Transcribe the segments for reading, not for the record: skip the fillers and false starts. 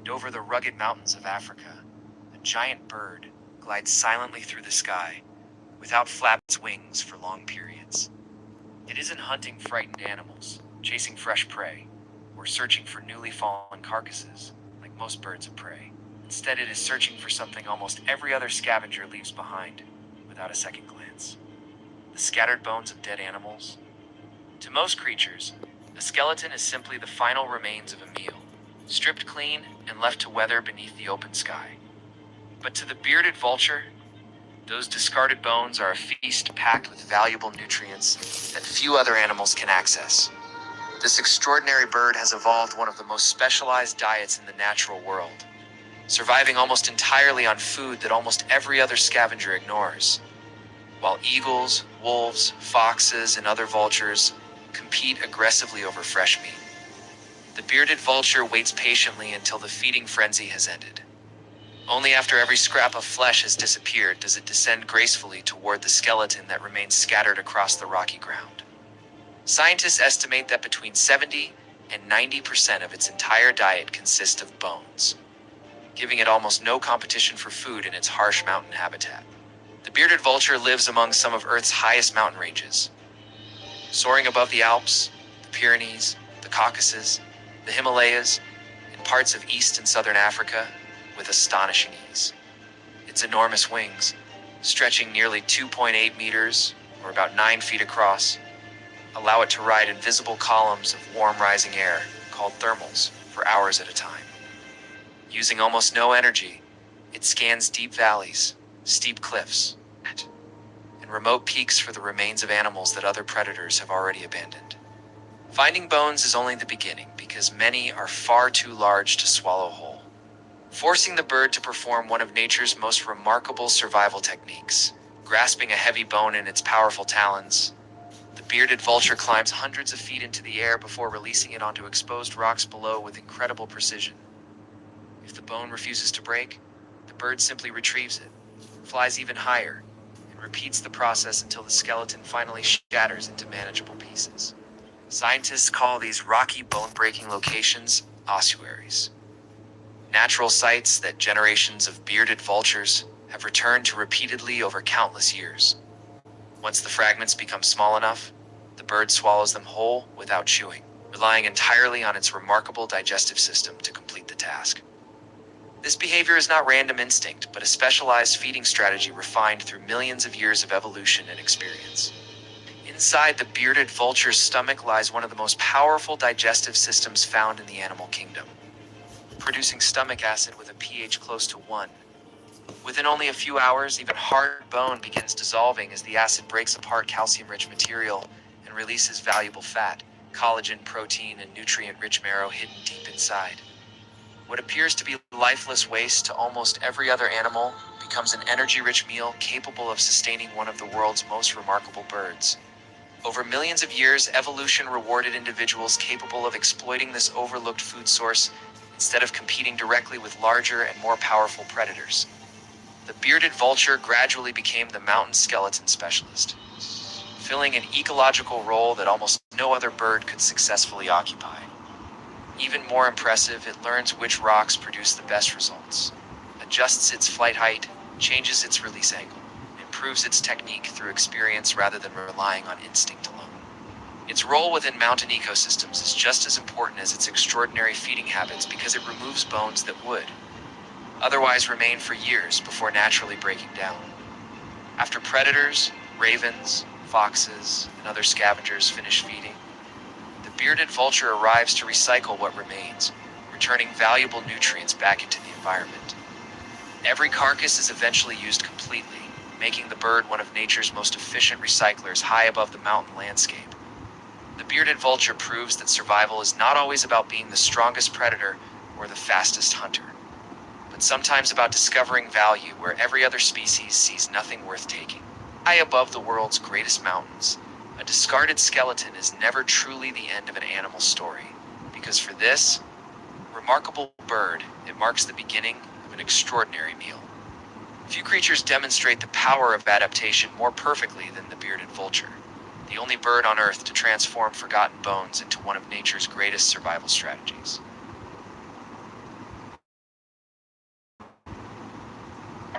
and over the rugged mountains of Africa, a giant bird glides silently through the sky without flapping its wings for long periods. It isn't hunting frightened animals, chasing fresh prey, or searching for newly fallen carcasses like most birds of prey. Instead, it is searching for something almost every other scavenger leaves behind without a second glance: the scattered bones of dead animals. To most creatures, a skeleton is simply the final remains of a meal, stripped clean and left to weather beneath the open sky. But to the bearded vulture, those discarded bones are a feast packed with valuable nutrients that few other animals can access. This extraordinary bird has evolved one of the most specialized diets in the natural world, surviving almost entirely on food that almost every other scavenger ignores. While eagles, wolves, foxes, and other vultures compete aggressively over fresh meat, the bearded vulture waits patiently until the feeding frenzy has ended. Only after every scrap of flesh has disappeared does it descend gracefully toward the skeleton that remains scattered across the rocky ground. Scientists estimate that between 70 and 90% of its entire diet consists of bones, giving it almost no competition for food in its harsh mountain habitat. The bearded vulture lives among some of Earth's highest mountain ranges, soaring above the Alps, the Pyrenees, the Caucasus, the Himalayas, and parts of East and Southern Africa with astonishing ease. Its enormous wings, stretching nearly 2.8 meters, or about 9 feet across, allow it to ride invisible columns of warm rising air, called thermals, for hours at a time. Using almost no energy, it scans deep valleys, steep cliffs, and remote peaks for the remains of animals that other predators have already abandoned. Finding bones is only the beginning, because many are far too large to swallow whole, forcing the bird to perform one of nature's most remarkable survival techniques. Grasping a heavy bone in its powerful talons, the bearded vulture climbs hundreds of feet into the air before releasing it onto exposed rocks below with incredible precision. If the bone refuses to break, the bird simply retrieves it, flies even higher, and repeats the process until the skeleton finally shatters into manageable pieces. Scientists call these rocky bone-breaking locations ossuaries, natural sites that generations of bearded vultures have returned to repeatedly over countless years. Once the fragments become small enough, the bird swallows them whole without chewing, relying entirely on its remarkable digestive system to complete the task. This behavior is not random instinct, but a specialized feeding strategy refined through millions of years of evolution and experience. Inside the bearded vulture's stomach lies one of the most powerful digestive systems found in the animal kingdom, producing stomach acid with a pH close to 1. Within only a few hours, even hard bone begins dissolving as the acid breaks apart calcium-rich material and releases valuable fat, collagen, protein, and nutrient-rich marrow hidden deep inside. What appears to be lifeless waste to almost every other animal becomes an energy-rich meal capable of sustaining one of the world's most remarkable birds. Over millions of years, evolution rewarded individuals capable of exploiting this overlooked food source instead of competing directly with larger and more powerful predators. The bearded vulture gradually became the mountain skeleton specialist, filling an ecological role that almost no other bird could successfully occupy. Even more impressive, it learns which rocks produce the best results, adjusts its flight height, changes its release angle, improves its technique through experience rather than relying on instinct alone. Its role within mountain ecosystems is just as important as its extraordinary feeding habits, because it removes bones that would otherwise remain for years before naturally breaking down. After predators, ravens, foxes, and other scavengers finish feeding, the bearded vulture arrives to recycle what remains, returning valuable nutrients back into the environment. Every carcass is eventually used completely, making the bird one of nature's most efficient recyclers high above the mountain landscape. The bearded vulture proves that survival is not always about being the strongest predator or the fastest hunter, but sometimes about discovering value where every other species sees nothing worth taking. High above the world's greatest mountains, a discarded skeleton is never truly the end of an animal story, because for this remarkable bird, it marks the beginning of an extraordinary meal. Few creatures demonstrate the power of adaptation more perfectly than the bearded vulture, the only bird on Earth to transform forgotten bones into one of nature's greatest survival strategies.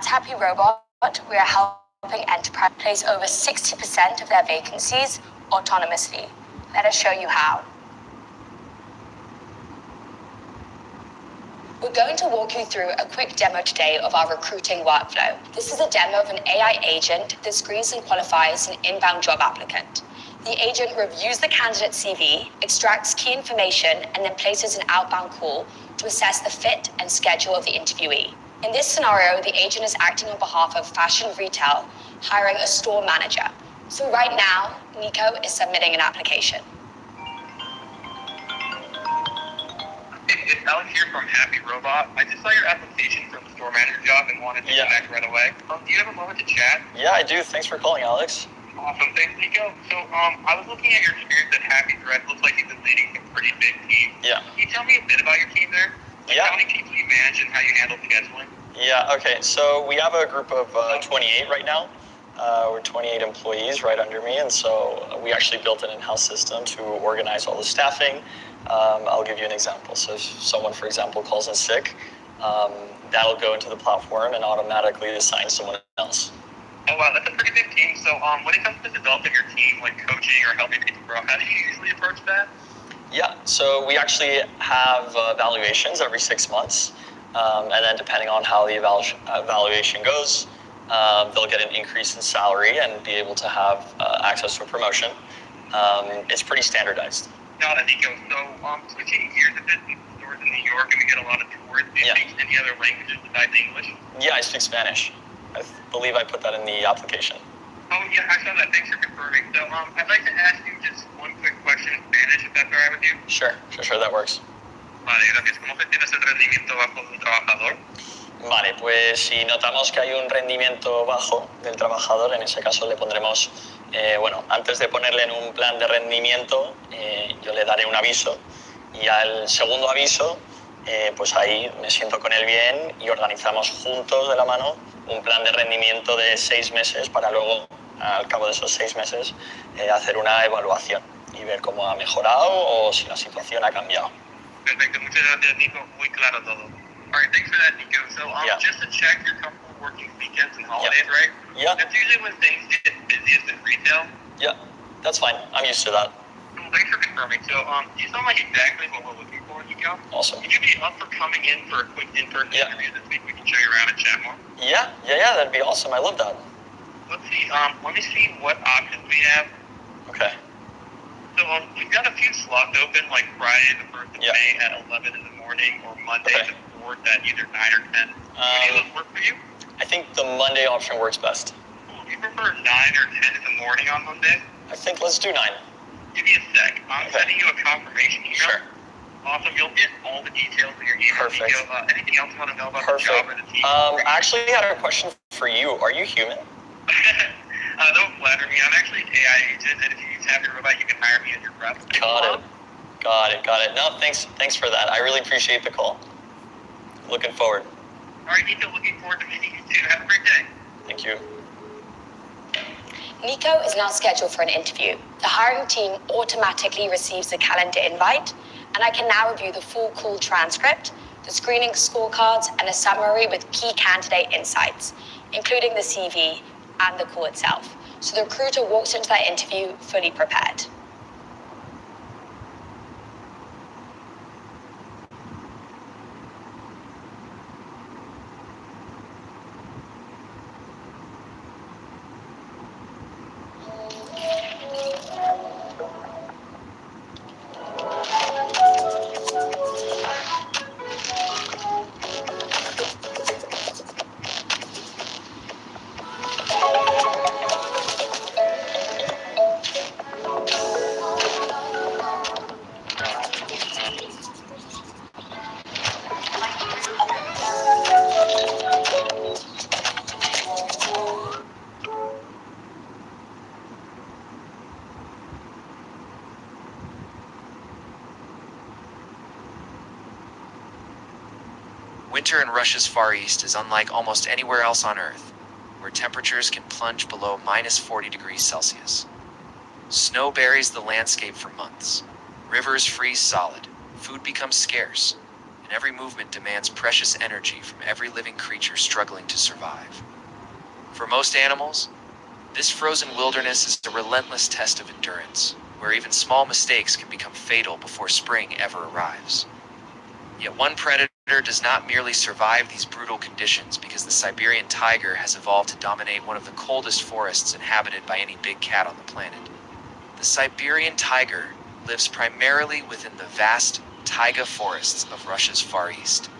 At Happy Robot, we are helping enterprise place over 60% of their vacancies autonomously. Let us show you how. We're going to walk you through a quick demo today of our recruiting workflow. This is a demo of an AI agent that screens and qualifies an inbound job applicant. The agent reviews the candidate's CV, extracts key information, and then places an outbound call to assess the fit and schedule of the interviewee. In this scenario, the agent is acting on behalf of fashion retail, hiring a store manager. So right now, Nico is submitting an application. It's Alex here from Happy Robot. I just saw your application for the store manager job and wanted to connect right away. Do you have a moment to chat? Yeah, I do. Thanks for calling, Alex. Awesome. Thanks, Nico. So, I was looking at your experience at Happy Thread. Looks like you've been leading some pretty big teams. Yeah. Can you tell me a bit about your team there? How many people you manage and how you handle scheduling? Yeah, okay. So we have a group of 28 right now. We're 28 employees right under me, and so we actually built an in-house system to organize all the staffing. I'll give you an example. So if someone, for example, calls in sick, that'll go into the platform and automatically assign someone else. Oh, wow, that's a pretty big team. So when it comes to developing your team, like coaching or helping people grow, how do you usually approach that? Yeah, so we actually have evaluations every 6 months, and then depending on how the evaluation goes, they'll get an increase in salary and be able to have access to a promotion. It's pretty standardized. Got it, Nico. So switching gears a bit, stores in New York, and we get a lot of tours. Do you speak any other languages besides English? Yeah, I speak Spanish. I believe I put that in the application. Oh, yeah, I saw that. Thanks for confirming. So I'd like to ask you just one quick question in Spanish, if that's all right with you. Sure, that works. Vale, gracias. ¿Cómo gestionas el rendimiento bajo un trabajador? Vale, pues si notamos que hay un rendimiento bajo del trabajador, en ese caso le pondremos, antes de ponerle en un plan de rendimiento, yo le daré un aviso y al segundo aviso, pues ahí me siento con él bien y organizamos juntos de la mano un plan de rendimiento de 6 meses para luego, al cabo de esos 6 meses, hacer una evaluación y ver cómo ha mejorado o si la situación ha cambiado. Perfecto, muchas gracias, Nico. Muy claro todo. All right, thanks for that, Nico. So just to check, you're comfortable working weekends and holidays, right? Yeah. That's usually when things get busiest in retail. Yeah, that's fine. I'm used to that. Well, thanks for confirming. So you sound like exactly what we're looking for, Nico. Awesome. Would you be up for coming in for a quick in-person interview this week? We can show you around and chat more. Yeah, that'd be awesome. I love that. Let's see. Let me see what options we have. Okay. So we've got a few slots open, like Friday the 1st of May at 11 in the morning, or Monday the 4th at either 9 or 10. Do any of those work for you? I think the Monday option works best. Cool. Do you prefer 9 or 10 in the morning on Monday? I think let's do 9. Give me a sec. I'm sending you a confirmation email. Sure. Awesome. You'll get all the details in your email. Perfect. Anything else you want to know about the job or the team? I actually had a question for you. Are you human? Don't flatter me. I'm actually an AI agent, and if you use Happy Robot, you can hire me as your rep. Got it. No, thanks for that. I really appreciate the call. Looking forward. All right, Nico, looking forward to meeting you too. Have a great day. Thank you. Nico is now scheduled for an interview. The hiring team automatically receives the calendar invite, and I can now review the full call transcript, the screening scorecards, and a summary with key candidate insights, including the CV and the call itself. So the recruiter walks into that interview fully prepared. Winter in Russia's Far East is unlike almost anywhere else on Earth, where temperatures can plunge below minus 40 degrees Celsius. Snow buries the landscape for months. Rivers freeze solid. Food becomes scarce. and every movement demands precious energy from every living creature struggling to survive. For most animals, this frozen wilderness is a relentless test of endurance, where even small mistakes can become fatal before spring ever arrives. Yet one predator does not merely survive these brutal conditions because the Siberian tiger has evolved to dominate one of the coldest forests inhabited by any big cat on the planet. The Siberian tiger lives primarily within the vast taiga forests of Russia's Far East,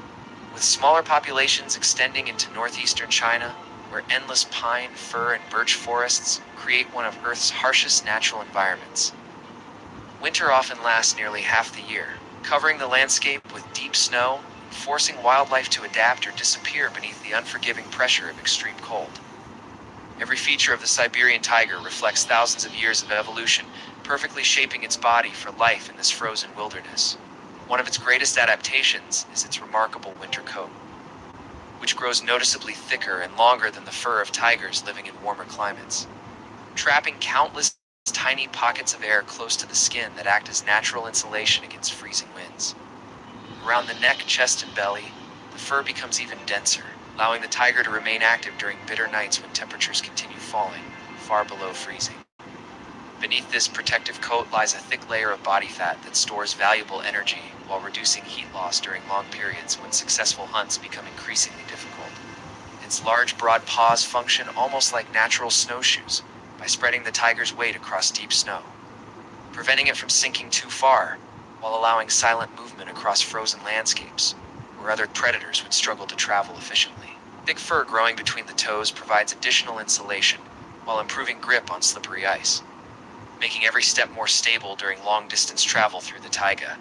with smaller populations extending into northeastern China, where endless pine, fir, and birch forests create one of Earth's harshest natural environments. Winter often lasts nearly half the year, covering the landscape with deep snow, forcing wildlife to adapt or disappear beneath the unforgiving pressure of extreme cold. Every feature of the Siberian tiger reflects thousands of years of evolution, perfectly shaping its body for life in this frozen wilderness. One of its greatest adaptations is its remarkable winter coat, which grows noticeably thicker and longer than the fur of tigers living in warmer climates, trapping countless tiny pockets of air close to the skin that act as natural insulation against freezing winds. Around the neck, chest, and belly, the fur becomes even denser, allowing the tiger to remain active during bitter nights when temperatures continue falling, far below freezing. Beneath this protective coat lies a thick layer of body fat that stores valuable energy while reducing heat loss during long periods when successful hunts become increasingly difficult. Its large, broad paws function almost like natural snowshoes by spreading the tiger's weight across deep snow, preventing it from sinking too far while allowing silent movement across frozen landscapes where other predators would struggle to travel efficiently. Thick fur growing between the toes provides additional insulation while improving grip on slippery ice, making every step more stable during long-distance travel through the taiga.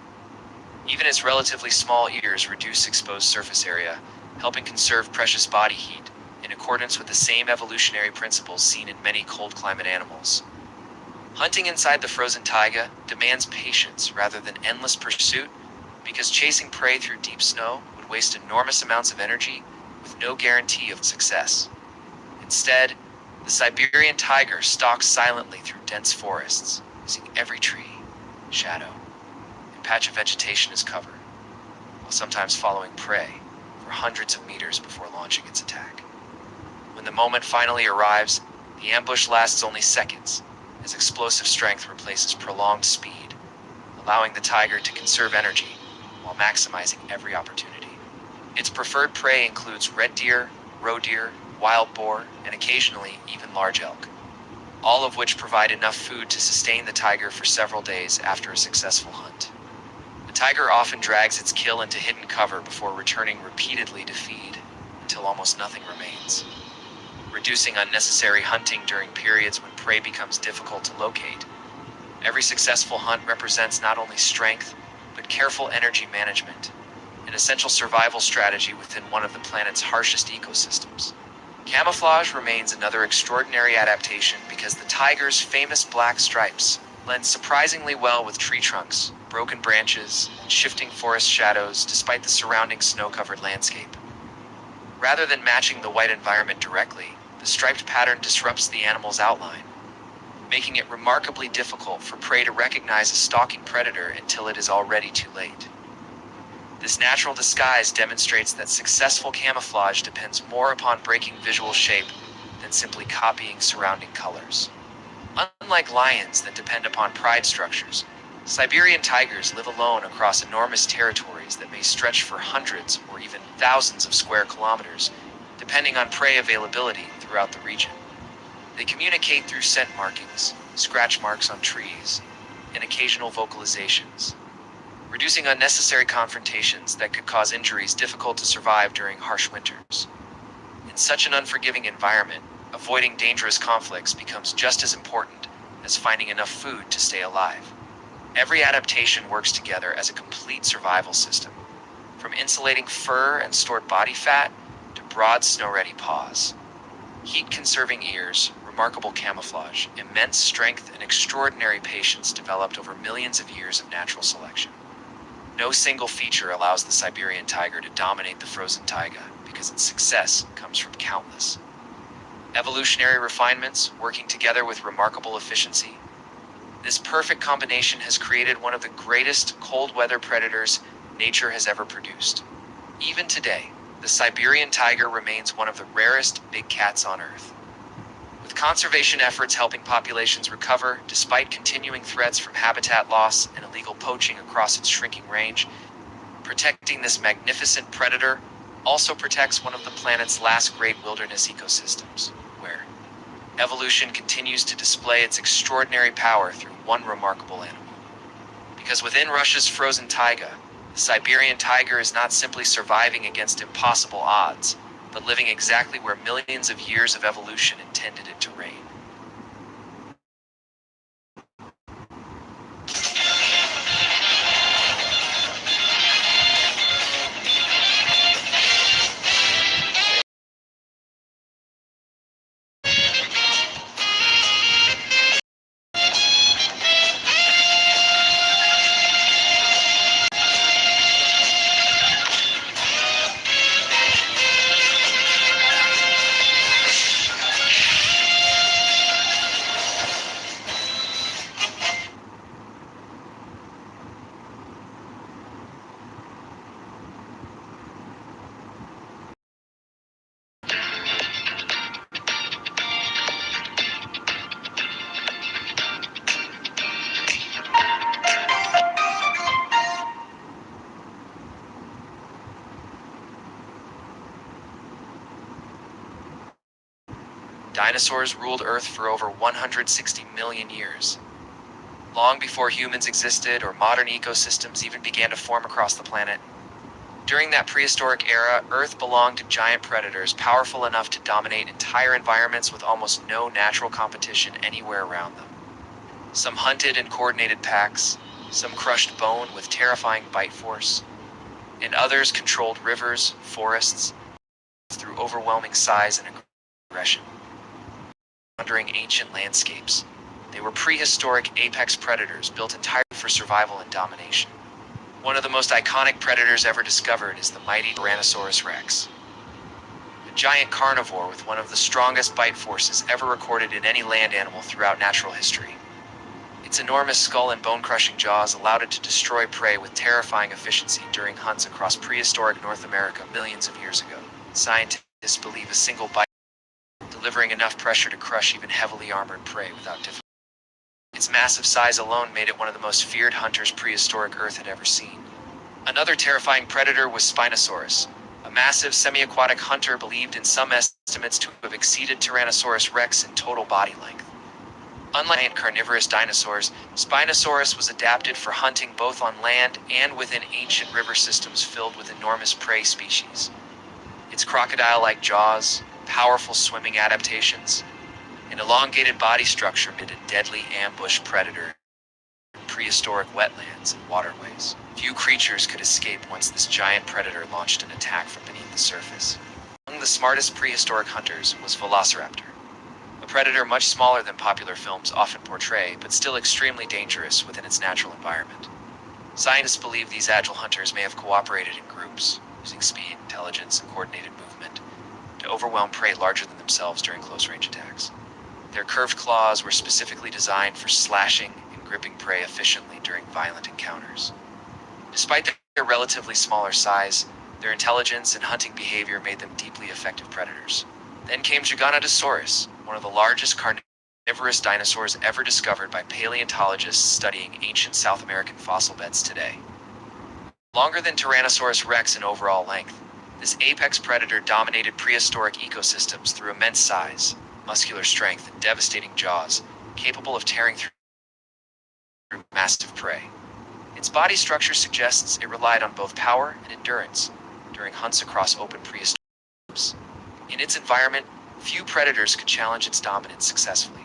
Even its relatively small ears reduce exposed surface area, helping conserve precious body heat, in accordance with the same evolutionary principles seen in many cold-climate animals. Hunting inside the frozen taiga demands patience rather than endless pursuit, because chasing prey through deep snow would waste enormous amounts of energy with no guarantee of success. Instead, the Siberian tiger stalks silently through dense forests, using every tree, shadow, and patch of vegetation as cover, while sometimes following prey for hundreds of meters before launching its attack. When the moment finally arrives, the ambush lasts only seconds, as explosive strength replaces prolonged speed, allowing the tiger to conserve energy while maximizing every opportunity. Its preferred prey includes red deer, roe deer, wild boar, and occasionally even large elk, all of which provide enough food to sustain the tiger for several days after a successful hunt. The tiger often drags its kill into hidden cover before returning repeatedly to feed until almost nothing remains, reducing unnecessary hunting during periods when prey becomes difficult to locate. Every successful hunt represents not only strength, but careful energy management, an essential survival strategy within one of the planet's harshest ecosystems. Camouflage remains another extraordinary adaptation because the tiger's famous black stripes blend surprisingly well with tree trunks, broken branches, and shifting forest shadows despite the surrounding snow-covered landscape. Rather than matching the white environment directly, the striped pattern disrupts the animal's outline, making it remarkably difficult for prey to recognize a stalking predator until it is already too late. This natural disguise demonstrates that successful camouflage depends more upon breaking visual shape than simply copying surrounding colors. Unlike lions that depend upon pride structures, Siberian tigers live alone across enormous territories that may stretch for hundreds or even thousands of square kilometers, depending on prey availability throughout the region. They communicate through scent markings, scratch marks on trees, and occasional vocalizations, reducing unnecessary confrontations that could cause injuries difficult to survive during harsh winters. In such an unforgiving environment, avoiding dangerous conflicts becomes just as important as finding enough food to stay alive. Every adaptation works together as a complete survival system, from insulating fur and stored body fat to broad snow-ready paws, heat-conserving ears, remarkable camouflage, immense strength, and extraordinary patience developed over millions of years of natural selection. No single feature allows the Siberian tiger to dominate the frozen taiga because its success comes from countless evolutionary refinements working together with remarkable efficiency. This perfect combination has created one of the greatest cold weather predators nature has ever produced. Even today, the Siberian tiger remains one of the rarest big cats on Earth. With conservation efforts helping populations recover despite continuing threats from habitat loss and illegal poaching across its shrinking range, protecting this magnificent predator also protects one of the planet's last great wilderness ecosystems, where evolution continues to display its extraordinary power through one remarkable animal. Because within Russia's frozen taiga, the Siberian tiger is not simply surviving against impossible odds, but living exactly where millions of years of evolution intended it to reign. Dinosaurs ruled Earth for over 160 million years, long before humans existed or modern ecosystems even began to form across the planet. During that prehistoric era, Earth belonged to giant predators powerful enough to dominate entire environments with almost no natural competition anywhere around them. Some hunted in coordinated packs, some crushed bone with terrifying bite force, and others controlled rivers, forests, through overwhelming size and aggression. Wandering ancient landscapes, they were prehistoric apex predators built entirely for survival and domination. One of the most iconic predators ever discovered is the mighty Tyrannosaurus rex, a giant carnivore with one of the strongest bite forces ever recorded in any land animal throughout natural history. Its enormous skull and bone-crushing jaws allowed it to destroy prey with terrifying efficiency during hunts across prehistoric North America millions of years ago. Scientists believe a single bite delivering enough pressure to crush even heavily armored prey without difficulty. Its massive size alone made it one of the most feared hunters prehistoric Earth had ever seen. Another terrifying predator was Spinosaurus, a massive semi-aquatic hunter believed in some estimates to have exceeded Tyrannosaurus rex in total body length. Unlike carnivorous dinosaurs, Spinosaurus was adapted for hunting both on land and within ancient river systems filled with enormous prey species. Its crocodile-like jaws, powerful swimming adaptations, and elongated body structure made a deadly ambush predator in prehistoric wetlands and waterways. Few creatures could escape once this giant predator launched an attack from beneath the surface. Among the smartest prehistoric hunters was Velociraptor, a predator much smaller than popular films often portray, but still extremely dangerous within its natural environment. Scientists believe these agile hunters may have cooperated in groups, using speed, intelligence, and coordinated movement to overwhelm prey larger than themselves during close-range attacks. Their curved claws were specifically designed for slashing and gripping prey efficiently during violent encounters. Despite their relatively smaller size, their intelligence and hunting behavior made them deeply effective predators. Then came Giganotosaurus, one of the largest carnivorous dinosaurs ever discovered by paleontologists studying ancient South American fossil beds today. Longer than Tyrannosaurus rex in overall length, this apex predator dominated prehistoric ecosystems through immense size, muscular strength, and devastating jaws, capable of tearing through massive prey. Its body structure suggests it relied on both power and endurance during hunts across open prehistoric landscapes. In its environment, few predators could challenge its dominance successfully.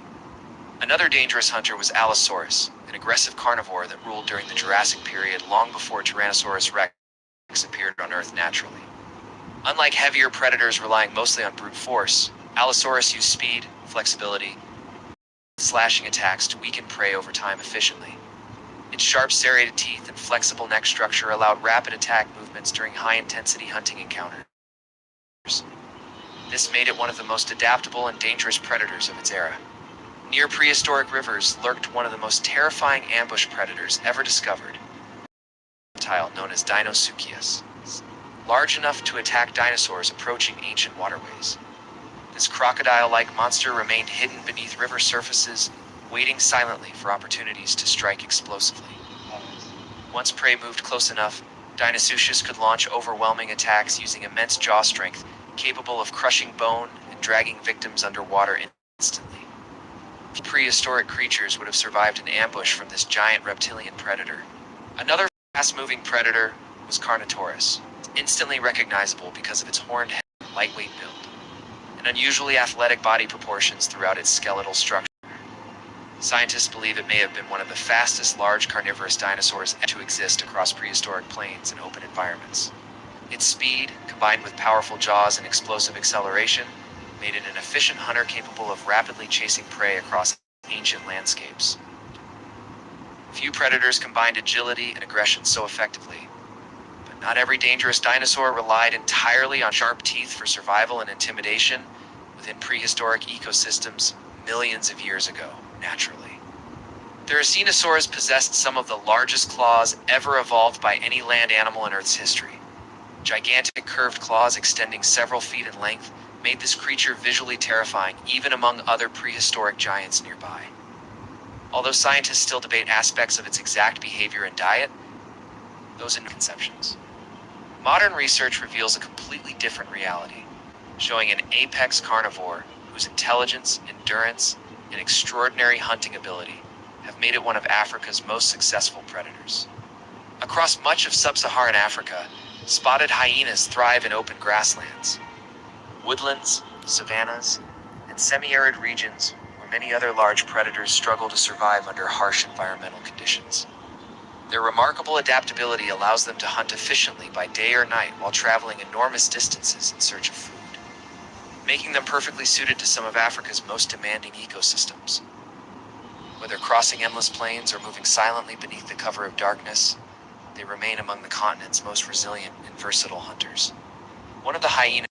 Another dangerous hunter was Allosaurus, an aggressive carnivore that ruled during the Jurassic period long before Tyrannosaurus rex appeared on Earth naturally. Unlike heavier predators relying mostly on brute force, Allosaurus used speed, flexibility, and slashing attacks to weaken prey over time efficiently. Its sharp serrated teeth and flexible neck structure allowed rapid attack movements during high-intensity hunting encounters. This made it one of the most adaptable and dangerous predators of its era. Near prehistoric rivers lurked one of the most terrifying ambush predators ever discovered, reptile known as Deinosuchus, large enough to attack dinosaurs approaching ancient waterways. This crocodile-like monster remained hidden beneath river surfaces, waiting silently for opportunities to strike explosively. Once prey moved close enough, Deinosuchus could launch overwhelming attacks using immense jaw strength, capable of crushing bone and dragging victims underwater instantly. Prehistoric creatures would have survived an ambush from this giant reptilian predator. Another fast-moving predator was Carnotaurus, instantly recognizable because of its horned head and lightweight build, and unusually athletic body proportions throughout its skeletal structure. Scientists believe it may have been one of the fastest large carnivorous dinosaurs to exist across prehistoric plains and open environments. Its speed, combined with powerful jaws and explosive acceleration, made it an efficient hunter capable of rapidly chasing prey across ancient landscapes. Few predators combined agility and aggression so effectively, but not every dangerous dinosaur relied entirely on sharp teeth for survival and intimidation within prehistoric ecosystems millions of years ago, naturally. Therizinosaurs possessed some of the largest claws ever evolved by any land animal in Earth's history. Gigantic curved claws extending several feet in length made this creature visually terrifying even among other prehistoric giants nearby. Although scientists still debate aspects of its exact behavior and diet, those are conceptions. Modern research reveals a completely different reality, showing an apex carnivore whose intelligence, endurance, and extraordinary hunting ability have made it one of Africa's most successful predators. Across much of sub-Saharan Africa, spotted hyenas thrive in open grasslands, woodlands, savannas, and semi-arid regions where many other large predators struggle to survive under harsh environmental conditions. Their remarkable adaptability allows them to hunt efficiently by day or night while traveling enormous distances in search of food, making them perfectly suited to some of Africa's most demanding ecosystems. Whether crossing endless plains or moving silently beneath the cover of darkness, they remain among the continent's most resilient and versatile hunters. One of the hyenas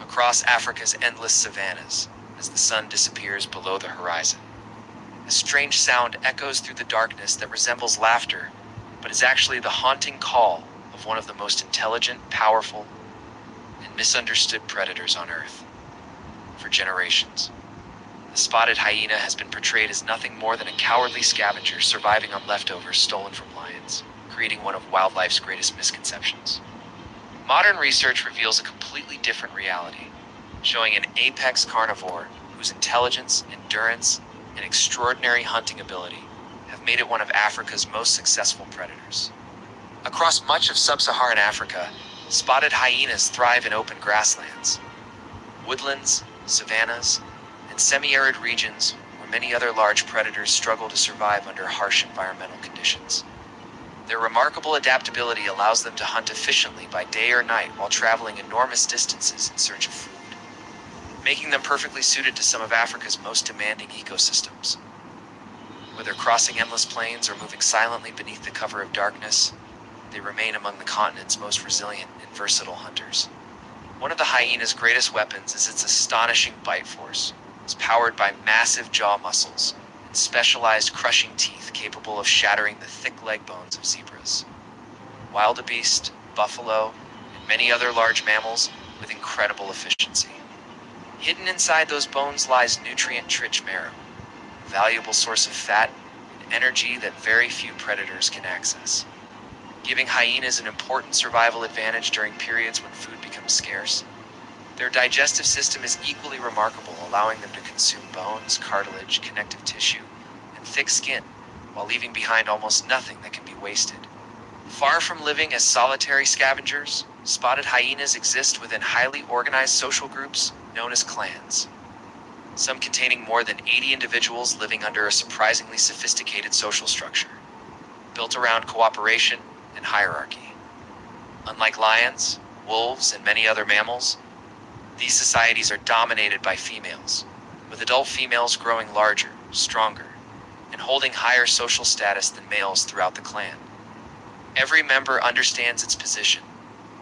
across Africa's endless savannas as the sun disappears below the horizon. A strange sound echoes through the darkness that resembles laughter, but is actually the haunting call of one of the most intelligent, powerful, and misunderstood predators on Earth. For generations, the spotted hyena has been portrayed as nothing more than a cowardly scavenger surviving on leftovers stolen from lions, creating one of wildlife's greatest misconceptions. Modern research reveals a completely different reality, showing an apex carnivore whose intelligence, endurance, and extraordinary hunting ability have made it one of Africa's most successful predators. Across much of sub-Saharan Africa, spotted hyenas thrive in open grasslands, woodlands, savannas, and semi-arid regions where many other large predators struggle to survive under harsh environmental conditions. Their remarkable adaptability allows them to hunt efficiently by day or night while traveling enormous distances in search of food, making them perfectly suited to some of Africa's most demanding ecosystems. Whether crossing endless plains or moving silently beneath the cover of darkness, they remain among the continent's most resilient and versatile hunters. One of the hyena's greatest weapons is its astonishing bite force. It's powered by massive jaw muscles and and specialized crushing teeth capable of shattering the thick leg bones of zebras. Wildebeest, buffalo, and many other large mammals with incredible efficiency. Hidden inside those bones lies nutrient-rich marrow, a valuable source of fat and energy that very few predators can access, giving hyenas an important survival advantage during periods when food becomes scarce. Their digestive system is equally remarkable, allowing them to consume bones, cartilage, connective tissue, and thick skin, while leaving behind almost nothing that can be wasted. Far from living as solitary scavengers, spotted hyenas exist within highly organized social groups known as clans, some containing more than 80 individuals living under a surprisingly sophisticated social structure, built around cooperation and hierarchy. Unlike lions, wolves, and many other mammals, these societies are dominated by females, with adult females growing larger, stronger, and holding higher social status than males throughout the clan. Every member understands its position,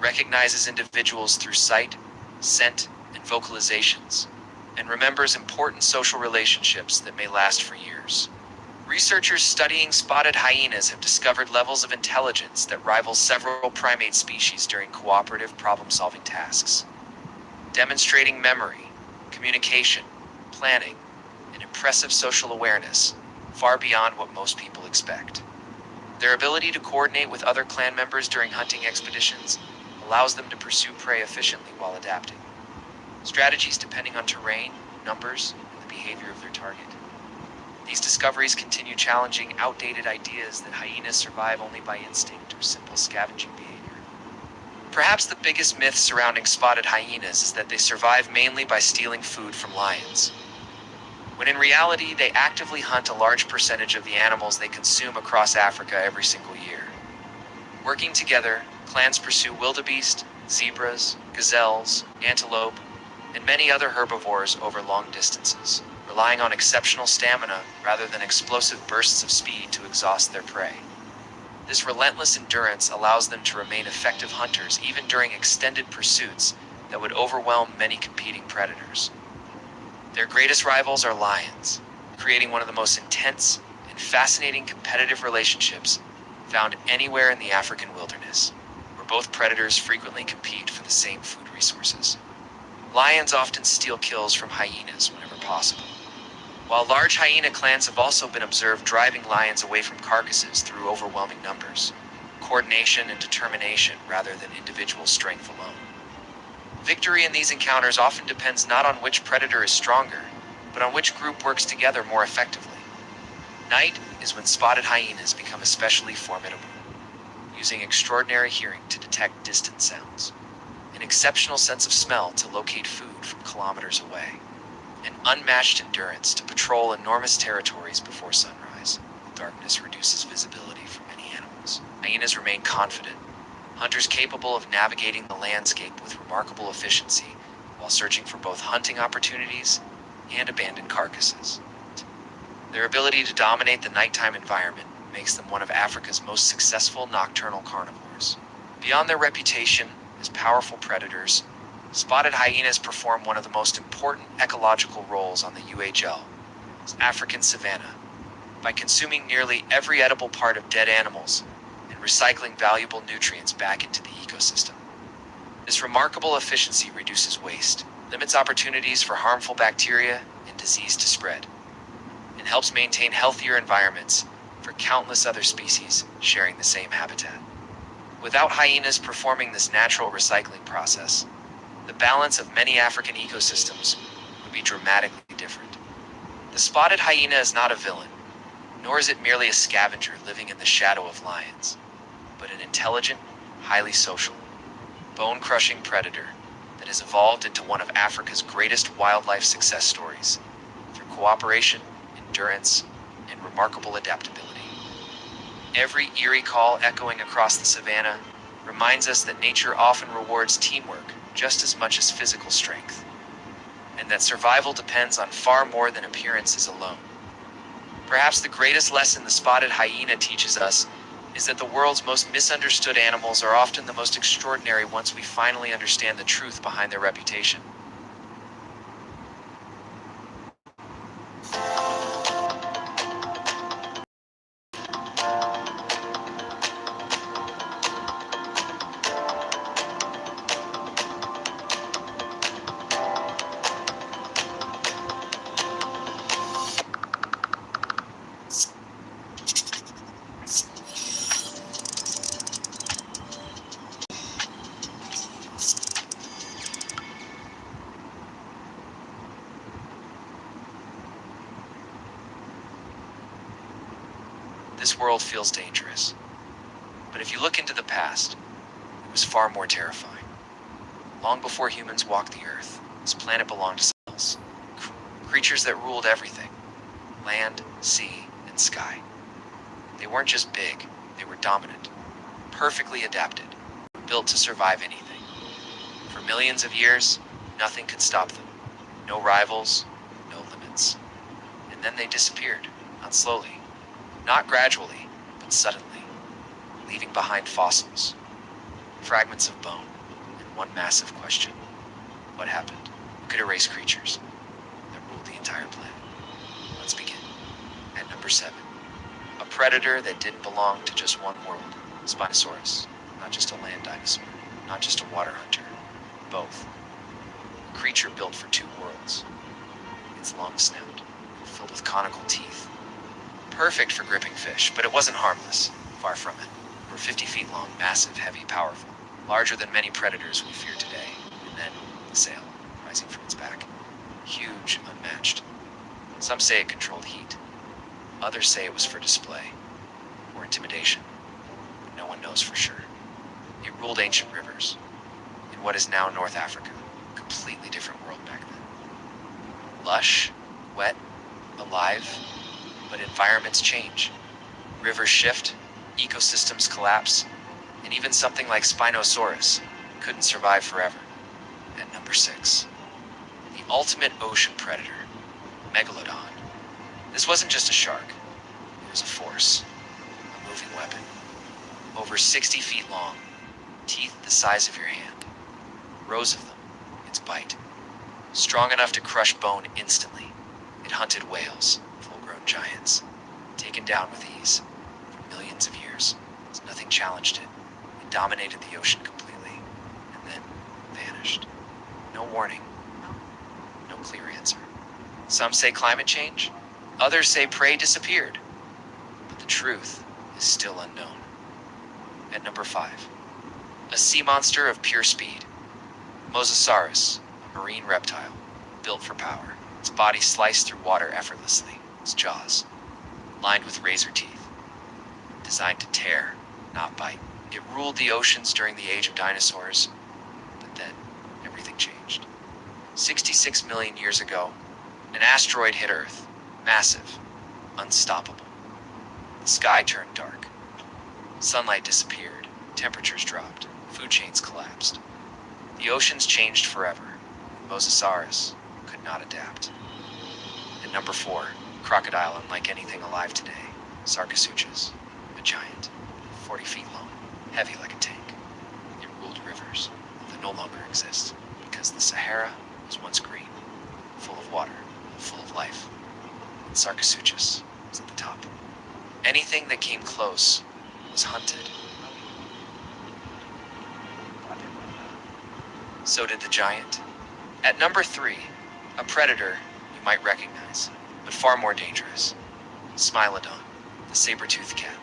recognizes individuals through sight, scent, and vocalizations, and remembers important social relationships that may last for years. Researchers studying spotted hyenas have discovered levels of intelligence that rival several primate species during cooperative problem-solving tasks, demonstrating memory, communication, planning, and impressive social awareness far beyond what most people expect. Their ability to coordinate with other clan members during hunting expeditions allows them to pursue prey efficiently while adapting strategies depending on terrain, numbers, and the behavior of their target. These discoveries continue challenging outdated ideas that hyenas survive only by instinct or simple scavenging behavior. Perhaps the biggest myth surrounding spotted hyenas is that they survive mainly by stealing food from lions, when in reality they actively hunt a large percentage of the animals they consume across Africa every single year. Working together, clans pursue wildebeest, zebras, gazelles, antelope, and many other herbivores over long distances, relying on exceptional stamina rather than explosive bursts of speed to exhaust their prey. This relentless endurance allows them to remain effective hunters even during extended pursuits that would overwhelm many competing predators. Their greatest rivals are lions, creating one of the most intense and fascinating competitive relationships found anywhere in the African wilderness, where both predators frequently compete for the same food resources. Lions often steal kills from hyenas whenever possible, while large hyena clans have also been observed driving lions away from carcasses through overwhelming numbers, coordination and determination rather than individual strength alone. Victory in these encounters often depends not on which predator is stronger, but on which group works together more effectively. Night is when spotted hyenas become especially formidable, using extraordinary hearing to detect distant sounds, an exceptional sense of smell to locate food from kilometers away, and unmatched endurance to patrol enormous territories before sunrise. Darkness reduces visibility for many animals. Hyenas remain confident, hunters capable of navigating the landscape with remarkable efficiency while searching for both hunting opportunities and abandoned carcasses. Their ability to dominate the nighttime environment makes them one of Africa's most successful nocturnal carnivores. Beyond their reputation as powerful predators, spotted hyenas perform one of the most important ecological roles on the UHL's African savanna by consuming nearly every edible part of dead animals and recycling valuable nutrients back into the ecosystem. This remarkable efficiency reduces waste, limits opportunities for harmful bacteria and disease to spread, and helps maintain healthier environments for countless other species sharing the same habitat. Without hyenas performing this natural recycling process, the balance of many African ecosystems would be dramatically different. The spotted hyena is not a villain, nor is it merely a scavenger living in the shadow of lions, but an intelligent, highly social, bone-crushing predator that has evolved into one of Africa's greatest wildlife success stories through cooperation, endurance, and remarkable adaptability. Every eerie call echoing across the savanna reminds us that nature often rewards teamwork just as much as physical strength, and that survival depends on far more than appearances alone. Perhaps the greatest lesson the spotted hyena teaches us is that the world's most misunderstood animals are often the most extraordinary once we finally understand the truth behind their reputation. this world feels dangerous. But if you look into the past, it was far more terrifying. Long before humans walked the earth, this planet belonged to someone else. Creatures that ruled everything: land, sea, and sky. They weren't just big, they were dominant, perfectly adapted, built to survive anything. For millions of years, nothing could stop them. No rivals, no limits. And then they disappeared, not slowly, not gradually, but suddenly, leaving behind fossils, fragments of bone, and one massive question: what happened? Who could erase creatures that ruled the entire planet? Let's begin. At number 7, a predator that didn't belong to just one world: Spinosaurus. Not just a land dinosaur, not just a water hunter, both. A creature built for two worlds. Its long snout, filled with conical teeth. Perfect for gripping fish, but it wasn't harmless. Far from it. Over 50 feet long, massive, heavy, powerful. Larger than many predators we fear today. And then, the sail, rising from its back. Huge, unmatched. Some say it controlled heat. Others say it was for display, or intimidation. But no one knows for sure. It ruled ancient rivers, in what is now North Africa. A completely different world back then. Lush, wet, alive, but environments change. Rivers shift, ecosystems collapse, and even something like Spinosaurus couldn't survive forever. At number 6, the ultimate ocean predator, Megalodon. This wasn't just a shark. It was a force, a moving weapon. Over 60 feet long, teeth the size of your hand. Rows of them, its bite. Strong enough to crush bone instantly. It hunted whales, full-grown giants. Taken down with ease. For millions of years, as nothing challenged it. It dominated the ocean completely, and then vanished. No warning. No clear answer. Some say climate change. Others say prey disappeared. But the truth is still unknown. At number 5, a sea monster of pure speed. Mosasaurus, a marine reptile, built for power. Its body sliced through water effortlessly. Its jaws, lined with razor teeth. Designed to tear, not bite. It ruled the oceans during the age of dinosaurs. But then, everything changed. 66 million years ago, an asteroid hit Earth. Massive, unstoppable. The sky turned dark. Sunlight disappeared. Temperatures dropped. Food chains collapsed. The oceans changed forever. Mosasaurus could not adapt. At number 4, crocodile unlike anything alive today. Sarcosuchus, a giant, 40 feet long, heavy like a tank. It ruled rivers that no longer exist because the Sahara was once green, full of water, full of life. And Sarcosuchus was at the top. Anything that came close was hunted. So did the giant. At number 3, a predator you might recognize, but far more dangerous. Smilodon, the saber-toothed cat.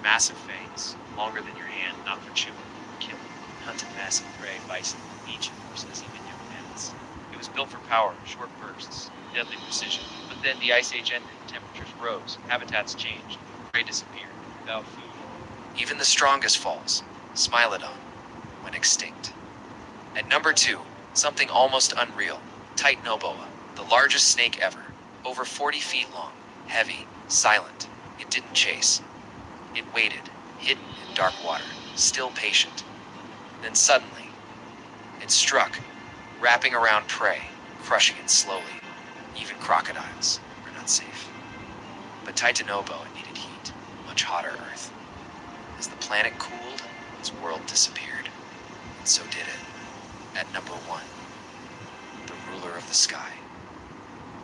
Massive fangs, longer than your hand, not for chewing, for killing. Hunted massive prey, bison, ancient horses, even young mammoths. It was built for power, short bursts, deadly precision. But then the Ice Age ended, temperatures rose, habitats changed, prey disappeared, without food. Even the strongest falls, Smilodon, went extinct. At number 2, something almost unreal, Titanoboa, the largest snake ever, over 40 feet long, heavy, silent. It didn't chase. It waited, hidden in dark water, still patient. Then suddenly, it struck, wrapping around prey, crushing it slowly. Even crocodiles are not safe. But Titanoboa needed heat, much hotter Earth. As the planet cooled, its world disappeared. And so did it. At number 1, the ruler of the sky.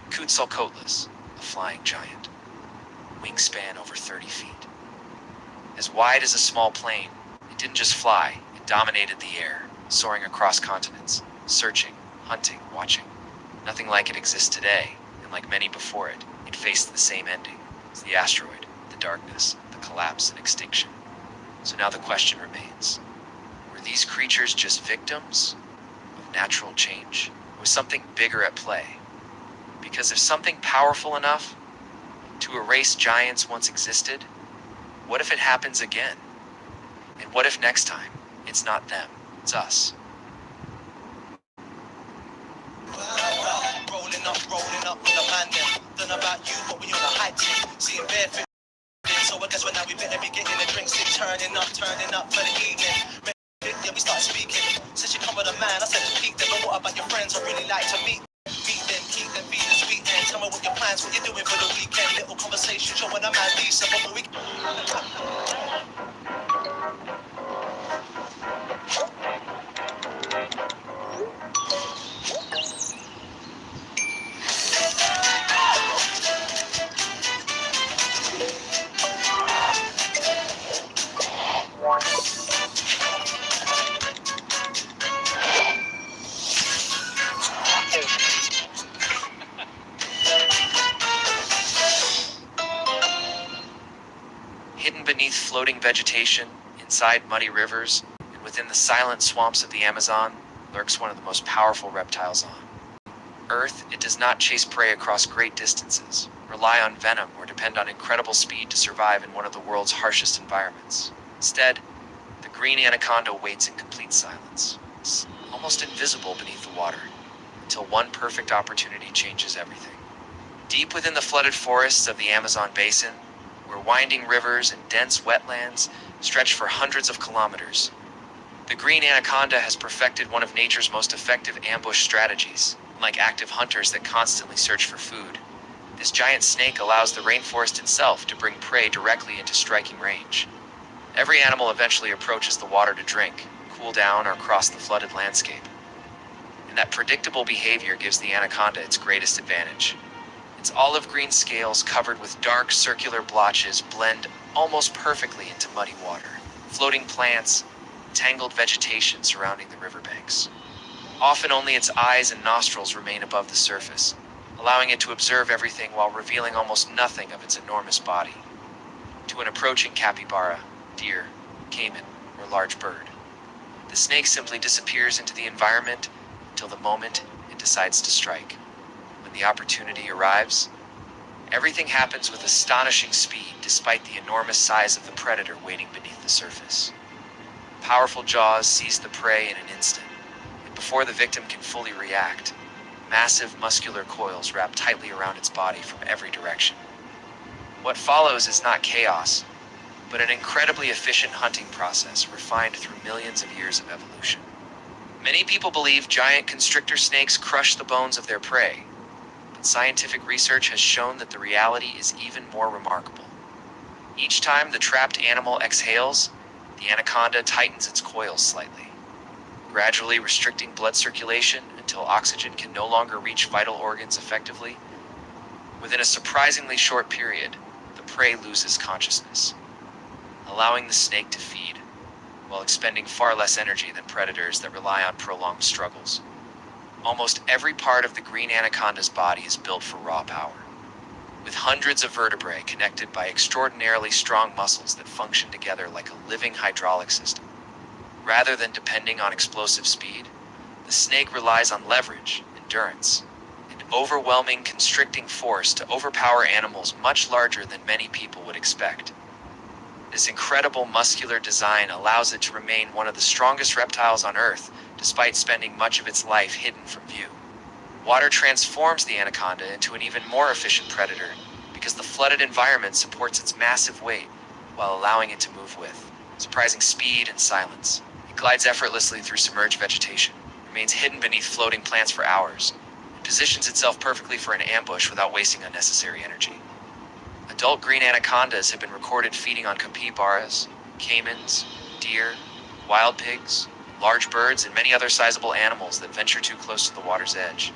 Quetzalcoatlus, a flying giant. Wingspan over 30 feet. As wide as a small plane, it didn't just fly, it dominated the air, soaring across continents, searching, hunting, watching. Nothing like it exists today, and like many before it, it faced the same ending as the asteroid, the darkness, the collapse and extinction. So now the question remains, were these creatures just victims of natural change? Or was something bigger at play? Because if something powerful enough to erase giants once existed, What if it happens again? And what if next time, it's not them, it's us? Rolling up with a man then. Don't know about you, but we on a hype team. Seeing bare fit. So I guess when now we better be getting the drinks in. Turning up for the evening. Yeah, we start speaking. Said you come with a man, I said it's peak them. But what about your friends? I really like to meet them. Beat them, keep them feeling sweet. And tell me what your plans, what you're doing for the weekend. Little conversation showing a man decent. But we Hidden beneath floating vegetation, inside muddy rivers, and within the silent swamps of the Amazon, lurks one of the most powerful reptiles on Earth. It does not chase prey across great distances, rely on venom, or depend on incredible speed to survive in one of the world's harshest environments. Instead, the green anaconda waits in complete silence, almost invisible beneath the water, until one perfect opportunity changes everything. Deep within the flooded forests of the Amazon basin, where winding rivers and dense wetlands stretch for hundreds of kilometers, the green anaconda has perfected one of nature's most effective ambush strategies. Unlike active hunters that constantly search for food, this giant snake allows the rainforest itself to bring prey directly into striking range. Every animal eventually approaches the water to drink, cool down, or cross the flooded landscape. And that predictable behavior gives the anaconda its greatest advantage. Its olive green scales, covered with dark circular blotches, blend almost perfectly into muddy water. Floating plants, tangled vegetation surrounding the riverbanks. Often only its eyes and nostrils remain above the surface, allowing it to observe everything while revealing almost nothing of its enormous body to an approaching capybara, deer, caiman, or large bird. The snake simply disappears into the environment until the moment it decides to strike. When the opportunity arrives, everything happens with astonishing speed despite the enormous size of the predator waiting beneath the surface. Powerful jaws seize the prey in an instant, and before the victim can fully react, massive muscular coils wrap tightly around its body from every direction. What follows is not chaos, but an incredibly efficient hunting process refined through millions of years of evolution. Many people believe giant constrictor snakes crush the bones of their prey, but scientific research has shown that the reality is even more remarkable. Each time the trapped animal exhales, the anaconda tightens its coils slightly, gradually restricting blood circulation until oxygen can no longer reach vital organs effectively. Within a surprisingly short period, the prey loses consciousness, allowing the snake to feed, while expending far less energy than predators that rely on prolonged struggles. Almost every part of the green anaconda's body is built for raw power, with hundreds of vertebrae connected by extraordinarily strong muscles that function together like a living hydraulic system. Rather than depending on explosive speed, the snake relies on leverage, endurance, and overwhelming constricting force to overpower animals much larger than many people would expect. This incredible muscular design allows it to remain one of the strongest reptiles on Earth, despite spending much of its life hidden from view. Water transforms the anaconda into an even more efficient predator because the flooded environment supports its massive weight while allowing it to move with surprising speed and silence. It glides effortlessly through submerged vegetation, remains hidden beneath floating plants for hours, and positions itself perfectly for an ambush without wasting unnecessary energy. Adult green anacondas have been recorded feeding on capybaras, caimans, deer, wild pigs, large birds, and many other sizable animals that venture too close to the water's edge.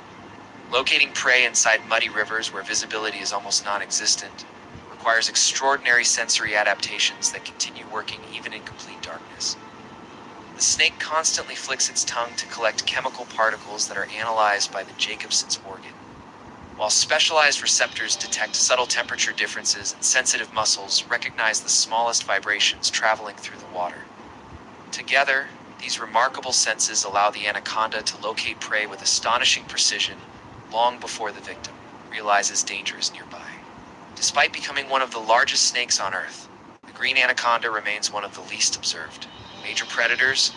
Locating prey inside muddy rivers where visibility is almost non-existent requires extraordinary sensory adaptations that continue working even in complete darkness. The snake constantly flicks its tongue to collect chemical particles that are analyzed by the Jacobson's organ, while specialized receptors detect subtle temperature differences and sensitive muscles recognize the smallest vibrations traveling through the water. Together, these remarkable senses allow the anaconda to locate prey with astonishing precision long before the victim realizes danger is nearby. Despite becoming one of the largest snakes on Earth, the green anaconda remains one of the least observed major predators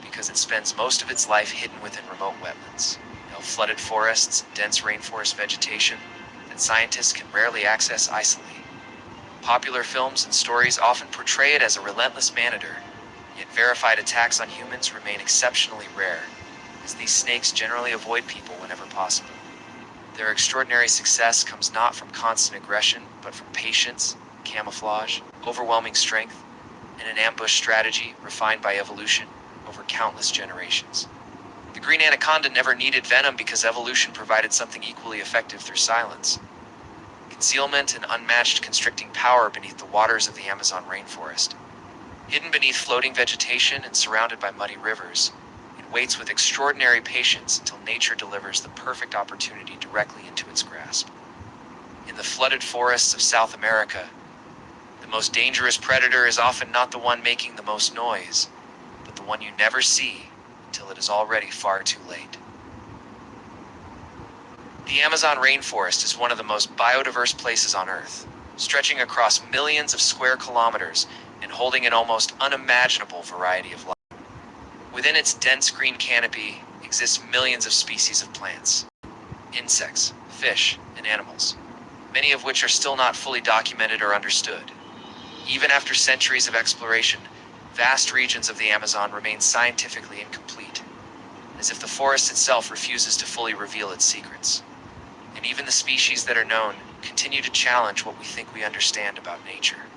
because it spends most of its life hidden within remote wetlands, flooded forests, and dense rainforest vegetation that scientists can rarely access isolate. Popular films and stories often portray it as a relentless man-eater, yet verified attacks on humans remain exceptionally rare, as these snakes generally avoid people whenever possible. Their extraordinary success comes not from constant aggression, but from patience, camouflage, overwhelming strength, and an ambush strategy refined by evolution over countless generations. The green anaconda never needed venom because evolution provided something equally effective through silence. Concealment and unmatched constricting power beneath the waters of the Amazon rainforest. Hidden beneath floating vegetation and surrounded by muddy rivers, it waits with extraordinary patience until nature delivers the perfect opportunity directly into its grasp. In the flooded forests of South America, the most dangerous predator is often not the one making the most noise, but the one you never see until it is already far too late. The Amazon rainforest is one of the most biodiverse places on Earth, stretching across millions of square kilometers and holding an almost unimaginable variety of life. Within its dense green canopy exist millions of species of plants, insects, fish, and animals, many of which are still not fully documented or understood. Even after centuries of exploration, vast regions of the Amazon remain scientifically incomplete, as if the forest itself refuses to fully reveal its secrets. And even the species that are known continue to challenge what we think we understand about nature.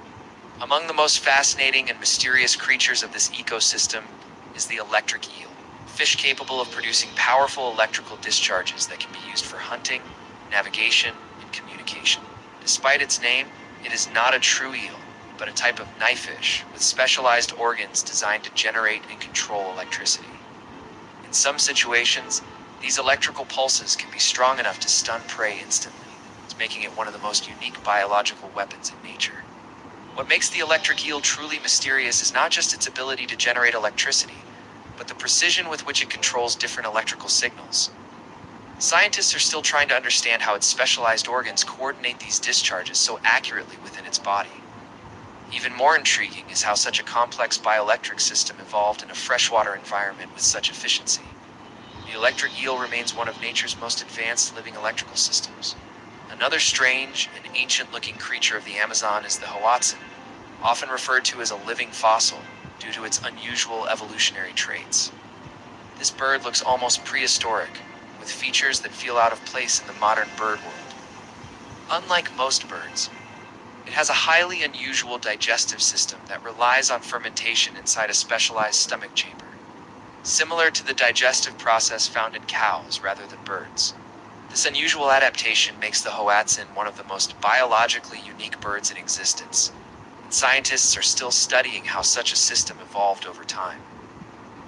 Among the most fascinating and mysterious creatures of this ecosystem is the electric eel, a fish capable of producing powerful electrical discharges that can be used for hunting, navigation, and communication. Despite its name, it is not a true eel, but a type of knifefish with specialized organs designed to generate and control electricity. In some situations, these electrical pulses can be strong enough to stun prey instantly, making it one of the most unique biological weapons in nature. What makes the electric eel truly mysterious is not just its ability to generate electricity, but the precision with which it controls different electrical signals. Scientists are still trying to understand how its specialized organs coordinate these discharges so accurately within its body. Even more intriguing is how such a complex bioelectric system evolved in a freshwater environment with such efficiency. The electric eel remains one of nature's most advanced living electrical systems. Another strange and ancient-looking creature of the Amazon is the hoatzin, often referred to as a living fossil due to its unusual evolutionary traits. This bird looks almost prehistoric, with features that feel out of place in the modern bird world. Unlike most birds, it has a highly unusual digestive system that relies on fermentation inside a specialized stomach chamber, similar to the digestive process found in cows rather than birds. This unusual adaptation makes the hoatzin one of the most biologically unique birds in existence, and scientists are still studying how such a system evolved over time.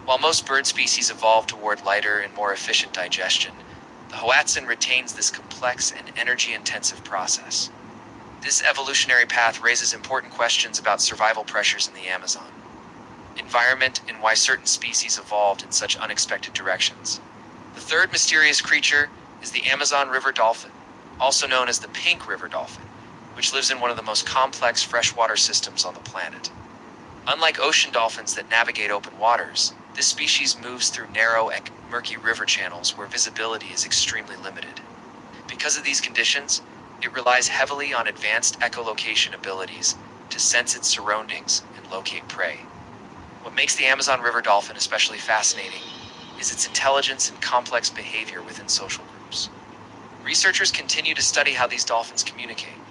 While most bird species evolve toward lighter and more efficient digestion, the hoatzin retains this complex and energy-intensive process. This evolutionary path raises important questions about survival pressures in the Amazon, environment, and why certain species evolved in such unexpected directions. The third mysterious creature is the Amazon river dolphin, also known as the pink river dolphin, which lives in one of the most complex freshwater systems on the planet. Unlike ocean dolphins that navigate open waters, this species moves through narrow and murky river channels where visibility is extremely limited. Because of these conditions, it relies heavily on advanced echolocation abilities to sense its surroundings and locate prey. What makes the Amazon river dolphin especially fascinating is its intelligence and complex behavior within social groups. Researchers continue to study how these dolphins communicate,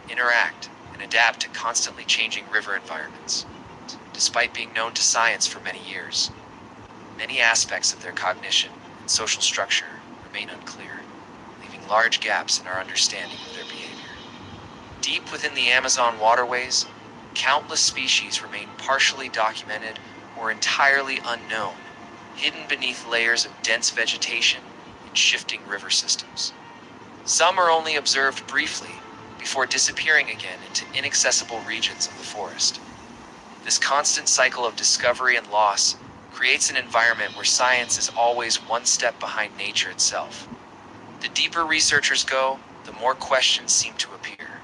interact, and adapt to constantly changing river environments. Despite being known to science for many years, many aspects of their cognition and social structure remain unclear, leaving large gaps in our understanding of their behavior. Deep within the Amazon waterways, countless species remain partially documented or entirely unknown, hidden beneath layers of dense vegetation and shifting river systems. Some are only observed briefly before disappearing again into inaccessible regions of the forest. This constant cycle of discovery and loss creates an environment where science is always one step behind nature itself. The deeper researchers go, the more questions seem to appear.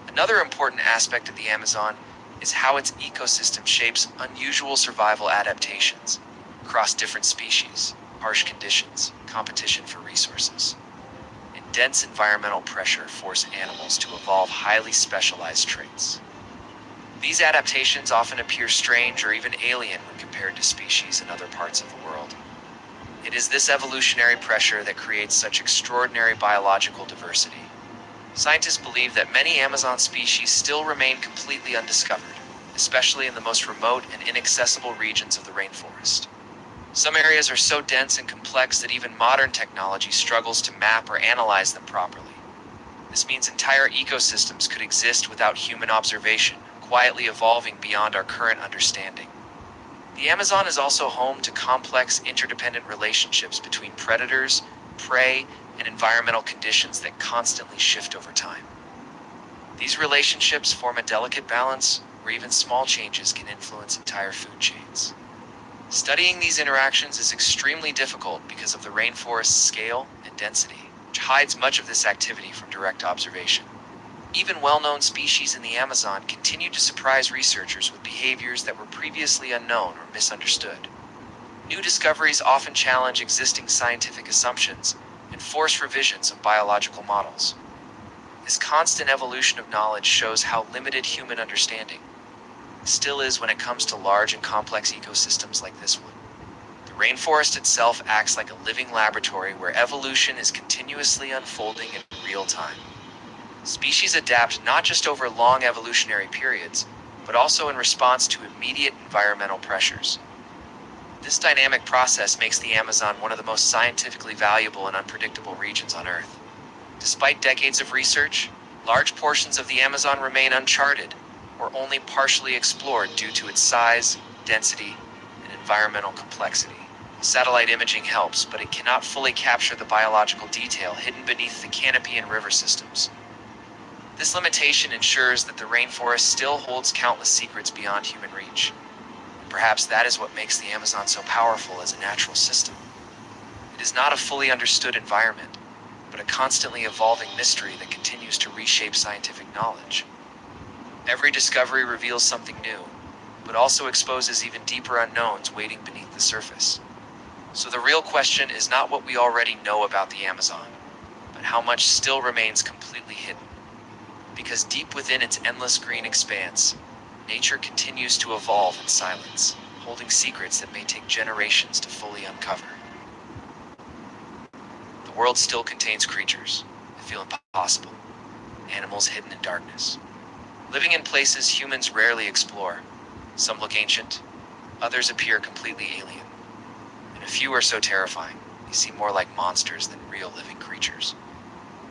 Another important aspect of the Amazon is how its ecosystem shapes unusual survival adaptations across different species, harsh conditions, competition for resources. Intense environmental pressure force animals to evolve highly specialized traits. These adaptations often appear strange or even alien when compared to species in other parts of the world. It is this evolutionary pressure that creates such extraordinary biological diversity. Scientists believe that many Amazon species still remain completely undiscovered, especially in the most remote and inaccessible regions of the rainforest. Some areas are so dense and complex that even modern technology struggles to map or analyze them properly. This means entire ecosystems could exist without human observation, quietly evolving beyond our current understanding. The Amazon is also home to complex, interdependent relationships between predators, prey, and environmental conditions that constantly shift over time. These relationships form a delicate balance where even small changes can influence entire food chains. Studying these interactions is extremely difficult because of the rainforest's scale and density, which hides much of this activity from direct observation. Even well-known species in the Amazon continue to surprise researchers with behaviors that were previously unknown or misunderstood. New discoveries often challenge existing scientific assumptions and force revisions of biological models. This constant evolution of knowledge shows how limited human understanding still is when it comes to large and complex ecosystems like this one. The rainforest itself acts like a living laboratory where evolution is continuously unfolding in real time. Species adapt not just over long evolutionary periods, but also in response to immediate environmental pressures. This dynamic process makes the Amazon one of the most scientifically valuable and unpredictable regions on Earth. Despite decades of research, large portions of the Amazon remain uncharted or only partially explored due to its size, density, and environmental complexity. Satellite imaging helps, but it cannot fully capture the biological detail hidden beneath the canopy and river systems. This limitation ensures that the rainforest still holds countless secrets beyond human reach. Perhaps that is what makes the Amazon so powerful as a natural system. It is not a fully understood environment, but a constantly evolving mystery that continues to reshape scientific knowledge. Every discovery reveals something new, but also exposes even deeper unknowns waiting beneath the surface. So the real question is not what we already know about the Amazon, but how much still remains completely hidden. Because deep within its endless green expanse, nature continues to evolve in silence, holding secrets that may take generations to fully uncover. The world still contains creatures that feel impossible, animals hidden in darkness, living in places humans rarely explore. Some look ancient, others appear completely alien, and a few are so terrifying, they seem more like monsters than real living creatures.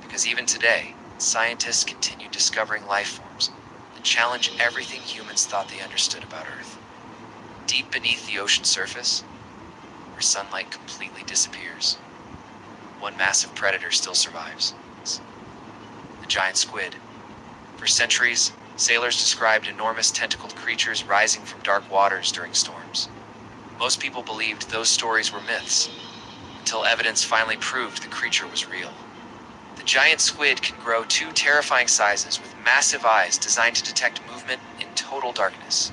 Because even today, scientists continue discovering life forms that challenge everything humans thought they understood about Earth. Deep beneath the ocean surface, where sunlight completely disappears, one massive predator still survives: the giant squid. For centuries, sailors described enormous tentacled creatures rising from dark waters during storms. Most people believed those stories were myths, until evidence finally proved the creature was real. The giant squid can grow to terrifying sizes with massive eyes designed to detect movement in total darkness.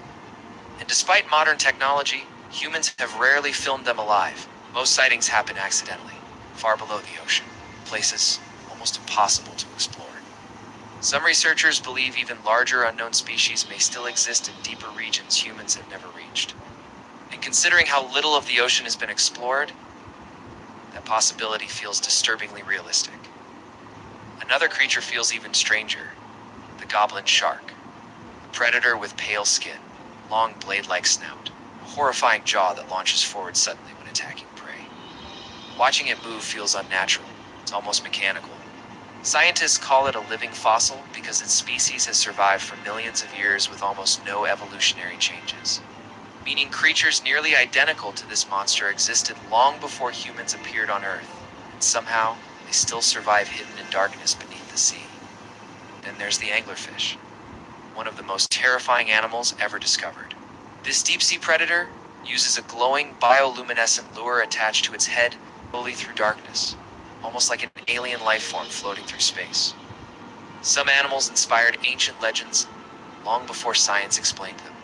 And despite modern technology, humans have rarely filmed them alive. Most sightings happen accidentally, far below the ocean, places almost impossible to explore. Some researchers believe even larger unknown species may still exist in deeper regions humans have never reached. And considering how little of the ocean has been explored, that possibility feels disturbingly realistic. Another creature feels even stranger: the goblin shark. A predator with pale skin, long blade-like snout, a horrifying jaw that launches forward suddenly when attacking prey. Watching it move feels unnatural, it's almost mechanical. Scientists call it a living fossil because its species has survived for millions of years with almost no evolutionary changes. Meaning creatures nearly identical to this monster existed long before humans appeared on Earth, and somehow they still survive hidden in darkness beneath the sea. Then there's the anglerfish, one of the most terrifying animals ever discovered. This deep-sea predator uses a glowing bioluminescent lure attached to its head slowly through darkness, almost like an alien life form floating through space. Some animals inspired ancient legends, long before science explained them,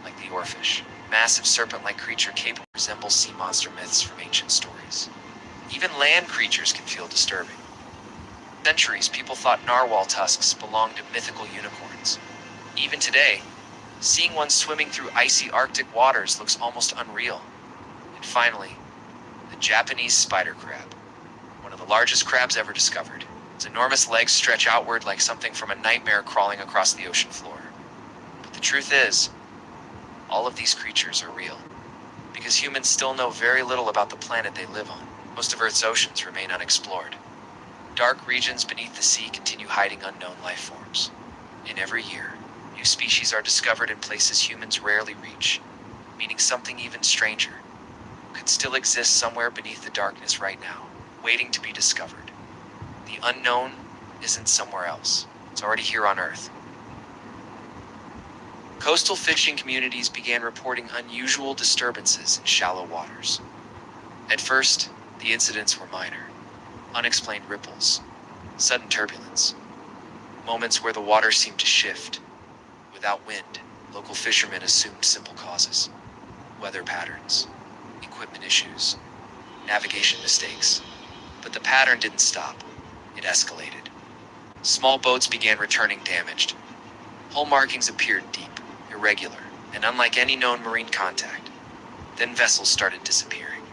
like the oarfish, massive serpent-like creature capable resembles sea monster myths from ancient stories. Even land creatures can feel disturbing. For centuries, people thought narwhal tusks belonged to mythical unicorns. Even today, seeing one swimming through icy Arctic waters looks almost unreal. And finally, the Japanese spider crab, one of the largest crabs ever discovered. Its enormous legs stretch outward like something from a nightmare crawling across the ocean floor. But the truth is, all of these creatures are real, because humans still know very little about the planet they live on. Most of Earth's oceans remain unexplored. Dark regions beneath the sea continue hiding unknown life forms. And every year, new species are discovered in places humans rarely reach, meaning something even stranger could still exist somewhere beneath the darkness right now, waiting to be discovered. The unknown isn't somewhere else. It's already here on Earth. Coastal fishing communities began reporting unusual disturbances in shallow waters. At first, the incidents were minor. Unexplained ripples, sudden turbulence, moments where the water seemed to shift. Without wind, local fishermen assumed simple causes: weather patterns, equipment issues, navigation mistakes. But the pattern didn't stop. It escalated. Small boats began returning damaged. Hull markings appeared deep, irregular, and unlike any known marine contact. Then vessels started disappearing.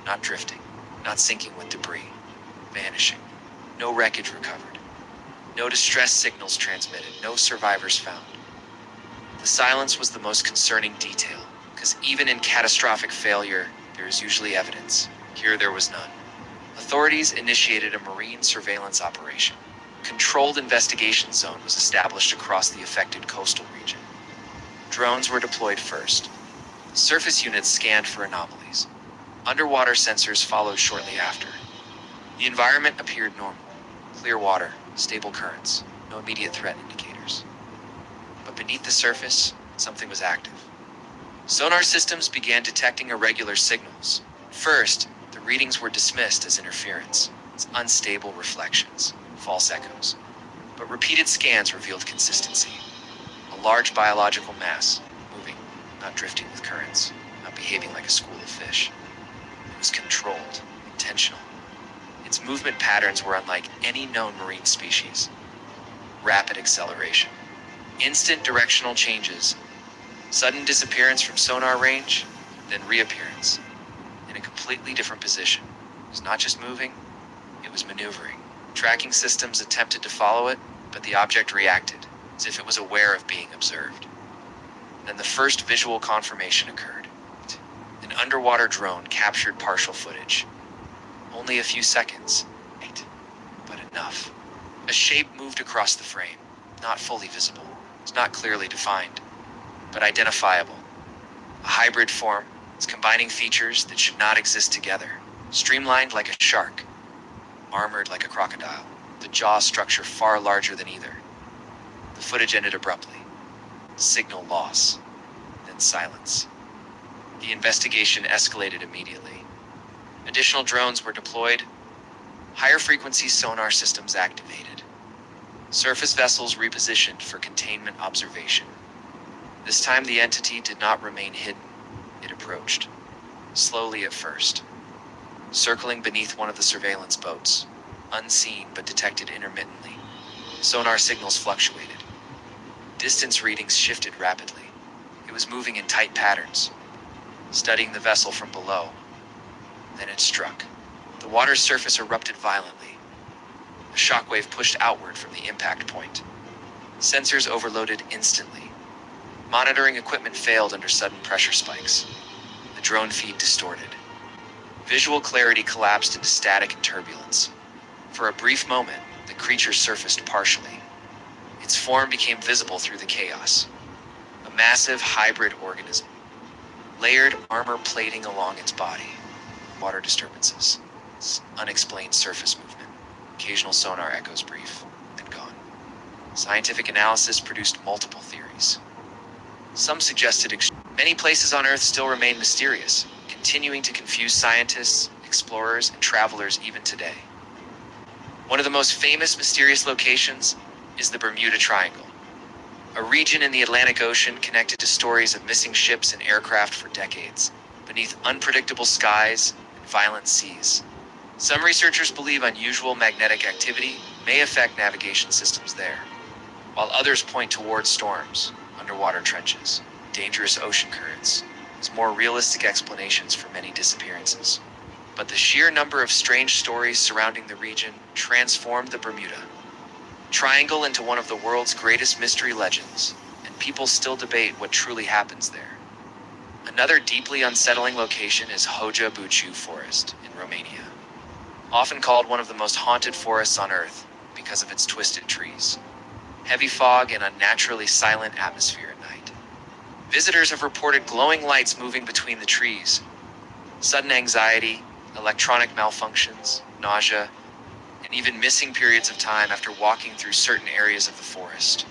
Not drifting, not sinking with debris. Vanishing. No wreckage recovered. No distress signals transmitted. No survivors found. The silence was the most concerning detail, because even in catastrophic failure, there is usually evidence. Here there was none. Authorities initiated a marine surveillance operation. A controlled investigation zone was established across the affected coastal region. Drones were deployed first. Surface units scanned for anomalies. Underwater sensors followed shortly after. The environment appeared normal. Clear water, stable currents, no immediate threat indicators. But beneath the surface, something was active. Sonar systems began detecting irregular signals. First, the readings were dismissed as interference, as unstable reflections, false echoes. But repeated scans revealed consistency. A large biological mass, moving, not drifting with currents, not behaving like a school of fish. It was controlled, intentional. Its movement patterns were unlike any known marine species. Rapid acceleration, instant directional changes, sudden disappearance from sonar range, then reappearance in a completely different position. It was not just moving, it was maneuvering. Tracking systems attempted to follow it, but the object reacted, as if it was aware of being observed. Then the first visual confirmation occurred. An underwater drone captured partial footage. Only a few seconds, but enough. A shape moved across the frame, not fully visible. It's not clearly defined, but identifiable. A hybrid form, it's combining features that should not exist together. Streamlined like a shark, armored like a crocodile, the jaw structure far larger than either. The footage ended abruptly. Signal loss, then silence. The investigation escalated immediately. Additional drones were deployed, higher frequency sonar systems activated, surface vessels repositioned for containment observation. This time the entity did not remain hidden. It approached, slowly at first, circling beneath one of the surveillance boats, unseen but detected intermittently. Sonar signals fluctuated. Distance readings shifted rapidly. It was moving in tight patterns, studying the vessel from below. Then it struck. The water's surface erupted violently. A shockwave pushed outward from the impact point. Sensors overloaded instantly. Monitoring equipment failed under sudden pressure spikes. The drone feed distorted. Visual clarity collapsed into static and turbulence. For a brief moment, the creature surfaced partially. Its form became visible through the chaos. A massive hybrid organism. Layered armor plating along its body. Water disturbances. Unexplained surface movement. Occasional sonar echoes brief, then gone. Scientific analysis produced multiple theories. Some suggested many places on Earth still remain mysterious, continuing to confuse scientists, explorers, and travelers even today. One of the most famous mysterious locations is the Bermuda Triangle. a region in the Atlantic Ocean connected to stories of missing ships and aircraft for decades, beneath unpredictable skies and violent seas. Some researchers believe unusual magnetic activity may affect navigation systems there, while others point towards storms, underwater trenches, dangerous ocean currents, as more realistic explanations for many disappearances. But the sheer number of strange stories surrounding the region transformed the Bermuda Triangle into one of the world's greatest mystery legends, and people still debate what truly happens there. Another deeply unsettling location is Hoja Bucu Forest in Romania, often called one of the most haunted forests on Earth because of its twisted trees, heavy fog, and unnaturally silent atmosphere at night. Visitors have reported glowing lights moving between the trees, sudden anxiety, electronic malfunctions, nausea, and even missing periods of time after walking through certain areas of the forest.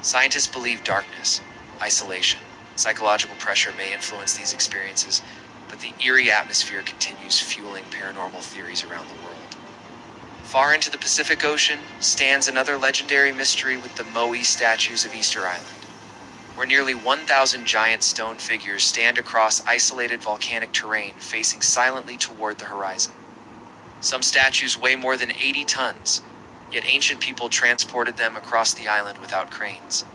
Scientists believe darkness, isolation, psychological pressure may influence these experiences, but the eerie atmosphere continues fueling paranormal theories around the world. Far into the Pacific Ocean stands another legendary mystery with the Moai statues of Easter Island, where nearly 1,000 giant stone figures stand across isolated volcanic terrain facing silently toward the horizon. Some statues weigh more than 80 tons, yet ancient people transported them across the island without cranes,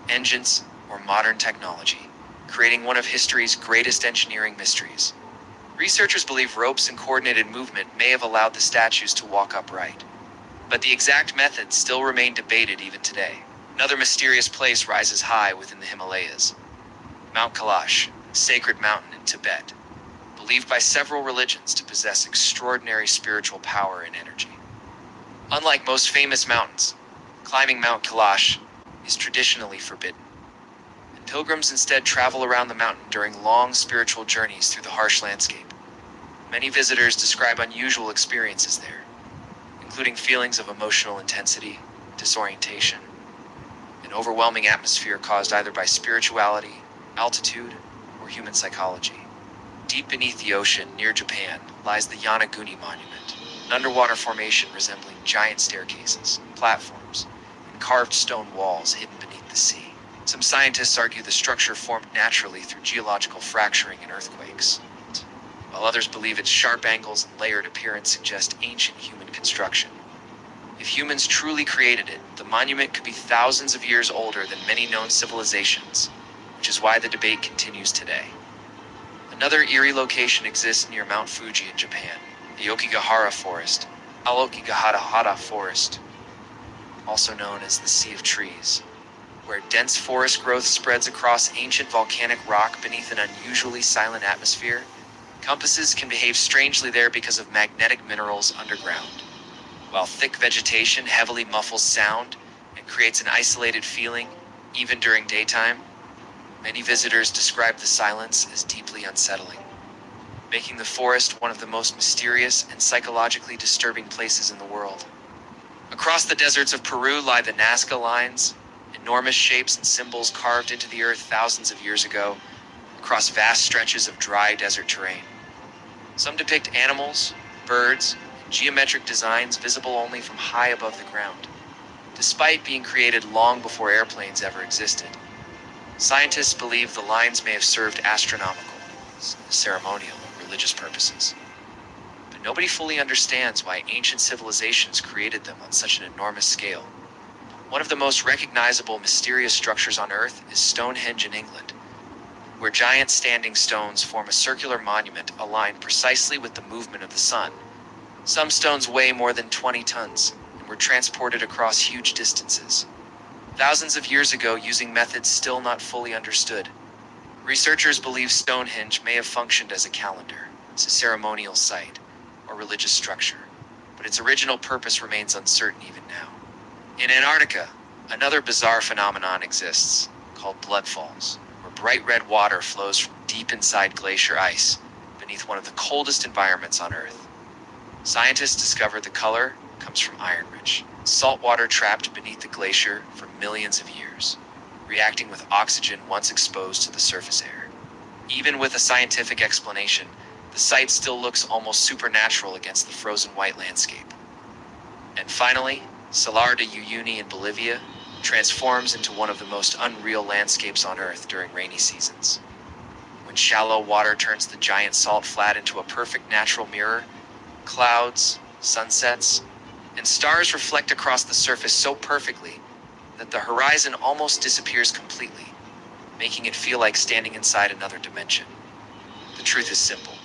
engines, or modern technology, creating one of history's greatest engineering mysteries. Researchers believe ropes and coordinated movement may have allowed the statues to walk upright, but the exact methods still remain debated even today. Another mysterious place rises high within the Himalayas, Mount Kailash, a sacred mountain in Tibet, believed by several religions to possess extraordinary spiritual power and energy. Unlike most famous mountains, climbing Mount Kailash is traditionally forbidden, and pilgrims instead travel around the mountain during long spiritual journeys through the harsh landscape. Many visitors describe unusual experiences there, including feelings of emotional intensity, disorientation, an overwhelming atmosphere caused either by spirituality, altitude, or human psychology. Deep beneath the ocean, near Japan, lies the Yanaguni Monument, an underwater formation resembling giant staircases, platforms, and carved stone walls hidden beneath the sea. Some scientists argue the structure formed naturally through geological fracturing and earthquakes, while others believe its sharp angles and layered appearance suggest ancient human construction. If humans truly created it, the monument could be thousands of years older than many known civilizations, which is why the debate continues today. Another eerie location exists near Mount Fuji in Japan, the Aokigahara Forest, Aokigahara Forest, also known as the Sea of Trees, where dense forest growth spreads across ancient volcanic rock beneath an unusually silent atmosphere. Compasses can behave strangely there because of magnetic minerals underground, while thick vegetation heavily muffles sound and creates an isolated feeling even during daytime. Many visitors describe the silence as deeply unsettling, making the forest one of the most mysterious and psychologically disturbing places in the world. Across the deserts of Peru lie the Nazca Lines, enormous shapes and symbols carved into the earth thousands of years ago, across vast stretches of dry desert terrain. Some depict animals, birds, and geometric designs visible only from high above the ground, despite being created long before airplanes ever existed. Scientists believe the lines may have served astronomical, ceremonial, or religious purposes. But nobody fully understands why ancient civilizations created them on such an enormous scale. One of the most recognizable mysterious structures on Earth is Stonehenge in England, where giant standing stones form a circular monument aligned precisely with the movement of the sun. Some stones weigh more than 20 tons and were transported across huge distances, thousands of years ago using methods still not fully understood. Researchers believe Stonehenge may have functioned as a calendar, as a ceremonial site, or religious structure, but its original purpose remains uncertain even now. In Antarctica, another bizarre phenomenon exists, called blood falls, where bright red water flows from deep inside glacier ice beneath one of the coldest environments on Earth. Scientists discovered the color comes from iron-rich salt water trapped beneath the glacier for millions of years, reacting with oxygen once exposed to the surface air. Even with a scientific explanation, the site still looks almost supernatural against the frozen white landscape. And finally, Salar de Uyuni in Bolivia, transforms into one of the most unreal landscapes on Earth during rainy seasons. When shallow water turns the giant salt flat into a perfect natural mirror, clouds, sunsets, and stars reflect across the surface so perfectly that the horizon almost disappears completely, making it feel like standing inside another dimension. The truth is simple.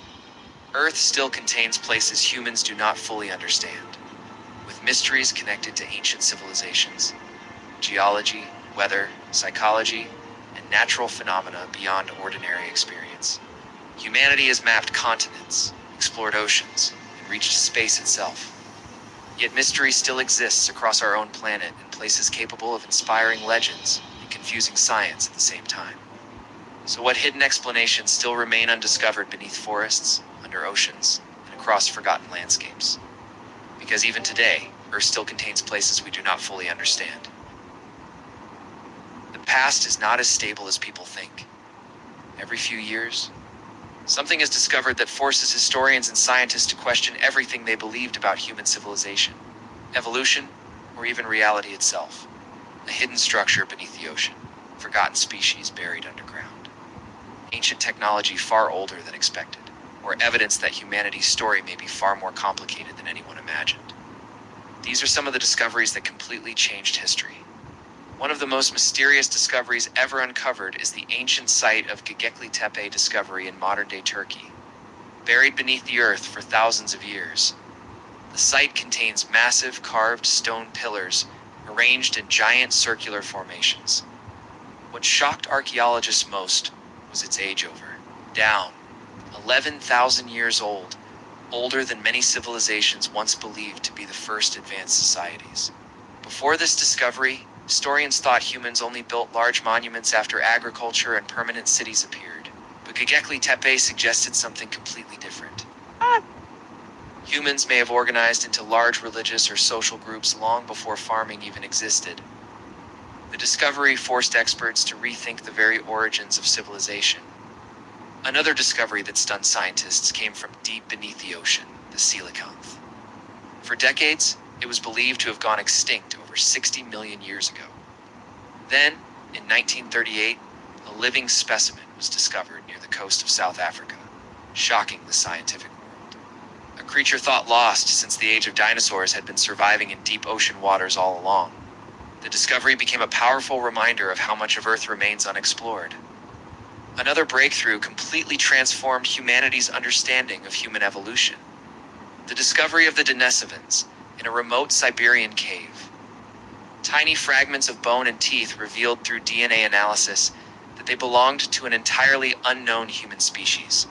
Earth still contains places humans do not fully understand, with mysteries connected to ancient civilizations, geology, weather, psychology, and natural phenomena beyond ordinary experience. Humanity has mapped continents, explored oceans, and reached space itself. Yet mystery still exists across our own planet in places capable of inspiring legends and confusing science at the same time. So what hidden explanations still remain undiscovered beneath forests, under oceans, and across forgotten landscapes? Because even today, Earth still contains places we do not fully understand. The past is not as stable as people think. Every few years, something is discovered that forces historians and scientists to question everything they believed about human civilization, evolution, or even reality itself. A hidden structure beneath the ocean, forgotten species buried underground, ancient technology far older than expected, or evidence that humanity's story may be far more complicated than anyone imagined. These are some of the discoveries that completely changed history. One of the most mysterious discoveries ever uncovered is the ancient site of Göbekli Tepe discovery in modern-day Turkey. Buried beneath the earth for thousands of years, the site contains massive carved stone pillars arranged in giant circular formations. What shocked archaeologists most was its age over. Down, 11,000 years old, older than many civilizations once believed to be the first advanced societies. Before this discovery, historians thought humans only built large monuments after agriculture and permanent cities appeared. But Göbekli Tepe suggested something completely different. Humans may have organized into large religious or social groups long before farming even existed. The discovery forced experts to rethink the very origins of civilization. Another discovery that stunned scientists came from deep beneath the ocean, the coelacanth. For decades, it was believed to have gone extinct over 60 million years ago. Then, in 1938, a living specimen was discovered near the coast of South Africa, shocking the scientific world. A creature thought lost since the age of dinosaurs had been surviving in deep ocean waters all along. The discovery became a powerful reminder of how much of Earth remains unexplored. Another breakthrough completely transformed humanity's understanding of human evolution. The discovery of the Denisovans in a remote Siberian cave. Tiny fragments of bone and teeth revealed through DNA analysis that they belonged to an entirely unknown human species.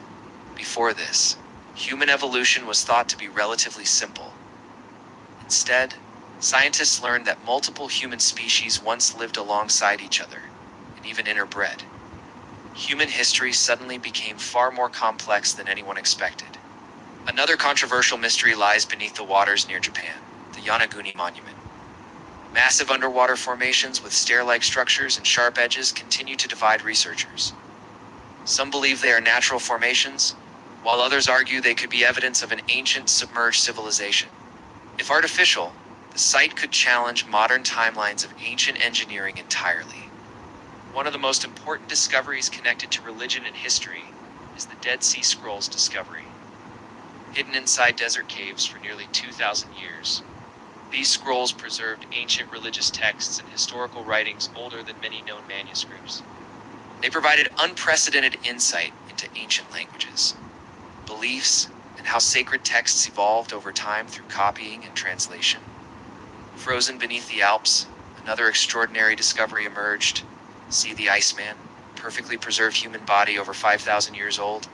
Before this, human evolution was thought to be relatively simple. Instead, scientists learned that multiple human species once lived alongside each other, and even interbred. Human history suddenly became far more complex than anyone expected. Another controversial mystery lies beneath the waters near Japan, the Yonaguni Monument. Massive underwater formations with stair-like structures and sharp edges continue to divide researchers. Some believe they are natural formations, while others argue they could be evidence of an ancient submerged civilization. If artificial, the site could challenge modern timelines of ancient engineering entirely. One of the most important discoveries connected to religion and history is the Dead Sea Scrolls discovery. Hidden inside desert caves for nearly 2,000 years, these scrolls preserved ancient religious texts and historical writings older than many known manuscripts. They provided unprecedented insight into ancient languages, beliefs, and how sacred texts evolved over time through copying and translation. Frozen beneath the Alps, another extraordinary discovery emerged. See the Iceman, perfectly preserved human body over 5,000 years old.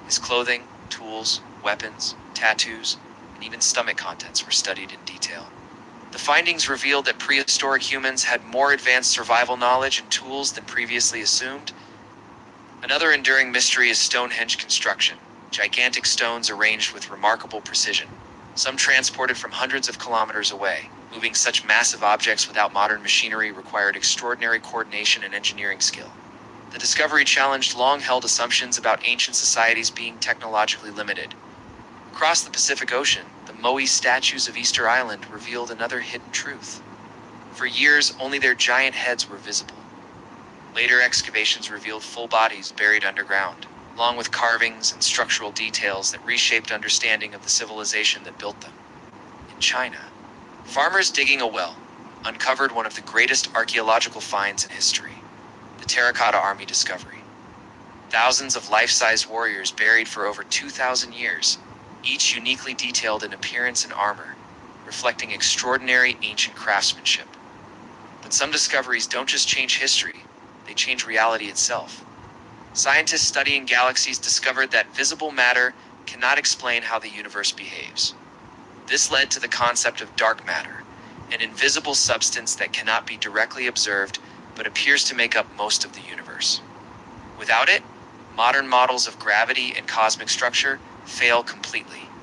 His clothing, tools, weapons, tattoos, and even stomach contents were studied in detail. The findings revealed that prehistoric humans had more advanced survival knowledge and tools than previously assumed. Another enduring mystery is Stonehenge construction, gigantic stones arranged with remarkable precision, some transported from hundreds of kilometers away. Moving such massive objects without modern machinery required extraordinary coordination and engineering skill. The discovery challenged long-held assumptions about ancient societies being technologically limited. Across the Pacific Ocean, the Moai statues of Easter Island revealed another hidden truth. For years, only their giant heads were visible. Later excavations revealed full bodies buried underground, along with carvings and structural details that reshaped understanding of the civilization that built them. In China, farmers digging a well uncovered one of the greatest archaeological finds in history, the Terracotta Army discovery. Thousands of life-size warriors buried for over 2,000 years, each uniquely detailed in appearance and armor, reflecting extraordinary ancient craftsmanship. But some discoveries don't just change history, they change reality itself. Scientists studying galaxies discovered that visible matter cannot explain how the universe behaves. This led to the concept of dark matter, an invisible substance that cannot be directly observed but appears to make up most of the universe. Without it, modern models of gravity and cosmic structure fail completely.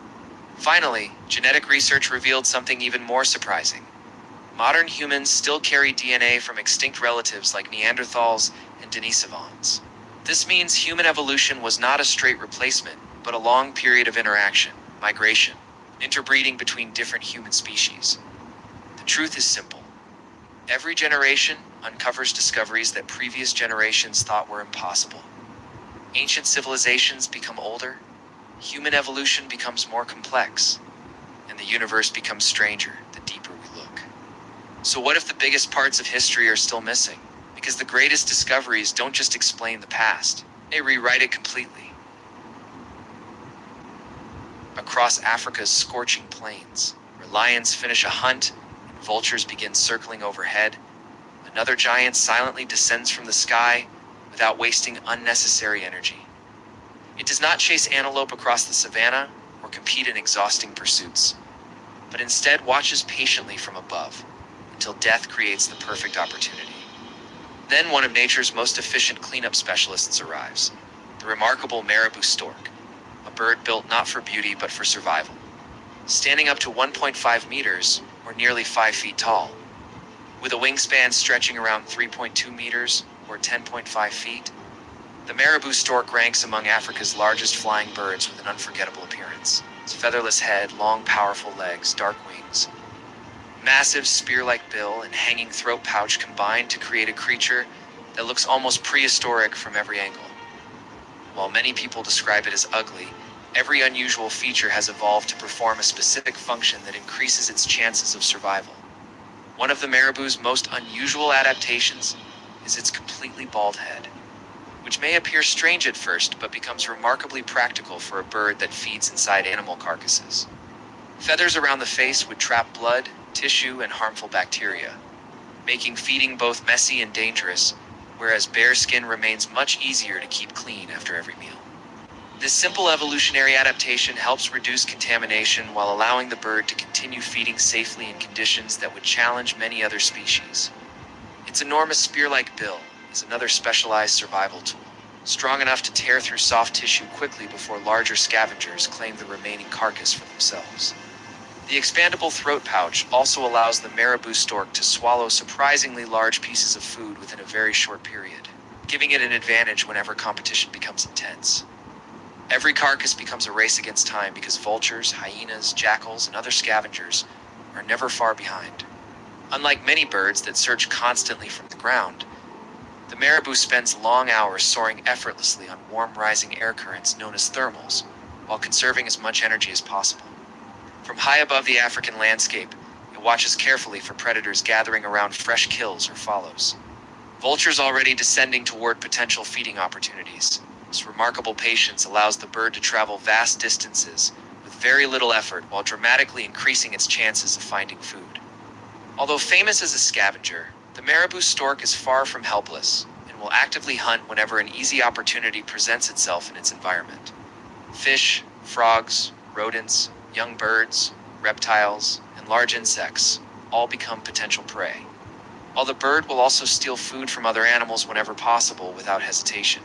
Finally, genetic research revealed something even more surprising. Modern humans still carry DNA from extinct relatives like Neanderthals and Denisovans. This means human evolution was not a straight replacement, but a long period of interaction, migration, interbreeding between different human species. The truth is simple. Every generation uncovers discoveries that previous generations thought were impossible. Ancient civilizations become older, human evolution becomes more complex, and the universe becomes stranger the deeper we look. So what if the biggest parts of history are still missing? Because the greatest discoveries don't just explain the past, they rewrite it completely. Across Africa's scorching plains, where lions finish a hunt and vultures begin circling overhead, another giant silently descends from the sky without wasting unnecessary energy. It does not chase antelope across the savannah or compete in exhausting pursuits, but instead watches patiently from above until death creates the perfect opportunity. Then one of nature's most efficient cleanup specialists arrives, the remarkable marabou stork, a bird built not for beauty but for survival. Standing up to 1.5 meters, or nearly 5 feet tall, with a wingspan stretching around 3.2 meters, or 10.5 feet, the marabou stork ranks among Africa's largest flying birds with an unforgettable appearance. Its featherless head, long powerful legs, dark wings, massive spear-like bill, and hanging throat pouch combine to create a creature that looks almost prehistoric from every angle. While many people describe it as ugly, every unusual feature has evolved to perform a specific function that increases its chances of survival. One of the marabou's most unusual adaptations is its completely bald head, which may appear strange at first but becomes remarkably practical for a bird that feeds inside animal carcasses. Feathers around the face would trap blood, tissue, and harmful bacteria, making feeding both messy and dangerous, whereas bare skin remains much easier to keep clean after every meal. This simple evolutionary adaptation helps reduce contamination while allowing the bird to continue feeding safely in conditions that would challenge many other species. Its enormous spear-like bill is another specialized survival tool, strong enough to tear through soft tissue quickly before larger scavengers claim the remaining carcass for themselves. The expandable throat pouch also allows the marabou stork to swallow surprisingly large pieces of food within a very short period, giving it an advantage whenever competition becomes intense. Every carcass becomes a race against time because vultures, hyenas, jackals, and other scavengers are never far behind. Unlike many birds that search constantly from the ground, the marabou spends long hours soaring effortlessly on warm rising air currents known as thermals, while conserving as much energy as possible. From high above the African landscape, it watches carefully for predators gathering around fresh kills or follows. Vultures already descending toward potential feeding opportunities. This remarkable patience allows the bird to travel vast distances with very little effort while dramatically increasing its chances of finding food. Although famous as a scavenger, the marabou stork is far from helpless and will actively hunt whenever an easy opportunity presents itself in its environment. Fish, frogs, rodents, young birds, reptiles, and large insects all become potential prey, while the bird will also steal food from other animals whenever possible without hesitation.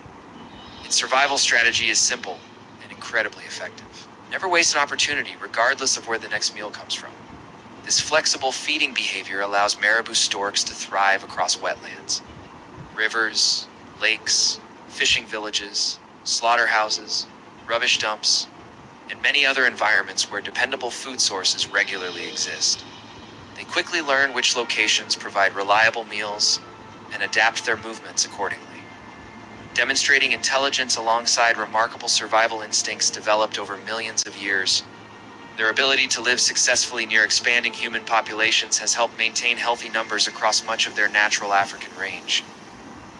Its survival strategy is simple and incredibly effective. Never waste an opportunity regardless of where the next meal comes from. This flexible feeding behavior allows marabou storks to thrive across wetlands, rivers, lakes, fishing villages, slaughterhouses, rubbish dumps, and many other environments where dependable food sources regularly exist. They quickly learn which locations provide reliable meals and adapt their movements accordingly. Demonstrating intelligence alongside remarkable survival instincts developed over millions of years, their ability to live successfully near expanding human populations has helped maintain healthy numbers across much of their natural African range.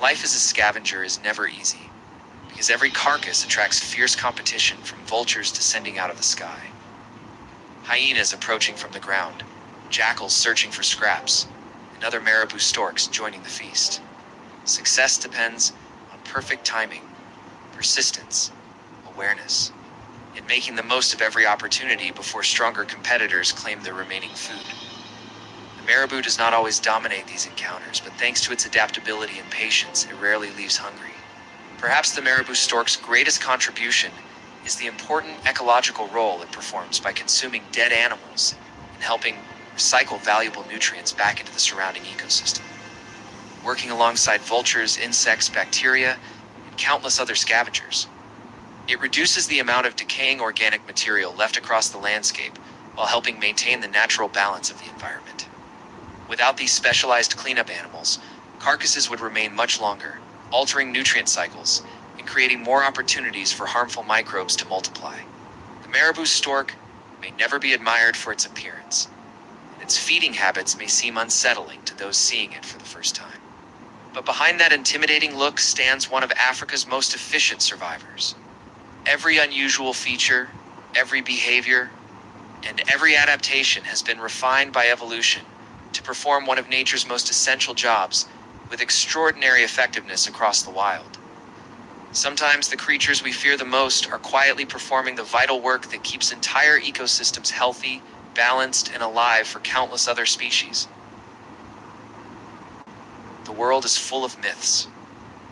Life as a scavenger is never easy, because every carcass attracts fierce competition from vultures descending out of the sky, hyenas approaching from the ground, jackals searching for scraps, and other marabou storks joining the feast. Success depends on perfect timing, persistence, awareness, and making the most of every opportunity before stronger competitors claim their remaining food. The marabou does not always dominate these encounters, but thanks to its adaptability and patience, it rarely leaves hungry. Perhaps the marabou stork's greatest contribution is the important ecological role it performs by consuming dead animals and helping recycle valuable nutrients back into the surrounding ecosystem. Working alongside vultures, insects, bacteria, and countless other scavengers, it reduces the amount of decaying organic material left across the landscape while helping maintain the natural balance of the environment. Without these specialized cleanup animals, carcasses would remain much longer, altering nutrient cycles and creating more opportunities for harmful microbes to multiply. The marabou stork may never be admired for its appearance, and its feeding habits may seem unsettling to those seeing it for the first time. But behind that intimidating look stands one of Africa's most efficient survivors. Every unusual feature, every behavior, and every adaptation has been refined by evolution to perform one of nature's most essential jobs with extraordinary effectiveness across the wild. Sometimes the creatures we fear the most are quietly performing the vital work that keeps entire ecosystems healthy, balanced, and alive for countless other species. The world is full of myths,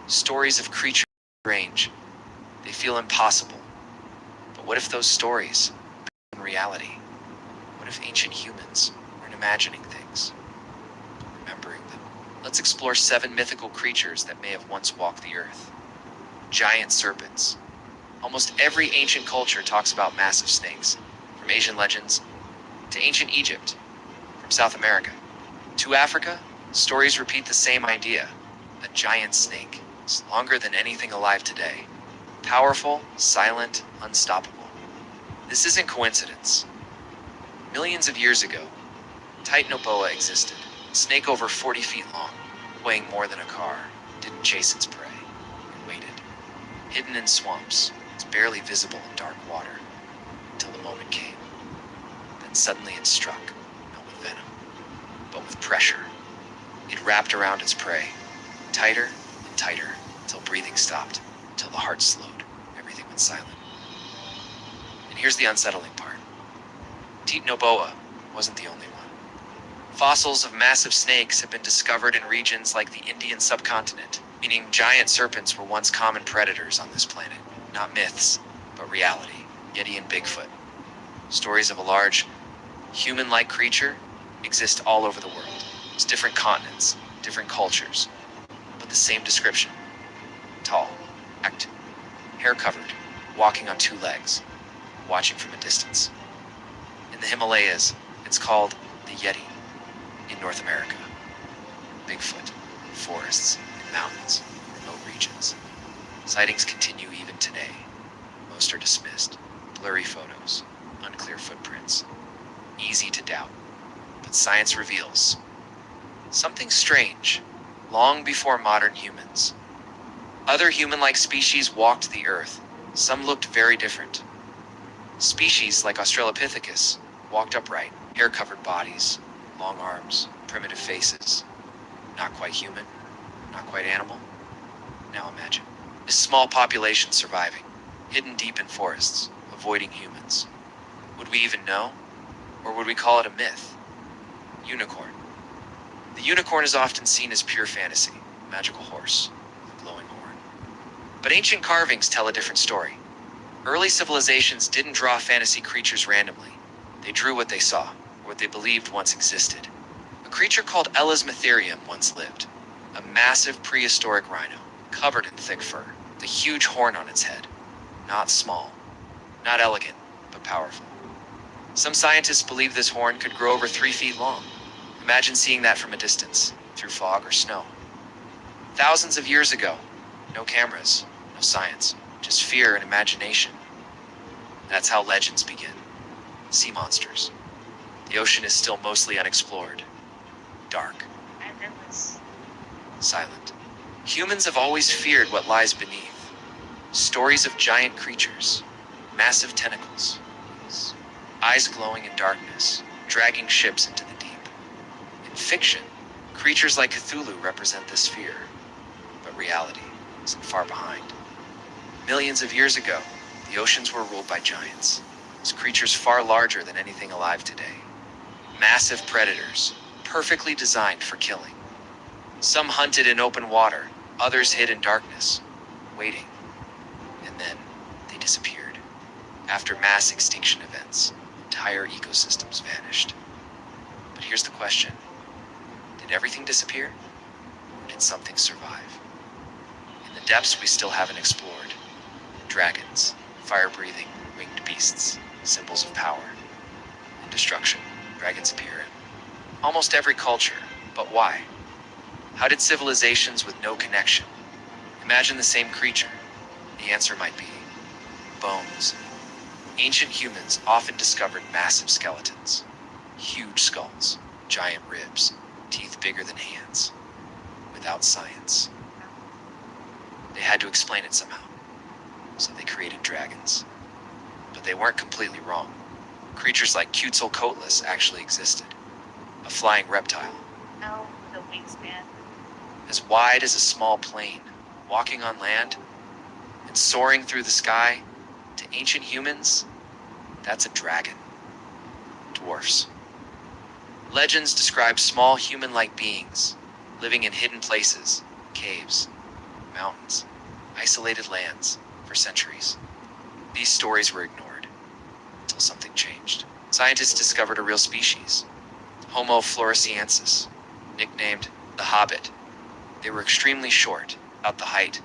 stories of creatures strange. They feel impossible. But what if those stories become reality? What if ancient humans weren't imagining things, but remembering them? Let's explore 7 mythical creatures that may have once walked the earth. Giant serpents. Almost every ancient culture talks about massive snakes, from Asian legends to ancient Egypt, from South America to Africa. Stories repeat the same idea. A giant snake is longer than anything alive today. Powerful, silent, unstoppable. This isn't coincidence. Millions of years ago, Titanoboa existed. A snake over 40 feet long, weighing more than a car, didn't chase its prey. It waited. Hidden in swamps, it's barely visible in dark water, until the moment came. Then suddenly it struck, not with venom, but with pressure. It wrapped around its prey, tighter and tighter, until breathing stopped, until the heart slowed, everything went silent. And here's the unsettling part. Titanoboa wasn't the only one. Fossils of massive snakes have been discovered in regions like the Indian subcontinent, meaning giant serpents were once common predators on this planet. Not myths, but reality. Yeti and Bigfoot. Stories of a large, human-like creature exist all over the world. It's different continents, different cultures, but the same description. Tall, erect, hair-covered, walking on 2 legs, watching from a distance. In the Himalayas, it's called the Yeti. In North America, Bigfoot, forests, and mountains, remote regions. Sightings continue even today. Most are dismissed. Blurry photos, unclear footprints. Easy to doubt. But science reveals something strange long before modern humans. Other human-like species walked the earth. Some looked very different. Species like Australopithecus walked upright, hair-covered bodies, long arms, primitive faces. Not quite human, not quite animal. Now imagine a small population surviving, hidden deep in forests, avoiding humans. Would we even know? Or would we call it a myth? Unicorn. The unicorn is often seen as pure fantasy, a magical horse, with a glowing horn. But ancient carvings tell a different story. Early civilizations didn't draw fantasy creatures randomly. They drew what they saw, or what they believed once existed. A creature called Elasmotherium once lived, a massive prehistoric rhino, covered in thick fur, with a huge horn on its head. Not small, not elegant, but powerful. Some scientists believe this horn could grow over 3 feet long, Imagine seeing that from a distance, through fog or snow. Thousands of years ago, no cameras, no science, just fear and imagination. That's how legends begin. Sea monsters. The ocean is still mostly unexplored. Dark. And endless. Silent. Humans have always feared what lies beneath. Stories of giant creatures, massive tentacles, eyes glowing in darkness, dragging ships into the deep. In fiction, creatures like Cthulhu represent this fear, but reality isn't far behind. Millions of years ago, the oceans were ruled by giants, as creatures far larger than anything alive today. Massive predators, perfectly designed for killing. Some hunted in open water, others hid in darkness, waiting. And then they disappeared. After mass extinction events, entire ecosystems vanished. But here's the question. Did everything disappear? Or did something survive? In the depths we still haven't explored. Dragons, fire-breathing, winged beasts, symbols of power and destruction. Dragons appear in almost every culture, but why? How did civilizations with no connection imagine the same creature? The answer might be bones. Ancient humans often discovered massive skeletons, huge skulls, giant ribs, teeth bigger than hands. Without science, they had to explain it somehow. So they created dragons. But they weren't completely wrong. Creatures like Quetzalcoatlus actually existed. A flying reptile, No, the wingspan. as wide as a small plane, walking on land and soaring through the sky. To ancient humans, that's a dragon. Dwarfs. Legends describe small human-like beings living in hidden places, caves, mountains, isolated lands for centuries. These stories were ignored until something changed. Scientists discovered a real species, Homo floresiensis, nicknamed the Hobbit. They were extremely short, about the height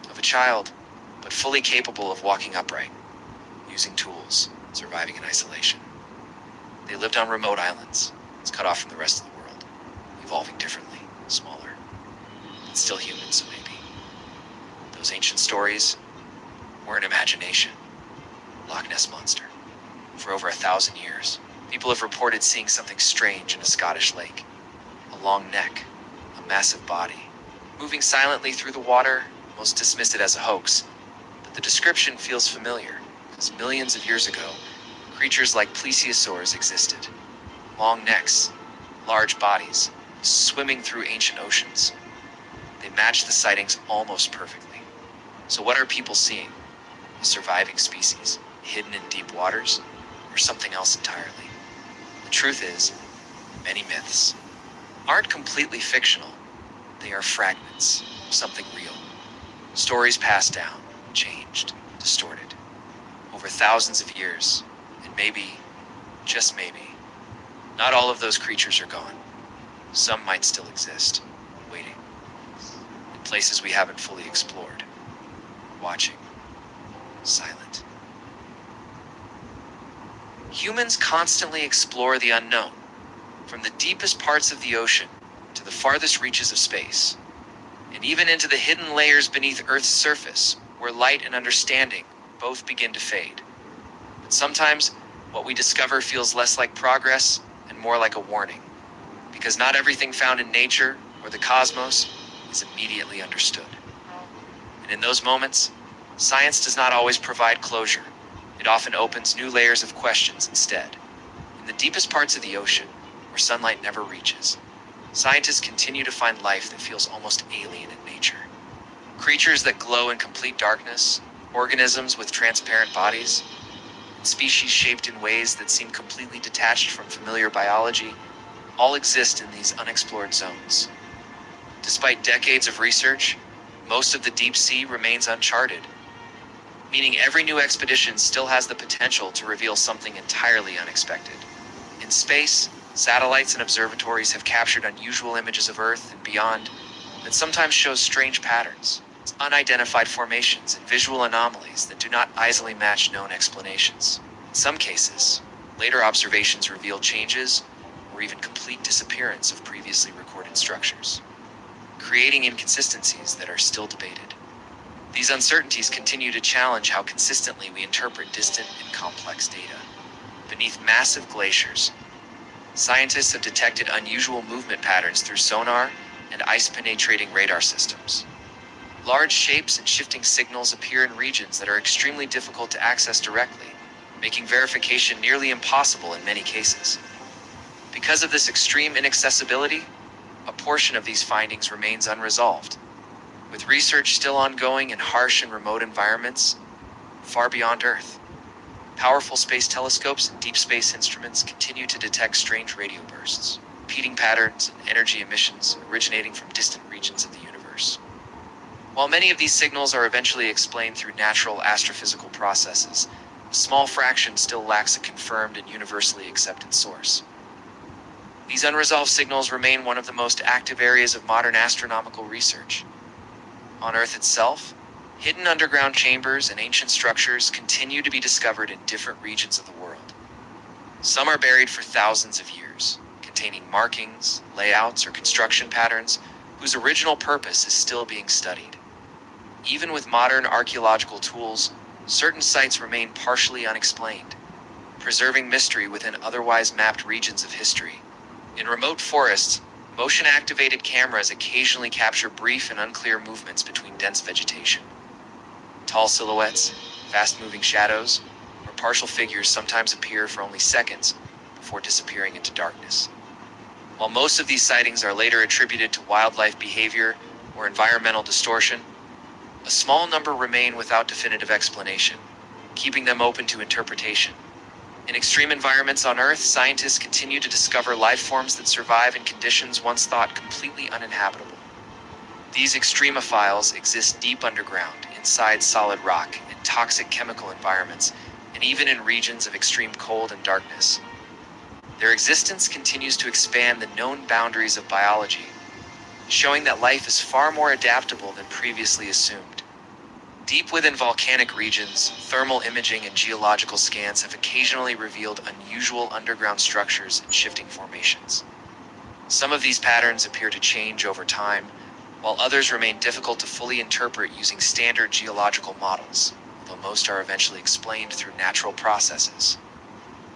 of a child, but fully capable of walking upright, using tools, surviving in isolation. They lived on remote islands, cut off from the rest of the world, evolving differently, smaller, but still human, so maybe. Those ancient stories were an imagination. Loch Ness Monster. For over 1,000 years, people have reported seeing something strange in a Scottish lake. A long neck, a massive body, moving silently through the water. Most dismiss it as a hoax, but the description feels familiar, because millions of years ago, creatures like plesiosaurs existed. Long necks, large bodies, swimming through ancient oceans. They match the sightings almost perfectly. So what are people seeing? A surviving species, hidden in deep waters, or something else entirely? The truth is, many myths aren't completely fictional. They are fragments of something real. Stories passed down, changed, distorted, over thousands of years, and maybe, just maybe, not all of those creatures are gone. Some might still exist, waiting, in places we haven't fully explored, watching, silent. Humans constantly explore the unknown, from the deepest parts of the ocean to the farthest reaches of space, and even into the hidden layers beneath Earth's surface, where light and understanding both begin to fade. But sometimes, what we discover feels less like progress and more like a warning, because not everything found in nature or the cosmos is immediately understood. And in those moments, science does not always provide closure. It often opens new layers of questions instead. In the deepest parts of the ocean, where sunlight never reaches, scientists continue to find life that feels almost alien in nature. Creatures that glow in complete darkness, organisms with transparent bodies, and species shaped in ways that seem completely detached from familiar biology, all exist in these unexplored zones. Despite decades of research, most of the deep sea remains uncharted, meaning every new expedition still has the potential to reveal something entirely unexpected. In space, satellites and observatories have captured unusual images of Earth and beyond that sometimes show strange patterns, unidentified formations, and visual anomalies that do not easily match known explanations. In some cases, later observations reveal changes or or even complete disappearance of previously recorded structures, creating inconsistencies that are still debated. These uncertainties continue to challenge how consistently we interpret distant and complex data. Beneath massive glaciers, scientists have detected unusual movement patterns through sonar and ice-penetrating radar systems. Large shapes and shifting signals appear in regions that are extremely difficult to access directly, making verification nearly impossible in many cases. Because of this extreme inaccessibility, a portion of these findings remains unresolved, with research still ongoing in harsh and remote environments far beyond Earth. Powerful space telescopes and deep space instruments continue to detect strange radio bursts, repeating patterns and energy emissions originating from distant regions of the universe. While many of these signals are eventually explained through natural astrophysical processes, a small fraction still lacks a confirmed and universally accepted source. These unresolved signals remain one of the most active areas of modern astronomical research. On Earth itself, hidden underground chambers and ancient structures continue to be discovered in different regions of the world. Some are buried for thousands of years, containing markings, layouts, or construction patterns whose original purpose is still being studied. Even with modern archaeological tools, certain sites remain partially unexplained, preserving mystery within otherwise mapped regions of history. In remote forests, motion-activated cameras occasionally capture brief and unclear movements between dense vegetation. Tall silhouettes, fast-moving shadows, or partial figures sometimes appear for only seconds before disappearing into darkness. While most of these sightings are later attributed to wildlife behavior or environmental distortion, a small number remain without definitive explanation, keeping them open to interpretation. In extreme environments on Earth, scientists continue to discover life forms that survive in conditions once thought completely uninhabitable. These extremophiles exist deep underground, inside solid rock, in toxic chemical environments, and even in regions of extreme cold and darkness. Their existence continues to expand the known boundaries of biology, showing that life is far more adaptable than previously assumed. Deep within volcanic regions, thermal imaging and geological scans have occasionally revealed unusual underground structures and shifting formations. Some of these patterns appear to change over time, while others remain difficult to fully interpret using standard geological models, although most are eventually explained through natural processes.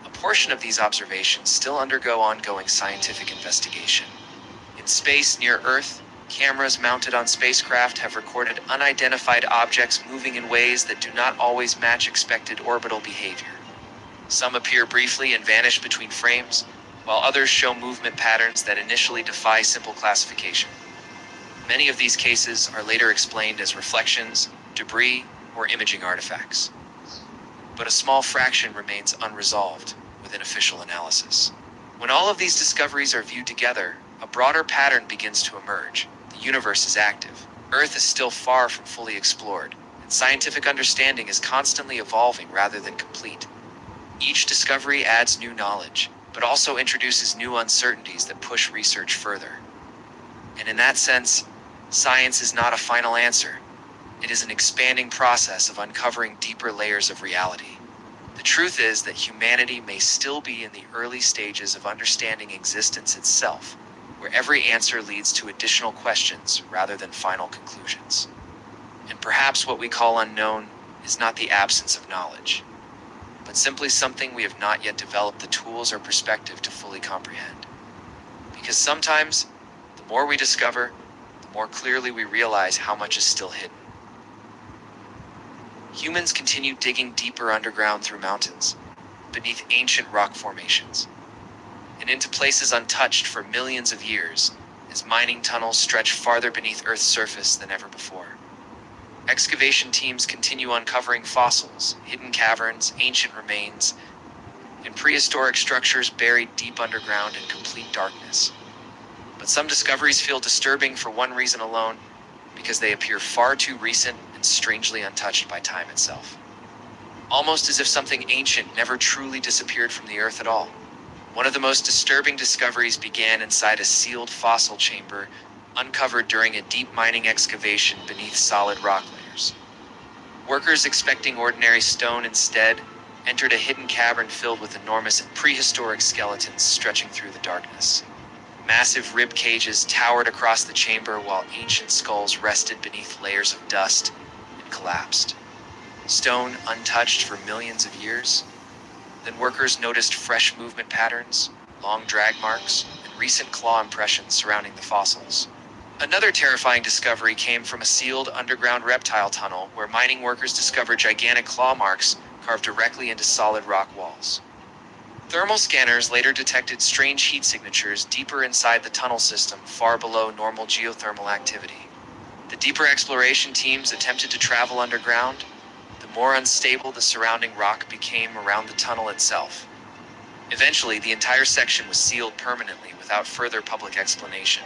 A portion of these observations still undergo ongoing scientific investigation. In space near Earth, cameras mounted on spacecraft have recorded unidentified objects moving in ways that do not always match expected orbital behavior. Some appear briefly and vanish between frames, while others show movement patterns that initially defy simple classification. Many of these cases are later explained as reflections, debris, or imaging artifacts. But a small fraction remains unresolved within official analysis. When all of these discoveries are viewed together, a broader pattern begins to emerge. The universe is active. Earth is still far from fully explored, and scientific understanding is constantly evolving rather than complete. Each discovery adds new knowledge, but also introduces new uncertainties that push research further. And in that sense, science is not a final answer. It is an expanding process of uncovering deeper layers of reality. The truth is that humanity may still be in the early stages of understanding existence itself, where every answer leads to additional questions rather than final conclusions. And perhaps what we call unknown is not the absence of knowledge, but simply something we have not yet developed the tools or perspective to fully comprehend. Because sometimes, the more we discover, the more clearly we realize how much is still hidden. Humans continue digging deeper underground through mountains, beneath ancient rock formations, and into places untouched for millions of years, as mining tunnels stretch farther beneath Earth's surface than ever before. Excavation teams continue uncovering fossils, hidden caverns, ancient remains, and prehistoric structures buried deep underground in complete darkness. But some discoveries feel disturbing for one reason alone, because they appear far too recent and strangely untouched by time itself. Almost as if something ancient never truly disappeared from the Earth at all. One of the most disturbing discoveries began inside a sealed fossil chamber uncovered during a deep mining excavation beneath solid rock layers. Workers expecting ordinary stone instead entered a hidden cavern filled with enormous prehistoric skeletons stretching through the darkness. Massive rib cages towered across the chamber while ancient skulls rested beneath layers of dust and collapsed. Stone untouched for millions of years. Then workers noticed fresh movement patterns, long drag marks, and recent claw impressions surrounding the fossils. Another terrifying discovery came from a sealed underground reptile tunnel where mining workers discovered gigantic claw marks carved directly into solid rock walls. Thermal scanners later detected strange heat signatures deeper inside the tunnel system, far below normal geothermal activity. The deeper exploration teams attempted to travel underground, the more unstable the surrounding rock became around the tunnel itself. Eventually, the entire section was sealed permanently without further public explanation.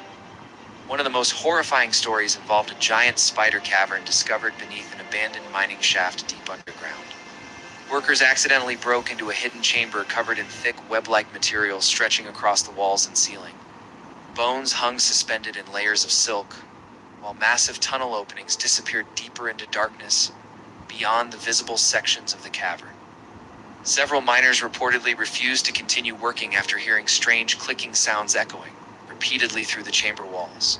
One of the most horrifying stories involved a giant spider cavern discovered beneath an abandoned mining shaft deep underground. Workers accidentally broke into a hidden chamber covered in thick web-like material stretching across the walls and ceiling. Bones hung suspended in layers of silk, while massive tunnel openings disappeared deeper into darkness beyond the visible sections of the cavern. Several miners reportedly refused to continue working after hearing strange clicking sounds echoing repeatedly through the chamber walls.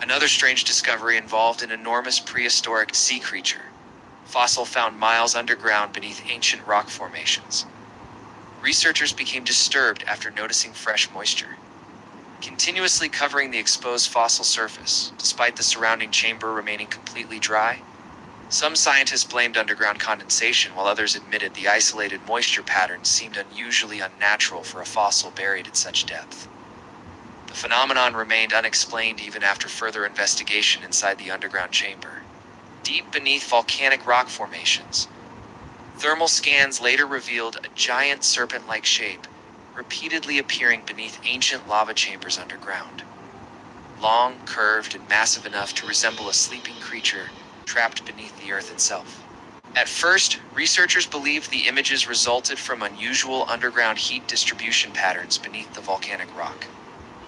Another strange discovery involved an enormous prehistoric sea creature, fossil found miles underground beneath ancient rock formations. Researchers became disturbed after noticing fresh moisture, continuously covering the exposed fossil surface, despite the surrounding chamber remaining completely dry. Some scientists blamed underground condensation, while others admitted the isolated moisture patterns seemed unusually unnatural for a fossil buried at such depth. The phenomenon remained unexplained even after further investigation inside the underground chamber. Deep beneath volcanic rock formations, thermal scans later revealed a giant serpent-like shape, repeatedly appearing beneath ancient lava chambers underground. Long, curved, and massive enough to resemble a sleeping creature trapped beneath the earth itself. At first, researchers believed the images resulted from unusual underground heat distribution patterns beneath the volcanic rock.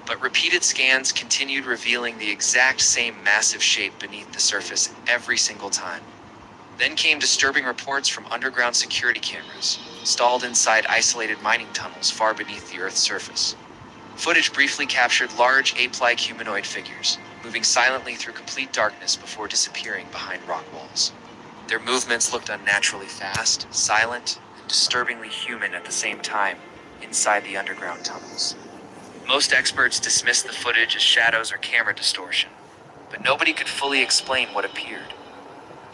But repeated scans continued revealing the exact same massive shape beneath the surface every single time. Then came disturbing reports from underground security cameras, installed inside isolated mining tunnels far beneath the Earth's surface. Footage briefly captured large ape-like humanoid figures, moving silently through complete darkness before disappearing behind rock walls. Their movements looked unnaturally fast, silent, and disturbingly human at the same time inside the underground tunnels. Most experts dismissed the footage as shadows or camera distortion, but nobody could fully explain what appeared.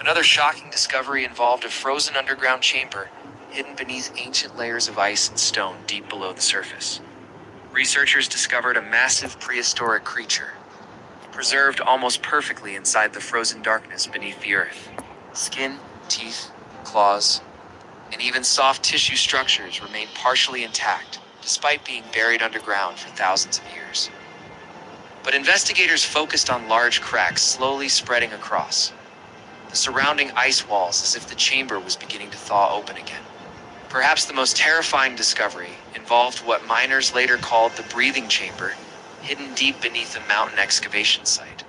Another shocking discovery involved a frozen underground chamber hidden beneath ancient layers of ice and stone deep below the surface. Researchers discovered a massive prehistoric creature, preserved almost perfectly inside the frozen darkness beneath the earth. Skin, teeth, claws, and even soft tissue structures remained partially intact, despite being buried underground for thousands of years. But investigators focused on large cracks slowly spreading across the surrounding ice walls, as if the chamber was beginning to thaw open again. Perhaps the most terrifying discovery involved what miners later called the breathing chamber, hidden deep beneath a mountain excavation site.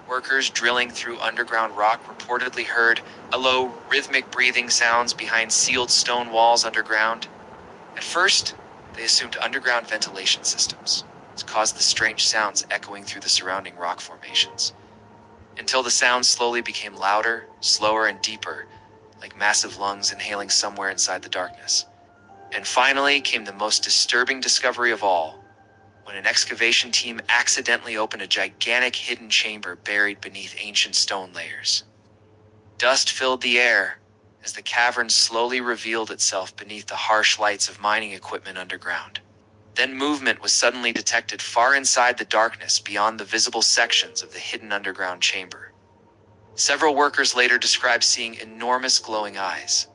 Workers drilling through underground rock reportedly heard low, rhythmic breathing sounds behind sealed stone walls underground. At first, they assumed underground ventilation systems caused the strange sounds echoing through the surrounding rock formations, until the sounds slowly became louder, slower, and deeper, like massive lungs inhaling somewhere inside the darkness. And finally came the most disturbing discovery of all, when an excavation team accidentally opened a gigantic hidden chamber buried beneath ancient stone layers. Dust filled the air as the cavern slowly revealed itself beneath the harsh lights of mining equipment underground. Then movement was suddenly detected far inside the darkness beyond the visible sections of the hidden underground chamber. Several workers later described seeing enormous glowing eyes,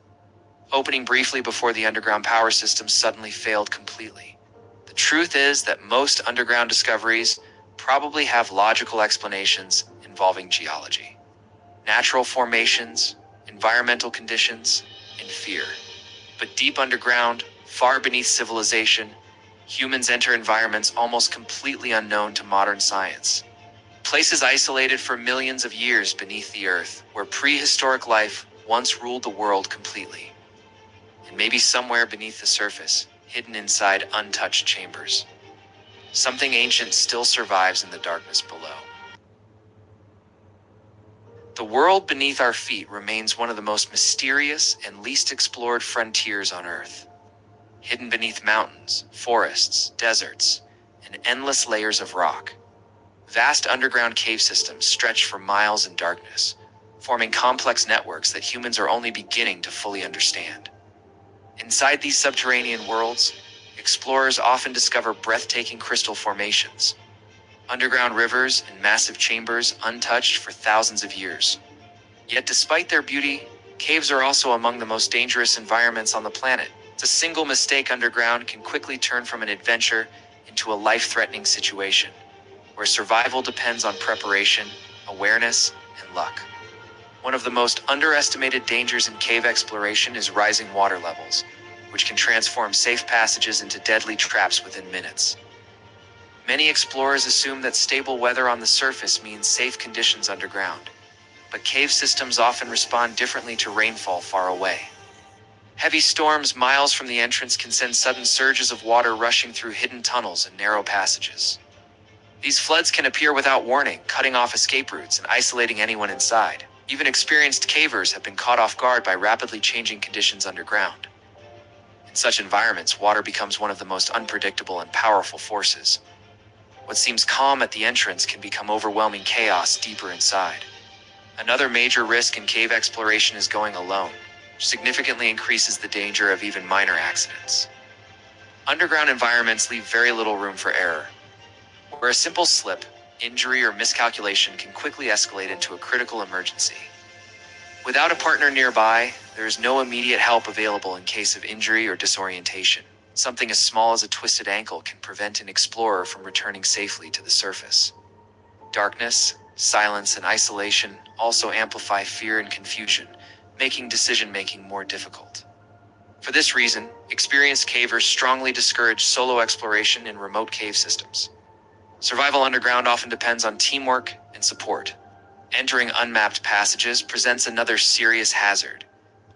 opening briefly before the underground power system suddenly failed completely. The truth is that most underground discoveries probably have logical explanations involving geology, natural formations, environmental conditions, and fear. But deep underground, far beneath civilization, humans enter environments almost completely unknown to modern science. Places isolated for millions of years beneath the earth, where prehistoric life once ruled the world completely. and maybe somewhere beneath the surface, hidden inside untouched chambers. Something ancient still survives in the darkness below. The world beneath our feet remains one of the most mysterious and least explored frontiers on Earth. Hidden beneath mountains, forests, deserts, and endless layers of rock, vast underground cave systems stretch for miles in darkness, forming complex networks that humans are only beginning to fully understand. Inside these subterranean worlds, explorers often discover breathtaking crystal formations, underground rivers, and massive chambers untouched for thousands of years. Yet despite their beauty, caves are also among the most dangerous environments on the planet. A single mistake underground can quickly turn from an adventure into a life-threatening situation, where survival depends on preparation, awareness, and luck. One of the most underestimated dangers in cave exploration is rising water levels, which can transform safe passages into deadly traps within minutes. Many explorers assume that stable weather on the surface means safe conditions underground, but cave systems often respond differently to rainfall far away. Heavy storms miles from the entrance can send sudden surges of water rushing through hidden tunnels and narrow passages. These floods can appear without warning, cutting off escape routes and isolating anyone inside. Even experienced cavers have been caught off guard by rapidly changing conditions underground. In such environments, water becomes one of the most unpredictable and powerful forces. What seems calm at the entrance can become overwhelming chaos deeper inside. Another major risk in cave exploration is going alone, which significantly increases the danger of even minor accidents. Underground environments leave very little room for error, where a simple slip, injury, or miscalculation can quickly escalate into a critical emergency. Without a partner nearby, there is no immediate help available in case of injury or disorientation. Something as small as a twisted ankle can prevent an explorer from returning safely to the surface. Darkness, silence, and isolation also amplify fear and confusion, making decision-making more difficult. For this reason, experienced cavers strongly discourage solo exploration in remote cave systems. Survival underground often depends on teamwork and support. Entering unmapped passages presents another serious hazard,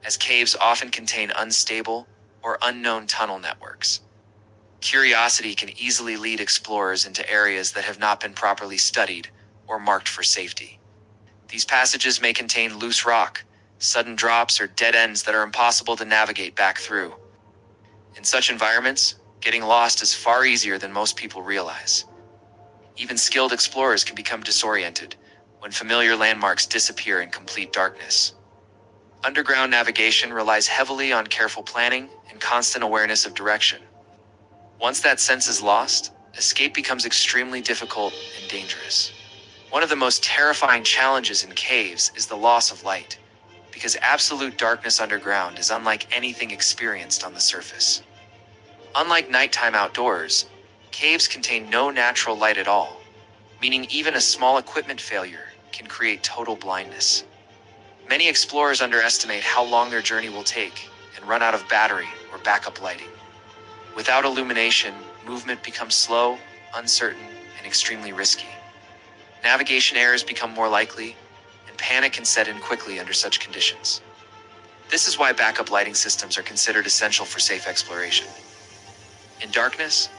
as caves often contain unstable or unknown tunnel networks. Curiosity can easily lead explorers into areas that have not been properly studied or marked for safety. These passages may contain loose rock, sudden drops, or dead ends that are impossible to navigate back through. In such environments, getting lost is far easier than most people realize. Even skilled explorers can become disoriented when familiar landmarks disappear in complete darkness. Underground navigation relies heavily on careful planning and constant awareness of direction. Once that sense is lost, escape becomes extremely difficult and dangerous. One of the most terrifying challenges in caves is the loss of light, because absolute darkness underground is unlike anything experienced on the surface. Unlike nighttime outdoors, caves contain no natural light at all, meaning even a small equipment failure can create total blindness. Many explorers underestimate how long their journey will take and run out of battery or backup lighting. Without illumination, movement becomes slow, uncertain, and extremely risky. Navigation errors become more likely, and panic can set in quickly under such conditions. This is why backup lighting systems are considered essential for safe exploration. In darkness,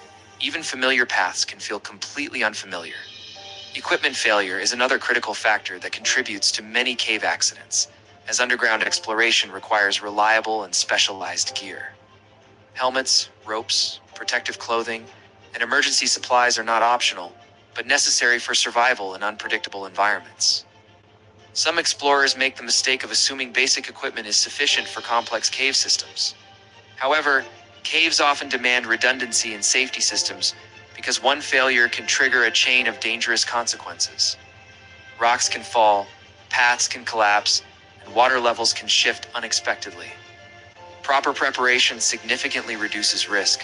even familiar paths can feel completely unfamiliar. Equipment failure is another critical factor that contributes to many cave accidents, as underground exploration requires reliable and specialized gear. Helmets, ropes, protective clothing, and emergency supplies are not optional, but necessary for survival in unpredictable environments. Some explorers make the mistake of assuming basic equipment is sufficient for complex cave systems. However, caves often demand redundancy in safety systems because one failure can trigger a chain of dangerous consequences. Rocks can fall, paths can collapse, and water levels can shift unexpectedly. Proper preparation significantly reduces risk,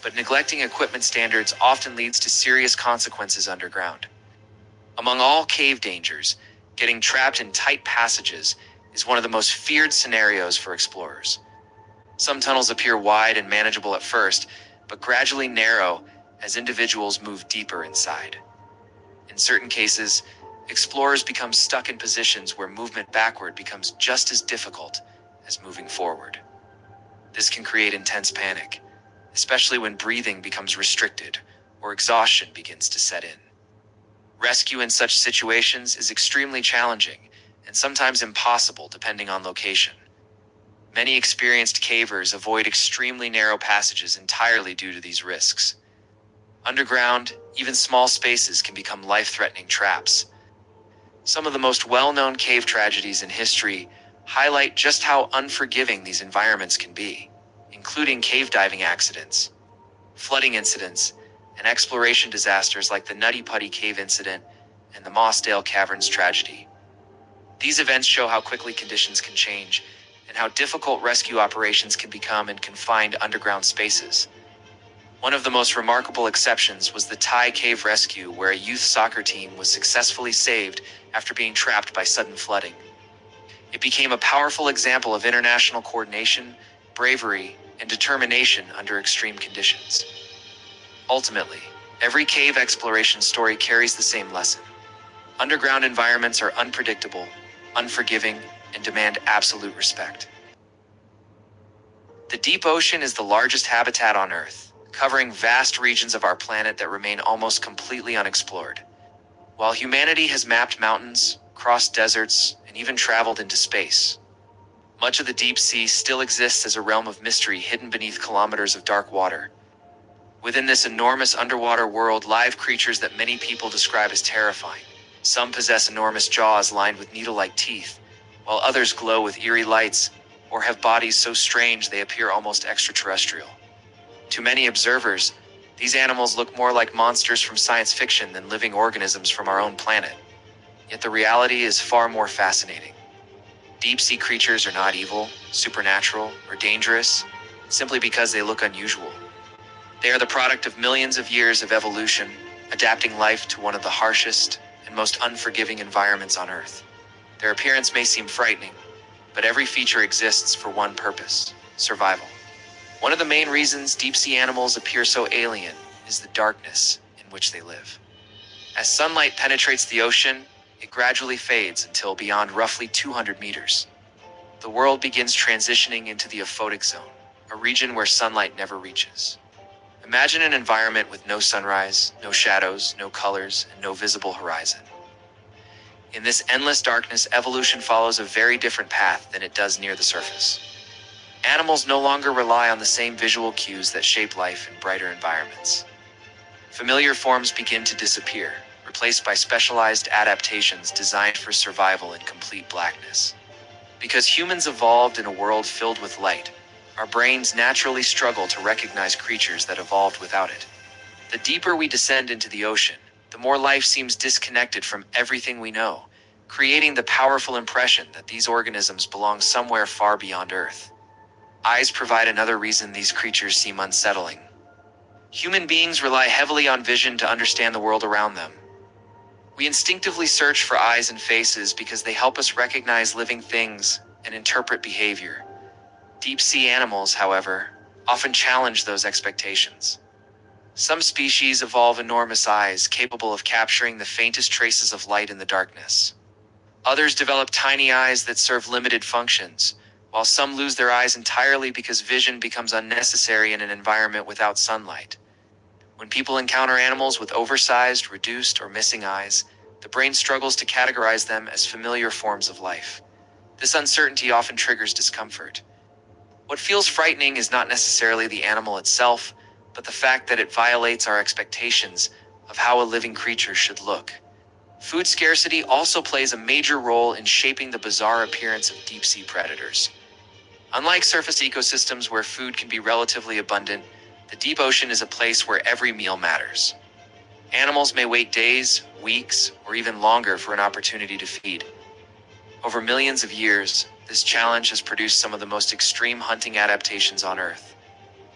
but neglecting equipment standards often leads to serious consequences underground. Among all cave dangers, getting trapped in tight passages is one of the most feared scenarios for explorers. Some tunnels appear wide and manageable at first, but gradually narrow as individuals move deeper inside. In certain cases, explorers become stuck in positions where movement backward becomes just as difficult as moving forward. This can create intense panic, especially when breathing becomes restricted or exhaustion begins to set in. Rescue in such situations is extremely challenging and sometimes impossible depending on location. Many experienced cavers avoid extremely narrow passages entirely due to these risks. Underground, even small spaces can become life-threatening traps. Some of the most well-known cave tragedies in history highlight just how unforgiving these environments can be, including cave diving accidents, flooding incidents, and exploration disasters like the Nutty Putty Cave incident and the Mossdale Caverns tragedy. These events show how quickly conditions can change and how difficult rescue operations can become in confined underground spaces. One of the most remarkable exceptions was the Thai cave rescue, where a youth soccer team was successfully saved after being trapped by sudden flooding. It became a powerful example of international coordination, bravery, and determination under extreme conditions. Ultimately, every cave exploration story carries the same lesson. Underground environments are unpredictable, unforgiving, and demand absolute respect. The deep ocean is the largest habitat on Earth, covering vast regions of our planet that remain almost completely unexplored. While humanity has mapped mountains, crossed deserts, and even traveled into space, much of the deep sea still exists as a realm of mystery hidden beneath kilometers of dark water. Within this enormous underwater world live creatures that many people describe as terrifying. Some possess enormous jaws lined with needle-like teeth, while others glow with eerie lights or have bodies so strange they appear almost extraterrestrial. To many observers, these animals look more like monsters from science fiction than living organisms from our own planet. Yet the reality is far more fascinating. Deep-sea creatures are not evil, supernatural, or dangerous, simply because they look unusual. They are the product of millions of years of evolution, adapting life to one of the harshest and most unforgiving environments on Earth. Their appearance may seem frightening, but every feature exists for one purpose: survival. One of the main reasons deep-sea animals appear so alien is the darkness in which they live. As sunlight penetrates the ocean, it gradually fades until beyond roughly 200 meters. The world begins transitioning into the aphotic zone, a region where sunlight never reaches. Imagine an environment with no sunrise, no shadows, no colors, and no visible horizon. In this endless darkness, evolution follows a very different path than it does near the surface. Animals no longer rely on the same visual cues that shape life in brighter environments. Familiar forms begin to disappear, replaced by specialized adaptations designed for survival in complete blackness. Because humans evolved in a world filled with light, our brains naturally struggle to recognize creatures that evolved without it. The deeper we descend into the ocean, the more life seems disconnected from everything we know, creating the powerful impression that these organisms belong somewhere far beyond Earth. Eyes provide another reason these creatures seem unsettling. Human beings rely heavily on vision to understand the world around them. We instinctively search for eyes and faces because they help us recognize living things and interpret behavior. Deep-sea animals, however, often challenge those expectations. Some species evolve enormous eyes capable of capturing the faintest traces of light in the darkness. Others develop tiny eyes that serve limited functions, while some lose their eyes entirely because vision becomes unnecessary in an environment without sunlight. When people encounter animals with oversized, reduced, or missing eyes, the brain struggles to categorize them as familiar forms of life. This uncertainty often triggers discomfort. What feels frightening is not necessarily the animal itself, but the fact that it violates our expectations of how a living creature should look. Food scarcity also plays a major role in shaping the bizarre appearance of deep-sea predators. Unlike surface ecosystems where food can be relatively abundant, the deep ocean is a place where every meal matters. Animals may wait days, weeks, or even longer for an opportunity to feed. Over millions of years, this challenge has produced some of the most extreme hunting adaptations on Earth.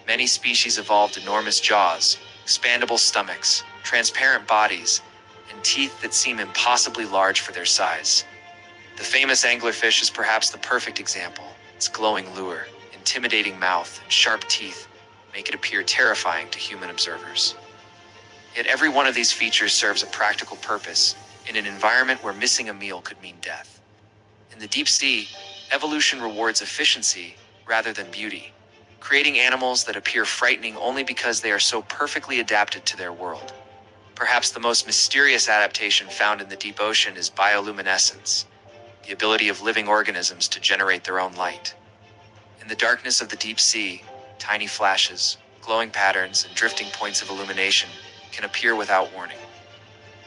Many species evolved enormous jaws, expandable stomachs, transparent bodies, and teeth that seem impossibly large for their size. The famous anglerfish is perhaps the perfect example. Its glowing lure, intimidating mouth, and sharp teeth make it appear terrifying to human observers. Yet every one of these features serves a practical purpose in an environment where missing a meal could mean death. In the deep sea, evolution rewards efficiency rather than beauty. creating animals that appear frightening only because they are so perfectly adapted to their world. Perhaps the most mysterious adaptation found in the deep ocean is bioluminescence, the ability of living organisms to generate their own light. In the darkness of the deep sea, tiny flashes, glowing patterns, and drifting points of illumination can appear without warning.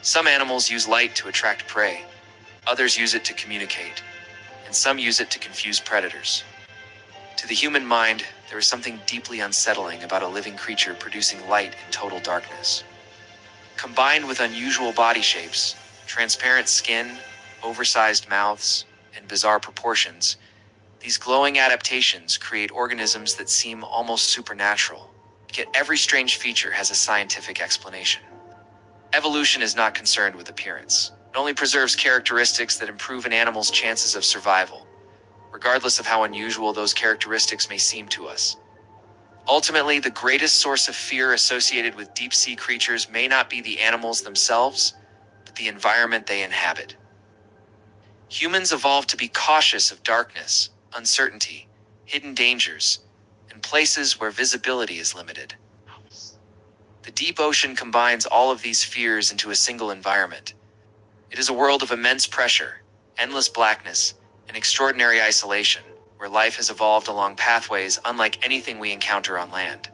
Some animals use light to attract prey, others use it to communicate, and some use it to confuse predators. To the human mind, there is something deeply unsettling about a living creature producing light in total darkness. Combined with unusual body shapes, transparent skin, oversized mouths, and bizarre proportions, these glowing adaptations create organisms that seem almost supernatural. Yet every strange feature has a scientific explanation. Evolution is not concerned with appearance. It only preserves characteristics that improve an animal's chances of survival, regardless of how unusual those characteristics may seem to us. Ultimately, the greatest source of fear associated with deep-sea creatures may not be the animals themselves, but the environment they inhabit. Humans evolved to be cautious of darkness, uncertainty, hidden dangers, and places where visibility is limited. The deep ocean combines all of these fears into a single environment. It is a world of immense pressure, endless blackness, and extraordinary isolation, where life has evolved along pathways unlike anything we encounter on land.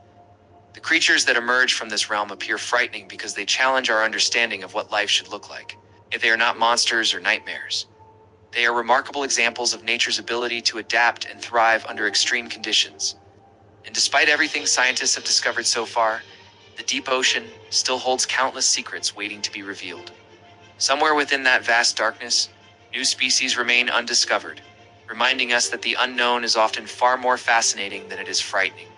The creatures that emerge from this realm appear frightening because they challenge our understanding of what life should look like. If they are not monsters or nightmares, they are remarkable examples of nature's ability to adapt and thrive under extreme conditions. And despite everything scientists have discovered so far, the deep ocean still holds countless secrets waiting to be revealed. Somewhere within that vast darkness, new species remain undiscovered, reminding us that the unknown is often far more fascinating than it is frightening.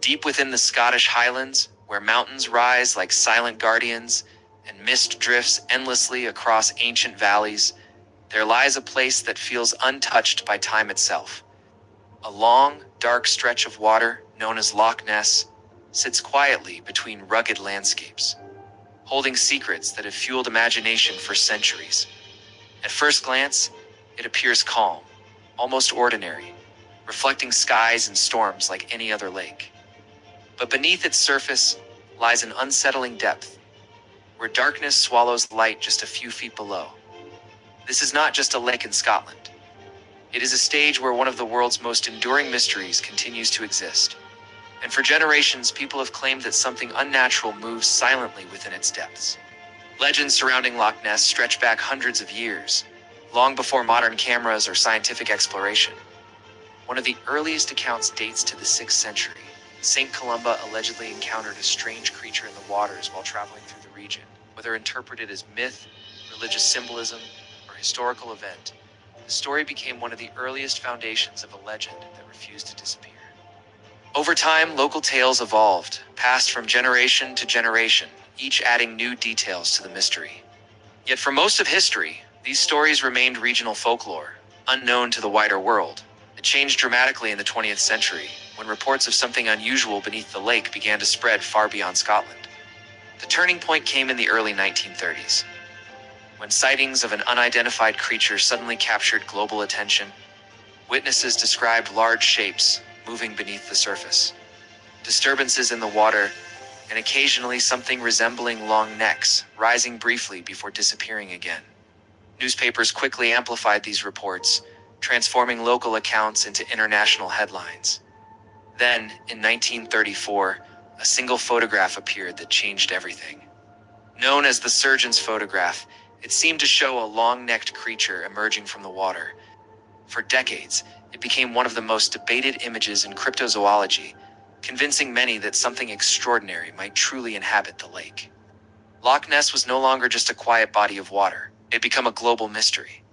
Deep within the Scottish Highlands, where mountains rise like silent guardians and mist drifts endlessly across ancient valleys, there lies a place that feels untouched by time itself. A long, dark stretch of water, known as Loch Ness, sits quietly between rugged landscapes, holding secrets that have fueled imagination for centuries. At first glance, it appears calm, almost ordinary, reflecting skies and storms like any other lake. But beneath its surface lies an unsettling depth, where darkness swallows light just a few feet below. This is not just a lake in Scotland. It is a stage where one of the world's most enduring mysteries continues to exist. And for generations, people have claimed that something unnatural moves silently within its depths. Legends surrounding Loch Ness stretch back hundreds of years, long before modern cameras or scientific exploration. One of the earliest accounts dates to the 6th century. St. Columba allegedly encountered a strange creature in the waters while traveling through the region. Whether interpreted as myth, religious symbolism, or historical event, the story became one of the earliest foundations of a legend that refused to disappear. Over time, local tales evolved, passed from generation to generation, each adding new details to the mystery. Yet for most of history, these stories remained regional folklore, unknown to the wider world. It changed dramatically in the 20th century, when reports of something unusual beneath the lake began to spread far beyond Scotland. The turning point came in the early 1930s, when sightings of an unidentified creature suddenly captured global attention. Witnesses described large shapes moving beneath the surface, disturbances in the water, and occasionally something resembling long necks rising briefly before disappearing again. Newspapers quickly amplified these reports, transforming local accounts into international headlines. Then, in 1934, a single photograph appeared that changed everything. Known as the surgeon's photograph, it seemed to show a long-necked creature emerging from the water. For decades, it became one of the most debated images in cryptozoology, convincing many that something extraordinary might truly inhabit the lake. Loch Ness was no longer just a quiet body of water. It had become a global mystery.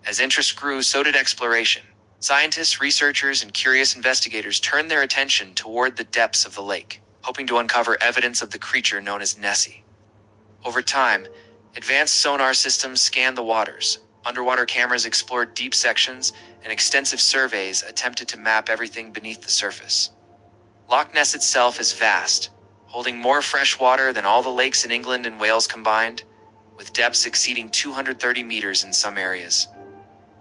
As interest grew, so did exploration. Scientists, researchers, and curious investigators turned their attention toward the depths of the lake, hoping to uncover evidence of the creature known as Nessie. Over time, advanced sonar systems scanned the waters, underwater cameras explored deep sections, and extensive surveys attempted to map everything beneath the surface. Loch Ness itself is vast, holding more fresh water than all the lakes in England and Wales combined, with depths exceeding 230 meters in some areas.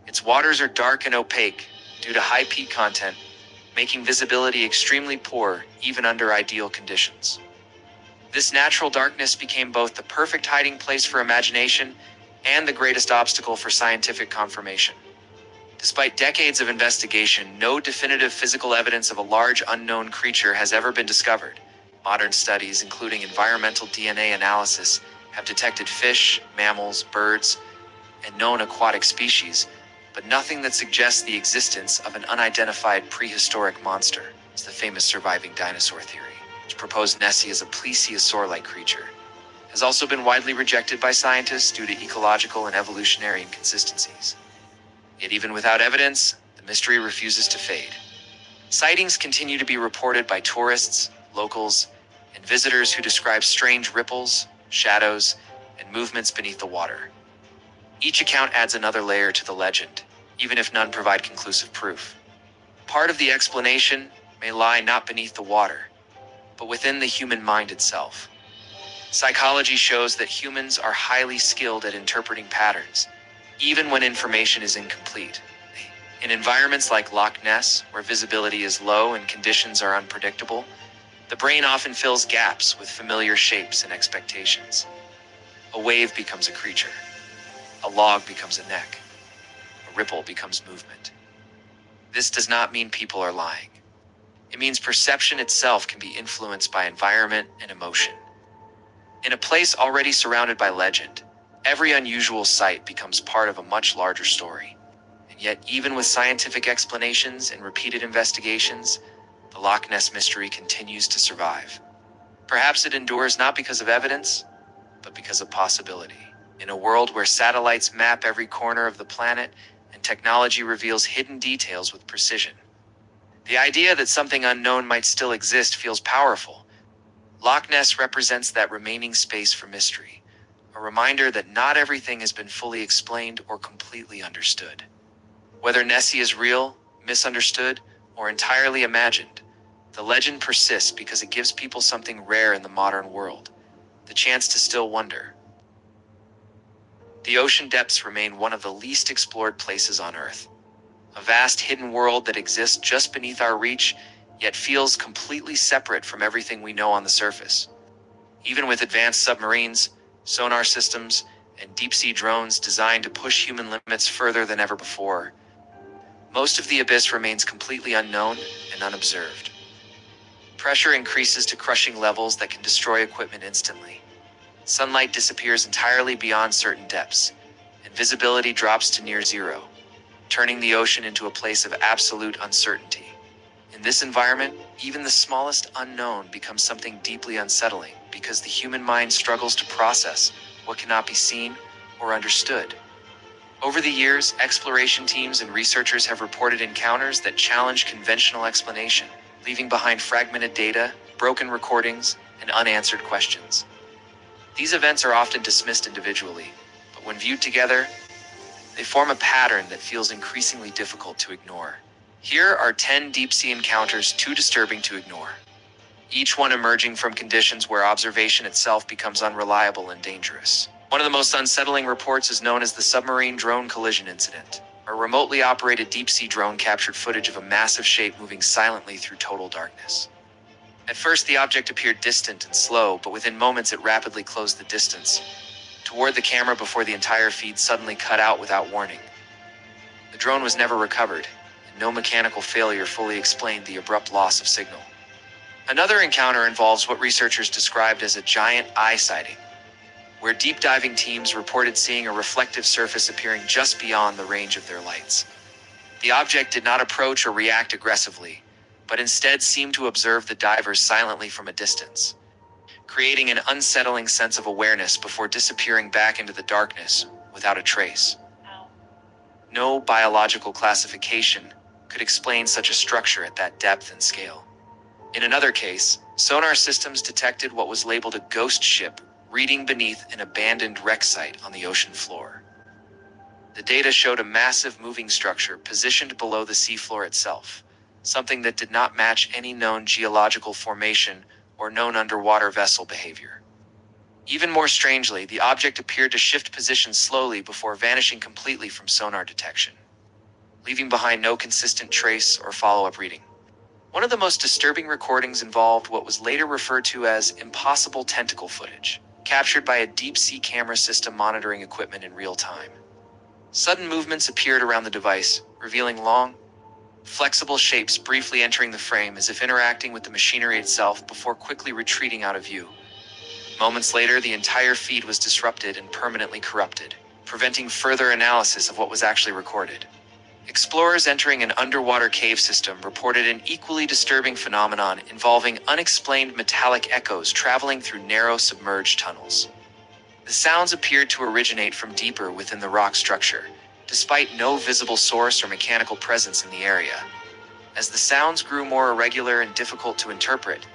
Its waters are dark and opaque due to high peat content, making visibility extremely poor even under ideal conditions. This natural darkness became both the perfect hiding place for imagination and the greatest obstacle for scientific confirmation. Despite decades of investigation, no definitive physical evidence of a large unknown creature has ever been discovered. Modern studies, including environmental DNA analysis, have detected fish, mammals, birds, and known aquatic species, but nothing that suggests the existence of an unidentified prehistoric monster. It's the famous surviving dinosaur theory, which proposed Nessie as a plesiosaur-like creature, has also been widely rejected by scientists due to ecological and evolutionary inconsistencies. Yet even without evidence, the mystery refuses to fade. Sightings continue to be reported by tourists, locals, and visitors who describe strange ripples, shadows, and movements beneath the water. Each account adds another layer to the legend, even if none provide conclusive proof. Part of the explanation may lie not beneath the water, but within the human mind itself. Psychology shows that humans are highly skilled at interpreting patterns, even when information is incomplete. In environments like Loch Ness, where visibility is low and conditions are unpredictable, the brain often fills gaps with familiar shapes and expectations. A wave becomes a creature. A log becomes a neck. A ripple becomes movement. This does not mean people are lying. It means perception itself can be influenced by environment and emotion. In a place already surrounded by legend, every unusual sight becomes part of a much larger story. And yet, even with scientific explanations and repeated investigations, the Loch Ness mystery continues to survive. Perhaps it endures not because of evidence, but because of possibility. In a world where satellites map every corner of the planet and technology reveals hidden details with precision, the idea that something unknown might still exist feels powerful. Loch Ness represents that remaining space for mystery, a reminder that not everything has been fully explained or completely understood. Whether Nessie is real, misunderstood, or entirely imagined, the legend persists because it gives people something rare in the modern world, the chance to still wonder. The ocean depths remain one of the least explored places on Earth, a vast hidden world that exists just beneath our reach, yet feels completely separate from everything we know on the surface. Even with advanced submarines, sonar systems, and deep-sea drones designed to push human limits further than ever before, most of the abyss remains completely unknown and unobserved. Pressure increases to crushing levels that can destroy equipment instantly. Sunlight disappears entirely beyond certain depths, and visibility drops to near zero, turning the ocean into a place of absolute uncertainty. In this environment, even the smallest unknown becomes something deeply unsettling because the human mind struggles to process what cannot be seen or understood. Over the years, exploration teams and researchers have reported encounters that challenge conventional explanation, leaving behind fragmented data, broken recordings, and unanswered questions. These events are often dismissed individually, but when viewed together, they form a pattern that feels increasingly difficult to ignore. Here are 10 deep-sea encounters too disturbing to ignore, each one emerging from conditions where observation itself becomes unreliable and dangerous. One of the most unsettling reports is known as the submarine drone collision incident. A remotely operated deep-sea drone captured footage of a massive shape moving silently through total darkness. At first, the object appeared distant and slow, but within moments it rapidly closed the distance toward the camera before the entire feed suddenly cut out without warning. The drone was never recovered, and no mechanical failure fully explained the abrupt loss of signal. Another encounter involves what researchers described as a giant eye sighting, where deep diving teams reported seeing a reflective surface appearing just beyond the range of their lights. The object did not approach or react aggressively, but instead seemed to observe the divers silently from a distance, creating an unsettling sense of awareness before disappearing back into the darkness without a trace. Wow. No biological classification could explain such a structure at that depth and scale. In another case, sonar systems detected what was labeled a ghost ship reading beneath an abandoned wreck site on the ocean floor. The data showed a massive moving structure positioned below the seafloor itself, something that did not match any known geological formation or known underwater vessel behavior. Even more strangely, the object appeared to shift position slowly before vanishing completely from sonar detection, leaving behind no consistent trace or follow-up reading. One of the most disturbing recordings involved what was later referred to as impossible tentacle footage, captured by a deep-sea camera system monitoring equipment in real time. Sudden movements appeared around the device, revealing long, flexible shapes briefly entering the frame as if interacting with the machinery itself before quickly retreating out of view. Moments later, the entire feed was disrupted and permanently corrupted, preventing further analysis of what was actually recorded. Explorers entering an underwater cave system reported an equally disturbing phenomenon involving unexplained metallic echoes traveling through narrow submerged tunnels. The sounds appeared to originate from deeper within the rock structure, despite no visible source or mechanical presence in the area. As the sounds grew more irregular and difficult to interpret,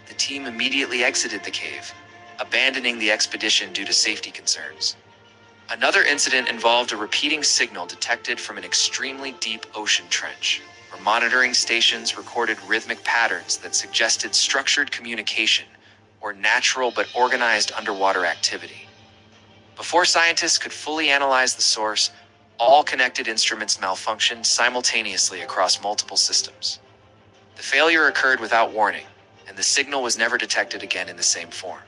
the team immediately exited the cave, abandoning the expedition due to safety concerns. Another incident involved a repeating signal detected from an extremely deep ocean trench, where monitoring stations recorded rhythmic patterns that suggested structured communication or natural but organized underwater activity. Before scientists could fully analyze the source, all connected instruments malfunctioned simultaneously across multiple systems. The failure occurred without warning, and the signal was never detected again in the same form.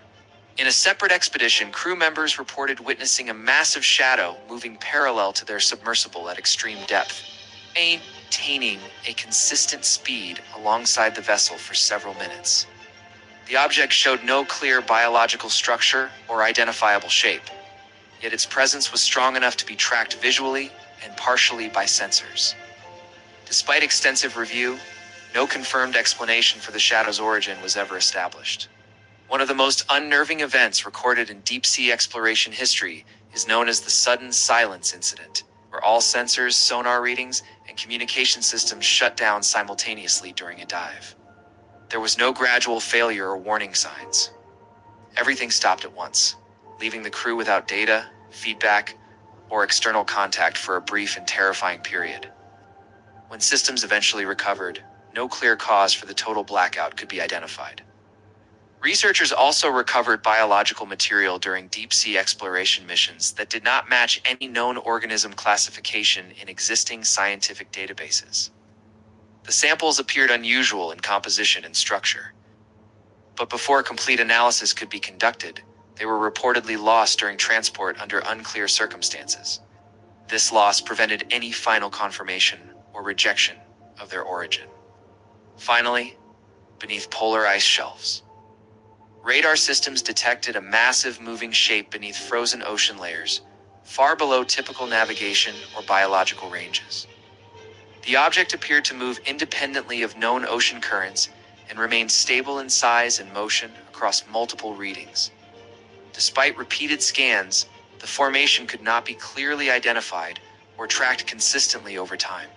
In a separate expedition, crew members reported witnessing a massive shadow moving parallel to their submersible at extreme depth, maintaining a consistent speed alongside the vessel for several minutes. The object showed no clear biological structure or identifiable shape, yet its presence was strong enough to be tracked visually and partially by sensors. Despite extensive review, no confirmed explanation for the shadow's origin was ever established. One of the most unnerving events recorded in deep-sea exploration history is known as the sudden silence incident, where all sensors, sonar readings, and communication systems shut down simultaneously during a dive. There was no gradual failure or warning signs. Everything stopped at once, leaving the crew without data, feedback, or external contact for a brief and terrifying period. When systems eventually recovered, no clear cause for the total blackout could be identified. Researchers also recovered biological material during deep-sea exploration missions that did not match any known organism classification in existing scientific databases. The samples appeared unusual in composition and structure, but before complete analysis could be conducted, they were reportedly lost during transport under unclear circumstances. This loss prevented any final confirmation or rejection of their origin. Finally, beneath polar ice shelves, radar systems detected a massive moving shape beneath frozen ocean layers, far below typical navigation or biological ranges. The object appeared to move independently of known ocean currents and remained stable in size and motion across multiple readings. Despite repeated scans, the formation could not be clearly identified or tracked consistently over time.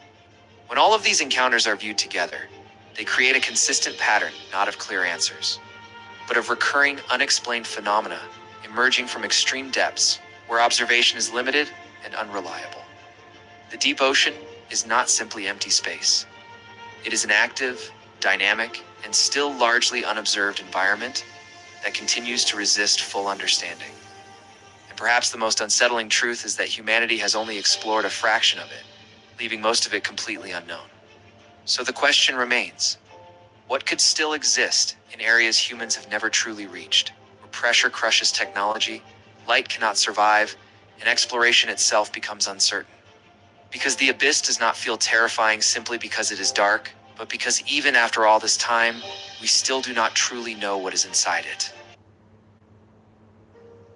When all of these encounters are viewed together, they create a consistent pattern, not of clear answers, but of recurring unexplained phenomena emerging from extreme depths where observation is limited and unreliable. The deep ocean is not simply empty space. It is an active, dynamic, and still largely unobserved environment that continues to resist full understanding. And perhaps the most unsettling truth is that humanity has only explored a fraction of it, leaving most of it completely unknown. So the question remains: what could still exist in areas humans have never truly reached, where pressure crushes technology, light cannot survive, and exploration itself becomes uncertain? Because the abyss does not feel terrifying simply because it is dark, but because even after all this time, we still do not truly know what is inside it.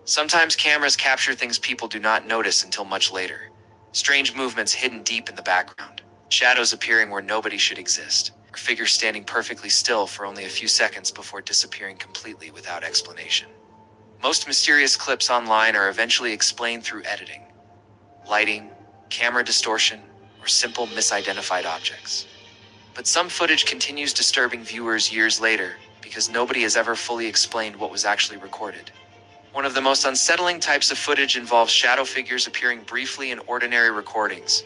Sometimes cameras capture things people do not notice until much later. Strange movements hidden deep in the background, shadows appearing where nobody should exist, or figures standing perfectly still for only a few seconds before disappearing completely without explanation. Most mysterious clips online are eventually explained through editing, lighting, camera distortion, or simple misidentified objects. But some footage continues disturbing viewers years later because nobody has ever fully explained what was actually recorded. One of the most unsettling types of footage involves shadow figures appearing briefly in ordinary recordings.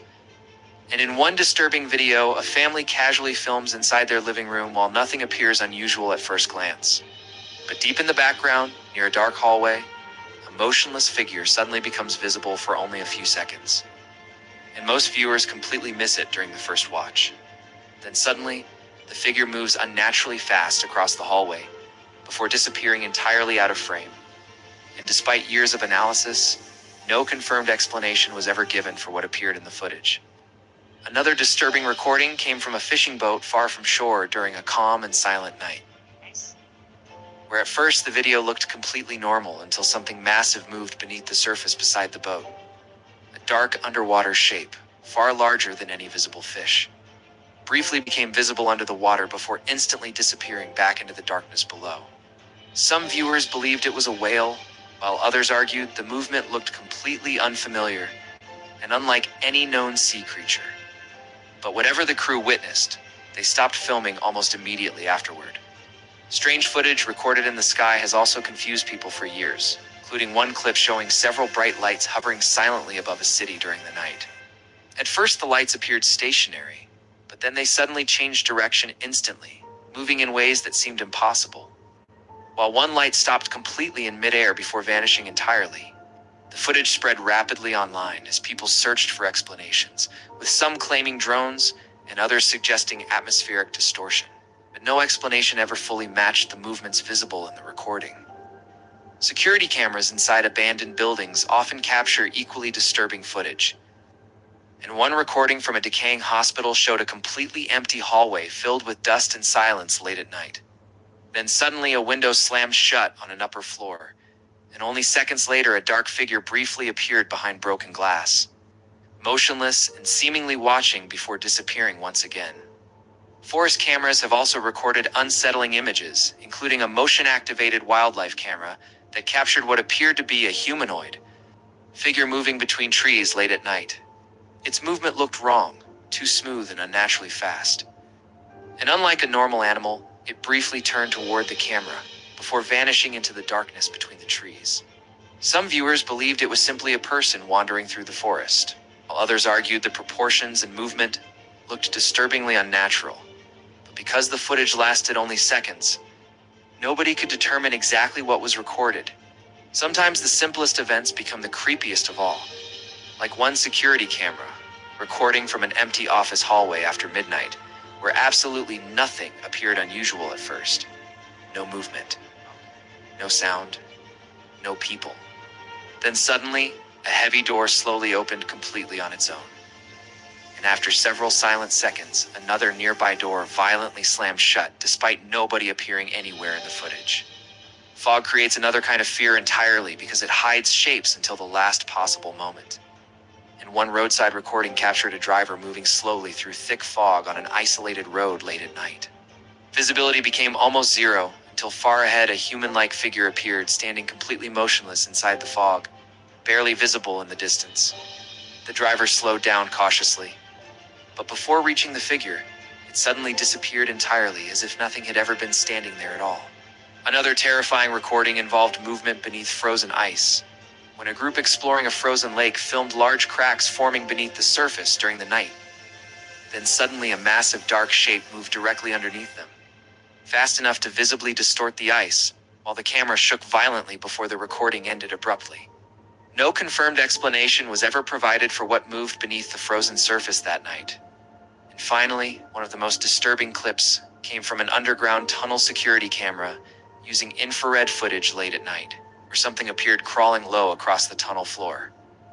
And in one disturbing video, a family casually films inside their living room while nothing appears unusual at first glance. But deep in the background, near a dark hallway, a motionless figure suddenly becomes visible for only a few seconds. And most viewers completely miss it during the first watch. Then suddenly, The figure moves unnaturally fast across the hallway before disappearing entirely out of frame. And despite years of analysis, no confirmed explanation was ever given for what appeared in the footage. Another disturbing recording came from a fishing boat far from shore during a calm and silent night, Nice. where at first the video looked completely normal until something massive moved beneath the surface beside the boat. A dark underwater shape, far larger than any visible fish, briefly became visible under the water before instantly disappearing back into the darkness below. Some viewers believed it was a whale, while others argued the movement looked completely unfamiliar and unlike any known sea creature. But whatever the crew witnessed, they stopped filming almost immediately afterward. Strange footage recorded in the sky has also confused people for years, including one clip showing several bright lights hovering silently above a city during the night. At first, the lights appeared stationary, but then they suddenly changed direction instantly, moving in ways that seemed impossible. While one light stopped completely in midair before vanishing entirely, the footage spread rapidly online as people searched for explanations, with some claiming drones and others suggesting atmospheric distortion. But no explanation ever fully matched the movements visible in the recording. Security cameras inside abandoned buildings often capture equally disturbing footage. And one recording from a decaying hospital showed a completely empty hallway filled with dust and silence late at night. Then suddenly a window slammed shut on an upper floor, and only seconds later a dark figure briefly appeared behind broken glass, motionless and seemingly watching before disappearing once again. Forest cameras have also recorded unsettling images, including a motion-activated wildlife camera that captured what appeared to be a humanoid figure moving between trees late at night. Its movement looked wrong, too smooth and unnaturally fast. And unlike a normal animal, it briefly turned toward the camera before vanishing into the darkness between the trees. Some viewers believed it was simply a person wandering through the forest, while others argued the proportions and movement looked disturbingly unnatural. But because the footage lasted only seconds, nobody could determine exactly what was recorded. Sometimes the simplest events become the creepiest of all, like one security camera recording from an empty office hallway after midnight, where absolutely nothing appeared unusual at first. No movement, no sound, no people. Then suddenly, a heavy door slowly opened completely on its own. And after several silent seconds, another nearby door violently slammed shut despite nobody appearing anywhere in the footage. Fog creates another kind of fear entirely because it hides shapes until the last possible moment. And one roadside recording captured a driver moving slowly through thick fog on an isolated road late at night. Visibility became almost zero until far ahead a human-like figure appeared, standing completely motionless inside the fog, barely visible in the distance. The driver slowed down cautiously, but before reaching the figure, it suddenly disappeared entirely as if nothing had ever been standing there at all. Another terrifying recording involved movement beneath frozen ice, when a group exploring a frozen lake filmed large cracks forming beneath the surface during the night. Then suddenly a massive dark shape moved directly underneath them, fast enough to visibly distort the ice, while the camera shook violently before the recording ended abruptly. No confirmed explanation was ever provided for what moved beneath the frozen surface that night. And finally, one of the most disturbing clips came from an underground tunnel security camera using infrared footage late at night, where something appeared crawling low across the tunnel floor.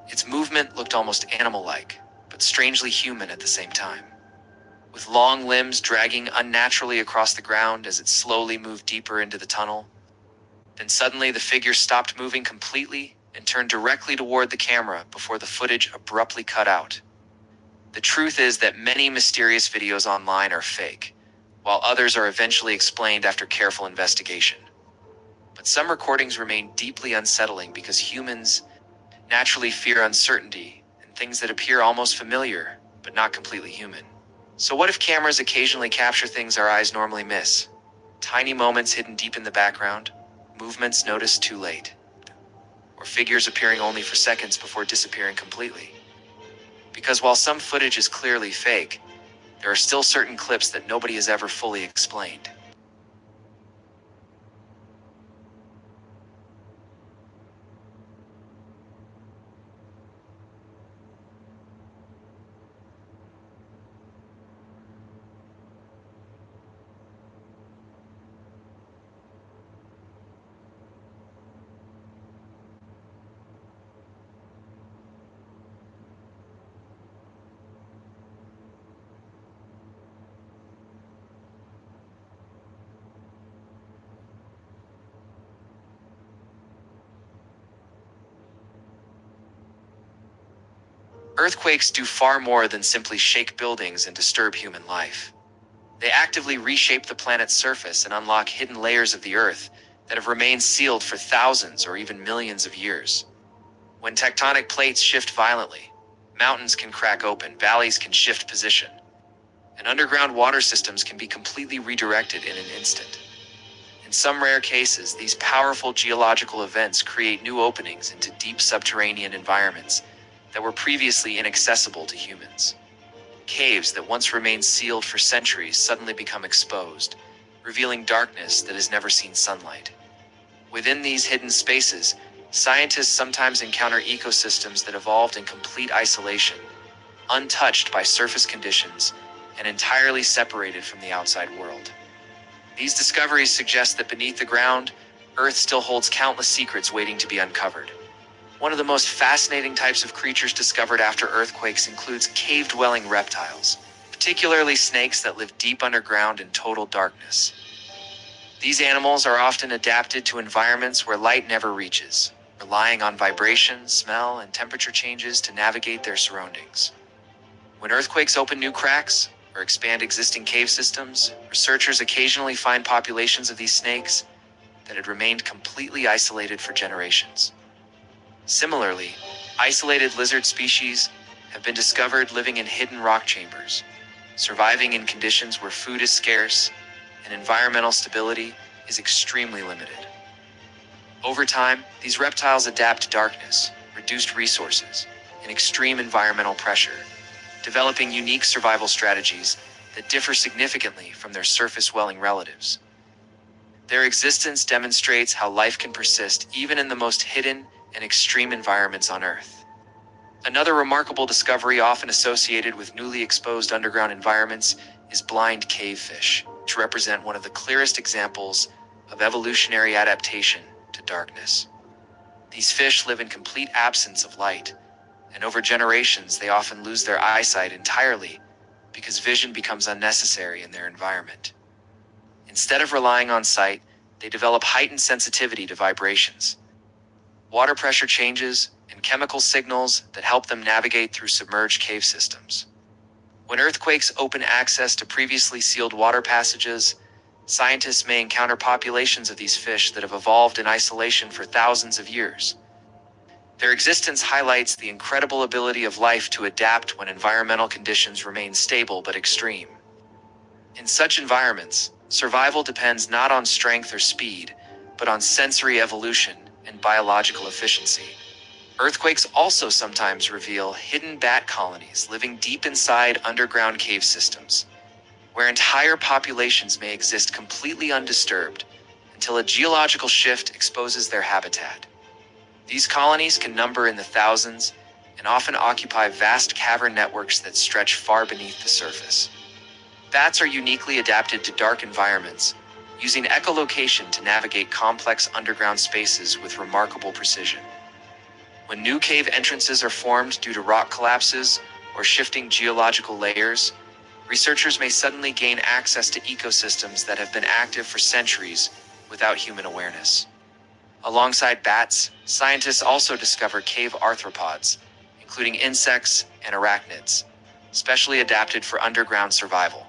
Its movement looked almost animal-like, but strangely human at the same time, with long limbs dragging unnaturally across the ground as it slowly moved deeper into the tunnel. Then suddenly the figure stopped moving completely and turned directly toward the camera before the footage abruptly cut out. The truth is that many mysterious videos online are fake, while others are eventually explained after careful investigation. But some recordings remain deeply unsettling because humans naturally fear uncertainty and things that appear almost familiar, but not completely human. So what if cameras occasionally capture things our eyes normally miss? Tiny moments hidden deep in the background, movements noticed too late, or figures appearing only for seconds before disappearing completely. Because while some footage is clearly fake, there are still certain clips that nobody has ever fully explained. Earthquakes do far more than simply shake buildings and disturb human life. They actively reshape the planet's surface and unlock hidden layers of the Earth that have remained sealed for thousands or even millions of years. When tectonic plates shift violently, mountains can crack open, valleys can shift position, and underground water systems can be completely redirected in an instant. In some rare cases, these powerful geological events create new openings into deep subterranean environments that were previously inaccessible to humans. Caves that once remained sealed for centuries suddenly become exposed, revealing darkness that has never seen sunlight. Within these hidden spaces, scientists sometimes encounter ecosystems that evolved in complete isolation, untouched by surface conditions, and entirely separated from the outside world. These discoveries suggest that beneath the ground, Earth still holds countless secrets waiting to be uncovered. One of the most fascinating types of creatures discovered after earthquakes includes cave-dwelling reptiles, particularly snakes that live deep underground in total darkness. These animals are often adapted to environments where light never reaches, relying on vibration, smell, and temperature changes to navigate their surroundings. When earthquakes open new cracks or expand existing cave systems, researchers occasionally find populations of these snakes that had remained completely isolated for generations. Similarly, isolated lizard species have been discovered living in hidden rock chambers, surviving in conditions where food is scarce and environmental stability is extremely limited. Over time, these reptiles adapt to darkness, reduced resources, and extreme environmental pressure, developing unique survival strategies that differ significantly from their surface-dwelling relatives. Their existence demonstrates how life can persist even in the most hidden and extreme environments on Earth. Another remarkable discovery often associated with newly exposed underground environments is blind cavefish, which represent one of the clearest examples of evolutionary adaptation to darkness. These fish live in complete absence of light, and over generations they often lose their eyesight entirely because vision becomes unnecessary in their environment. Instead of relying on sight, they develop heightened sensitivity to vibrations, water pressure changes, and chemical signals that help them navigate through submerged cave systems. When earthquakes open access to previously sealed water passages, scientists may encounter populations of these fish that have evolved in isolation for thousands of years. Their existence highlights the incredible ability of life to adapt when environmental conditions remain stable but extreme. In such environments, survival depends not on strength or speed, but on sensory evolution and biological efficiency. Earthquakes also sometimes reveal hidden bat colonies living deep inside underground cave systems, where entire populations may exist completely undisturbed until a geological shift exposes their habitat. These colonies can number in the thousands and often occupy vast cavern networks that stretch far beneath the surface. Bats are uniquely adapted to dark environments, using echolocation to navigate complex underground spaces with remarkable precision. When new cave entrances are formed due to rock collapses or shifting geological layers, researchers may suddenly gain access to ecosystems that have been active for centuries without human awareness. Alongside bats, scientists also discover cave arthropods, including insects and arachnids, specially adapted for underground survival.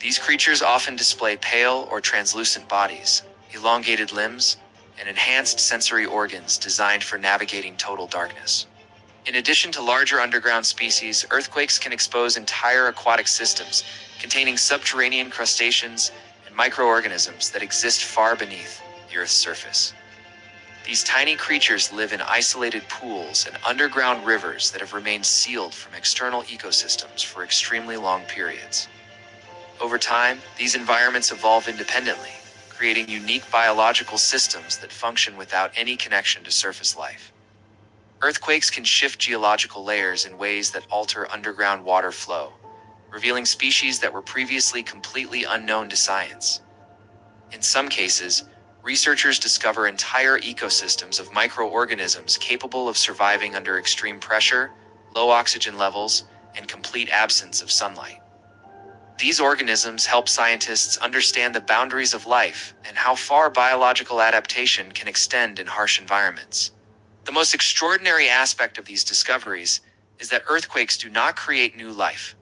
These creatures often display pale or translucent bodies, elongated limbs, and enhanced sensory organs designed for navigating total darkness. In addition to larger underground species, earthquakes can expose entire aquatic systems containing subterranean crustaceans and microorganisms that exist far beneath the Earth's surface. These tiny creatures live in isolated pools and underground rivers that have remained sealed from external ecosystems for extremely long periods. Over time, these environments evolve independently, creating unique biological systems that function without any connection to surface life. Earthquakes can shift geological layers in ways that alter underground water flow, revealing species that were previously completely unknown to science. In some cases, researchers discover entire ecosystems of microorganisms capable of surviving under extreme pressure, low oxygen levels, and complete absence of sunlight. These organisms help scientists understand the boundaries of life and how far biological adaptation can extend in harsh environments. The most extraordinary aspect of these discoveries is that earthquakes do not create new life,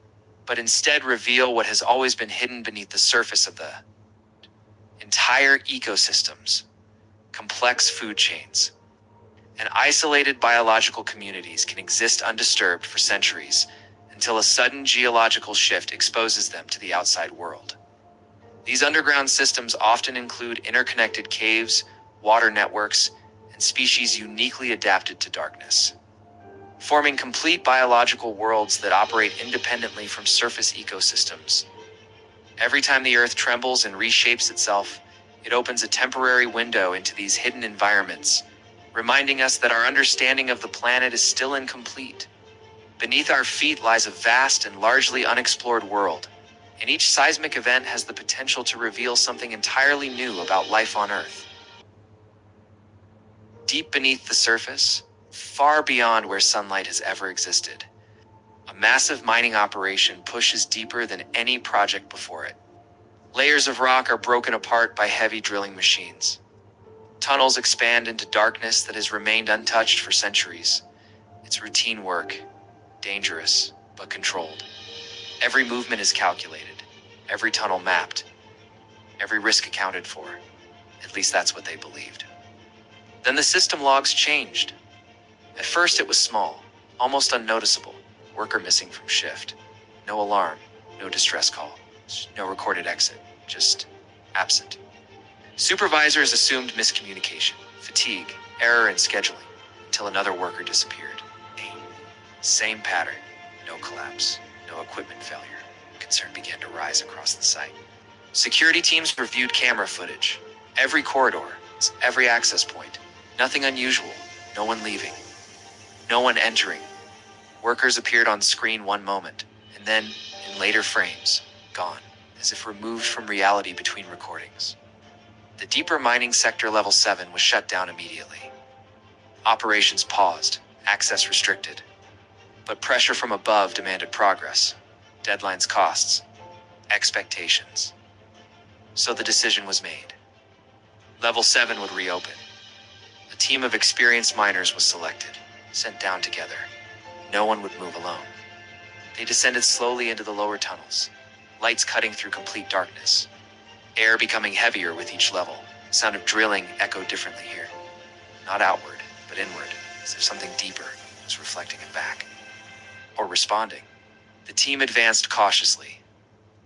but instead reveal what has always been hidden beneath the surface of the entire ecosystems, complex food chains, and isolated biological communities can exist undisturbed for centuries until a sudden geological shift exposes them to the outside world. These underground systems often include interconnected caves, water networks, and species uniquely adapted to darkness, forming complete biological worlds that operate independently from surface ecosystems. Every time the Earth trembles and reshapes itself, it opens a temporary window into these hidden environments, reminding us that our understanding of the planet is still incomplete. Beneath our feet lies a vast and largely unexplored world, and each seismic event has the potential to reveal something entirely new about life on Earth. Deep beneath the surface, far beyond where sunlight has ever existed, a massive mining operation pushes deeper than any project before it. Layers of rock are broken apart by heavy drilling machines. Tunnels expand into darkness that has remained untouched for centuries. It's routine work, dangerous, but controlled. Every movement is calculated, every tunnel mapped, every risk accounted for. At least that's what they believed. Then the system logs changed. At first it was small, almost unnoticeable. Worker missing from shift. No alarm, no distress call, no recorded exit, just absent. Supervisors assumed miscommunication, fatigue, error in scheduling, until another worker disappeared. Same pattern, no collapse, no equipment failure. Concern began to rise across the site. Security teams reviewed camera footage. Every corridor, every access point. Nothing unusual, no one leaving, no one entering. Workers appeared on screen one moment, and then, in later frames, gone, as if removed from reality between recordings. The deeper mining sector level 7 was shut down immediately. Operations paused, access restricted. But pressure from above demanded progress, deadlines, costs, expectations. So the decision was made. Level 7 would reopen. A team of experienced miners was selected, sent down together. No one would move alone. They descended slowly into the lower tunnels, lights cutting through complete darkness. Air becoming heavier with each level. The sound of drilling echoed differently here. Not outward, but inward, as if something deeper was reflecting it back. Or responding. The team advanced cautiously,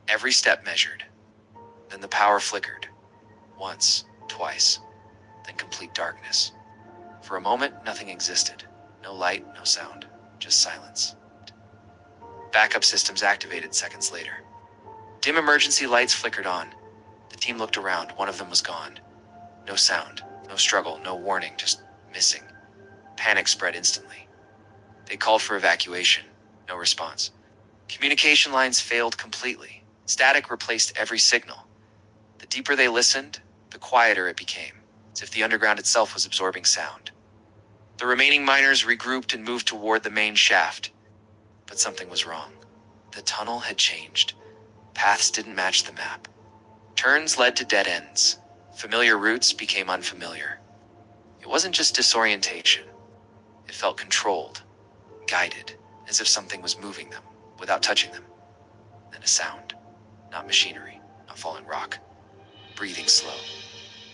every step measured. Then the power flickered. Once, twice, then complete darkness. For a moment, nothing existed. No light, no sound, just silence. Backup systems activated seconds later. Dim emergency lights flickered on. The team looked around. One of them was gone. No sound, no struggle, no warning, just missing. Panic spread instantly. They called for evacuation. No response. Communication lines failed completely. Static replaced every signal. The deeper they listened, the quieter it became, as if the underground itself was absorbing sound. The remaining miners regrouped and moved toward the main shaft. But something was wrong. The tunnel had changed. Paths didn't match the map. Turns led to dead ends. Familiar routes became unfamiliar. It wasn't just disorientation. It felt controlled, guided, as if something was moving them without touching them. Then a sound. Not machinery, not falling rock. Breathing slow,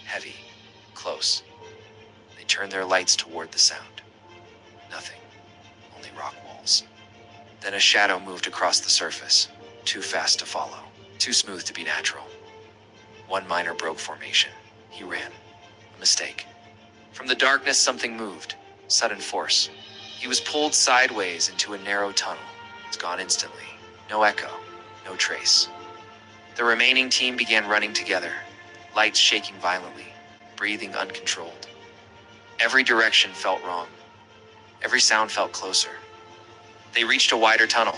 heavy, close. They turned their lights toward the sound. Nothing, only rock walls. Then a shadow moved across the surface, too fast to follow, too smooth to be natural. One miner broke formation. He ran. A mistake. From the darkness, something moved. Sudden force. He was pulled sideways into a narrow tunnel. It's gone instantly. No echo, no trace. The remaining team began running together, lights shaking violently, breathing uncontrolled. Every direction felt wrong. Every sound felt closer. They reached a wider tunnel,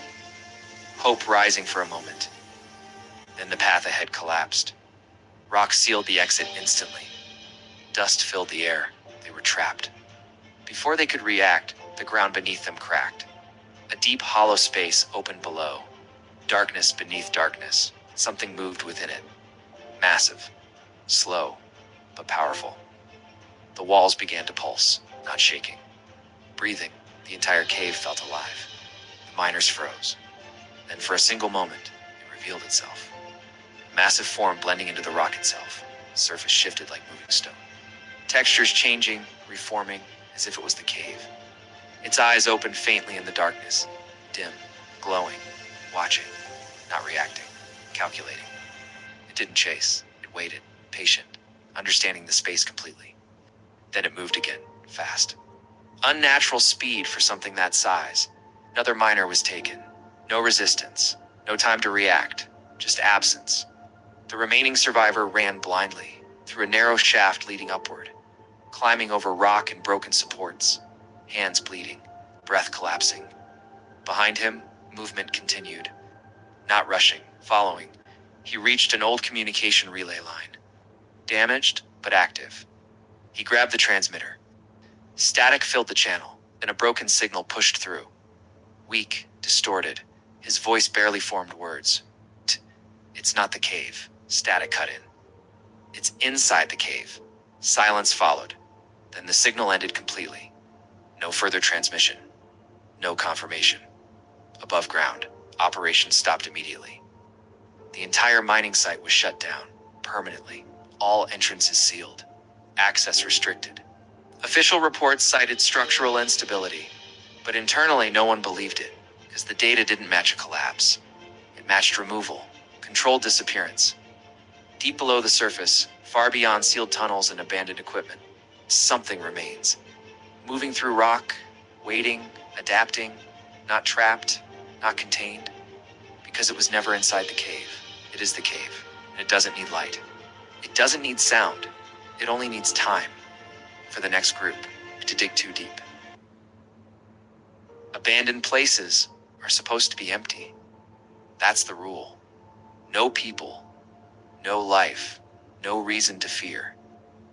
hope rising for a moment. Then the path ahead collapsed. Rock sealed the exit instantly. Dust filled the air. They were trapped. Before they could react, the ground beneath them cracked. A deep hollow space opened below. Darkness beneath darkness. Something moved within it. Massive, slow, but powerful. The walls began to pulse, not shaking. Breathing, the entire cave felt alive. miners froze. Then for a single moment, it revealed itself. A massive form blending into the rock itself. The surface shifted like moving stone. Textures changing, reforming, as if it was the cave. Its eyes opened faintly in the darkness, dim, glowing, watching, not reacting, calculating. It didn't chase, it waited, patient, understanding the space completely. Then it moved again, fast. Unnatural speed for something that size. Another miner was taken. No resistance, no time to react, just absence. The remaining survivor ran blindly, through a narrow shaft leading upward, climbing over rock and broken supports, hands bleeding, breath collapsing. Behind him, movement continued. Not rushing, following. He reached an old communication relay line. Damaged, but active. He grabbed the transmitter. Static filled the channel, then a broken signal pushed through. Weak, distorted, his voice barely formed words. It's not the cave. Static cut in. It's inside the cave. Silence followed. Then the signal ended completely. No further transmission. No confirmation. Above ground, operations stopped immediately. The entire mining site was shut down, permanently. All entrances sealed. Access restricted. Official reports cited structural instability, but internally no one believed it, because the data didn't match a collapse. It matched removal, controlled disappearance. Deep below the surface, far beyond sealed tunnels and abandoned equipment, something remains. Moving through rock, waiting, adapting, not trapped, not contained. Because it was never inside the cave. It is the cave, and it doesn't need light. It doesn't need sound. It only needs time for the next group to dig too deep. Abandoned places are supposed to be empty. That's the rule. No people, no life, no reason to fear.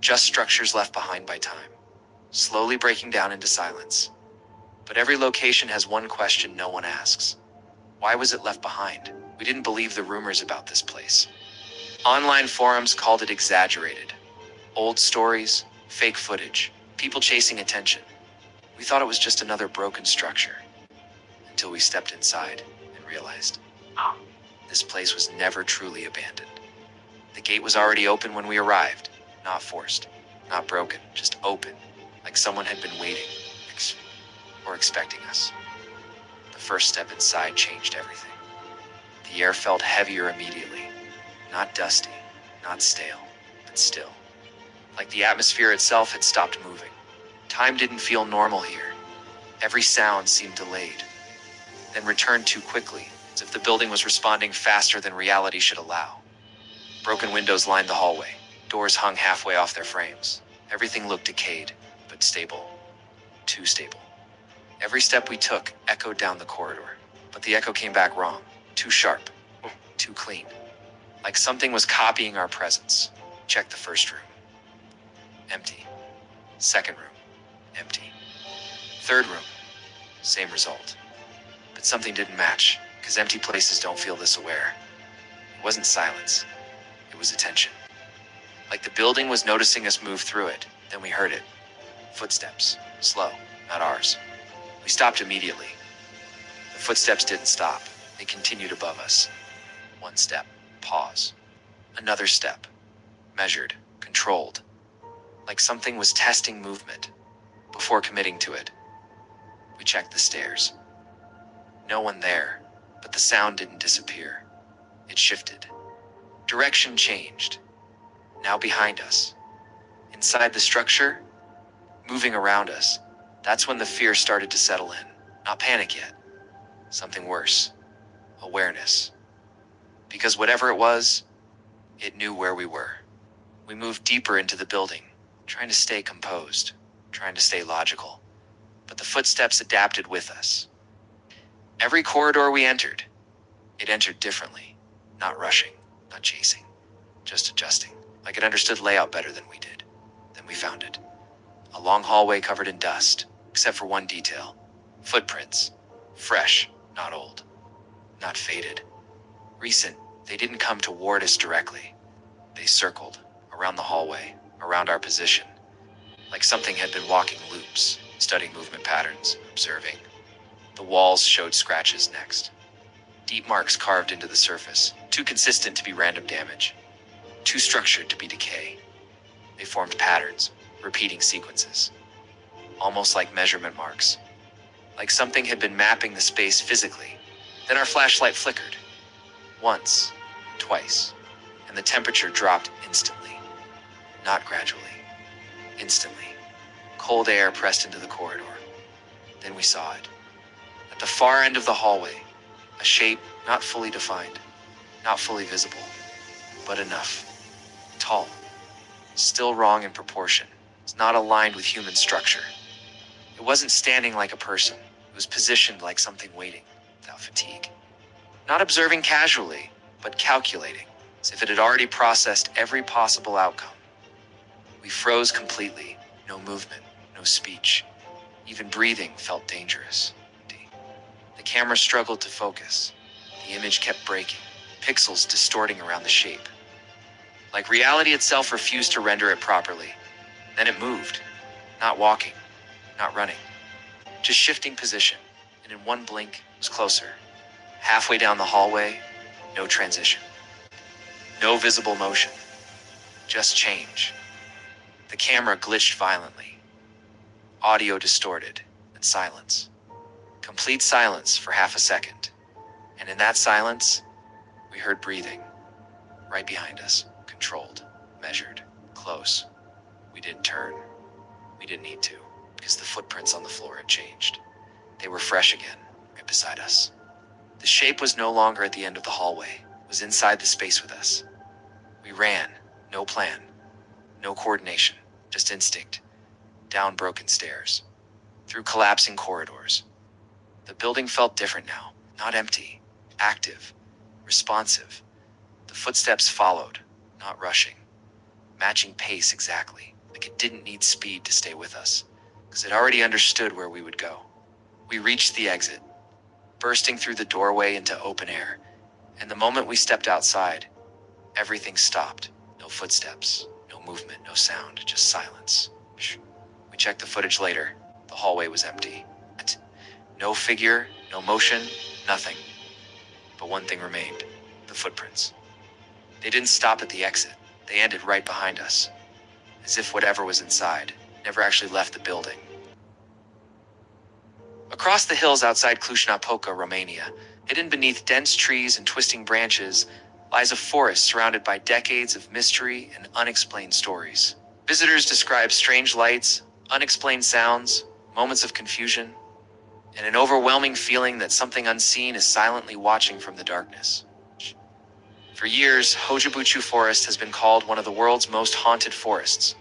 Just structures left behind by time, slowly breaking down into silence. But every location has one question no one asks. Why was it left behind? We didn't believe the rumors about this place. Online forums called it exaggerated. Old stories, fake footage, people chasing attention. We thought it was just another broken structure. Until we stepped inside and realized, this place was never truly abandoned. The gate was already open when we arrived, not forced, not broken, just open, like someone had been waiting, or expecting us. The first step inside changed everything. The air felt heavier immediately, not dusty, not stale, but still. Like the atmosphere itself had stopped moving. Time didn't feel normal here. Every sound seemed delayed, then returned too quickly, as if the building was responding faster than reality should allow. Broken windows lined the hallway. Doors hung halfway off their frames. Everything looked decayed, but stable. Too stable. Every step we took echoed down the corridor, but the echo came back wrong. Too sharp. Too clean. Like something was copying our presence. Check the first room. Empty. Second room. Empty. Third room. Same result. But something didn't match, because empty places don't feel this aware. It wasn't silence. It was attention. Like the building was noticing us move through it. Then we heard it. Footsteps. Slow. Not ours. We stopped immediately. The footsteps didn't stop. They continued above us. One step. Pause. Another step. Measured. Controlled. Like something was testing movement before committing to it. We checked the stairs. No one there, but the sound didn't disappear. It shifted. Direction changed. Now behind us. Inside the structure, moving around us. That's when the fear started to settle in. Not panic yet. Something worse. Awareness. Because whatever it was, it knew where we were. We moved deeper into the building, trying to stay composed, trying to stay logical. But the footsteps adapted with us. Every corridor we entered, it entered differently. Not rushing, not chasing, just adjusting. Like it understood layout better than we did. Then we found it. A long hallway covered in dust, except for one detail. Footprints. Fresh, not old. Not faded. Recent. They didn't come toward us directly. They circled, around the hallway, around our position. Like something had been walking loops, studying movement patterns, observing. The walls showed scratches next. Deep marks carved into the surface, too consistent to be random damage, too structured to be decay. They formed patterns, repeating sequences, almost like measurement marks, like something had been mapping the space physically. Then our flashlight flickered. Once, twice, and the temperature dropped instantly. Not gradually. Instantly. Cold air pressed into the corridor. Then we saw it. At the far end of the hallway, a shape not fully defined, not fully visible, but enough. Tall. Still wrong in proportion. It's not aligned with human structure. It wasn't standing like a person. It was positioned like something waiting, without fatigue. Not observing casually, but calculating, as if it had already processed every possible outcome. We froze completely. No movement, no speech. Even breathing felt dangerous. The camera struggled to focus. The image kept breaking, pixels distorting around the shape. Like reality itself refused to render it properly. Then it moved. Not walking, not running. Just shifting position, and in one blink, it was closer. Halfway down the hallway, no transition. No visible motion. Just change. The camera glitched violently. Audio distorted, and silence. Complete silence for half a second. And in that silence, we heard breathing. Right behind us, controlled, measured, close. We didn't turn. We didn't need to, because the footprints on the floor had changed. They were fresh again, right beside us. The shape was no longer at the end of the hallway. It was inside the space with us. We ran, no plan. No coordination, just instinct. Down broken stairs. Through collapsing corridors. The building felt different now. Not empty. Active. Responsive. The footsteps followed, not rushing. Matching pace exactly. Like it didn't need speed to stay with us. Because it already understood where we would go. We reached the exit. Bursting through the doorway into open air. And the moment we stepped outside, everything stopped. No footsteps. No movement, no sound, just silence. We checked the footage later. The hallway was empty. No figure, no motion, nothing. But one thing remained, the footprints. They didn't stop at the exit. They ended right behind us. As if whatever was inside never actually left the building. Across the hills outside Cluj-Napoca, Romania, hidden beneath dense trees and twisting branches, lies a forest surrounded by decades of mystery and unexplained stories. Visitors describe strange lights, unexplained sounds, moments of confusion, and an overwhelming feeling that something unseen is silently watching from the darkness. For years, Hojabuchu Forest has been called one of the world's most haunted forests.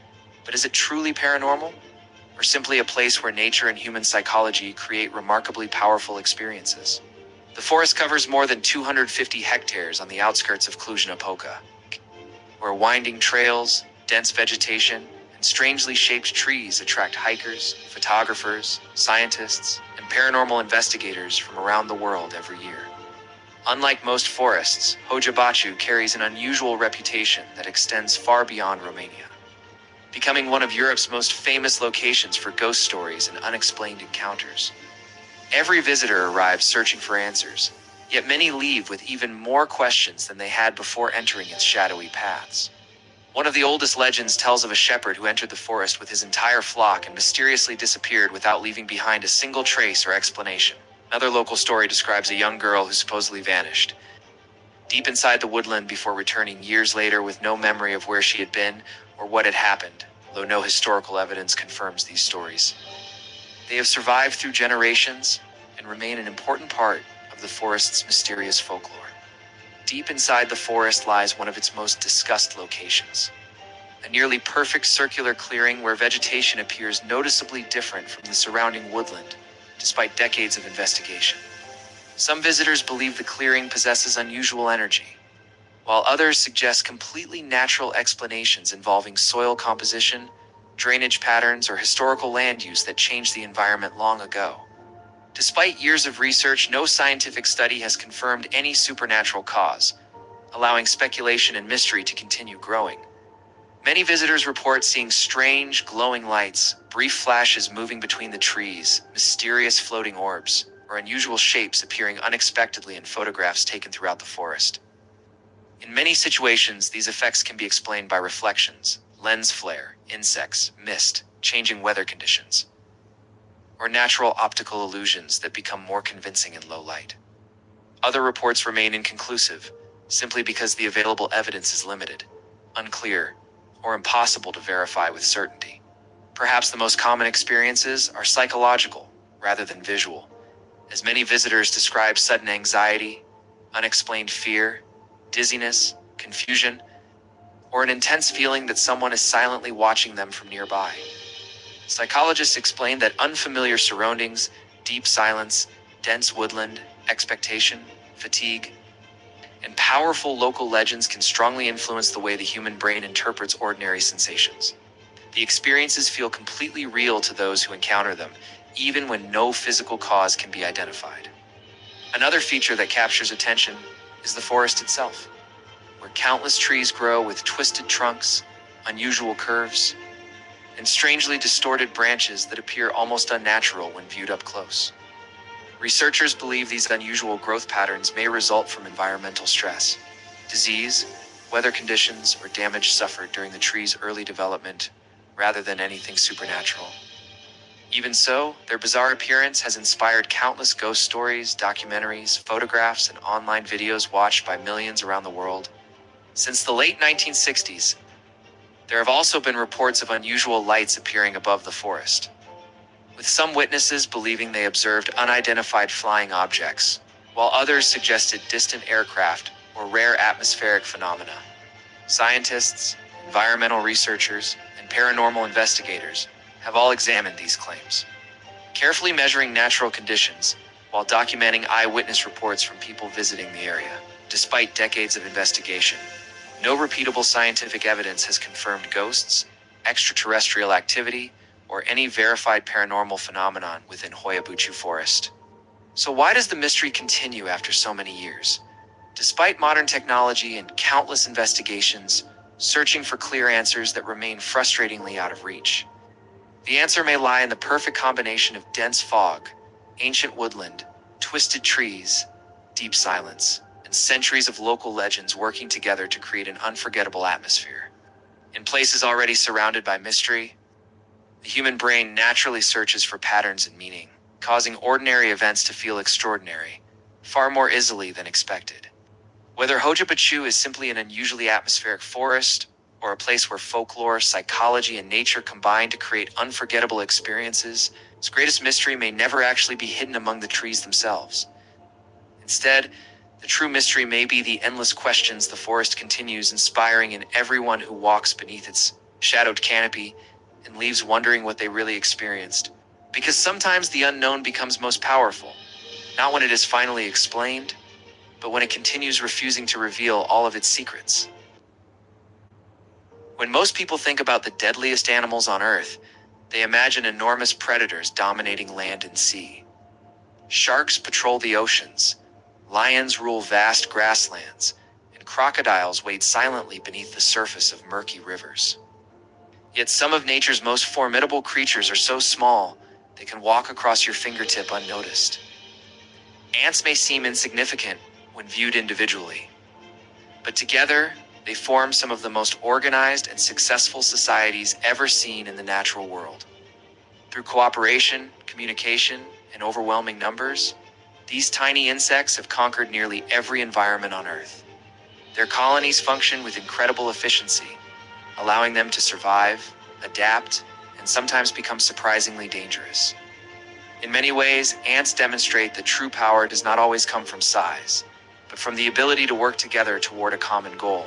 But is it truly paranormal? Or simply a place where nature and human psychology create remarkably powerful experiences? The forest covers more than 250 hectares on the outskirts of Cluj-Napoca, where winding trails, dense vegetation, and strangely shaped trees attract hikers, photographers, scientists, and paranormal investigators from around the world every year. Unlike most forests, Hojabachu carries an unusual reputation that extends far beyond Romania, becoming one of Europe's most famous locations for ghost stories and unexplained encounters. Every visitor arrives searching for answers, yet many leave with even more questions than they had before entering its shadowy paths. One of the oldest legends tells of a shepherd who entered the forest with his entire flock and mysteriously disappeared without leaving behind a single trace or explanation. Another local story describes a young girl who supposedly vanished deep inside the woodland before returning years later with no memory of where she had been or what had happened, though no historical evidence confirms these stories. They have survived through generations and remain an important part of the forest's mysterious folklore. Deep inside the forest lies one of its most discussed locations, a nearly perfect circular clearing where vegetation appears noticeably different from the surrounding woodland, despite decades of investigation. Some visitors believe the clearing possesses unusual energy, while others suggest completely natural explanations involving soil composition, drainage patterns, or historical land use that changed the environment long ago. Despite years of research, no scientific study has confirmed any supernatural cause, allowing speculation and mystery to continue growing. Many visitors report seeing strange, glowing lights, brief flashes moving between the trees, mysterious floating orbs, or unusual shapes appearing unexpectedly in photographs taken throughout the forest. In many situations, these effects can be explained by reflections, lens flare, insects, mist, changing weather conditions, or natural optical illusions that become more convincing in low light. Other reports remain inconclusive, simply because the available evidence is limited, unclear, or impossible to verify with certainty. Perhaps the most common experiences are psychological rather than visual, as many visitors describe sudden anxiety, unexplained fear, dizziness, confusion, or an intense feeling that someone is silently watching them from nearby. Psychologists explain that unfamiliar surroundings, deep silence, dense woodland, expectation, fatigue, and powerful local legends can strongly influence the way the human brain interprets ordinary sensations. The experiences feel completely real to those who encounter them, even when no physical cause can be identified. Another feature that captures attention is the forest itself, where countless trees grow with twisted trunks, unusual curves, and strangely distorted branches that appear almost unnatural when viewed up close. Researchers believe these unusual growth patterns may result from environmental stress, disease, weather conditions, or damage suffered during the tree's early development, rather than anything supernatural. Even so, their bizarre appearance has inspired countless ghost stories, documentaries, photographs, and online videos watched by millions around the world. Since the late 1960s, there have also been reports of unusual lights appearing above the forest, with some witnesses believing they observed unidentified flying objects, while others suggested distant aircraft or rare atmospheric phenomena. Scientists, environmental researchers, and paranormal investigators have all examined these claims, carefully measuring natural conditions while documenting eyewitness reports from people visiting the area. Despite decades of investigation, no repeatable scientific evidence has confirmed ghosts, extraterrestrial activity, or any verified paranormal phenomenon within Hoyabuchu Forest. So why does the mystery continue after so many years? Despite modern technology and countless investigations, searching for clear answers that remain frustratingly out of reach. The answer may lie in the perfect combination of dense fog, ancient woodland, twisted trees, deep silence, and centuries of local legends working together to create an unforgettable atmosphere. In places already surrounded by mystery, the human brain naturally searches for patterns and meaning, causing ordinary events to feel extraordinary, far more easily than expected. Whether Hojabachu is simply an unusually atmospheric forest, or a place where folklore, psychology, and nature combine to create unforgettable experiences, its greatest mystery may never actually be hidden among the trees themselves. Instead, the true mystery may be the endless questions the forest continues inspiring in everyone who walks beneath its shadowed canopy and leaves wondering what they really experienced. Because sometimes the unknown becomes most powerful, not when it is finally explained, but when it continues refusing to reveal all of its secrets. When most people think about the deadliest animals on Earth, they imagine enormous predators dominating land and sea. Sharks patrol the oceans, lions rule vast grasslands, and crocodiles wade silently beneath the surface of murky rivers. Yet some of nature's most formidable creatures are so small, they can walk across your fingertip unnoticed. Ants may seem insignificant when viewed individually, but together, they form some of the most organized and successful societies ever seen in the natural world. Through cooperation, communication, and overwhelming numbers, these tiny insects have conquered nearly every environment on Earth. Their colonies function with incredible efficiency, allowing them to survive, adapt, and sometimes become surprisingly dangerous. In many ways, ants demonstrate that true power does not always come from size, but from the ability to work together toward a common goal.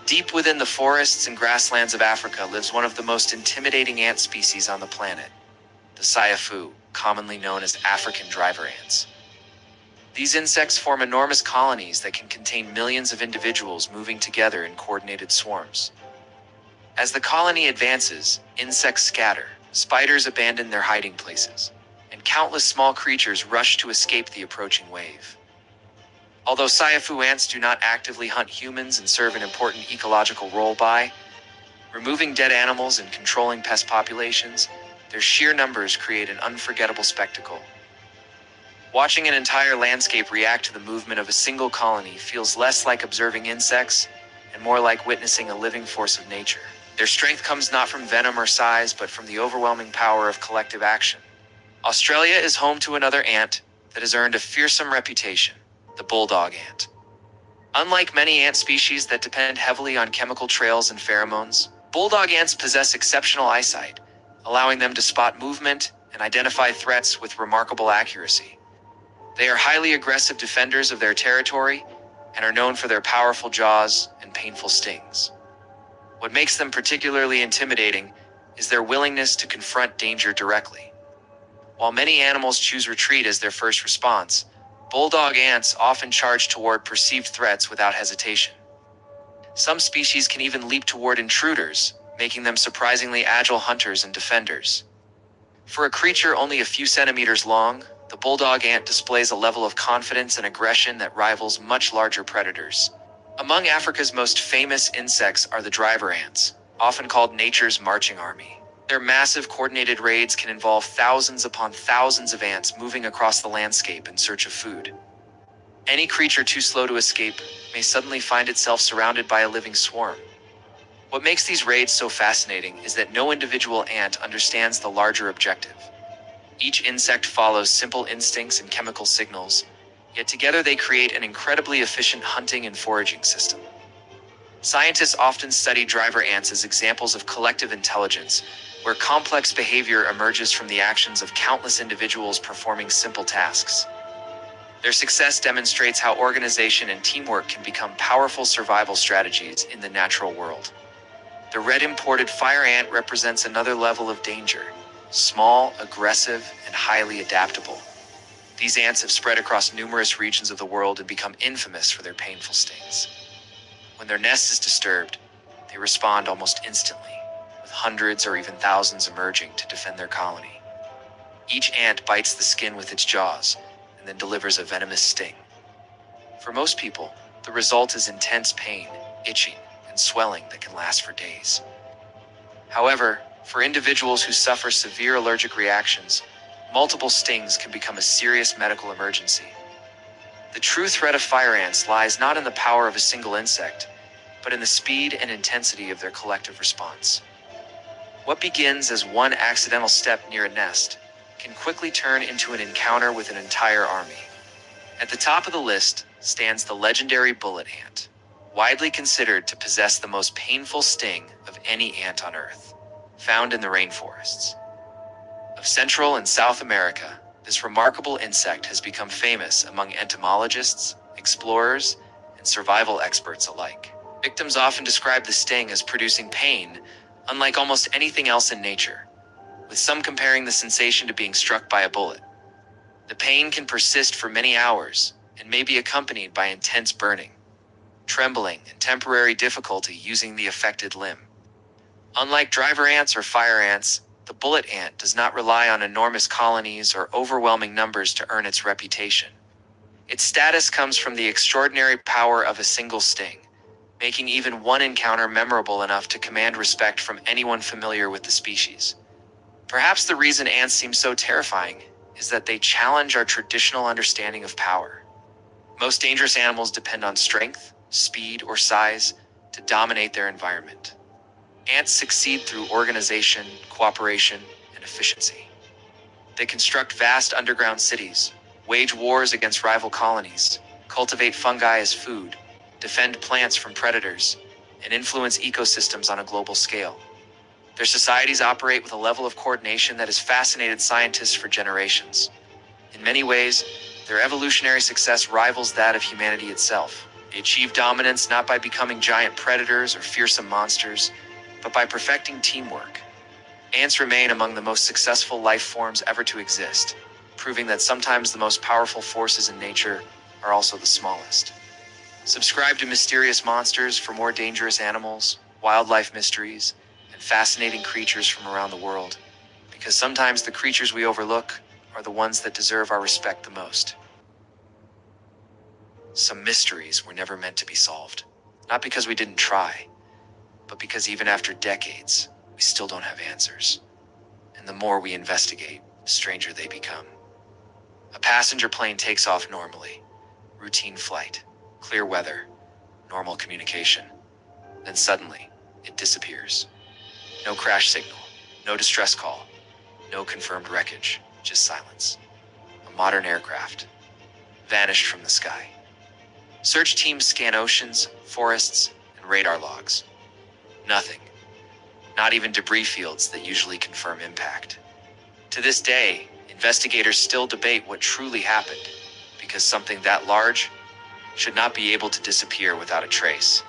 Deep within the forests and grasslands of Africa lives one of the most intimidating ant species on the planet, the Saiafu, commonly known as African driver ants. These insects form enormous colonies that can contain millions of individuals moving together in coordinated swarms. As the colony advances, insects scatter, spiders abandon their hiding places, and countless small creatures rush to escape the approaching wave. Although Saiafu ants do not actively hunt humans and serve an important ecological role by removing dead animals and controlling pest populations, their sheer numbers create an unforgettable spectacle. Watching an entire landscape react to the movement of a single colony feels less like observing insects and more like witnessing a living force of nature. Their strength comes not from venom or size, but from the overwhelming power of collective action. Australia is home to another ant that has earned a fearsome reputation, the bulldog ant. Unlike many ant species that depend heavily on chemical trails and pheromones, bulldog ants possess exceptional eyesight, allowing them to spot movement and identify threats with remarkable accuracy. They are highly aggressive defenders of their territory and are known for their powerful jaws and painful stings. What makes them particularly intimidating is their willingness to confront danger directly. While many animals choose retreat as their first response, bulldog ants often charge toward perceived threats without hesitation. Some species can even leap toward intruders, making them surprisingly agile hunters and defenders. For a creature only a few centimeters long, the bulldog ant displays a level of confidence and aggression that rivals much larger predators. Among Africa's most famous insects are the driver ants, often called nature's marching army. Their massive coordinated raids can involve thousands upon thousands of ants moving across the landscape in search of food. Any creature too slow to escape may suddenly find itself surrounded by a living swarm. What makes these raids so fascinating is that no individual ant understands the larger objective. Each insect follows simple instincts and chemical signals, yet together they create an incredibly efficient hunting and foraging system. Scientists often study driver ants as examples of collective intelligence, where complex behavior emerges from the actions of countless individuals performing simple tasks. Their success demonstrates how organization and teamwork can become powerful survival strategies in the natural world. The red imported fire ant represents another level of danger. Small, aggressive, and highly adaptable. These ants have spread across numerous regions of the world and become infamous for their painful stings. When their nest is disturbed, they respond almost instantly, with hundreds or even thousands emerging to defend their colony. Each ant bites the skin with its jaws and then delivers a venomous sting. For most people, the result is intense pain, itching, and swelling that can last for days. However, for individuals who suffer severe allergic reactions, multiple stings can become a serious medical emergency. The true threat of fire ants lies not in the power of a single insect, but in the speed and intensity of their collective response. What begins as one accidental step near a nest can quickly turn into an encounter with an entire army. At the top of the list stands the legendary bullet ant, widely considered to possess the most painful sting of any ant on Earth. Found in the rainforests of Central and South America, this remarkable insect has become famous among entomologists, explorers, and survival experts alike. Victims often describe the sting as producing pain, unlike almost anything else in nature, with some comparing the sensation to being struck by a bullet. The pain can persist for many hours and may be accompanied by intense burning, trembling, and temporary difficulty using the affected limb. Unlike driver ants or fire ants, the bullet ant does not rely on enormous colonies or overwhelming numbers to earn its reputation. Its status comes from the extraordinary power of a single sting, making even one encounter memorable enough to command respect from anyone familiar with the species. Perhaps the reason ants seem so terrifying is that they challenge our traditional understanding of power. Most dangerous animals depend on strength, speed, or size to dominate their environment. Ants succeed through organization, cooperation, and efficiency. They construct vast underground cities, wage wars against rival colonies, cultivate fungi as food, defend plants from predators, and influence ecosystems on a global scale. Their societies operate with a level of coordination that has fascinated scientists for generations. In many ways, their evolutionary success rivals that of humanity itself. They achieve dominance not by becoming giant predators or fearsome monsters, but by perfecting teamwork. Ants remain among the most successful life forms ever to exist, proving that sometimes the most powerful forces in nature are also the smallest. Subscribe to Mysterious Monsters for more dangerous animals, wildlife mysteries, and fascinating creatures from around the world, because sometimes the creatures we overlook are the ones that deserve our respect the most. Some mysteries were never meant to be solved, not because we didn't try, but because even after decades, we still don't have answers. And the more we investigate, the stranger they become. A passenger plane takes off normally. Routine flight, clear weather, normal communication. Then suddenly, it disappears. No crash signal, no distress call, no confirmed wreckage, just silence. A modern aircraft vanished from the sky. Search teams scan oceans, forests, and radar logs. Nothing. Not even debris fields that usually confirm impact. To this day, investigators still debate what truly happened, because something that large should not be able to disappear without a trace.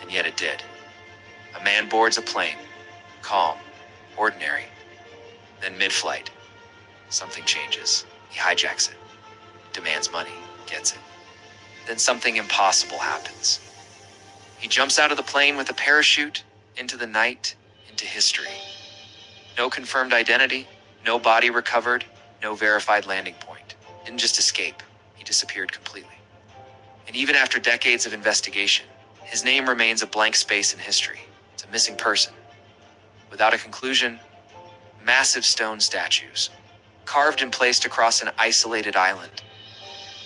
And yet it did. A man boards a plane, calm, ordinary. Then mid-flight, something changes. He hijacks it, demands money, gets it. Then something impossible happens. He jumps out of the plane with a parachute into the night, into history. No confirmed identity, no body recovered, no verified landing point. Didn't just escape, he disappeared completely. And even after decades of investigation, his name remains a blank space in history. It's a missing person. Without a conclusion, massive stone statues, carved and placed across an isolated island,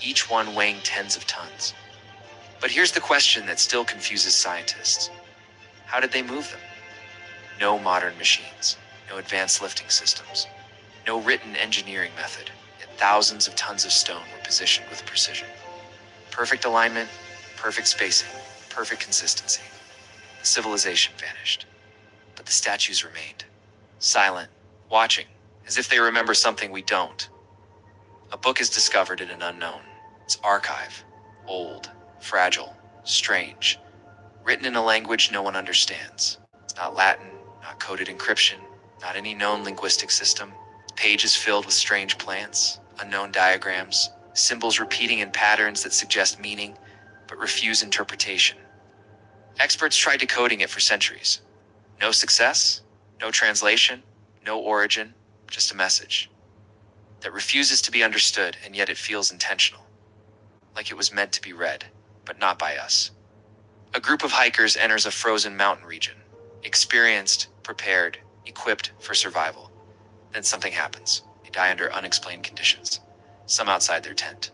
each one weighing tens of tons. But here's the question that still confuses scientists. How did they move them? No modern machines, no advanced lifting systems, no written engineering method, yet thousands of tons of stone were positioned with precision. Perfect alignment, perfect spacing, perfect consistency. The civilization vanished, but the statues remained, silent, watching, as if they remember something we don't. A book is discovered in an unknown. Its archive, old, fragile, strange, written in a language no one understands. It's not Latin, not coded encryption, not any known linguistic system. Its pages filled with strange plants, unknown diagrams, symbols repeating in patterns that suggest meaning, but refuse interpretation. Experts tried decoding it for centuries. No success, no translation, no origin, just a message that refuses to be understood, and yet it feels intentional, like it was meant to be read, but not by us. A group of hikers enters a frozen mountain region, experienced, prepared, equipped for survival. Then something happens. They die under unexplained conditions. Some outside their tent,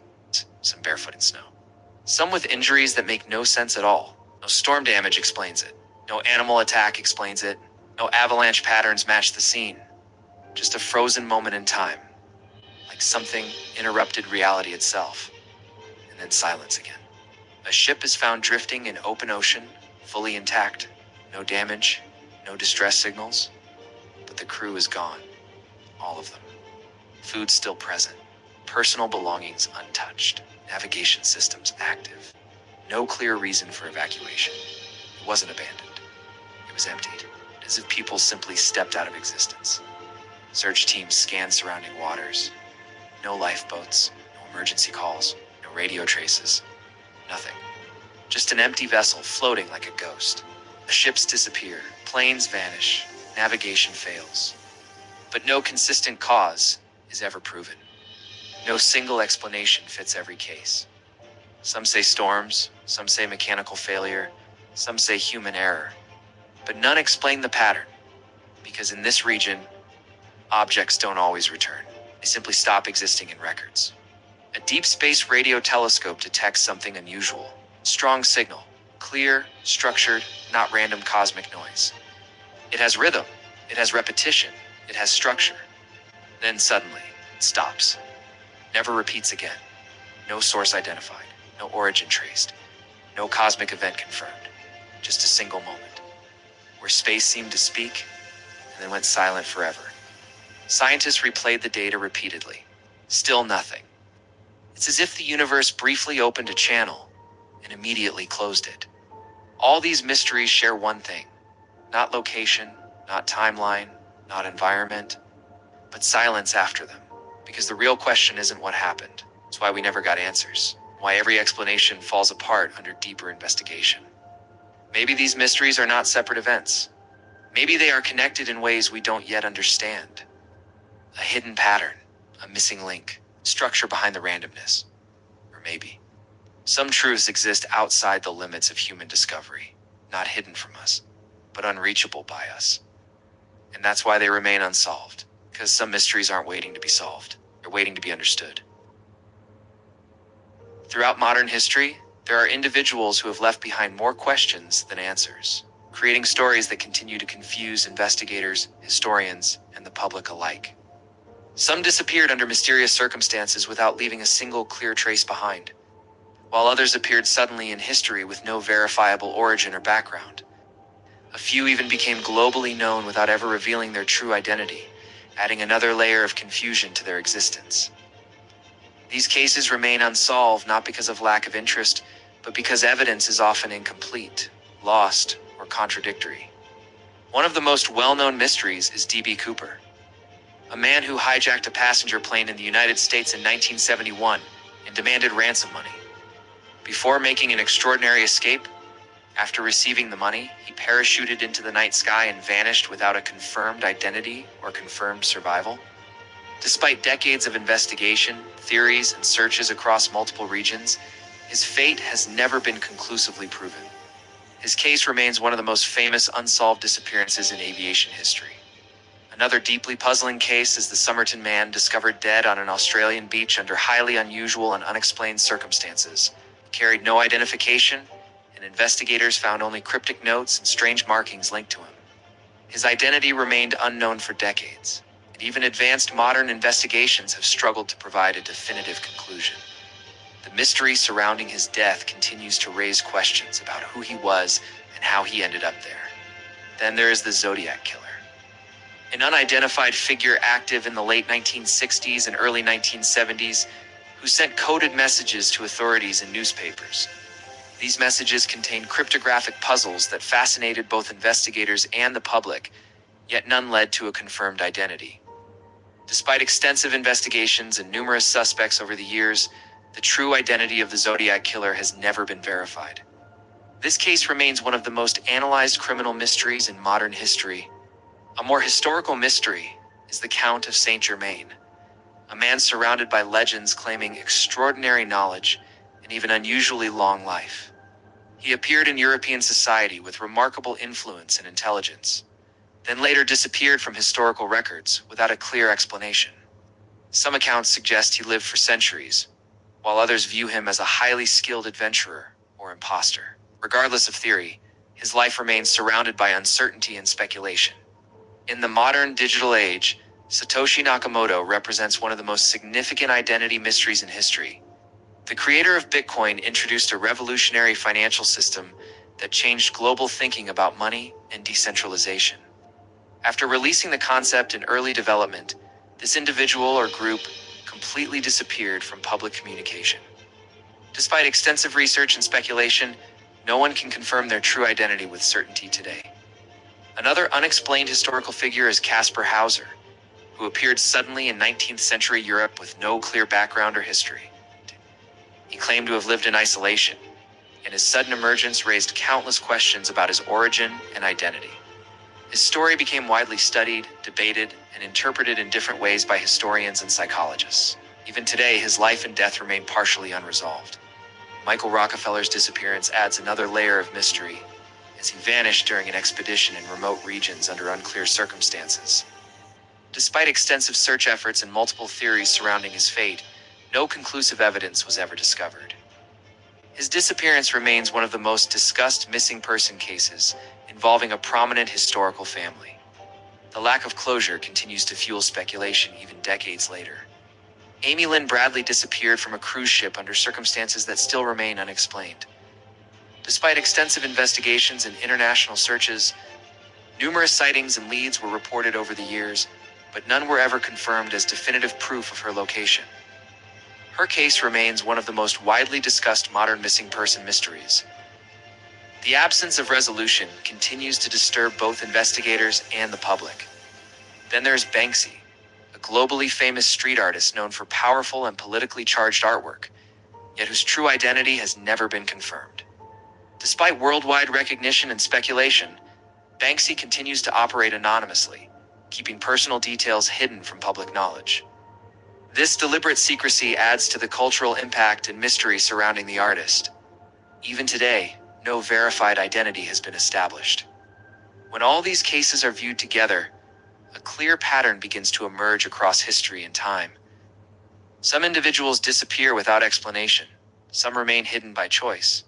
some barefoot in snow. Some with injuries that make no sense at all. No storm damage explains it. No animal attack explains it. No avalanche patterns match the scene. Just a frozen moment in time, like something interrupted reality itself. And then silence again. A ship is found drifting in open ocean, fully intact. No damage, no distress signals. But the crew is gone. All of them. Food still present. Personal belongings untouched. Navigation systems active. No clear reason for evacuation. It wasn't abandoned. It was emptied, as if people simply stepped out of existence. Search teams scanned surrounding waters. No lifeboats, no emergency calls, no radio traces, nothing. Just an empty vessel floating like a ghost. The ships disappear, planes vanish, navigation fails. But no consistent cause is ever proven. No single explanation fits every case. Some say storms, some say mechanical failure, some say human error. But none explain the pattern, because in this region, objects don't always return. They simply stop existing in records. A deep space radio telescope detects something unusual. Strong signal, clear, structured, not random cosmic noise. It has rhythm, it has repetition, it has structure. Then suddenly, it stops. Never repeats again. No source identified, no origin traced, no cosmic event confirmed. Just a single moment, where space seemed to speak and then went silent forever. Scientists replayed the data repeatedly. Still nothing. It's as if the universe briefly opened a channel and immediately closed it. All these mysteries share one thing. Not location, not timeline, not environment, but silence after them. Because the real question isn't what happened. It's why we never got answers. Why every explanation falls apart under deeper investigation. Maybe these mysteries are not separate events. Maybe they are connected in ways we don't yet understand. A hidden pattern, a missing link, structure behind the randomness. Or maybe some truths exist outside the limits of human discovery, not hidden from us, but unreachable by us. And that's why they remain unsolved, because some mysteries aren't waiting to be solved, they're waiting to be understood. Throughout modern history, there are individuals who have left behind more questions than answers, creating stories that continue to confuse investigators, historians, and the public alike. Some disappeared under mysterious circumstances without leaving a single clear trace behind, while others appeared suddenly in history with no verifiable origin or background. A few even became globally known without ever revealing their true identity, adding another layer of confusion to their existence. These cases remain unsolved not because of lack of interest, but because evidence is often incomplete, lost, or contradictory. One of the most well-known mysteries is D.B. Cooper, a man who hijacked a passenger plane in the United States in 1971 and demanded ransom money. Before making an extraordinary escape, after receiving the money, he parachuted into the night sky and vanished without a confirmed identity or confirmed survival. Despite decades of investigation, theories, and searches across multiple regions, his fate has never been conclusively proven. His case remains one of the most famous unsolved disappearances in aviation history. Another deeply puzzling case is the Somerton man discovered dead on an Australian beach under highly unusual and unexplained circumstances. He carried no identification, and investigators found only cryptic notes and strange markings linked to him. His identity remained unknown for decades, and even advanced modern investigations have struggled to provide a definitive conclusion. The mystery surrounding his death continues to raise questions about who he was and how he ended up there. Then there is the Zodiac Killer, an unidentified figure active in the late 1960s and early 1970s who sent coded messages to authorities and newspapers. These messages contained cryptographic puzzles that fascinated both investigators and the public, yet none led to a confirmed identity. Despite extensive investigations and numerous suspects over the years, the true identity of the Zodiac Killer has never been verified. This case remains one of the most analyzed criminal mysteries in modern history. A more historical mystery is the Count of Saint Germain, a man surrounded by legends claiming extraordinary knowledge and even unusually long life. He appeared in European society with remarkable influence and intelligence, then later disappeared from historical records without a clear explanation. Some accounts suggest he lived for centuries, while others view him as a highly skilled adventurer or imposter. Regardless of theory, his life remains surrounded by uncertainty and speculation. In the modern digital age, Satoshi Nakamoto represents one of the most significant identity mysteries in history. The creator of Bitcoin introduced a revolutionary financial system that changed global thinking about money and decentralization. After releasing the concept in early development, this individual or group completely disappeared from public communication. Despite extensive research and speculation, no one can confirm their true identity with certainty today. Another unexplained historical figure is Caspar Hauser, who appeared suddenly in 19th century Europe with no clear background or history. He claimed to have lived in isolation, and his sudden emergence raised countless questions about his origin and identity. His story became widely studied, debated, and interpreted in different ways by historians and psychologists. Even today, his life and death remain partially unresolved. Michael Rockefeller's disappearance adds another layer of mystery, as he vanished during an expedition in remote regions under unclear circumstances. Despite extensive search efforts and multiple theories surrounding his fate, no conclusive evidence was ever discovered. His disappearance remains one of the most discussed missing person cases involving a prominent historical family. The lack of closure continues to fuel speculation even decades later. Amy Lynn Bradley disappeared from a cruise ship under circumstances that still remain unexplained. Despite extensive investigations and international searches, numerous sightings and leads were reported over the years, but none were ever confirmed as definitive proof of her location. Her case remains one of the most widely discussed modern missing person mysteries. The absence of resolution continues to disturb both investigators and the public. Then there's Banksy, a globally famous street artist known for powerful and politically charged artwork, yet whose true identity has never been confirmed. Despite worldwide recognition and speculation, Banksy continues to operate anonymously, keeping personal details hidden from public knowledge. This deliberate secrecy adds to the cultural impact and mystery surrounding the artist. Even today, no verified identity has been established. When all these cases are viewed together, a clear pattern begins to emerge across history and time. Some individuals disappear without explanation, some remain hidden by choice,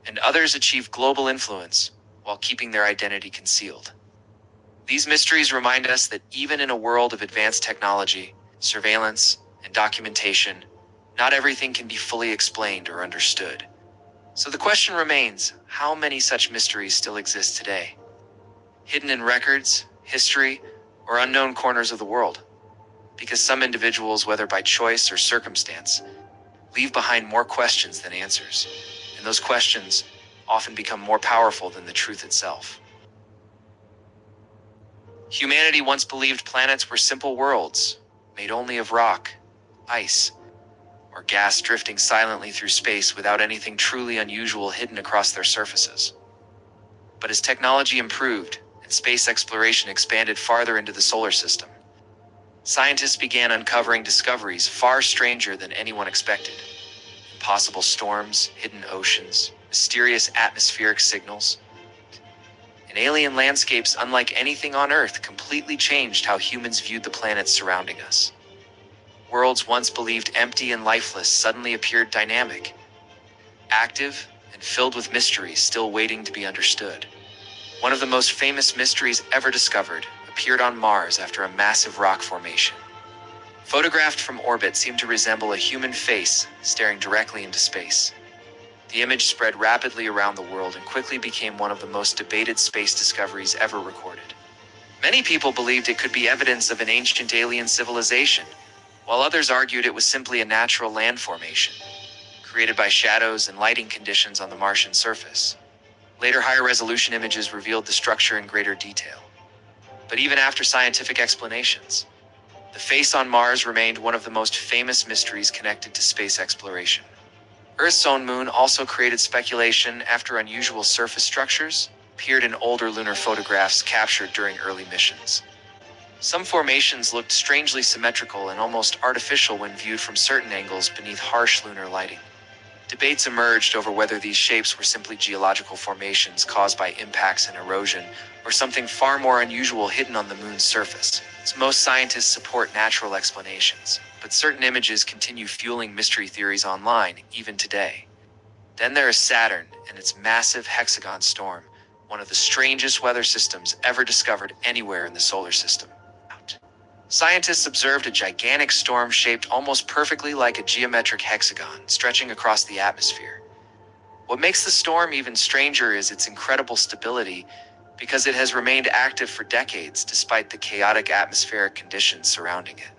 and others achieve global influence while keeping their identity concealed. These mysteries remind us that even in a world of advanced technology, surveillance, and documentation, not everything can be fully explained or understood. So the question remains, how many such mysteries still exist today? Hidden in records, history, or unknown corners of the world? Because some individuals, whether by choice or circumstance, leave behind more questions than answers, and those questions often become more powerful than the truth itself. Humanity once believed planets were simple worlds, made only of rock, ice, or gas drifting silently through space without anything truly unusual hidden across their surfaces. But as technology improved and space exploration expanded farther into the solar system, scientists began uncovering discoveries far stranger than anyone expected. Impossible storms, hidden oceans, mysterious atmospheric signals, and alien landscapes unlike anything on Earth completely changed how humans viewed the planets surrounding us. Worlds once believed empty and lifeless suddenly appeared dynamic, active, and filled with mysteries still waiting to be understood. One of the most famous mysteries ever discovered appeared on Mars after a massive rock formation. Photographed from orbit seemed to resemble a human face staring directly into space. The image spread rapidly around the world and quickly became one of the most debated space discoveries ever recorded. Many people believed it could be evidence of an ancient alien civilization, while others argued it was simply a natural land formation, created by shadows and lighting conditions on the Martian surface. Later higher-resolution images revealed the structure in greater detail. But even after scientific explanations, the face on Mars remained one of the most famous mysteries connected to space exploration. Earth's own moon also created speculation after unusual surface structures appeared in older lunar photographs captured during early missions. Some formations looked strangely symmetrical and almost artificial when viewed from certain angles beneath harsh lunar lighting. Debates emerged over whether these shapes were simply geological formations caused by impacts and erosion, or something far more unusual hidden on the moon's surface. As most scientists support natural explanations, but certain images continue fueling mystery theories online, even today. Then there is Saturn and its massive hexagon storm, one of the strangest weather systems ever discovered anywhere in the solar system. Scientists observed a gigantic storm shaped almost perfectly like a geometric hexagon, stretching across the atmosphere. What makes the storm even stranger is its incredible stability, because it has remained active for decades despite the chaotic atmospheric conditions surrounding it.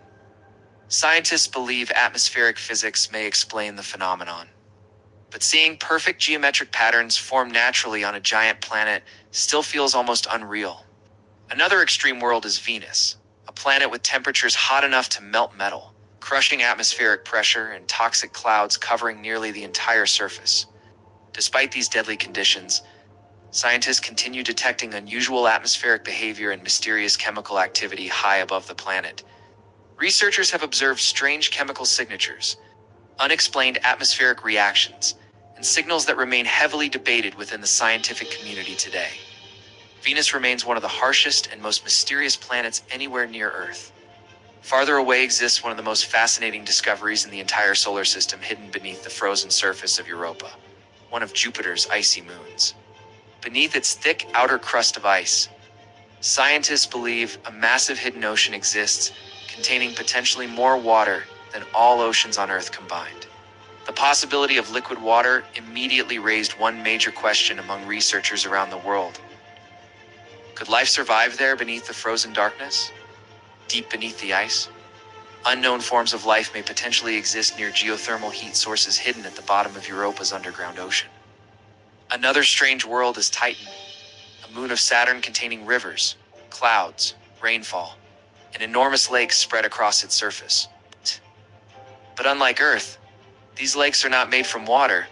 Scientists believe atmospheric physics may explain the phenomenon, but seeing perfect geometric patterns form naturally on a giant planet still feels almost unreal. Another extreme world is Venus, a planet with temperatures hot enough to melt metal, crushing atmospheric pressure and toxic clouds covering nearly the entire surface. Despite these deadly conditions, scientists continue detecting unusual atmospheric behavior and mysterious chemical activity high above the planet. Researchers have observed strange chemical signatures, unexplained atmospheric reactions, and signals that remain heavily debated within the scientific community today. Venus remains one of the harshest and most mysterious planets anywhere near Earth. Farther away exists one of the most fascinating discoveries in the entire solar system, hidden beneath the frozen surface of Europa, one of Jupiter's icy moons. Beneath its thick outer crust of ice, scientists believe a massive hidden ocean exists, containing potentially more water than all oceans on Earth combined. The possibility of liquid water immediately raised one major question among researchers around the world. Could life survive there beneath the frozen darkness? Deep beneath the ice? Unknown forms of life may potentially exist near geothermal heat sources hidden at the bottom of Europa's underground ocean. Another strange world is Titan, a moon of Saturn containing rivers, clouds, rainfall, and enormous lakes spread across its surface. But unlike Earth, these lakes are not made from water,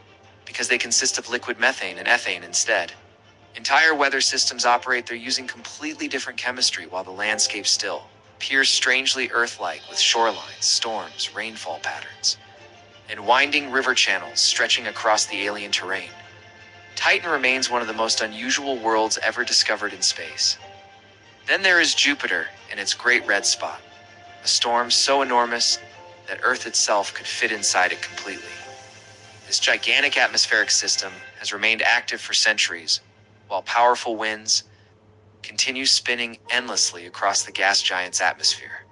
because they consist of liquid methane and ethane instead. Entire weather systems operate there using completely different chemistry, while the landscape still appears strangely Earth-like, with shorelines, storms, rainfall patterns, and winding river channels stretching across the alien terrain. Titan remains one of the most unusual worlds ever discovered in space. Then there is Jupiter and its Great Red Spot, a storm so enormous that Earth itself could fit inside it completely. This gigantic atmospheric system has remained active for centuries, while powerful winds continue spinning endlessly across the gas giant's atmosphere.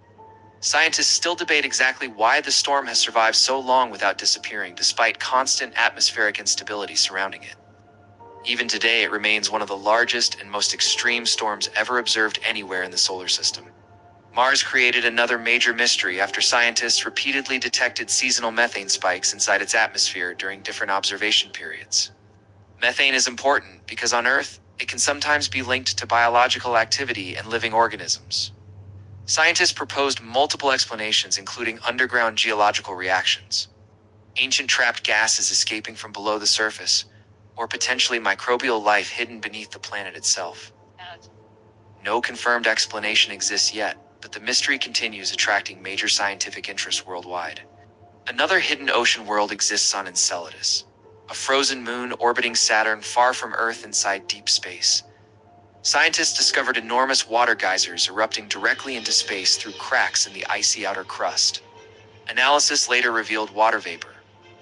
Scientists still debate exactly why the storm has survived so long without disappearing, despite constant atmospheric instability surrounding it. Even today, it remains one of the largest and most extreme storms ever observed anywhere in the solar system. Mars created another major mystery after scientists repeatedly detected seasonal methane spikes inside its atmosphere during different observation periods. Methane is important because on Earth, it can sometimes be linked to biological activity and living organisms. Scientists proposed multiple explanations, including underground geological reactions, ancient trapped gases escaping from below the surface, or potentially microbial life hidden beneath the planet itself. No confirmed explanation exists yet, but the mystery continues, attracting major scientific interest worldwide. Another hidden ocean world exists on Enceladus, a frozen moon orbiting Saturn far from Earth inside deep space. Scientists discovered enormous water geysers erupting directly into space through cracks in the icy outer crust. Analysis later revealed water vapor,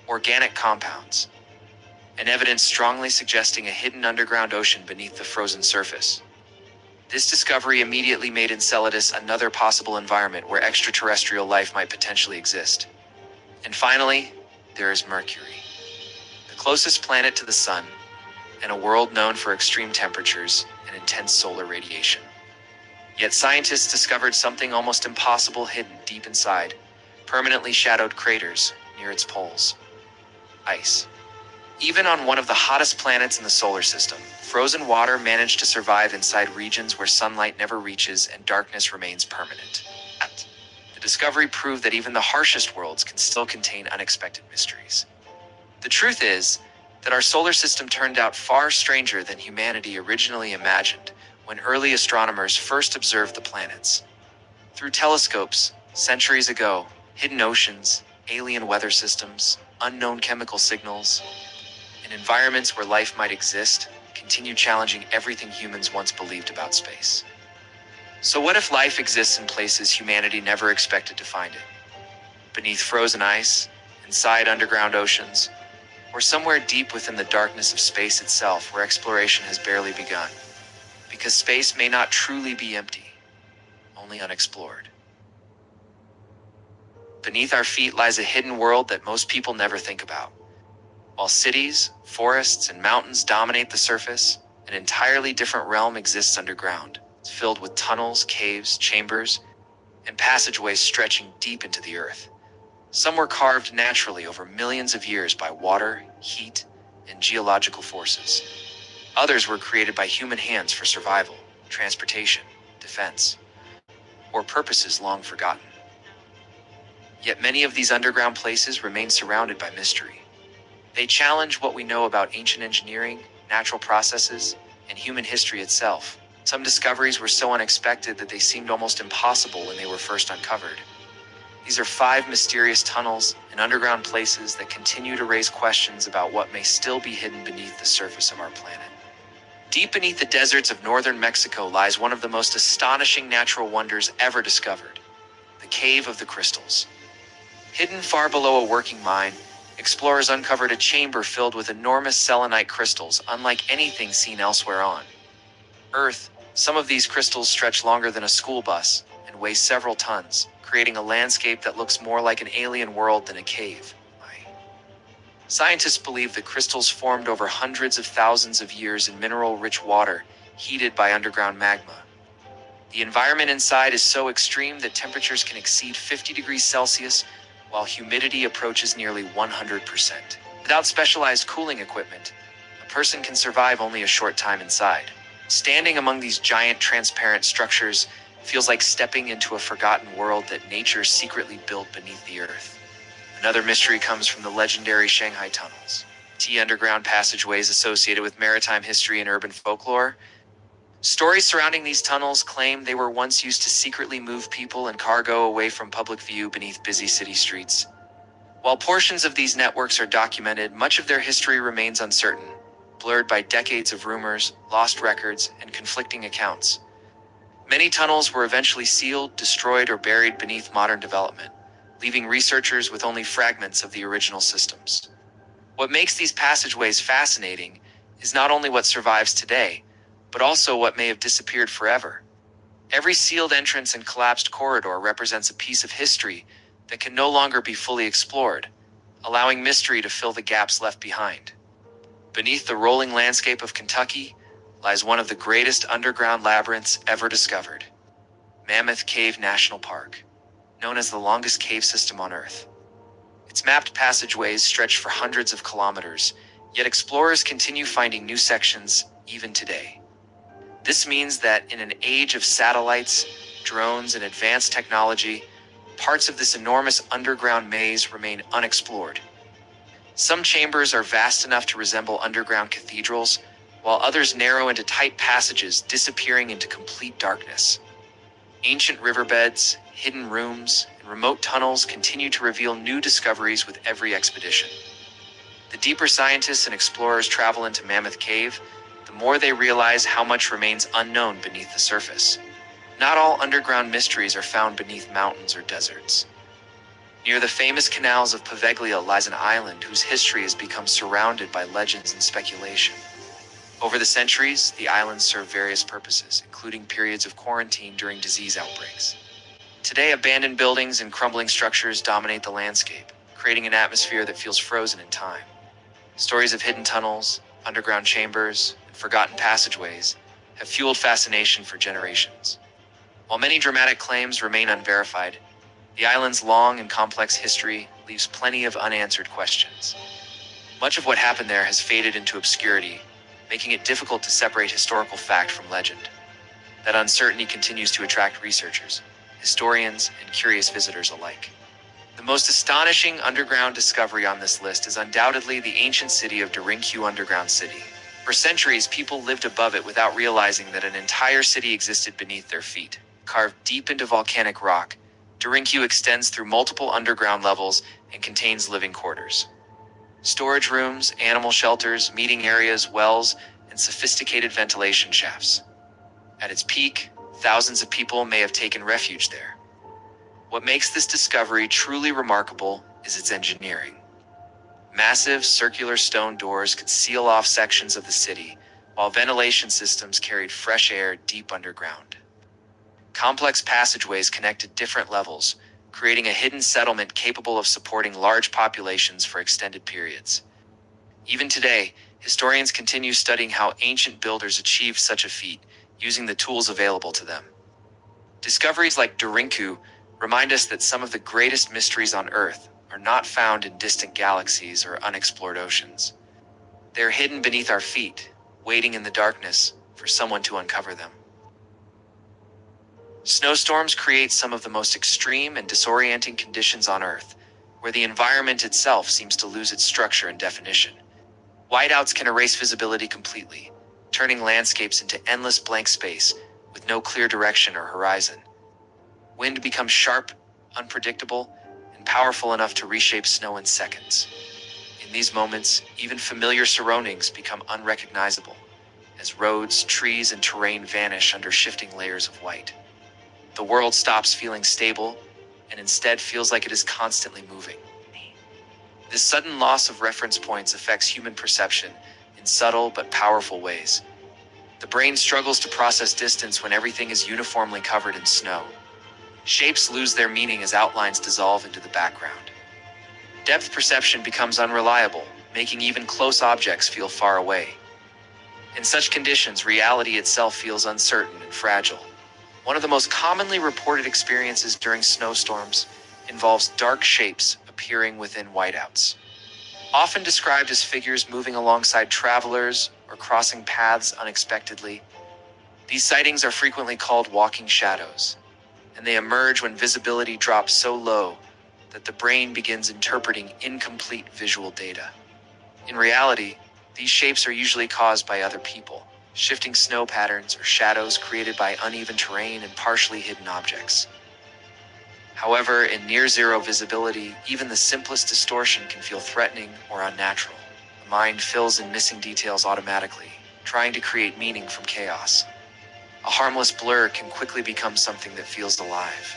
organic compounds, and evidence strongly suggesting a hidden underground ocean beneath the frozen surface. This discovery immediately made Enceladus another possible environment where extraterrestrial life might potentially exist. And finally, there is Mercury, the closest planet to the Sun, and a world known for extreme temperatures and intense solar radiation. Yet scientists discovered something almost impossible hidden deep inside, permanently shadowed craters near its poles. Ice. Even on one of the hottest planets in the solar system, frozen water managed to survive inside regions where sunlight never reaches and darkness remains permanent. The discovery proved that even the harshest worlds can still contain unexpected mysteries. The truth is that our solar system turned out far stranger than humanity originally imagined when early astronomers first observed the planets. Through telescopes, centuries ago, hidden oceans, alien weather systems, unknown chemical signals, and environments where life might exist continue challenging everything humans once believed about space. So what if life exists in places humanity never expected to find it? Beneath frozen ice, inside underground oceans, or somewhere deep within the darkness of space itself where exploration has barely begun? Because space may not truly be empty, only unexplored. Beneath our feet lies a hidden world that most people never think about. While cities, forests, and mountains dominate the surface, an entirely different realm exists underground. It's filled with tunnels, caves, chambers, and passageways stretching deep into the earth. Some were carved naturally over millions of years by water, heat, and geological forces. Others were created by human hands for survival, transportation, defense, or purposes long forgotten. Yet many of these underground places remain surrounded by mystery. They challenge what we know about ancient engineering, natural processes, and human history itself. Some discoveries were so unexpected that they seemed almost impossible when they were first uncovered. These are 5 mysterious tunnels and underground places that continue to raise questions about what may still be hidden beneath the surface of our planet. Deep beneath the deserts of northern Mexico lies one of the most astonishing natural wonders ever discovered, the Cave of the Crystals. Hidden far below a working mine, explorers uncovered a chamber filled with enormous selenite crystals unlike anything seen elsewhere on Earth. Some of these crystals stretch longer than a school bus and weigh several tons, creating a landscape that looks more like an alien world than a cave. Scientists believe the crystals formed over hundreds of thousands of years in mineral-rich water, heated by underground magma. The environment inside is so extreme that temperatures can exceed 50 degrees Celsius, while humidity approaches nearly 100%. Without specialized cooling equipment, a person can survive only a short time inside. Standing among these giant transparent structures feels like stepping into a forgotten world that nature secretly built beneath the earth. Another mystery comes from the legendary Shanghai tunnels, underground passageways associated with maritime history and urban folklore. Stories surrounding these tunnels claim they were once used to secretly move people and cargo away from public view beneath busy city streets. While portions of these networks are documented, much of their history remains uncertain, blurred by decades of rumors, lost records, and conflicting accounts. Many tunnels were eventually sealed, destroyed, or buried beneath modern development, leaving researchers with only fragments of the original systems. What makes these passageways fascinating is not only what survives today, but also what may have disappeared forever. Every sealed entrance and collapsed corridor represents a piece of history that can no longer be fully explored, allowing mystery to fill the gaps left behind. Beneath the rolling landscape of Kentucky lies one of the greatest underground labyrinths ever discovered, Mammoth Cave National Park, known as the longest cave system on Earth. Its mapped passageways stretch for hundreds of kilometers, yet explorers continue finding new sections even today. This means that in an age of satellites, drones, and advanced technology, parts of this enormous underground maze remain unexplored. Some chambers are vast enough to resemble underground cathedrals, while others narrow into tight passages disappearing into complete darkness. Ancient riverbeds, hidden rooms, and remote tunnels continue to reveal new discoveries with every expedition. The deeper scientists and explorers travel into Mammoth Cave, the more they realize how much remains unknown beneath the surface. Not all underground mysteries are found beneath mountains or deserts. Near the famous canals of Poveglia lies an island whose history has become surrounded by legends and speculation. Over the centuries, the islands served various purposes, including periods of quarantine during disease outbreaks. Today, abandoned buildings and crumbling structures dominate the landscape, creating an atmosphere that feels frozen in time. Stories of hidden tunnels, underground chambers, and forgotten passageways have fueled fascination for generations. While many dramatic claims remain unverified, the island's long and complex history leaves plenty of unanswered questions. Much of what happened there has faded into obscurity, making it difficult to separate historical fact from legend. That uncertainty continues to attract researchers, historians, and curious visitors alike. The most astonishing underground discovery on this list is undoubtedly the ancient city of Derinku Underground City. For centuries, people lived above it without realizing that an entire city existed beneath their feet. Carved deep into volcanic rock, Derinku extends through multiple underground levels and contains living quarters. Storage rooms, animal shelters, meeting areas, wells, and sophisticated ventilation shafts. At its peak, thousands of people may have taken refuge there. What makes this discovery truly remarkable is its engineering. Massive circular stone doors could seal off sections of the city, while ventilation systems carried fresh air deep underground. Complex passageways connected different levels, creating a hidden settlement capable of supporting large populations for extended periods. Even today, historians continue studying how ancient builders achieved such a feat, using the tools available to them. Discoveries like Derinku remind us that some of the greatest mysteries on Earth are not found in distant galaxies or unexplored oceans. They're hidden beneath our feet, waiting in the darkness for someone to uncover them. Snowstorms create some of the most extreme and disorienting conditions on Earth, where the environment itself seems to lose its structure and definition. Whiteouts can erase visibility completely, turning landscapes into endless blank space with no clear direction or horizon. Wind becomes sharp, unpredictable, and powerful enough to reshape snow in seconds. In these moments, even familiar surroundings become unrecognizable, as roads, trees, and terrain vanish under shifting layers of white. The world stops feeling stable and instead feels like it is constantly moving. This sudden loss of reference points affects human perception in subtle but powerful ways. The brain struggles to process distance when everything is uniformly covered in snow. Shapes lose their meaning as outlines dissolve into the background. Depth perception becomes unreliable, making even close objects feel far away. In such conditions, reality itself feels uncertain and fragile. One of the most commonly reported experiences during snowstorms involves dark shapes appearing within whiteouts. Often described as figures moving alongside travelers or crossing paths unexpectedly, these sightings are frequently called walking shadows, and they emerge when visibility drops so low that the brain begins interpreting incomplete visual data. In reality, these shapes are usually caused by other people, shifting snow patterns or shadows created by uneven terrain and partially hidden objects. However, in near-zero visibility, even the simplest distortion can feel threatening or unnatural. The mind fills in missing details automatically, trying to create meaning from chaos. A harmless blur can quickly become something that feels alive.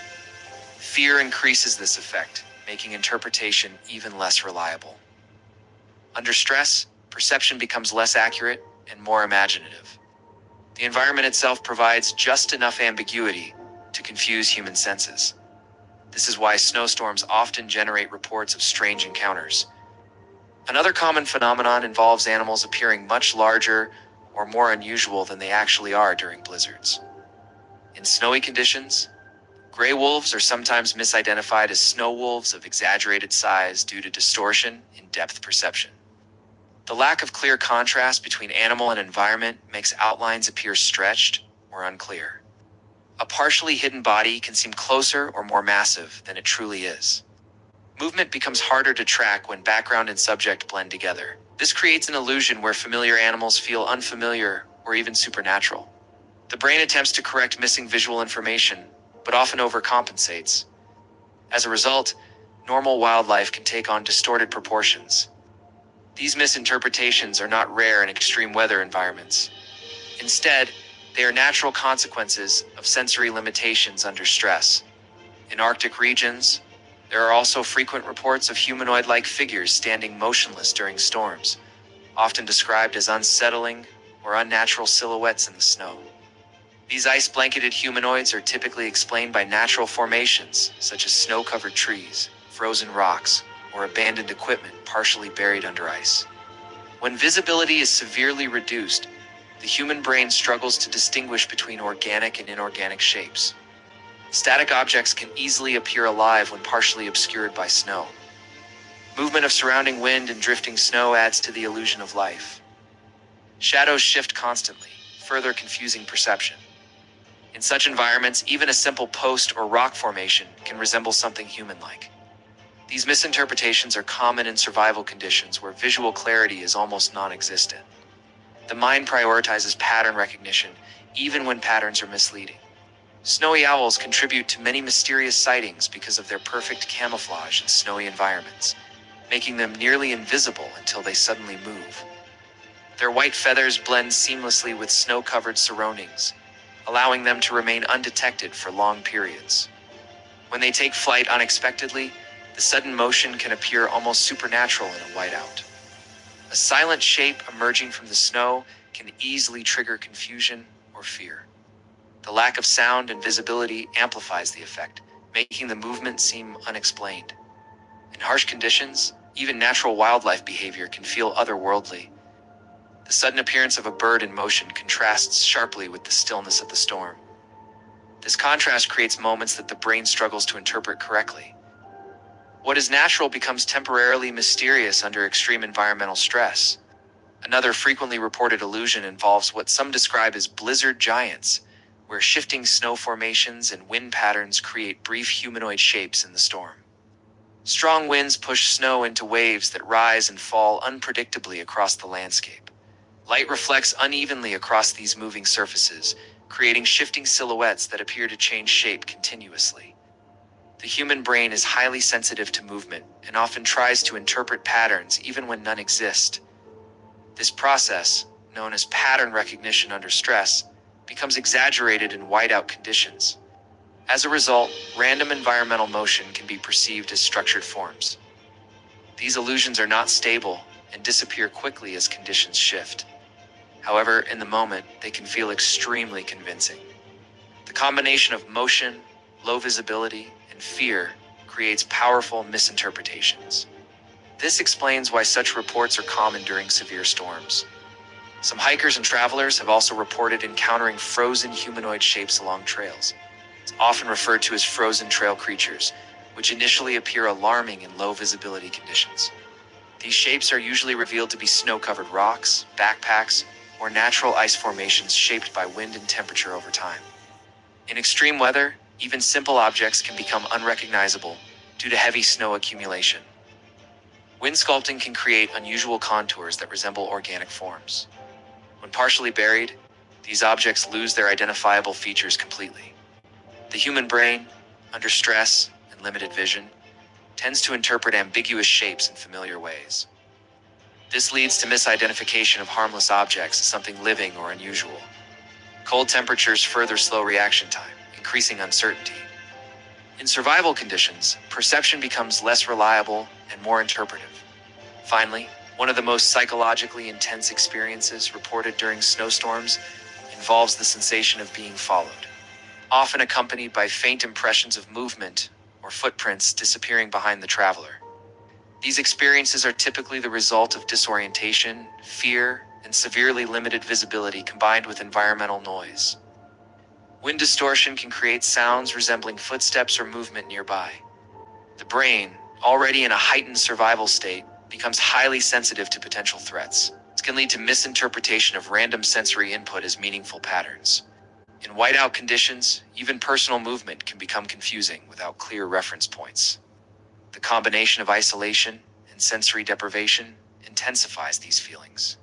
Fear increases this effect, making interpretation even less reliable. Under stress, perception becomes less accurate and more imaginative. The environment itself provides just enough ambiguity to confuse human senses. This is why snowstorms often generate reports of strange encounters. Another common phenomenon involves animals appearing much larger or more unusual than they actually are during blizzards. In snowy conditions, gray wolves are sometimes misidentified as snow wolves of exaggerated size due to distortion in depth perception. The lack of clear contrast between animal and environment makes outlines appear stretched or unclear. A partially hidden body can seem closer or more massive than it truly is. Movement becomes harder to track when background and subject blend together. This creates an illusion where familiar animals feel unfamiliar or even supernatural. The brain attempts to correct missing visual information, but often overcompensates. As a result, normal wildlife can take on distorted proportions. These misinterpretations are not rare in extreme weather environments. Instead, they are natural consequences of sensory limitations under stress. In Arctic regions, there are also frequent reports of humanoid-like figures standing motionless during storms, often described as unsettling or unnatural silhouettes in the snow. These ice-blanketed humanoids are typically explained by natural formations, such as snow-covered trees, frozen rocks, or abandoned equipment partially buried under ice. When visibility is severely reduced, the human brain struggles to distinguish between organic and inorganic shapes. Static objects can easily appear alive when partially obscured by snow. Movement of surrounding wind and drifting snow adds to the illusion of life. Shadows shift constantly, further confusing perception. In such environments, even a simple post or rock formation can resemble something human-like. These misinterpretations are common in survival conditions where visual clarity is almost non-existent. The mind prioritizes pattern recognition, even when patterns are misleading. Snowy owls contribute to many mysterious sightings because of their perfect camouflage in snowy environments, making them nearly invisible until they suddenly move. Their white feathers blend seamlessly with snow-covered surroundings, allowing them to remain undetected for long periods. When they take flight unexpectedly, the sudden motion can appear almost supernatural in a whiteout. A silent shape emerging from the snow can easily trigger confusion or fear. The lack of sound and visibility amplifies the effect, making the movement seem unexplained. In harsh conditions, even natural wildlife behavior can feel otherworldly. The sudden appearance of a bird in motion contrasts sharply with the stillness of the storm. This contrast creates moments that the brain struggles to interpret correctly. What is natural becomes temporarily mysterious under extreme environmental stress. Another frequently reported illusion involves what some describe as blizzard giants, where shifting snow formations and wind patterns create brief humanoid shapes in the storm. Strong winds push snow into waves that rise and fall unpredictably across the landscape. Light reflects unevenly across these moving surfaces, creating shifting silhouettes that appear to change shape continuously. The human brain is highly sensitive to movement and often tries to interpret patterns even when none exist. This process, known as pattern recognition under stress, becomes exaggerated in whiteout conditions. As a result, random environmental motion can be perceived as structured forms. These illusions are not stable and disappear quickly as conditions shift. However, in the moment, they can feel extremely convincing. The combination of motion, low visibility, and fear creates powerful misinterpretations. This explains why such reports are common during severe storms. Some hikers and travelers have also reported encountering frozen humanoid shapes along trails. It's often referred to as frozen trail creatures, which initially appear alarming in low visibility conditions. These shapes are usually revealed to be snow-covered rocks, backpacks, or natural ice formations shaped by wind and temperature over time. In extreme weather, even simple objects can become unrecognizable due to heavy snow accumulation. Wind sculpting can create unusual contours that resemble organic forms. When partially buried, these objects lose their identifiable features completely. The human brain, under stress and limited vision, tends to interpret ambiguous shapes in familiar ways. This leads to misidentification of harmless objects as something living or unusual. Cold temperatures further slow reaction time, increasing uncertainty. In survival conditions, perception becomes less reliable and more interpretive. Finally, One of the most psychologically intense experiences reported during snowstorms involves the sensation of being followed, often accompanied by faint impressions of movement or footprints disappearing behind the traveler. These experiences are typically the result of disorientation, fear, and severely limited visibility combined with environmental noise. Wind distortion can create sounds resembling footsteps or movement nearby. The brain, already in a heightened survival state, becomes highly sensitive to potential threats. This can lead to misinterpretation of random sensory input as meaningful patterns. In whiteout conditions, even personal movement can become confusing without clear reference points. The combination of isolation and sensory deprivation intensifies these feelings.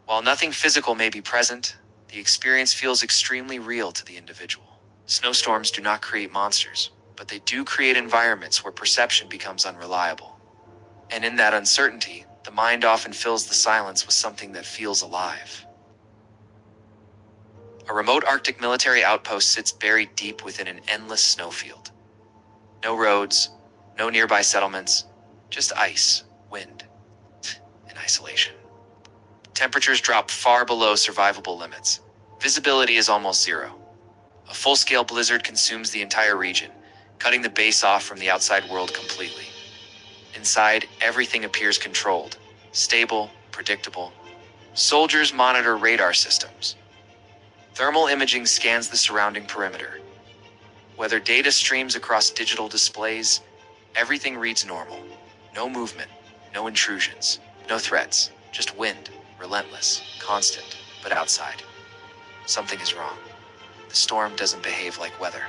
While nothing physical may be present, the experience feels extremely real to the individual. Snowstorms do not create monsters, but they do create environments where perception becomes unreliable. And in that uncertainty, the mind often fills the silence with something that feels alive. A remote Arctic military outpost sits buried deep within an endless snowfield. No roads, no nearby settlements, just ice, wind, and isolation. Temperatures drop far below survivable limits. Visibility is almost zero. A full-scale blizzard consumes the entire region, cutting the base off from the outside world completely. Inside, everything appears controlled, stable, predictable. Soldiers monitor radar systems. Thermal imaging scans the surrounding perimeter. Weather data streams across digital displays. Everything reads normal. No movement, no intrusions, no threats, just wind, relentless, constant, but outside. Something is wrong. The storm doesn't behave like weather.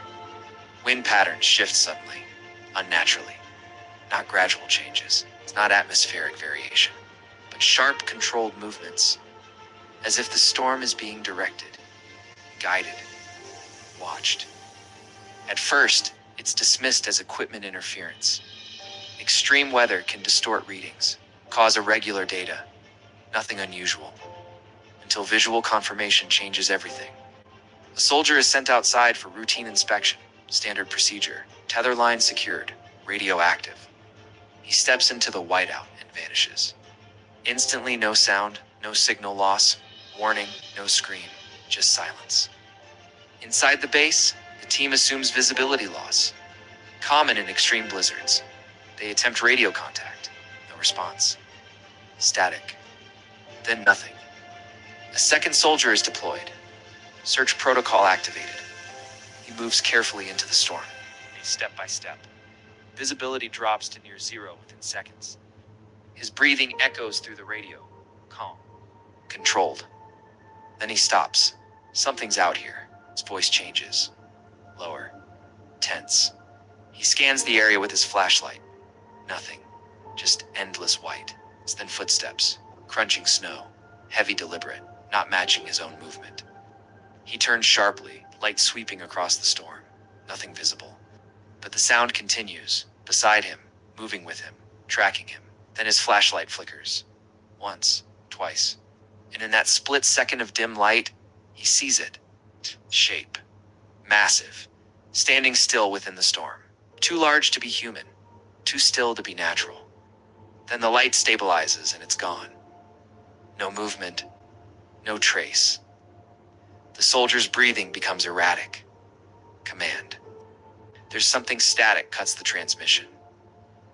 Wind patterns shift suddenly, unnaturally. Not gradual changes. It's not atmospheric variation, but sharp, controlled movements, as if the storm is being directed, guided, watched. At first, it's dismissed as equipment interference. Extreme weather can distort readings, cause irregular data. Nothing unusual. Until visual confirmation changes everything. A soldier is sent outside for routine inspection, standard procedure, tether line secured, radio active. He steps into the whiteout and vanishes. Instantly, no sound, no signal loss, warning, no scream, just silence. Inside the base, the team assumes visibility loss. Common in extreme blizzards. They attempt radio contact. No response. Static. Then nothing. A second soldier is deployed. Search protocol activated. He moves carefully into the storm, step by step. Visibility drops to near zero within seconds. His breathing echoes through the radio. Calm. Controlled. Then he stops. Something's out here. His voice changes. Lower. Tense. He scans the area with his flashlight. Nothing. Just endless white. Then footsteps. Crunching snow. Heavy, deliberate. Not matching his own movement. He turns sharply, light sweeping across the storm. Nothing visible. But the sound continues. Beside him. Moving with him. Tracking him. Then his flashlight flickers. Once. Twice. And in that split second of dim light, he sees it. Shape. Massive. Standing still within the storm. Too large to be human. Too still to be natural. Then the light stabilizes and it's gone. No movement. No trace. The soldier's breathing becomes erratic. Command. There's something static cuts the transmission.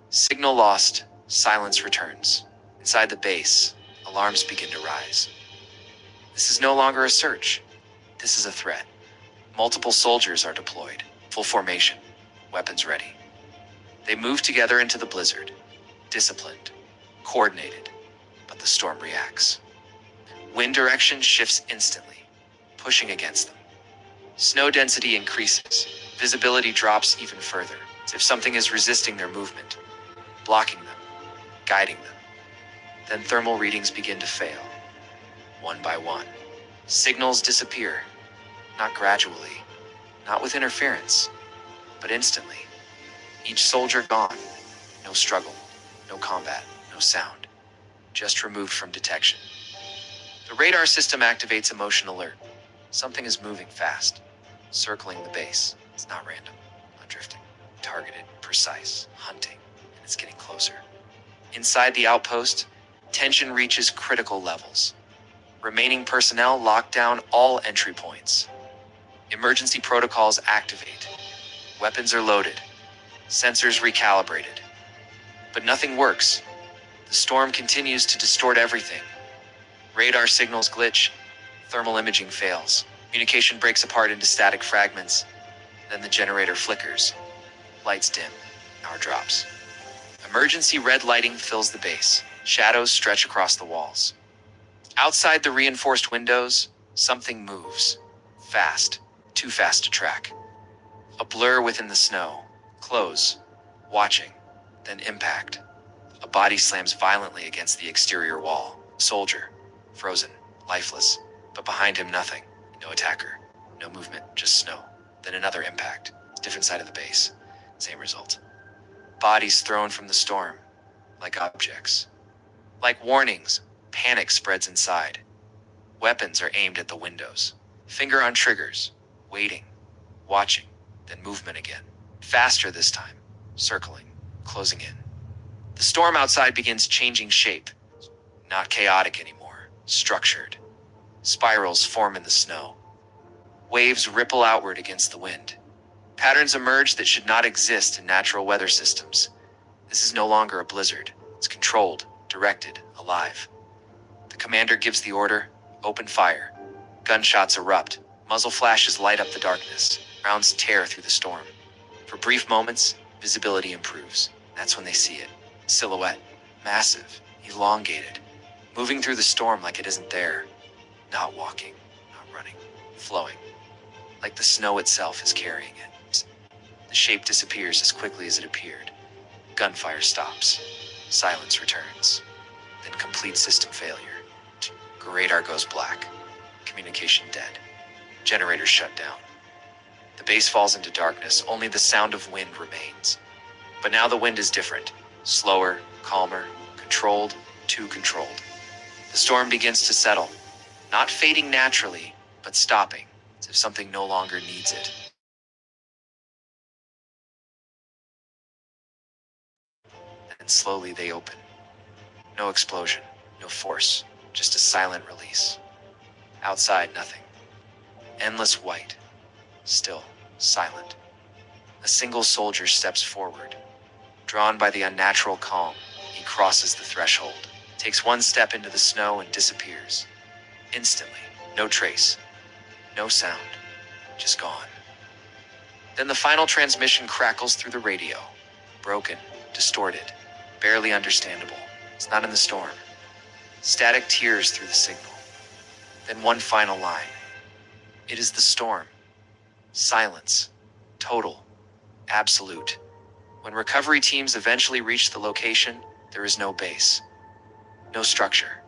Signal lost. Silence returns. Inside the base, alarms begin to rise. This is no longer a search. This is a threat. Multiple soldiers are deployed. Full formation. Weapons ready. They move together into the blizzard. Disciplined. Coordinated. But the storm reacts. Wind direction shifts instantly, pushing against them. Snow density increases. Visibility drops even further, as if something is resisting their movement, blocking them, guiding them. Then thermal readings begin to fail. One by one. Signals disappear. Not gradually, not with interference, but instantly. Each soldier gone. No struggle, no combat, no sound. Just removed from detection. The radar system activates emotion alert. Something is moving fast, circling the base. It's not random, not drifting. Targeted, precise, hunting, and it's getting closer. Inside the outpost, Tension reaches critical levels. Remaining personnel lock down all entry points. Emergency protocols activate. Weapons are loaded. Sensors recalibrated. But nothing works. The storm continues to distort everything. Radar signals glitch. Thermal imaging fails. Communication breaks apart into static fragments. Then the generator flickers. Lights dim. Power drops. Emergency red lighting fills the base. Shadows stretch across the walls. Outside the reinforced windows, something moves. Fast. Too fast to track. A blur within the snow. Close. Watching. Then impact. A body slams violently against the exterior wall. Soldier. Frozen. Lifeless. But behind him nothing. No attacker. No movement. Just snow. Then another impact. Different side of the base. Same result. Bodies thrown from the storm. Like objects. Like warnings. Panic spreads inside. Weapons are aimed at the windows. Finger on triggers. Waiting. Watching. Then movement again. Faster this time. Circling. Closing in. The storm outside begins changing shape. Not chaotic anymore. Structured. Spirals form in the snow. Waves ripple outward against the wind. Patterns emerge that should not exist in natural weather systems. This is no longer a blizzard. It's controlled, directed, alive. The commander gives the order, open fire. Gunshots erupt. Muzzle flashes light up the darkness. Rounds tear through the storm. For brief moments, visibility improves. That's when they see it. Silhouette. Massive. Elongated. Moving through the storm like it isn't there. Not walking. Not running. Flowing. Like the snow itself is carrying it. The shape disappears as quickly as it appeared. Gunfire stops. Silence returns. Then complete system failure. Radar goes black. Communication dead. Generators shut down. The base falls into darkness. Only the sound of wind remains. But now the wind is different. Slower, calmer, controlled, too controlled. The storm begins to settle. Not fading naturally, but stopping, as if something no longer needs it. And slowly they open. No explosion, no force, just a silent release. Outside, nothing. Endless white. Still, silent. A single soldier steps forward. Drawn by the unnatural calm, he crosses the threshold, takes one step into the snow and disappears. Instantly, no trace, no sound, just gone. Then the final transmission crackles through the radio. Broken, distorted, barely understandable. It's not in the storm. Static tears through the signal. Then one final line. It is the storm. Silence. Total. Absolute. When recovery teams eventually reach the location, there is no base. No structure.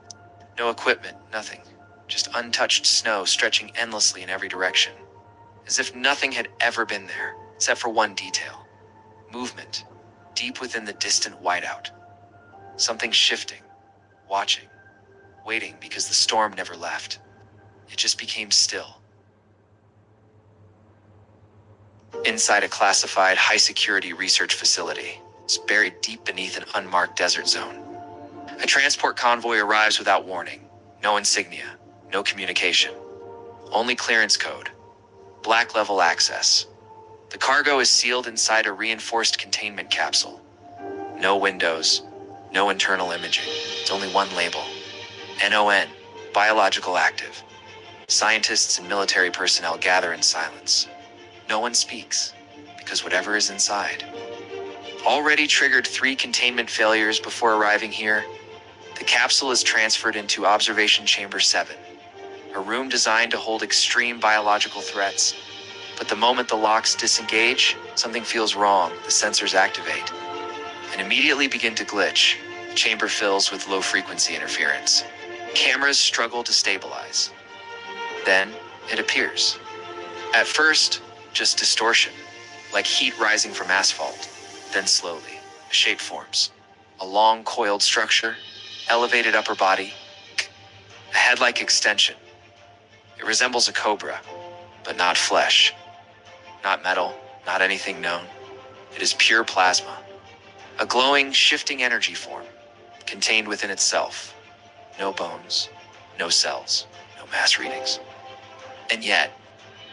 No equipment, nothing. Just untouched snow stretching endlessly in every direction. As if nothing had ever been there, except for one detail. Movement. Deep within the distant whiteout. Something shifting. Watching. Waiting because the storm never left. It just became still. Inside a classified, high-security research facility, it's buried deep beneath an unmarked desert zone. A transport convoy arrives without warning. No insignia, no communication. Only clearance code. Black level access. The cargo is sealed inside a reinforced containment capsule. No windows, no internal imaging. It's only one label. NON, biological active. Scientists and military personnel gather in silence. No one speaks, because whatever is inside. Already triggered 3 containment failures before arriving here, the capsule is transferred into Observation Chamber 7, a room designed to hold extreme biological threats. But the moment the locks disengage, something feels wrong. The sensors activate and immediately begin to glitch. The chamber fills with low-frequency interference. Cameras struggle to stabilize. Then it appears. At first, just distortion, like heat rising from asphalt. Then slowly, a shape forms. A long coiled structure, elevated upper body, a head-like extension. It resembles a cobra, but not flesh. Not metal, not anything known. It is pure plasma. A glowing, shifting energy form, contained within itself. No bones, no cells, no mass readings. And yet,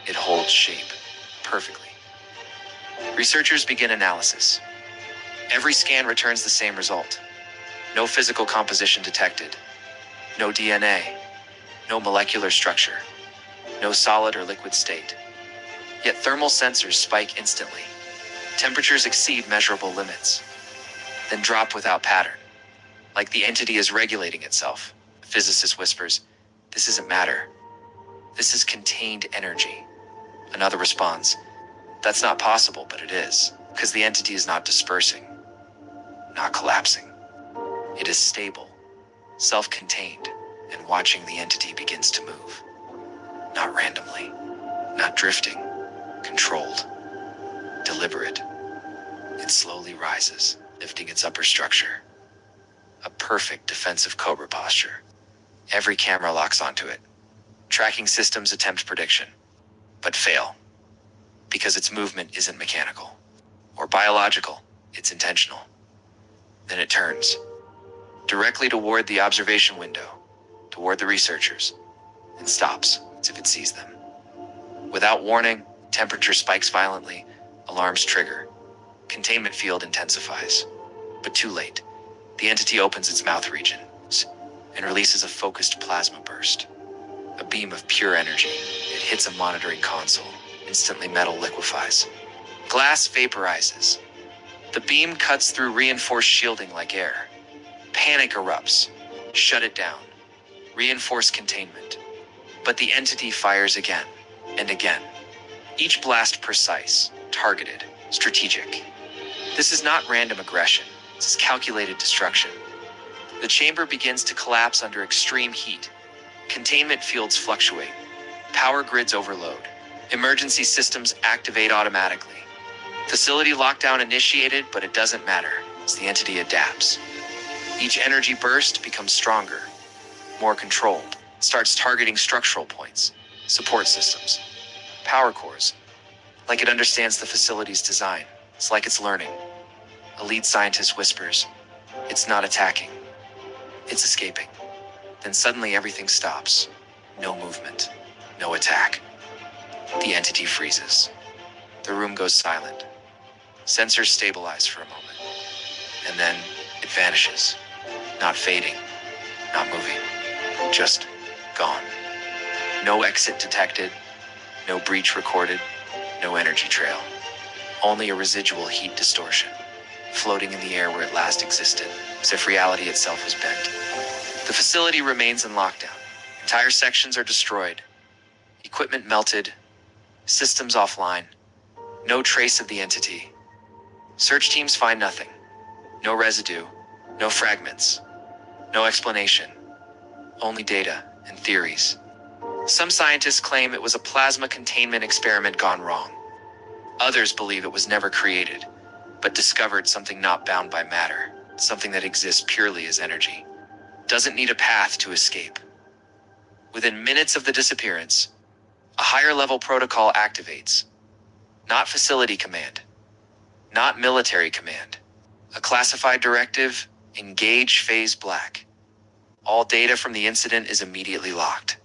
it holds shape perfectly. Researchers begin analysis. Every scan returns the same result. No physical composition detected. No DNA. No molecular structure. No solid or liquid state. Yet thermal sensors spike instantly. Temperatures exceed measurable limits, then drop without pattern. Like the entity is regulating itself. A physicist whispers, "This isn't matter. This is contained energy." Another responds, "That's not possible, but it is, because the entity is not dispersing, not collapsing. It is stable, self-contained, and watching the entity begins to move. Not randomly, not drifting, controlled, deliberate. It slowly rises, lifting its upper structure. A perfect defensive cobra posture. Every camera locks onto it. Tracking systems attempt prediction, but fail, because its movement isn't mechanical or biological, it's intentional. Then it turns, directly toward the observation window, toward the researchers, and stops as if it sees them. Without warning, temperature spikes violently, alarms trigger, containment field intensifies. But too late, the entity opens its mouth regions and releases a focused plasma burst. A beam of pure energy. It hits a monitoring console. Instantly metal liquefies. Glass vaporizes. The beam cuts through reinforced shielding like air. Panic erupts. Shut it down. Reinforce containment. But the entity fires again and again. Each blast precise, targeted, strategic. This is not random aggression. This is calculated destruction. The chamber begins to collapse under extreme heat. Containment fields fluctuate. Power grids overload. Emergency systems activate automatically. Facility lockdown initiated, but it doesn't matter as the entity adapts. Each energy burst becomes stronger, more controlled. It starts targeting structural points, support systems, power cores. Like it understands the facility's design. It's like it's learning. A lead scientist whispers, "It's not attacking. It's escaping." Then suddenly everything stops. No movement. No attack. The entity freezes. The room goes silent. Sensors stabilize for a moment. And then it vanishes. Not fading. Not moving. Just gone. No exit detected. No breach recorded. No energy trail. Only a residual heat distortion, floating in the air where it last existed, as if reality itself was bent. The facility remains in lockdown. Entire sections are destroyed. Equipment melted. Systems offline. No trace of the entity. Search teams find nothing. No residue. No fragments. No explanation. Only data and theories. Some scientists claim it was a plasma containment experiment gone wrong. Others believe it was never created, but discovered something not bound by matter, something that exists purely as energy. Doesn't need a path to escape. Within minutes of the disappearance, a higher level protocol activates. Not facility command. Not military command. A classified directive, engage phase black. All data from the incident is immediately locked.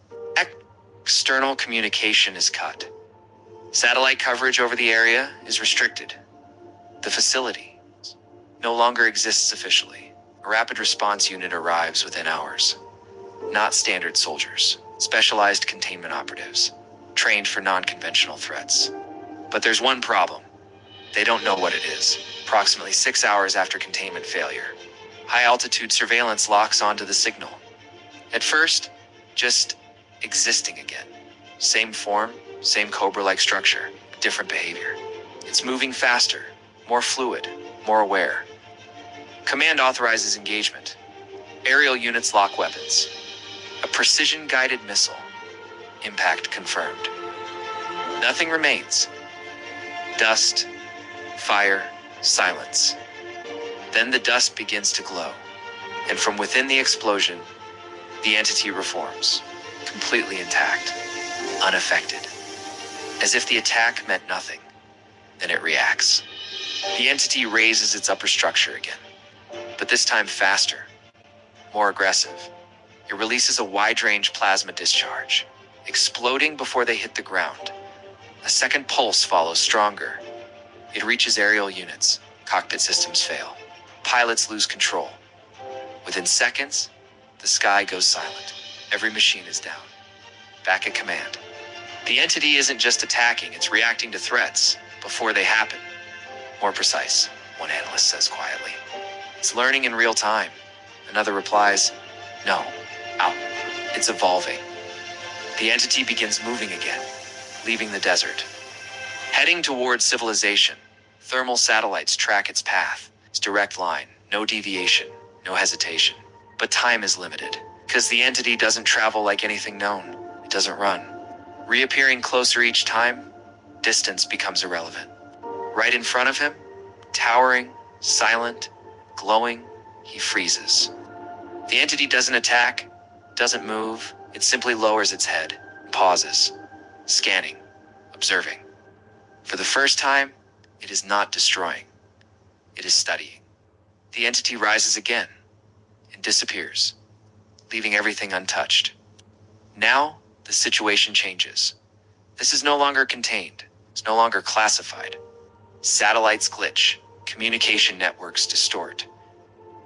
External communication is cut. Satellite coverage over the area is restricted. The facility no longer exists officially. A rapid response unit arrives within hours. Not standard soldiers, specialized containment operatives, trained for non-conventional threats. But there's one problem. They don't know what it is. Approximately 6 hours after containment failure, high-altitude surveillance locks onto the signal. At first, just existing again. Same form, same Cobra-like structure, different behavior. It's moving faster, more fluid, more aware. Command authorizes engagement. Aerial units lock weapons. A precision-guided missile. Impact confirmed. Nothing remains. Dust, fire, silence. Then the dust begins to glow, and from within the explosion, the entity reforms, completely intact, unaffected. As if the attack meant nothing, then it reacts. The entity raises its upper structure again, but this time faster, more aggressive. It releases a wide-range plasma discharge, exploding before they hit the ground. A second pulse follows stronger. It reaches aerial units. Cockpit systems fail. Pilots lose control. Within seconds, the sky goes silent. Every machine is down. Back at command. The entity isn't just attacking, it's reacting to threats before they happen. More precise, one analyst says quietly. It's learning in real time. Another replies, no, out. It's evolving. The entity begins moving again, leaving the desert. Heading towards civilization, thermal satellites track its path. It's direct line, no deviation, no hesitation. But time is limited, because the entity doesn't travel like anything known. It doesn't run. Reappearing closer each time, distance becomes irrelevant. Right in front of him, towering, silent, glowing, he freezes. The entity doesn't attack, doesn't move, it simply lowers its head, pauses, scanning, observing. For the first time, it is not destroying. It is studying. The entity rises again and disappears, leaving everything untouched. Now, the situation changes. This is no longer contained. It's no longer classified. Satellites glitch. Communication networks distort.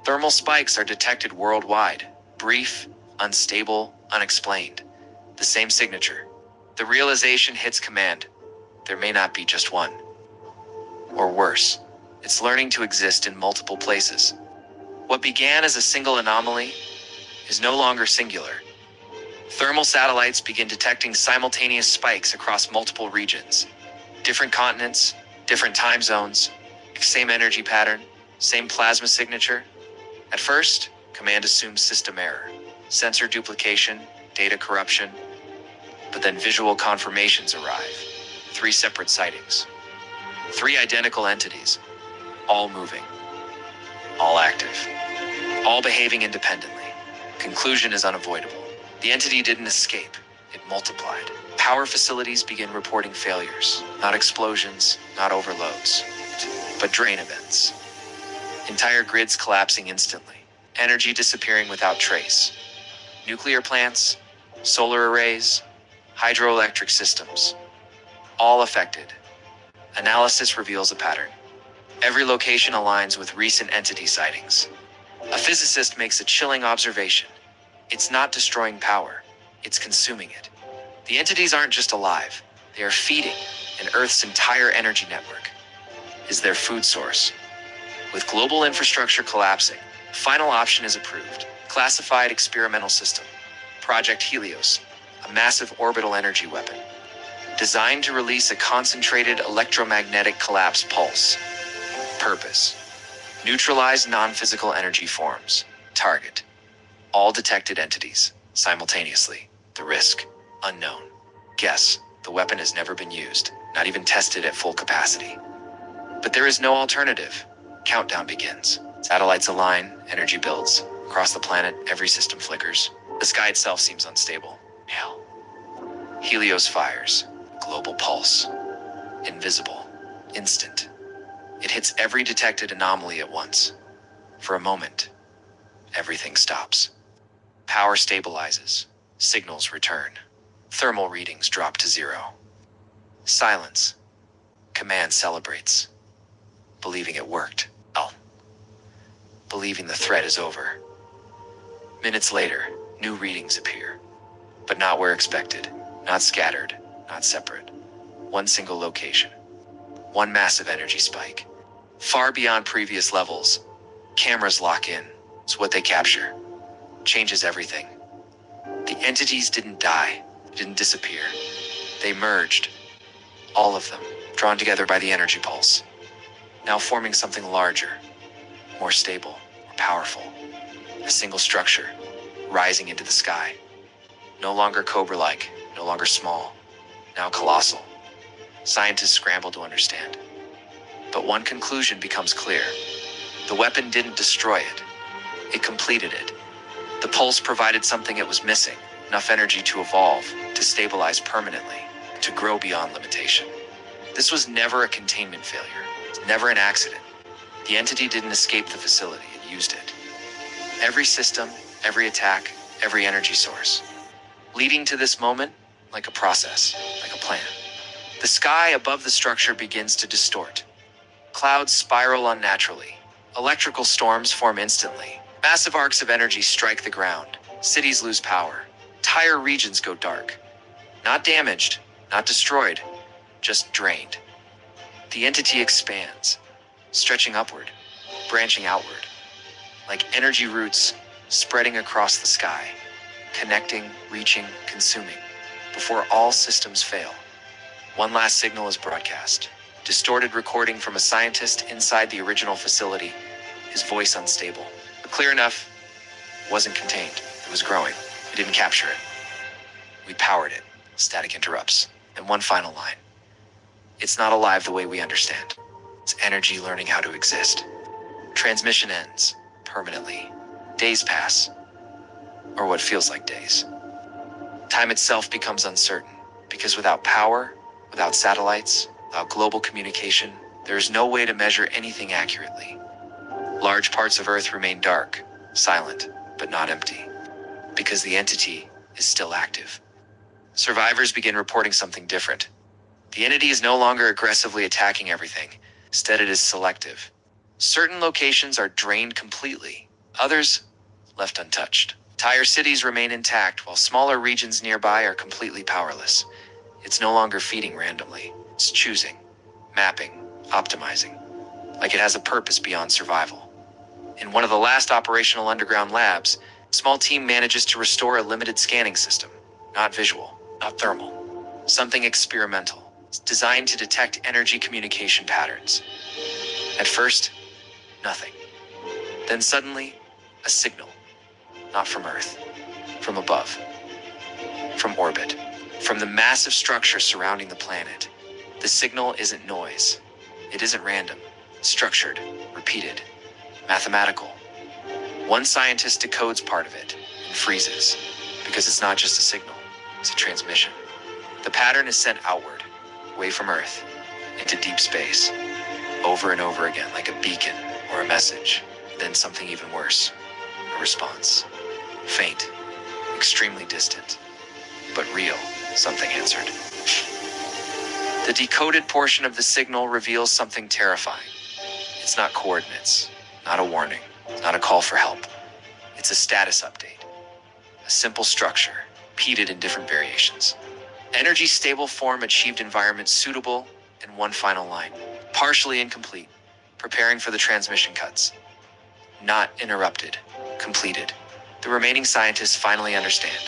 Thermal spikes are detected worldwide. Brief, unstable, unexplained. The same signature. The realization hits command. There may not be just one. Or worse, it's learning to exist in multiple places. What began as a single anomaly is no longer singular. Thermal satellites begin detecting simultaneous spikes across multiple regions. Different continents, different time zones, same energy pattern, same plasma signature. At first, command assumes system error, sensor duplication, data corruption. But then visual confirmations arrive. 3 separate sightings. 3 identical entities, all moving, all active, all behaving independently. Conclusion is unavoidable. The entity didn't escape, it multiplied. Power facilities begin reporting failures, not explosions, not overloads, but drain events. Entire grids collapsing instantly, energy disappearing without trace. Nuclear plants, solar arrays, hydroelectric systems, all affected. Analysis reveals a pattern. Every location aligns with recent entity sightings. A physicist makes a chilling observation. It's not destroying power, it's consuming it. The entities aren't just alive, they are feeding an Earth's entire energy network. Is their food source. With global infrastructure collapsing, the final option is approved. Classified experimental system. Project Helios, a massive orbital energy weapon. Designed to release a concentrated electromagnetic collapse pulse. Purpose. Neutralize non-physical energy forms. Target. All detected entities, simultaneously. The risk, unknown. Guess, the weapon has never been used, not even tested at full capacity. But there is no alternative. Countdown begins. Satellites align, energy builds. Across the planet, every system flickers. The sky itself seems unstable. Hell. Helios fires. Global pulse. Invisible. Instant. It hits every detected anomaly at once. For a moment, everything stops. Power stabilizes. Signals return. Thermal readings drop to 0. Silence. Command celebrates. Believing it worked. Believing the threat is over. Minutes later, new readings appear. But not where expected. Not scattered. Not separate. One single location. One massive energy spike. Far beyond previous levels. Cameras lock in. It's what they capture. Changes everything. The entities didn't die. Didn't disappear. They merged. All of them, drawn together by the energy pulse. Now forming something larger, more stable, more powerful. A single structure, rising into the sky. No longer Cobra-like, no longer small, now colossal. Scientists scramble to understand. But one conclusion becomes clear. The weapon didn't destroy it. It completed it. The pulse provided something it was missing, enough energy to evolve, to stabilize permanently, to grow beyond limitation. This was never a containment failure. It's never an accident. The entity didn't escape the facility, it used it. Every system, every attack, every energy source, leading to this moment like a process, like a plan. The sky above the structure begins to distort. Clouds spiral unnaturally. Electrical storms form instantly. Massive arcs of energy strike the ground. Cities lose power. Entire regions go dark. Not damaged, not destroyed, just drained. The entity expands, stretching upward, branching outward, like energy roots spreading across the sky, connecting, reaching, consuming, before all systems fail. One last signal is broadcast. Distorted recording from a scientist inside the original facility, his voice unstable. But clear enough, it wasn't contained. It was growing. We didn't capture it. We powered it. Static interrupts. And one final line. It's not alive the way we understand. It's energy learning how to exist. Transmission ends permanently. Days pass, or what feels like days. Time itself becomes uncertain, because without power, without satellites, without global communication, there is no way to measure anything accurately. Large parts of Earth remain dark, silent, but not empty, because the entity is still active. Survivors begin reporting something different. The entity is no longer aggressively attacking everything. Instead, it is selective. Certain locations are drained completely, others left untouched. Entire cities remain intact, while smaller regions nearby are completely powerless. It's no longer feeding randomly. It's choosing, mapping, optimizing, like it has a purpose beyond survival. In one of the last operational underground labs, a small team manages to restore a limited scanning system. Not visual, not thermal. Something experimental. It's designed to detect energy communication patterns. At first, nothing. Then suddenly, a signal. Not from Earth, from above, from orbit, from the massive structure surrounding the planet. The signal isn't noise. It isn't random. It's structured, repeated, mathematical. One scientist decodes part of it and freezes, because it's not just a signal, it's a transmission. The pattern is sent outward, away from Earth, into deep space, over and over again, like a beacon or a message. Then something even worse, a response. Faint, extremely distant, but real, something answered. The decoded portion of the signal reveals something terrifying. It's not coordinates, not a warning, not a call for help. It's a status update. A simple structure, repeated in different variations. Energy stable form achieved environment suitable, and one final line. Partially incomplete, preparing for the transmission cuts. Not interrupted, completed. The remaining scientists finally understand.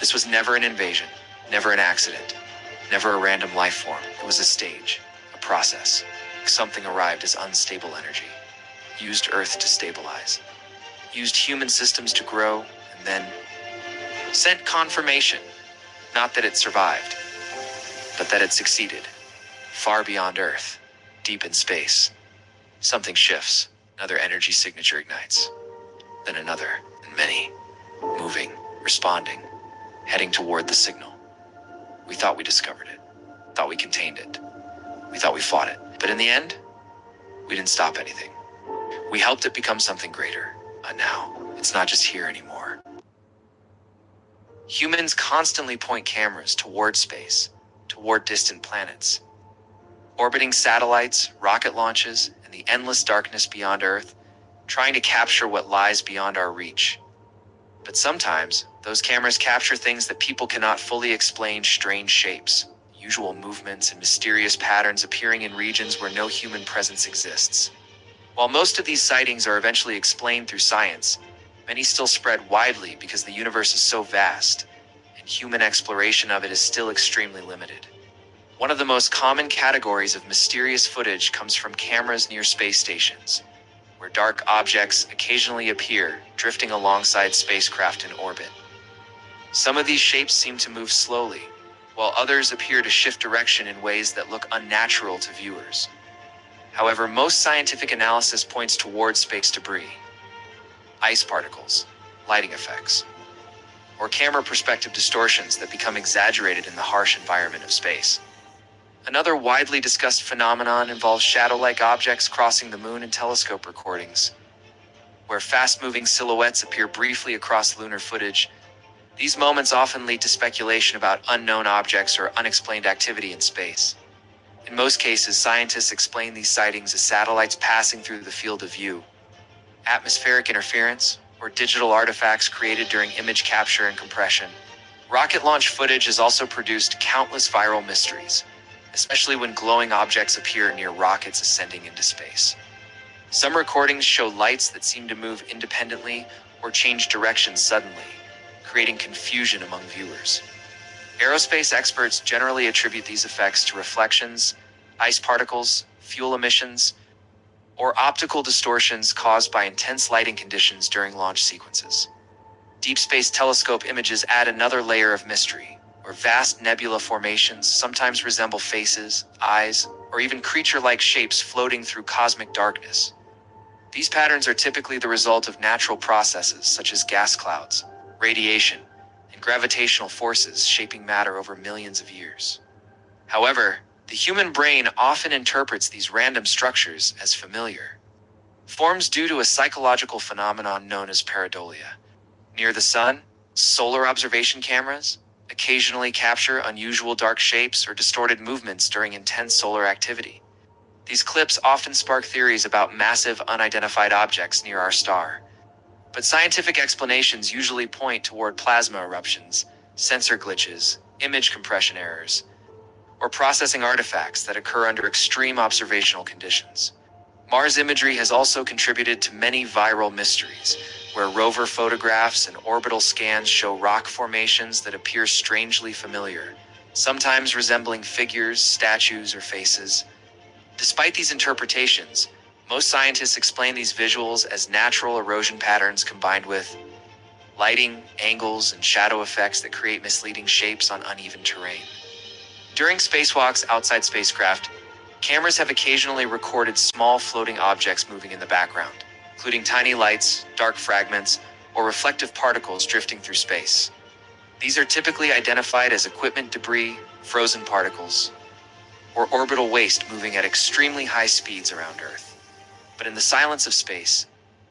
This was never an invasion, never an accident, never a random life form. It was a stage, a process. Something arrived as unstable energy, used Earth to stabilize, used human systems to grow, and then sent confirmation, not that it survived, but that it succeeded, far beyond Earth, deep in space. Something shifts, another energy signature ignites, then another, and many, moving, responding, heading toward the signal. We thought we discovered it, thought we contained it, we thought we fought it, but in the end, we didn't stop anything. We helped it become something greater, and now, it's not just here anymore. Humans constantly point cameras toward space, toward distant planets. Orbiting satellites, rocket launches, and the endless darkness beyond Earth, trying to capture what lies beyond our reach. But sometimes, those cameras capture things that people cannot fully explain: strange shapes, unusual movements, and mysterious patterns appearing in regions where no human presence exists. While most of these sightings are eventually explained through science, many still spread widely because the universe is so vast, and human exploration of it is still extremely limited. One of the most common categories of mysterious footage comes from cameras near space stations, where dark objects occasionally appear, drifting alongside spacecraft in orbit. Some of these shapes seem to move slowly, while others appear to shift direction in ways that look unnatural to viewers. However, most scientific analysis points towards space debris, ice particles, lighting effects, or camera perspective distortions that become exaggerated in the harsh environment of space. Another widely discussed phenomenon involves shadow-like objects crossing the moon in telescope recordings, where fast-moving silhouettes appear briefly across lunar footage, These moments often lead to speculation about unknown objects or unexplained activity in space. In most cases, scientists explain these sightings as satellites passing through the field of view, atmospheric interference, or digital artifacts created during image capture and compression. Rocket launch footage has also produced countless viral mysteries, especially when glowing objects appear near rockets ascending into space. Some recordings show lights that seem to move independently or change direction suddenly, creating confusion among viewers. Aerospace experts generally attribute these effects to reflections, ice particles, fuel emissions, or optical distortions caused by intense lighting conditions during launch sequences. Deep Space Telescope images add another layer of mystery, where vast nebula formations sometimes resemble faces, eyes, or even creature-like shapes floating through cosmic darkness. These patterns are typically the result of natural processes such as gas clouds, radiation, and gravitational forces shaping matter over millions of years. However, the human brain often interprets these random structures as familiar, forms due to a psychological phenomenon known as pareidolia. Near the sun, solar observation cameras occasionally capture unusual dark shapes or distorted movements during intense solar activity. These clips often spark theories about massive unidentified objects near our star. But scientific explanations usually point toward plasma eruptions, sensor glitches, image compression errors, or processing artifacts that occur under extreme observational conditions. Mars imagery has also contributed to many viral mysteries, where rover photographs and orbital scans show rock formations that appear strangely familiar, sometimes resembling figures, statues, or faces. Despite these interpretations, most scientists explain these visuals as natural erosion patterns combined with lighting, angles, and shadow effects that create misleading shapes on uneven terrain. During spacewalks outside spacecraft, cameras have occasionally recorded small floating objects moving in the background, including tiny lights, dark fragments, or reflective particles drifting through space. These are typically identified as equipment debris, frozen particles, or orbital waste moving at extremely high speeds around Earth. But in the silence of space,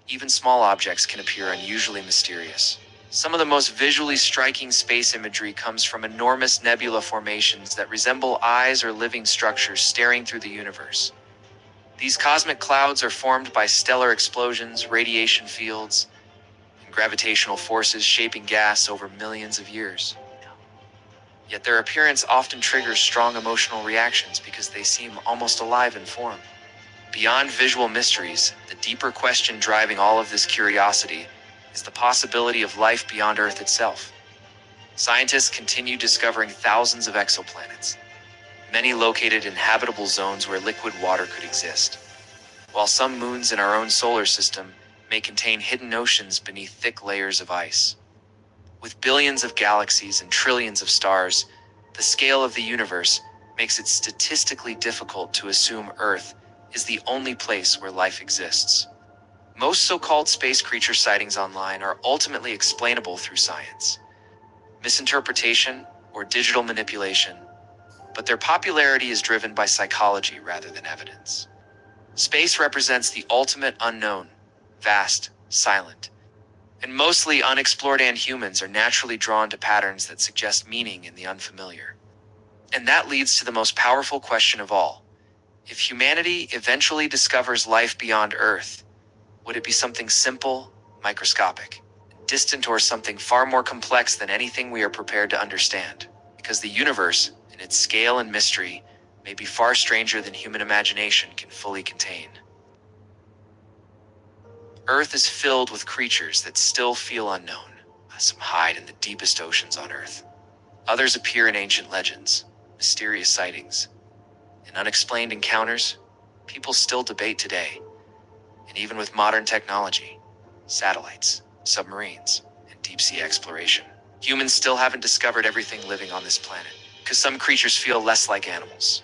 even small objects can appear unusually mysterious. Some of the most visually striking space imagery comes from enormous nebula formations that resemble eyes or living structures staring through the universe. These cosmic clouds are formed by stellar explosions, radiation fields, and gravitational forces shaping gas over millions of years. Yet their appearance often triggers strong emotional reactions because they seem almost alive in form. Beyond visual mysteries, the deeper question driving all of this curiosity is the possibility of life beyond Earth itself. Scientists continue discovering thousands of exoplanets, many located in habitable zones where liquid water could exist, while some moons in our own solar system may contain hidden oceans beneath thick layers of ice. With billions of galaxies and trillions of stars, the scale of the universe makes it statistically difficult to assume Earth is the only place where life exists. Most so-called space creature sightings online are ultimately explainable through science, misinterpretation, or digital manipulation, but their popularity is driven by psychology rather than evidence. Space represents the ultimate unknown, vast, silent, and mostly unexplored, and humans are naturally drawn to patterns that suggest meaning in the unfamiliar. And that leads to the most powerful question of all. If humanity eventually discovers life beyond Earth, would it be something simple, microscopic, distant, or something far more complex than anything we are prepared to understand? Because the universe, in its scale and mystery, may be far stranger than human imagination can fully contain. Earth is filled with creatures that still feel unknown. Some hide in the deepest oceans on Earth. Others appear in ancient legends, mysterious sightings, and unexplained encounters people still debate today. And even with modern technology, satellites, submarines, and deep-sea exploration, humans still haven't discovered everything living on this planet. Because some creatures feel less like animals,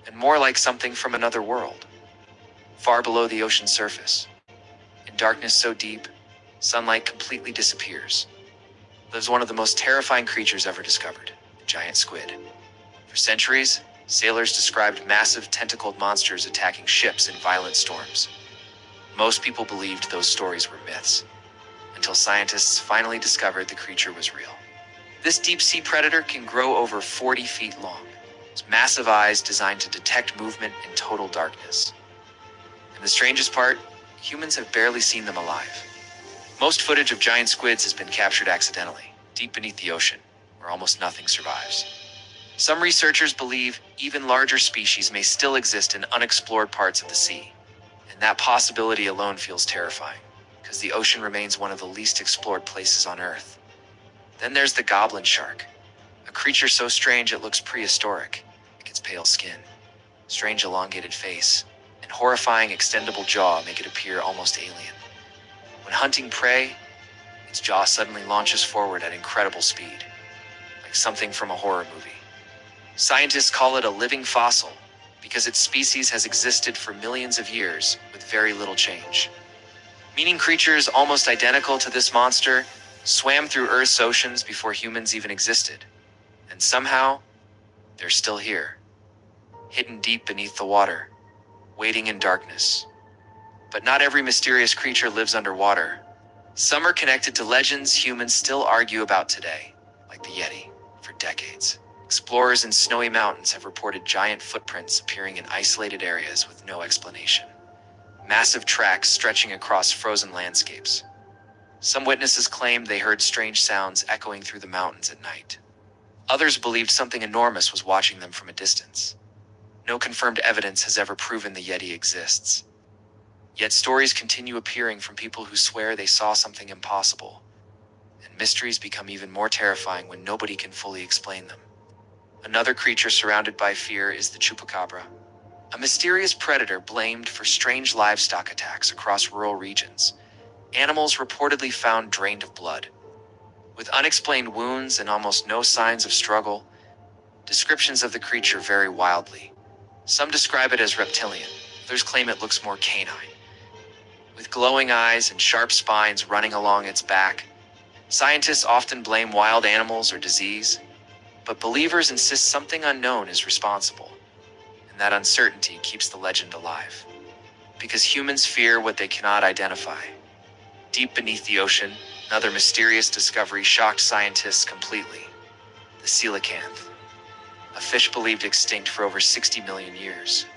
and more like something from another world, far below the ocean's surface. In darkness so deep, sunlight completely disappears, lives one of the most terrifying creatures ever discovered, the giant squid. For centuries, sailors described massive tentacled monsters attacking ships in violent storms. Most people believed those stories were myths, until scientists finally discovered the creature was real. This deep-sea predator can grow over 40 feet long. Its massive eyes designed to detect movement in total darkness. And the strangest part, humans have barely seen them alive. Most footage of giant squids has been captured accidentally, deep beneath the ocean, where almost nothing survives. Some researchers believe even larger species may still exist in unexplored parts of the sea. And that possibility alone feels terrifying, because the ocean remains one of the least explored places on Earth. Then there's the goblin shark, a creature so strange it looks prehistoric, like its pale skin, strange elongated face, and horrifying extendable jaw make it appear almost alien. When hunting prey, its jaw suddenly launches forward at incredible speed, like something from a horror movie. Scientists call it a living fossil because its species has existed for millions of years with very little change. Meaning creatures almost identical to this monster swam through Earth's oceans before humans even existed. And somehow, they're still here, hidden deep beneath the water, waiting in darkness. But not every mysterious creature lives underwater. Some are connected to legends humans still argue about today, like the Yeti, for decades. Explorers in snowy mountains have reported giant footprints appearing in isolated areas with no explanation. Massive tracks stretching across frozen landscapes. Some witnesses claimed they heard strange sounds echoing through the mountains at night. Others believed something enormous was watching them from a distance. No confirmed evidence has ever proven the Yeti exists. Yet stories continue appearing from people who swear they saw something impossible. And mysteries become even more terrifying when nobody can fully explain them. Another creature surrounded by fear is the chupacabra, a mysterious predator blamed for strange livestock attacks across rural regions. Animals reportedly found drained of blood. With unexplained wounds and almost no signs of struggle, descriptions of the creature vary wildly. Some describe it as reptilian, others claim it looks more canine. With glowing eyes and sharp spines running along its back, scientists often blame wild animals or disease, but believers insist something unknown is responsible, and that uncertainty keeps the legend alive. Because humans fear what they cannot identify. Deep beneath the ocean, another mysterious discovery shocked scientists completely. The coelacanth, a fish believed extinct for over 60 million years.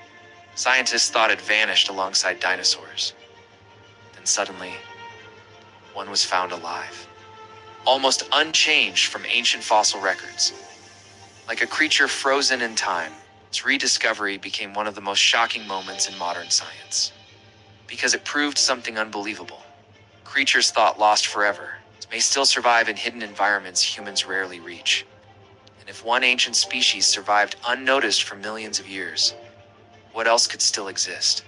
Scientists thought it vanished alongside dinosaurs. Then suddenly, one was found alive, almost unchanged from ancient fossil records. Like a creature frozen in time, its rediscovery became one of the most shocking moments in modern science. Because it proved something unbelievable. Creatures thought lost forever may still survive in hidden environments humans rarely reach. And if one ancient species survived unnoticed for millions of years, what else could still exist?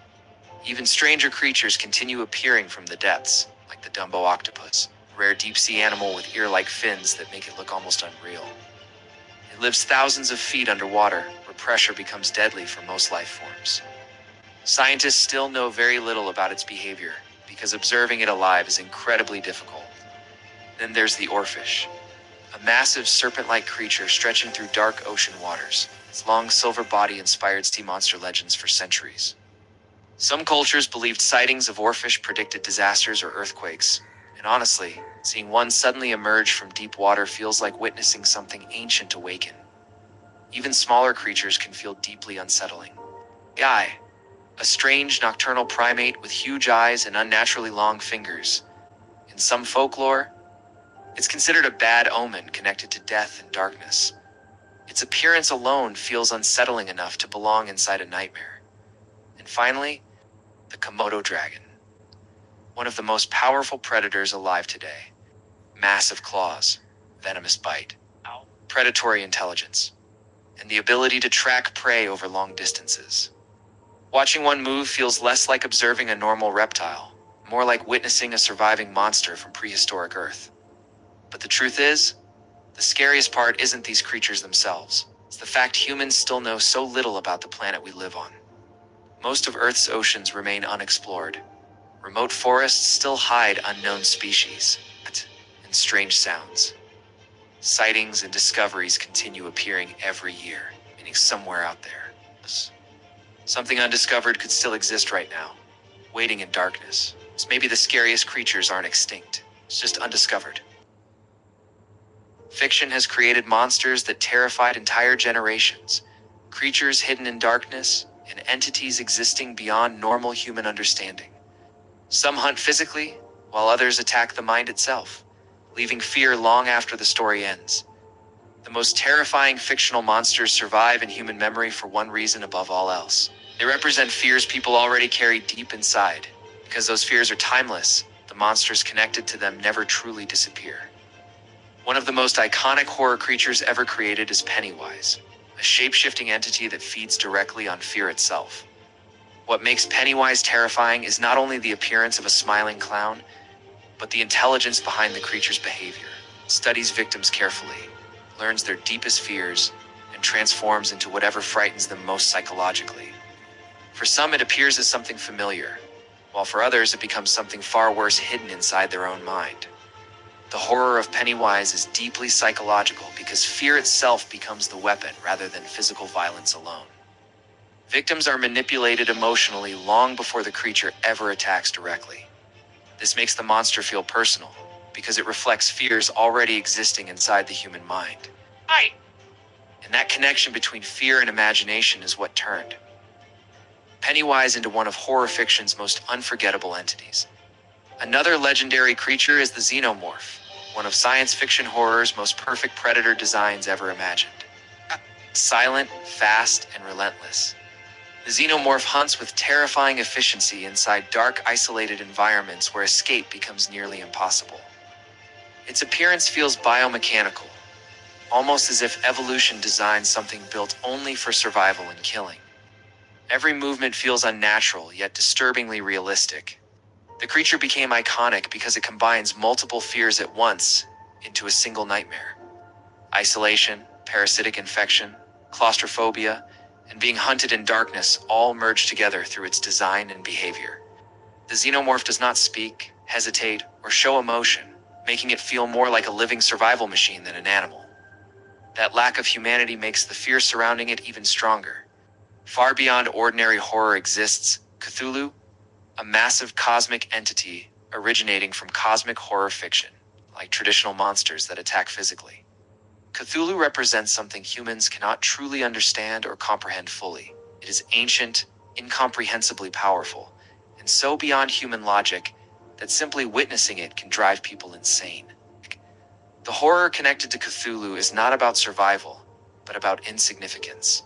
Even stranger creatures continue appearing from the depths, like the Dumbo octopus, a rare deep-sea animal with ear-like fins that make it look almost unreal. It lives thousands of feet underwater, where pressure becomes deadly for most life forms. Scientists still know very little about its behavior, because observing it alive is incredibly difficult. Then there's the oarfish, a massive serpent-like creature stretching through dark ocean waters. Its long silver body inspired sea monster legends for centuries. Some cultures believed sightings of oarfish predicted disasters or earthquakes, and honestly, seeing one suddenly emerge from deep water feels like witnessing something ancient awaken. Even smaller creatures can feel deeply unsettling. Guy, a strange nocturnal primate with huge eyes and unnaturally long fingers. In some folklore, it's considered a bad omen connected to death and darkness. Its appearance alone feels unsettling enough to belong inside a nightmare. And finally, the Komodo dragon, one of the most powerful predators alive today. Massive claws, venomous bite, predatory intelligence, and the ability to track prey over long distances. Watching one move feels less like observing a normal reptile, more like witnessing a surviving monster from prehistoric Earth. But the truth is, the scariest part isn't these creatures themselves. It's the fact humans still know so little about the planet we live on. Most of Earth's oceans remain unexplored. Remote forests still hide unknown species and strange sounds. Sightings and discoveries continue appearing every year, meaning somewhere out there, something undiscovered could still exist right now, waiting in darkness. So maybe the scariest creatures aren't extinct, it's just undiscovered. Fiction has created monsters that terrified entire generations, creatures hidden in darkness, and entities existing beyond normal human understanding. Some hunt physically, while others attack the mind itself, leaving fear long after the story ends. The most terrifying fictional monsters survive in human memory for one reason above all else. They represent fears people already carry deep inside. Because those fears are timeless, the monsters connected to them never truly disappear. One of the most iconic horror creatures ever created is Pennywise, a shape-shifting entity that feeds directly on fear itself. What makes Pennywise terrifying is not only the appearance of a smiling clown, but the intelligence behind the creature's behavior. It studies victims carefully, learns their deepest fears, and transforms into whatever frightens them most psychologically. For some, it appears as something familiar, while for others it becomes something far worse hidden inside their own mind. The horror of Pennywise is deeply psychological because fear itself becomes the weapon rather than physical violence alone. Victims are manipulated emotionally long before the creature ever attacks directly. This makes the monster feel personal, because it reflects fears already existing inside the human mind. Hi. And that connection between fear and imagination is what turned Pennywise into one of horror fiction's most unforgettable entities. Another legendary creature is the xenomorph, one of science fiction horror's most perfect predator designs ever imagined. Silent, fast, and relentless, the xenomorph hunts with terrifying efficiency inside dark, isolated environments where escape becomes nearly impossible. Its appearance feels biomechanical, almost as if evolution designed something built only for survival and killing. Every movement feels unnatural, yet disturbingly realistic. The creature became iconic because it combines multiple fears at once into a single nightmare. Isolation, parasitic infection, claustrophobia, and being hunted in darkness all merge together through its design and behavior. The xenomorph does not speak, hesitate, or show emotion, making it feel more like a living survival machine than an animal. That lack of humanity makes the fear surrounding it even stronger. Far beyond ordinary horror exists Cthulhu, a massive cosmic entity originating from cosmic horror fiction, like traditional monsters that attack physically. Cthulhu represents something humans cannot truly understand or comprehend fully. It is ancient, incomprehensibly powerful, and so beyond human logic that simply witnessing it can drive people insane. The horror connected to Cthulhu is not about survival, but about insignificance.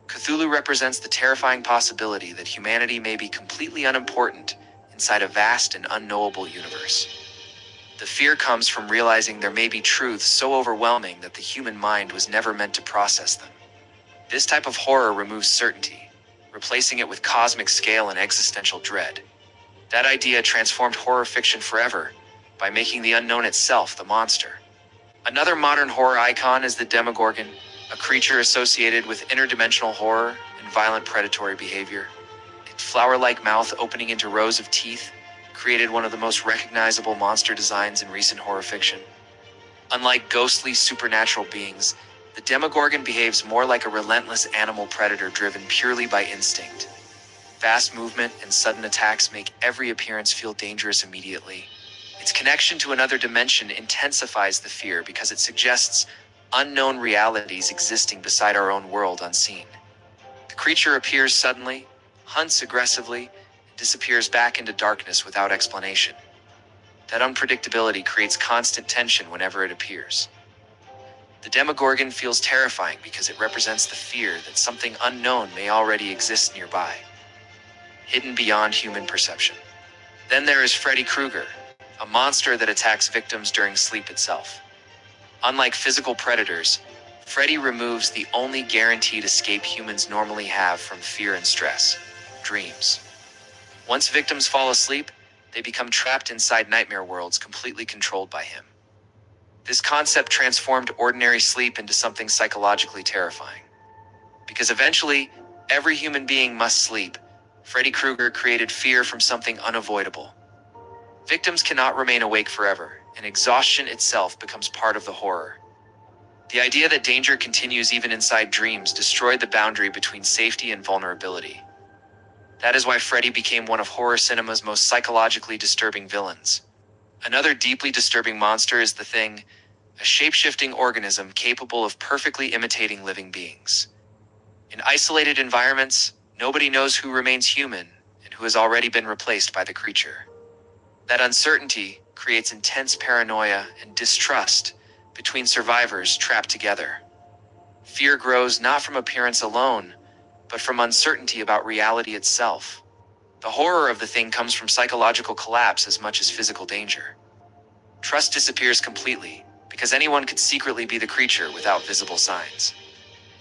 Cthulhu represents the terrifying possibility that humanity may be completely unimportant inside a vast and unknowable universe. The fear comes from realizing there may be truths so overwhelming that the human mind was never meant to process them. This type of horror removes certainty, replacing it with cosmic scale and existential dread. That idea transformed horror fiction forever by making the unknown itself the monster. Another modern horror icon is the Demogorgon, a creature associated with interdimensional horror and violent predatory behavior. Its flower-like mouth opening into rows of teeth created one of the most recognizable monster designs in recent horror fiction. Unlike ghostly supernatural beings, the Demogorgon behaves more like a relentless animal predator driven purely by instinct. Fast movement and sudden attacks make every appearance feel dangerous immediately. Its connection to another dimension intensifies the fear because it suggests unknown realities existing beside our own world unseen. The creature appears suddenly, hunts aggressively, and disappears back into darkness without explanation. That unpredictability creates constant tension whenever it appears. The Demogorgon feels terrifying because it represents the fear that something unknown may already exist nearby, hidden beyond human perception. Then there is Freddy Krueger, a monster that attacks victims during sleep itself. Unlike physical predators, Freddy removes the only guaranteed escape humans normally have from fear and stress: dreams. Once victims fall asleep, they become trapped inside nightmare worlds completely controlled by him. This concept transformed ordinary sleep into something psychologically terrifying. Because eventually, every human being must sleep, Freddy Krueger created fear from something unavoidable. Victims cannot remain awake forever, and exhaustion itself becomes part of the horror. The idea that danger continues even inside dreams destroyed the boundary between safety and vulnerability. That is why Freddy became one of horror cinema's most psychologically disturbing villains. Another deeply disturbing monster is the Thing, a shape-shifting organism capable of perfectly imitating living beings. In isolated environments, nobody knows who remains human and who has already been replaced by the creature. That uncertainty creates intense paranoia and distrust between survivors trapped together. Fear grows not from appearance alone, but from uncertainty about reality itself. The horror of the thing comes from psychological collapse as much as physical danger. Trust disappears completely, because anyone could secretly be the creature without visible signs.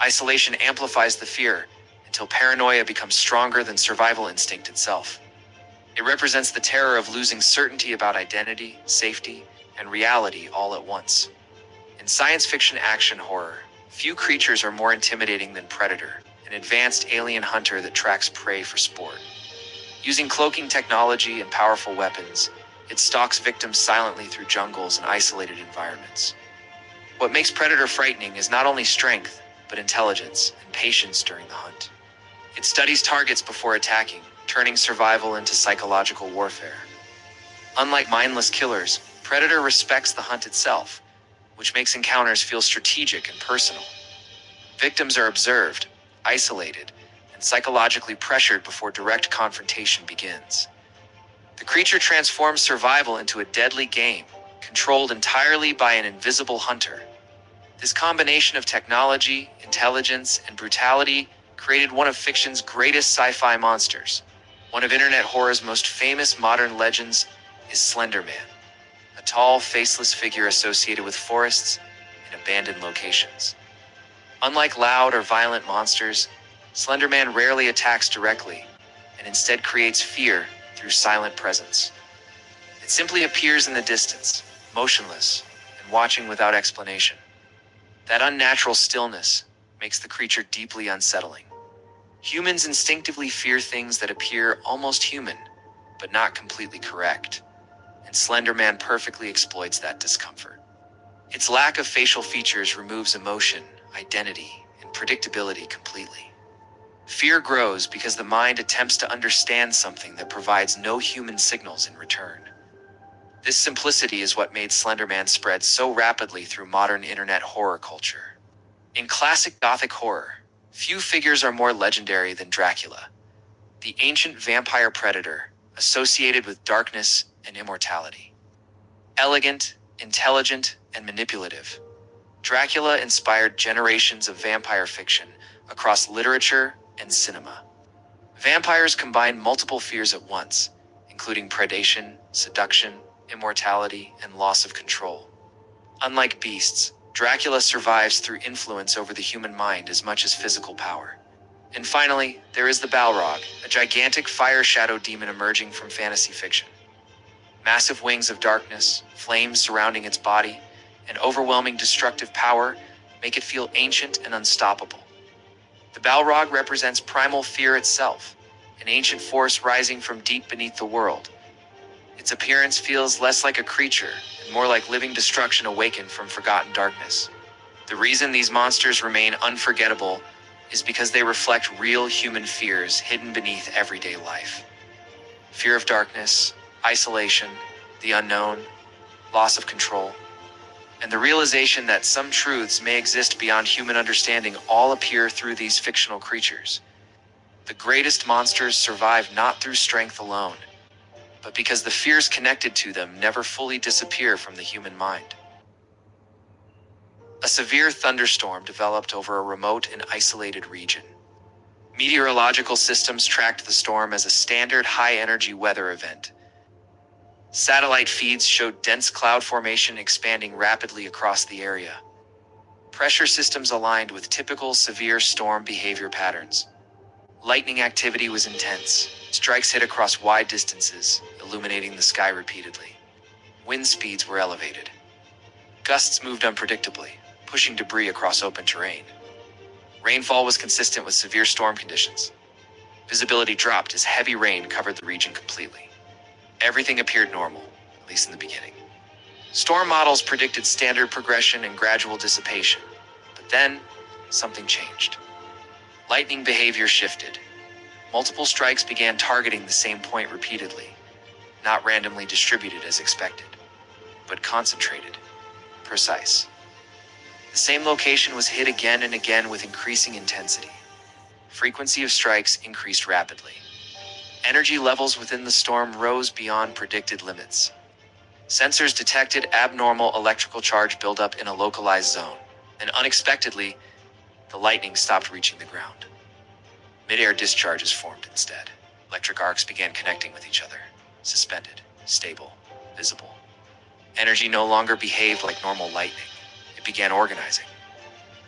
Isolation amplifies the fear until paranoia becomes stronger than survival instinct itself. It represents the terror of losing certainty about identity, safety, and reality all at once. In science fiction action horror, few creatures are more intimidating than Predator, an advanced alien hunter that tracks prey for sport. Using cloaking technology and powerful weapons, it stalks victims silently through jungles and isolated environments. What makes Predator frightening is not only strength, but intelligence and patience during the hunt. It studies targets before attacking, turning survival into psychological warfare. Unlike mindless killers, Predator respects the hunt itself, which makes encounters feel strategic and personal. Victims are observed, isolated, and psychologically pressured before direct confrontation begins. The creature transforms survival into a deadly game, controlled entirely by an invisible hunter. This combination of technology, intelligence, and brutality created one of fiction's greatest sci-fi monsters. One of internet horror's most famous modern legends is Slender Man, a tall, faceless figure associated with forests and abandoned locations. Unlike loud or violent monsters, Slender Man rarely attacks directly, and instead creates fear through silent presence. It simply appears in the distance, motionless, and watching without explanation. That unnatural stillness makes the creature deeply unsettling. Humans instinctively fear things that appear almost human, but not completely correct, and Slender Man perfectly exploits that discomfort. Its lack of facial features removes emotion, identity, and predictability completely. Fear grows because the mind attempts to understand something that provides no human signals in return. This simplicity is what made Slender Man spread so rapidly through modern internet horror culture. In classic Gothic horror, few figures are more legendary than Dracula, the ancient vampire predator associated with darkness and immortality. Elegant, intelligent, and manipulative, Dracula inspired generations of vampire fiction across literature and cinema. Vampires combine multiple fears at once, including predation, seduction, immortality, and loss of control. Unlike beasts, Dracula survives through influence over the human mind as much as physical power. And finally, there is the Balrog, a gigantic fire shadow demon emerging from fantasy fiction. Massive wings of darkness, flames surrounding its body, and overwhelming destructive power make it feel ancient and unstoppable. The Balrog represents primal fear itself, an ancient force rising from deep beneath the world. Its appearance feels less like a creature and more like living destruction awakened from forgotten darkness. The reason these monsters remain unforgettable is because they reflect real human fears hidden beneath everyday life. Fear of darkness, isolation, the unknown, loss of control, and the realization that some truths may exist beyond human understanding all appear through these fictional creatures. The greatest monsters survive not through strength alone, but because the fears connected to them never fully disappear from the human mind. A severe thunderstorm developed over a remote and isolated region. Meteorological systems tracked the storm as a standard high-energy weather event. Satellite feeds showed dense cloud formation expanding rapidly across the area. Pressure systems aligned with typical severe storm behavior patterns. Lightning activity was intense. Strikes hit across wide distances, illuminating the sky repeatedly. Wind speeds were elevated. Gusts moved unpredictably, pushing debris across open terrain. Rainfall was consistent with severe storm conditions. Visibility dropped as heavy rain covered the region completely. Everything appeared normal, at least in the beginning. Storm models predicted standard progression and gradual dissipation, but then something changed. Lightning behavior shifted. Multiple strikes began targeting the same point repeatedly, not randomly distributed as expected, but concentrated, precise. The same location was hit again and again with increasing intensity. Frequency of strikes increased rapidly. Energy levels within the storm rose beyond predicted limits. Sensors detected abnormal electrical charge buildup in a localized zone, and unexpectedly, the lightning stopped reaching the ground. Mid-air discharges formed instead. Electric arcs began connecting with each other, suspended, stable, visible. Energy no longer behaved like normal lightning. It began organizing,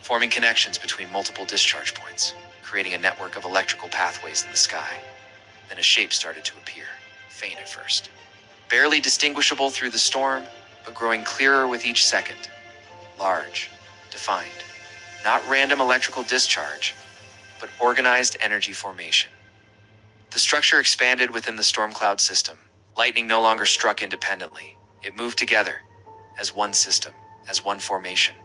forming connections between multiple discharge points, creating a network of electrical pathways in the sky. Then a shape started to appear, faint at first. Barely distinguishable through the storm, but growing clearer with each second. Large, defined. Not random electrical discharge, but organized energy formation. The structure expanded within the storm cloud system. Lightning no longer struck independently. It moved together, as one system, as one formation.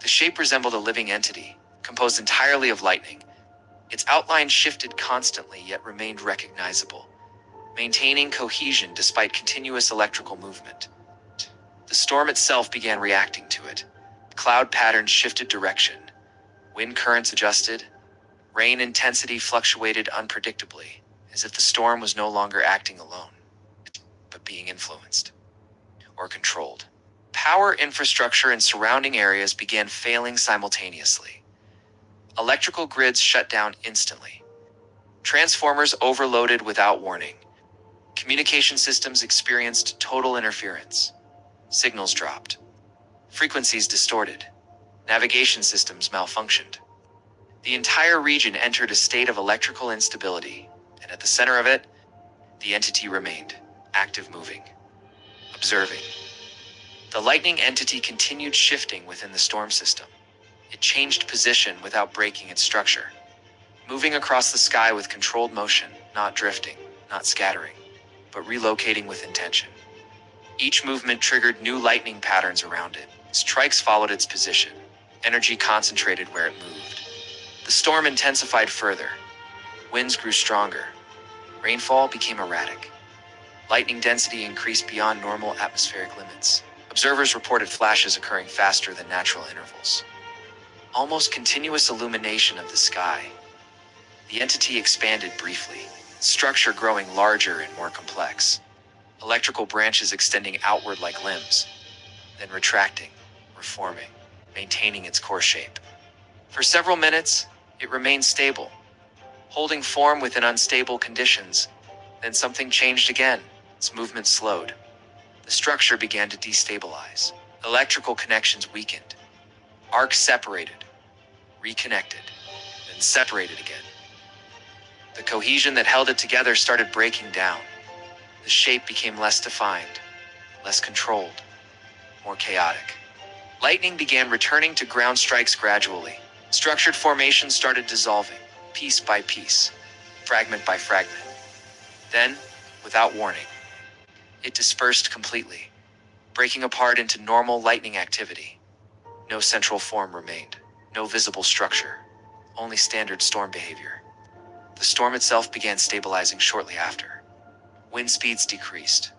The shape resembled a living entity, composed entirely of lightning. Its outline shifted constantly, yet remained recognizable, maintaining cohesion despite continuous electrical movement. The storm itself began reacting to it. Cloud patterns shifted direction. Wind currents adjusted. Rain intensity fluctuated unpredictably, as if the storm was no longer acting alone, but being influenced or controlled. Power infrastructure in surrounding areas began failing simultaneously. Electrical grids shut down instantly. Transformers overloaded without warning. Communication systems experienced total interference. Signals dropped. Frequencies distorted. Navigation systems malfunctioned. The entire region entered a state of electrical instability, and at the center of it, the entity remained, active, moving, observing. The lightning entity continued shifting within the storm system. It changed position without breaking its structure, moving across the sky with controlled motion, not drifting, not scattering, but relocating with intention. Each movement triggered new lightning patterns around it. Strikes followed its position. Energy concentrated where it moved. The storm intensified further. Winds grew stronger. Rainfall became erratic. Lightning density increased beyond normal atmospheric limits. Observers reported flashes occurring faster than natural intervals. Almost continuous illumination of the sky. The entity expanded briefly, structure growing larger and more complex. Electrical branches extending outward like limbs, then retracting, reforming, maintaining its core shape. For several minutes, it remained stable, holding form within unstable conditions. Then something changed again. Its movement slowed. The structure began to destabilize. Electrical connections weakened. Arcs separated, reconnected, then separated again. The cohesion that held it together started breaking down. The shape became less defined, less controlled, more chaotic. Lightning began returning to ground strikes gradually. Structured formations started dissolving, piece by piece, fragment by fragment. Then, without warning, it dispersed completely, breaking apart into normal lightning activity. No central form remained, no visible structure, only standard storm behavior. The storm itself began stabilizing shortly after. Wind speeds decreased.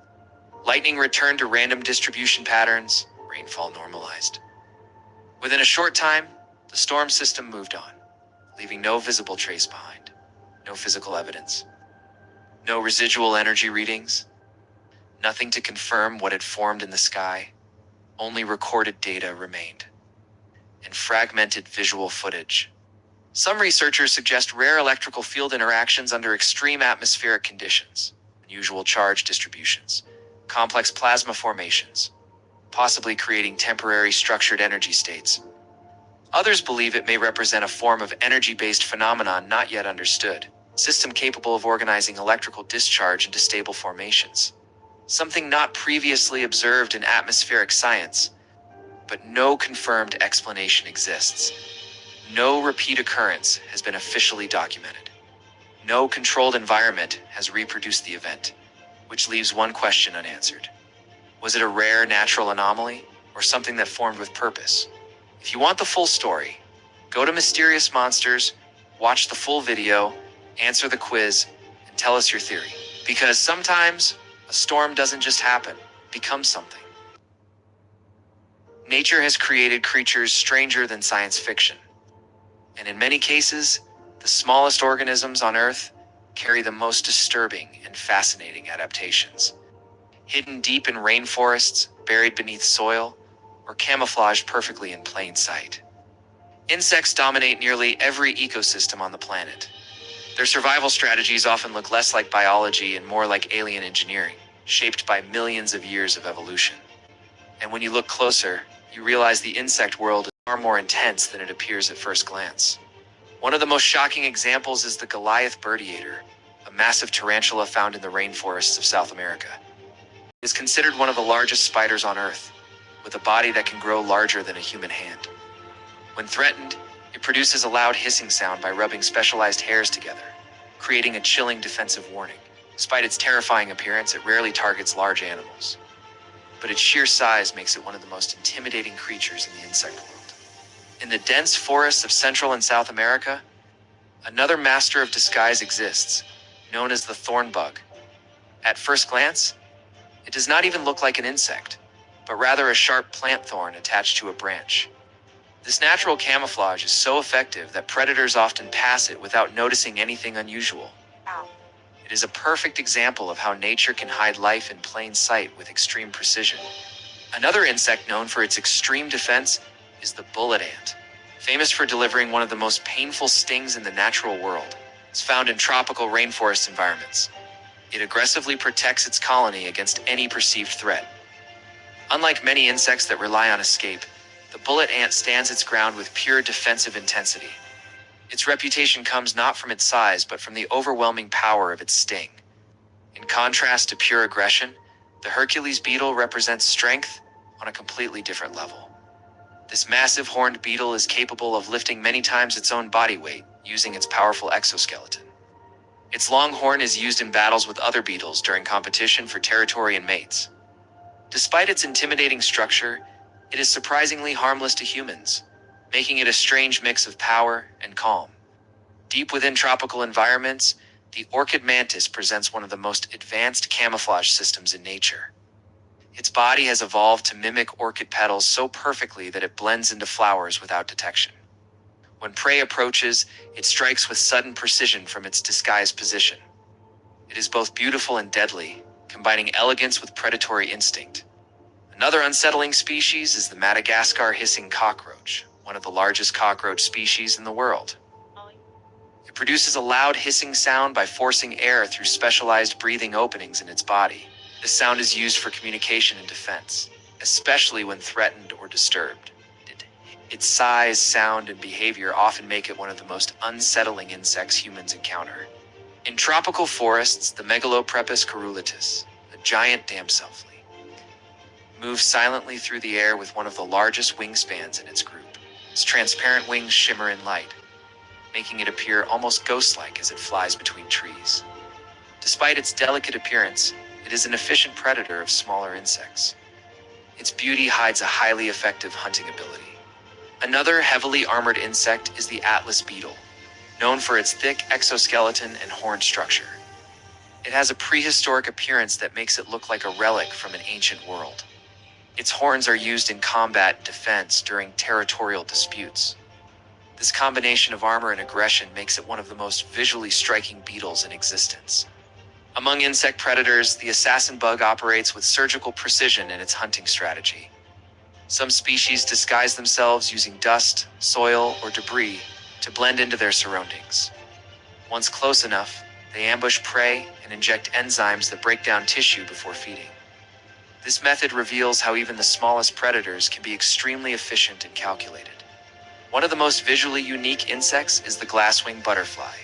Lightning returned to random distribution patterns. Rainfall normalized. Within a short time, the storm system moved on, leaving no visible trace behind, no physical evidence, no residual energy readings, nothing to confirm what had formed in the sky. Only recorded data remained, and fragmented visual footage. Some researchers suggest rare electrical field interactions under extreme atmospheric conditions, unusual charge distributions, complex plasma formations, possibly creating temporary structured energy states. Others believe it may represent a form of energy-based phenomenon not yet understood, system capable of organizing electrical discharge into stable formations. Something not previously observed in atmospheric science, but no confirmed explanation exists. No repeat occurrence has been officially documented. No controlled environment has reproduced the event, which leaves one question unanswered. Was it a rare natural anomaly, or something that formed with purpose? If you want the full story, go to Mysterious Monsters, watch the full video, answer the quiz, and tell us your theory. Because sometimes, a storm doesn't just happen, it becomes something. Nature has created creatures stranger than science fiction. And in many cases, the smallest organisms on Earth carry the most disturbing and fascinating adaptations. Hidden deep in rainforests, buried beneath soil, or camouflaged perfectly in plain sight. Insects dominate nearly every ecosystem on the planet. Their survival strategies often look less like biology and more like alien engineering, shaped by millions of years of evolution. And when you look closer, you realize the insect world is far more intense than it appears at first glance. One of the most shocking examples is the Goliath birdiator, a massive tarantula found in the rainforests of South America. It is considered one of the largest spiders on Earth, with a body that can grow larger than a human hand. When threatened, it produces a loud hissing sound by rubbing specialized hairs together, creating a chilling defensive warning. Despite its terrifying appearance, it rarely targets large animals. But its sheer size makes it one of the most intimidating creatures in the insect world. In the dense forests of Central and South America, another master of disguise exists, known as the thorn bug. At first glance, it does not even look like an insect, but rather a sharp plant thorn attached to a branch. This natural camouflage is so effective that predators often pass it without noticing anything unusual. Wow. It is a perfect example of how nature can hide life in plain sight with extreme precision. Another insect known for its extreme defense is the bullet ant. Famous for delivering one of the most painful stings in the natural world, it's found in tropical rainforest environments. It aggressively protects its colony against any perceived threat. Unlike many insects that rely on escape, the bullet ant stands its ground with pure defensive intensity. Its reputation comes not from its size, but from the overwhelming power of its sting. In contrast to pure aggression, the Hercules beetle represents strength on a completely different level. This massive horned beetle is capable of lifting many times its own body weight using its powerful exoskeleton. Its long horn is used in battles with other beetles during competition for territory and mates. Despite its intimidating structure, it is surprisingly harmless to humans, making it a strange mix of power and calm. Deep within tropical environments, the orchid mantis presents one of the most advanced camouflage systems in nature. Its body has evolved to mimic orchid petals so perfectly that it blends into flowers without detection. When prey approaches, it strikes with sudden precision from its disguised position. It is both beautiful and deadly, combining elegance with predatory instinct. Another unsettling species is the Madagascar hissing cockroach, one of the largest cockroach species in the world. It produces a loud hissing sound by forcing air through specialized breathing openings in its body. This sound is used for communication and defense, especially when threatened or disturbed. Its size, sound, and behavior often make it one of the most unsettling insects humans encounter. In tropical forests, the Megaloprepus corulatus, a giant damselfly, moves silently through the air with one of the largest wingspans in its group. Its transparent wings shimmer in light, making it appear almost ghost-like as it flies between trees. Despite its delicate appearance, it is an efficient predator of smaller insects. Its beauty hides a highly effective hunting ability. Another heavily armored insect is the Atlas beetle, known for its thick exoskeleton and horned structure. It has a prehistoric appearance that makes it look like a relic from an ancient world. Its horns are used in combat and defense during territorial disputes. This combination of armor and aggression makes it one of the most visually striking beetles in existence. Among insect predators, the assassin bug operates with surgical precision in its hunting strategy. Some species disguise themselves using dust, soil, or debris to blend into their surroundings. Once close enough, they ambush prey and inject enzymes that break down tissue before feeding. This method reveals how even the smallest predators can be extremely efficient and calculated. One of the most visually unique insects is the glasswing butterfly,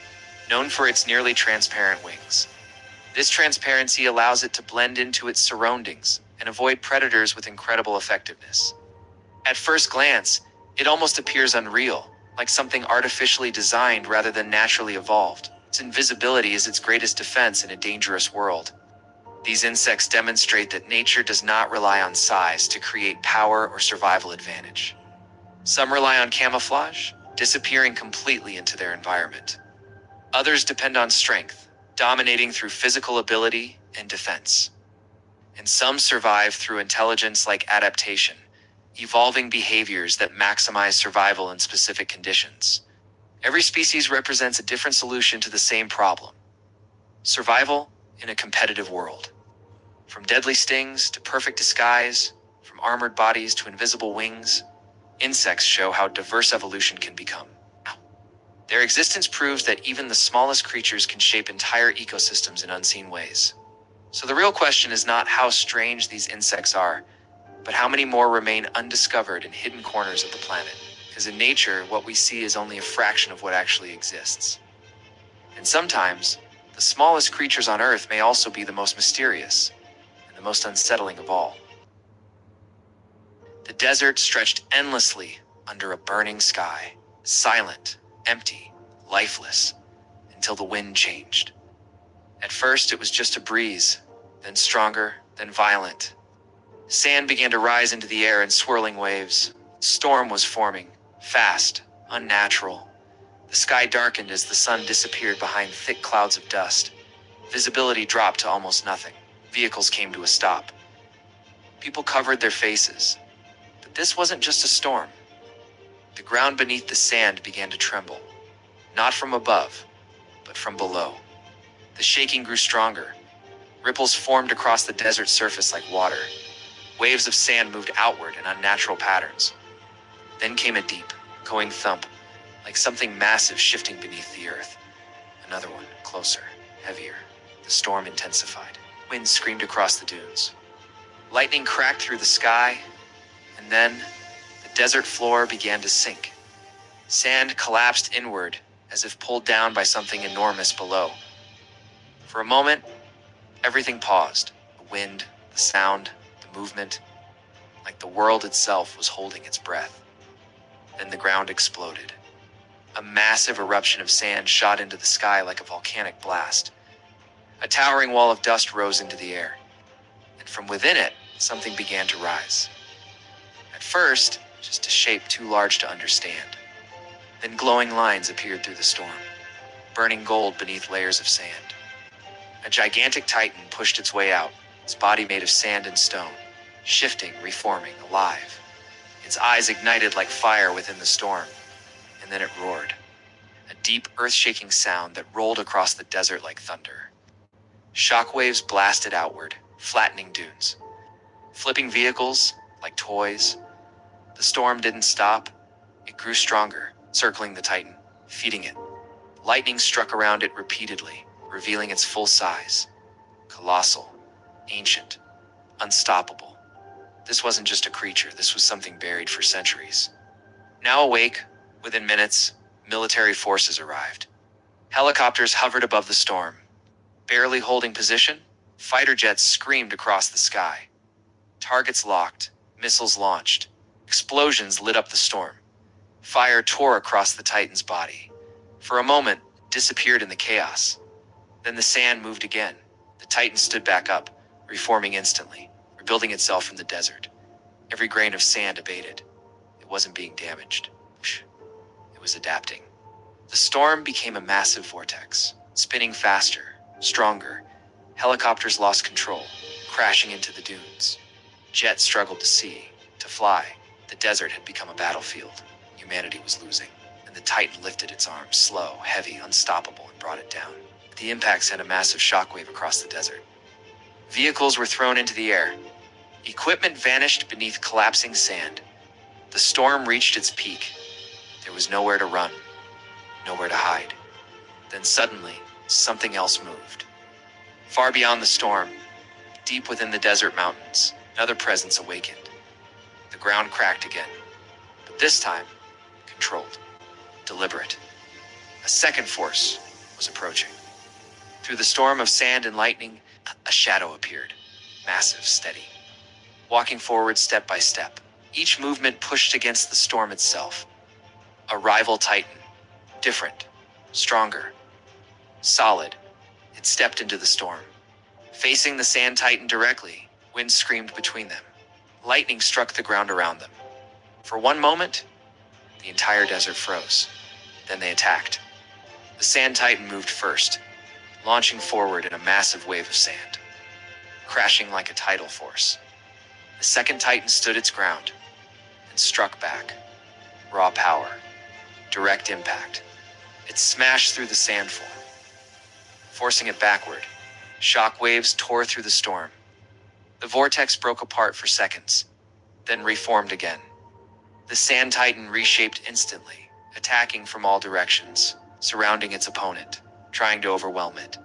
known for its nearly transparent wings. This transparency allows it to blend into its surroundings and avoid predators with incredible effectiveness. At first glance, it almost appears unreal, like something artificially designed rather than naturally evolved. Its invisibility is its greatest defense in a dangerous world. These insects demonstrate that nature does not rely on size to create power or survival advantage. Some rely on camouflage, disappearing completely into their environment. Others depend on strength, dominating through physical ability and defense. And some survive through intelligence like adaptation, evolving behaviors that maximize survival in specific conditions. Every species represents a different solution to the same problem: survival in a competitive world. From deadly stings to perfect disguise, from armored bodies to invisible wings, insects show how diverse evolution can become. Their existence proves that even the smallest creatures can shape entire ecosystems in unseen ways. So the real question is not how strange these insects are, but how many more remain undiscovered in hidden corners of the planet. Because in nature, what we see is only a fraction of what actually exists. And sometimes, the smallest creatures on Earth may also be the most mysterious and the most unsettling of all. The desert stretched endlessly under a burning sky, silent, empty, lifeless, until the wind changed. At first, it was just a breeze, then stronger, then violent. Sand began to rise into the air in swirling waves. Storm was forming, fast, unnatural. The sky darkened as the sun disappeared behind thick clouds of dust. Visibility dropped to almost nothing. Vehicles came to a stop. People covered their faces. But this wasn't just a storm. The ground beneath the sand began to tremble. Not from above, but from below. The shaking grew stronger. Ripples formed across the desert surface like water. Waves of sand moved outward in unnatural patterns. Then came a deep, echoing thump, like something massive shifting beneath the earth. Another one, closer, heavier. The storm intensified. Wind screamed across the dunes. Lightning cracked through the sky, and then the desert floor began to sink. Sand collapsed inward, as if pulled down by something enormous below. For a moment, everything paused. The wind, the sound, the movement, like the world itself was holding its breath. Then the ground exploded. A massive eruption of sand shot into the sky like a volcanic blast. A towering wall of dust rose into the air, and from within it, something began to rise. At first, just a shape too large to understand. Then glowing lines appeared through the storm, burning gold beneath layers of sand. A gigantic titan pushed its way out, its body made of sand and stone, shifting, reforming, alive. Its eyes ignited like fire within the storm, and then it roared. A deep, earth-shaking sound that rolled across the desert like thunder. Shockwaves blasted outward, flattening dunes, flipping vehicles like toys. The storm didn't stop. It grew stronger, circling the titan, feeding it. Lightning struck around it repeatedly, revealing its full size. Colossal, ancient, unstoppable. This wasn't just a creature, this was something buried for centuries. Now awake, within minutes, military forces arrived. Helicopters hovered above the storm. Barely holding position, fighter jets screamed across the sky. Targets locked, missiles launched. Explosions lit up the storm. Fire tore across the Titan's body. For a moment, disappeared in the chaos. Then the sand moved again. The Titan stood back up, reforming instantly, rebuilding itself from the desert. Every grain of sand abated. It wasn't being damaged. It was adapting. The storm became a massive vortex, spinning faster, stronger. Helicopters lost control, crashing into the dunes. Jets struggled to see, to fly. The desert had become a battlefield. Humanity was losing, and the Titan lifted its arms, slow, heavy, unstoppable, and brought it down. The impacts sent a massive shockwave across the desert. Vehicles were thrown into the air. Equipment vanished beneath collapsing sand. The storm reached its peak. There was nowhere to run, nowhere to hide. Then suddenly, something else moved. Far beyond the storm, deep within the desert mountains, another presence awakened. The ground cracked again, but this time, controlled, deliberate. A second force was approaching. Through the storm of sand and lightning, a shadow appeared, massive, steady, walking forward step by step. Each movement pushed against the storm itself. A rival Titan, different, stronger, solid. It stepped into the storm. Facing the sand Titan directly, wind screamed between them. Lightning struck the ground around them. For one moment, the entire desert froze. Then they attacked. The sand Titan moved first, launching forward in a massive wave of sand, crashing like a tidal force. The second Titan stood its ground, and struck back. Raw power. Direct impact. It smashed through the sand floor, forcing it backward. Shock waves tore through the storm. The vortex broke apart for seconds, then reformed again. The sand titan reshaped instantly, attacking from all directions, surrounding its opponent, trying to overwhelm it.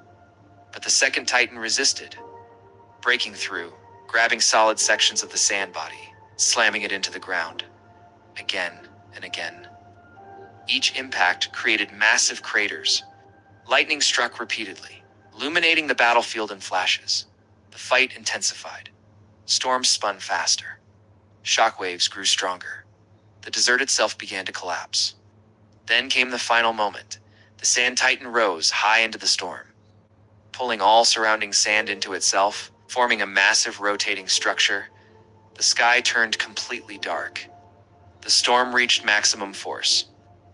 But the second titan resisted, breaking through, grabbing solid sections of the sand body, slamming it into the ground, again and again. Each impact created massive craters. Lightning struck repeatedly, illuminating the battlefield in flashes. The fight intensified. Storms spun faster. Shockwaves grew stronger. The desert itself began to collapse. Then came the final moment. The sand titan rose high into the storm, pulling all surrounding sand into itself, forming a massive rotating structure. The sky turned completely dark. The storm reached maximum force.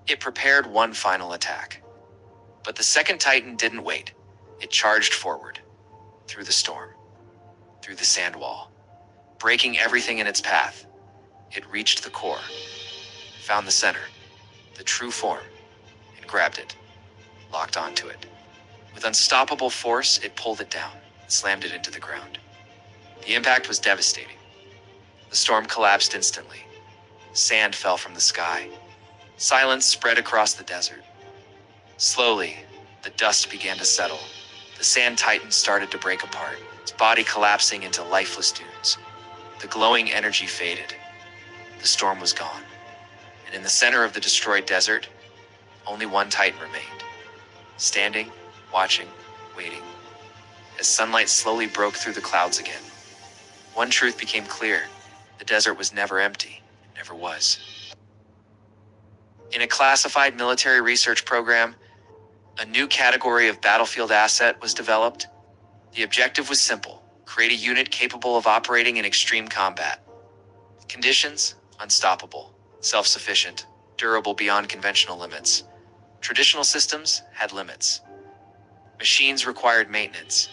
It prepared one final attack. But the second titan didn't wait. It charged forward, through the storm, through the sand wall, breaking everything in its path. It reached the core, found the center, the true form, and grabbed it, locked onto it. With unstoppable force, it pulled it down and slammed it into the ground. The impact was devastating. The storm collapsed instantly. Sand fell from the sky. Silence spread across the desert. Slowly, the dust began to settle. The sand titan started to break apart, its body collapsing into lifeless dunes. The glowing energy faded. The storm was gone. And in the center of the destroyed desert, only one titan remained. Standing, watching, waiting. As sunlight slowly broke through the clouds again, one truth became clear. The desert was never empty. It never was. In a classified military research program, a new category of battlefield asset was developed. The objective was simple: create a unit capable of operating in extreme combat. Conditions: unstoppable, self-sufficient, durable beyond conventional limits. Traditional systems had limits. Machines required maintenance.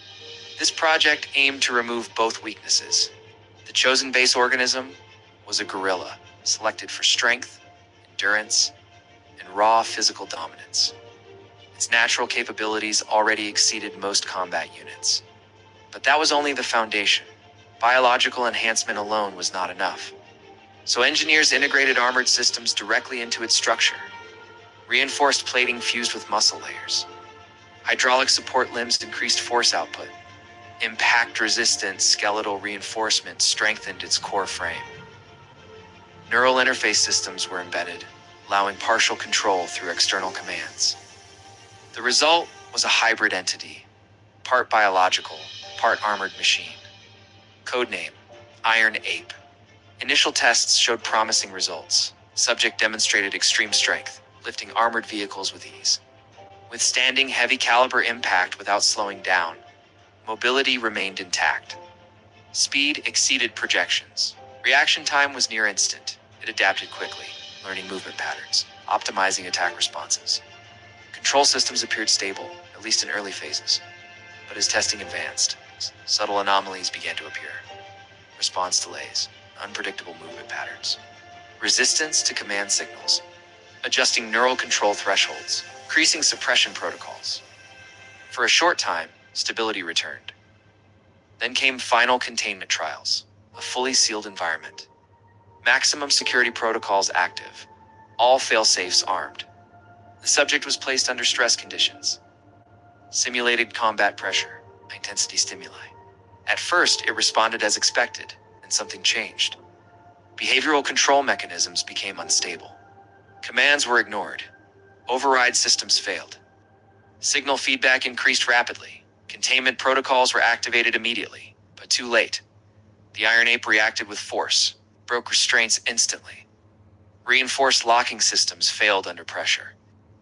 This project aimed to remove both weaknesses. The chosen base organism was a gorilla, selected for strength, endurance, and raw physical dominance. Its natural capabilities already exceeded most combat units. But that was only the foundation. Biological enhancement alone was not enough. So engineers integrated armored systems directly into its structure. Reinforced plating fused with muscle layers. Hydraulic support limbs increased force output. Impact-resistant skeletal reinforcement strengthened its core frame. Neural interface systems were embedded, allowing partial control through external commands. The result was a hybrid entity, part biological, part armored machine. Codename: Iron Ape. Initial tests showed promising results. Subject demonstrated extreme strength, lifting armored vehicles with ease. Withstanding heavy caliber impact without slowing down, mobility remained intact. Speed exceeded projections. Reaction time was near instant. It adapted quickly, learning movement patterns, optimizing attack responses. Control systems appeared stable, at least in early phases. But as testing advanced, subtle anomalies began to appear. Response delays, unpredictable movement patterns, resistance to command signals, adjusting neural control thresholds, increasing suppression protocols. For a short time, stability returned. Then came final containment trials, a fully sealed environment. Maximum security protocols active, all fail-safes armed. The subject was placed under stress conditions. Simulated combat pressure, high-intensity stimuli. At first, it responded as expected, and something changed. Behavioral control mechanisms became unstable. Commands were ignored. Override systems failed. Signal feedback increased rapidly. Containment protocols were activated immediately, but too late. The Iron Ape reacted with force, broke restraints instantly. Reinforced locking systems failed under pressure.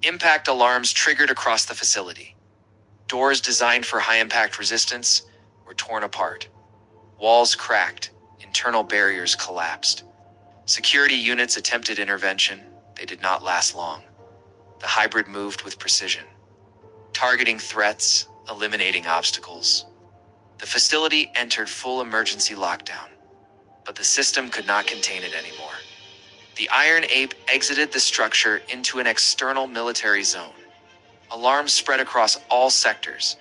Impact alarms triggered across the facility. Doors designed for high-impact resistance were torn apart. Walls cracked. Internal barriers collapsed. Security units attempted intervention. They did not last long. The hybrid moved with precision, targeting threats, eliminating obstacles. The facility entered full emergency lockdown, but the system could not contain it anymore. The Iron Ape exited the structure into an external military zone. Alarms spread across all sectors.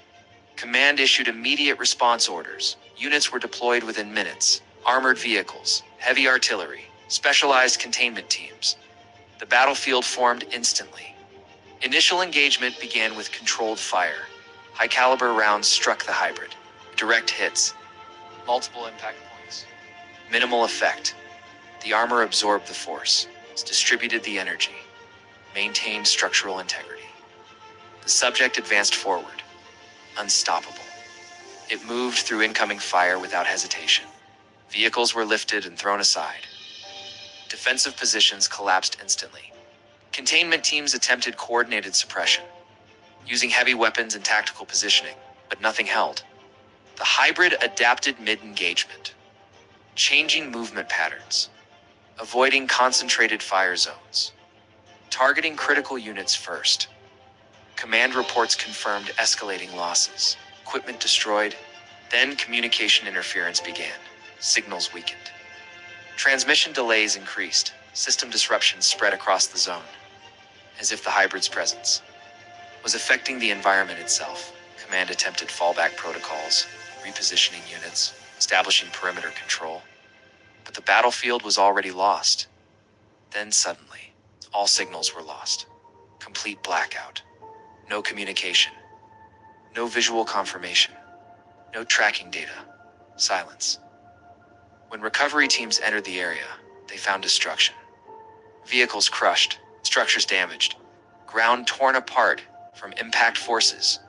Command issued immediate response orders. Units were deployed within minutes. Armored vehicles, heavy artillery, specialized containment teams. The battlefield formed instantly. Initial engagement began with controlled fire. High-caliber rounds struck the hybrid. Direct hits. Multiple impact points. Minimal effect. The armor absorbed the force, distributed the energy, maintained structural integrity. The subject advanced forward, unstoppable. It moved through incoming fire without hesitation. Vehicles were lifted and thrown aside. Defensive positions collapsed instantly. Containment teams attempted coordinated suppression, using heavy weapons and tactical positioning, but nothing held. The hybrid adapted mid-engagement, changing movement patterns, avoiding concentrated fire zones, targeting critical units first. Command reports confirmed escalating losses, equipment destroyed, then communication interference began, signals weakened. Transmission delays increased, system disruptions spread across the zone, as if the hybrid's presence was affecting the environment itself. Command attempted fallback protocols, repositioning units, establishing perimeter control. But the battlefield was already lost. Then suddenly, all signals were lost. Complete blackout. No communication. No visual confirmation. No tracking data. Silence. When recovery teams entered the area, they found destruction. Vehicles crushed, structures damaged, ground torn apart from impact forces.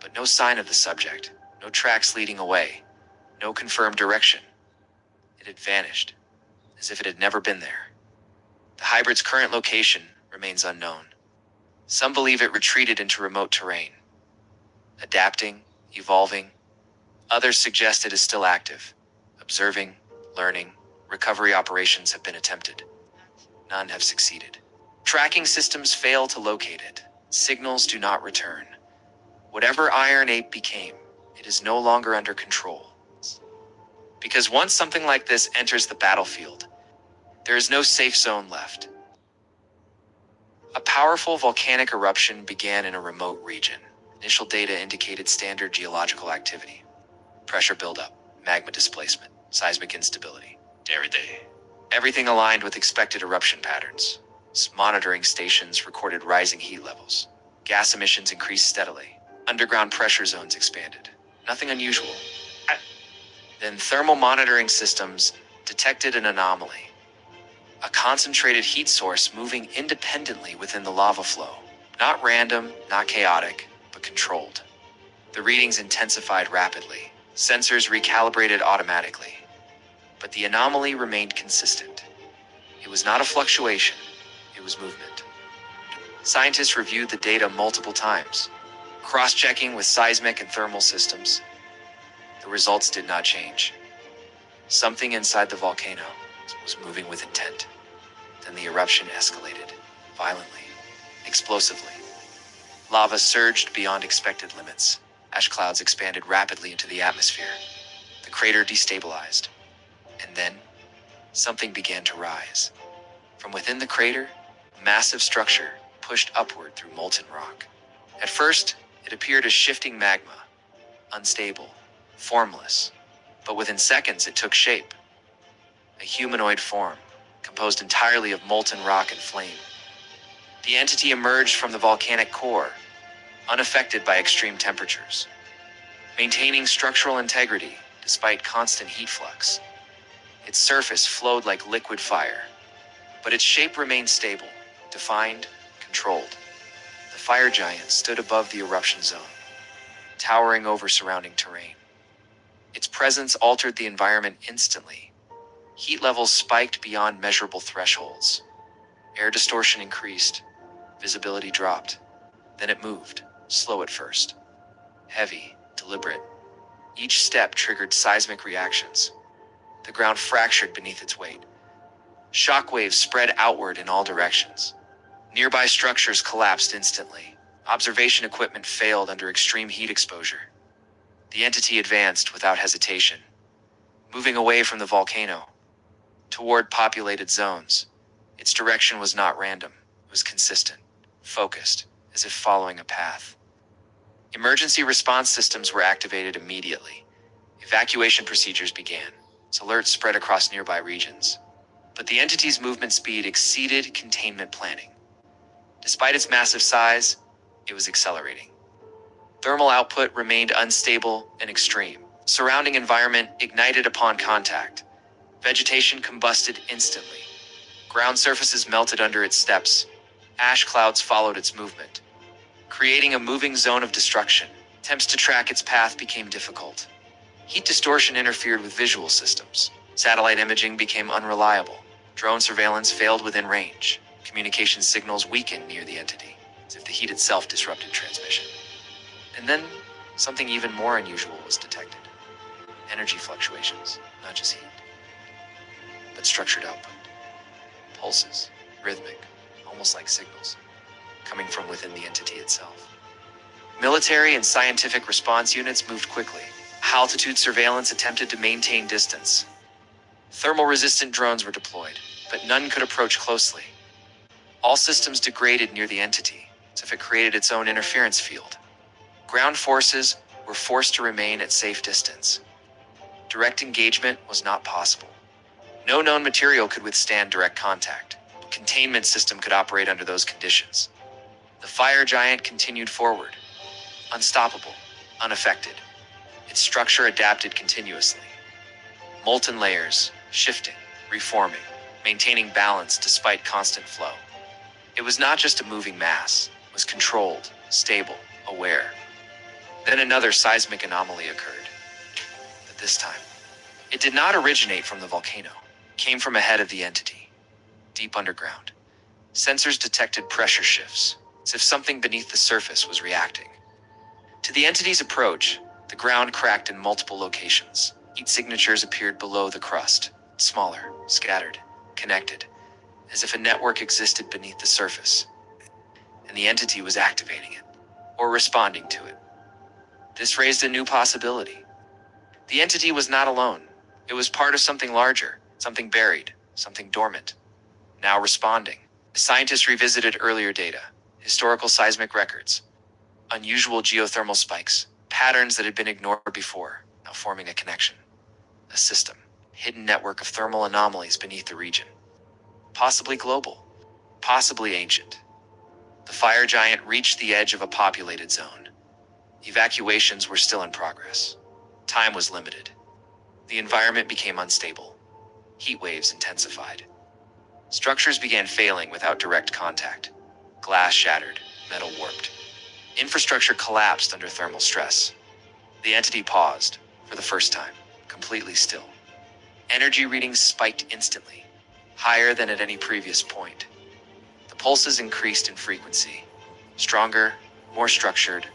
But no sign of the subject, no tracks leading away, no confirmed direction. It had vanished, as if it had never been there. The hybrid's current location remains unknown. Some believe it retreated into remote terrain, adapting, evolving. Others suggest it is still active, observing, learning. Recovery operations have been attempted. None have succeeded. Tracking systems fail to locate it. Signals do not return. Whatever Iron Ape became, it is no longer under control. Because once something like this enters the battlefield, there is no safe zone left. A powerful volcanic eruption began in a remote region. Initial data indicated standard geological activity. Pressure buildup, magma displacement, seismic instability. Everything aligned with expected eruption patterns. Monitoring stations recorded rising heat levels. Gas emissions increased steadily. Underground pressure zones expanded. Nothing unusual. Then thermal monitoring systems detected an anomaly. A concentrated heat source moving independently within the lava flow. Not random, not chaotic, but controlled. The readings intensified rapidly. Sensors recalibrated automatically. But the anomaly remained consistent. It was not a fluctuation, it was movement. Scientists reviewed the data multiple times, cross-checking with seismic and thermal systems. The results did not change. Something inside the volcano was moving with intent. Then the eruption escalated, violently, explosively. Lava surged beyond expected limits. Ash clouds expanded rapidly into the atmosphere. The crater destabilized. And then, something began to rise. From within the crater, a massive structure pushed upward through molten rock. At first, it appeared as shifting magma, unstable, formless. But within seconds, it took shape. A humanoid form, composed entirely of molten rock and flame. The entity emerged from the volcanic core, unaffected by extreme temperatures, maintaining structural integrity despite constant heat flux. Its surface flowed like liquid fire, but its shape remained stable, defined, controlled. The fire giant stood above the eruption zone, towering over surrounding terrain. Its presence altered the environment instantly. Heat levels spiked beyond measurable thresholds. Air distortion increased. Visibility dropped. Then it moved, slow at first. Heavy, deliberate. Each step triggered seismic reactions. The ground fractured beneath its weight. Shockwaves spread outward in all directions. Nearby structures collapsed instantly. Observation equipment failed under extreme heat exposure. The entity advanced without hesitation, moving away from the volcano, toward populated zones. Its direction was not random. It was consistent, focused, as if following a path. Emergency response systems were activated immediately. Evacuation procedures began, as alerts spread across nearby regions. But the entity's movement speed exceeded containment planning. Despite its massive size, it was accelerating. Thermal output remained unstable and extreme. Surrounding environment ignited upon contact. Vegetation combusted instantly. Ground surfaces melted under its steps. Ash clouds followed its movement, creating a moving zone of destruction. Attempts to track its path became difficult. Heat distortion interfered with visual systems. Satellite imaging became unreliable. Drone surveillance failed within range. Communication signals weakened near the entity, as if the heat itself disrupted transmission. And then, something even more unusual was detected. Energy fluctuations, not just heat, but structured output. Pulses, rhythmic, almost like signals, coming from within the entity itself. Military and scientific response units moved quickly. Altitude surveillance attempted to maintain distance. Thermal-resistant drones were deployed, but none could approach closely. All systems degraded near the entity, as if it created its own interference field. Ground forces were forced to remain at safe distance. Direct engagement was not possible. No known material could withstand direct contact. A containment system could operate under those conditions. The fire giant continued forward, unstoppable, unaffected. Its structure adapted continuously. Molten layers, shifting, reforming, maintaining balance despite constant flow. It was not just a moving mass. It was controlled, stable, aware. Then another seismic anomaly occurred. But this time, it did not originate from the volcano. It came from ahead of the entity, deep underground. Sensors detected pressure shifts, as if something beneath the surface was reacting. To the entity's approach, the ground cracked in multiple locations. Heat signatures appeared below the crust, smaller, scattered, connected, as if a network existed beneath the surface. And the entity was activating it, or responding to it. This raised a new possibility. The entity was not alone. It was part of something larger, something buried, something dormant, now responding. The scientists revisited earlier data, historical seismic records, unusual geothermal spikes, patterns that had been ignored before, now forming a connection. A system, hidden network of thermal anomalies beneath the region. Possibly global, possibly ancient. The fire giant reached the edge of a populated zone. Evacuations were still in progress. Time was limited. The environment became unstable. Heat waves intensified. Structures began failing without direct contact. Glass shattered, metal warped. Infrastructure collapsed under thermal stress. The entity paused, for the first time, completely still. Energy readings spiked instantly, higher than at any previous point. The pulses increased in frequency, stronger, more structured,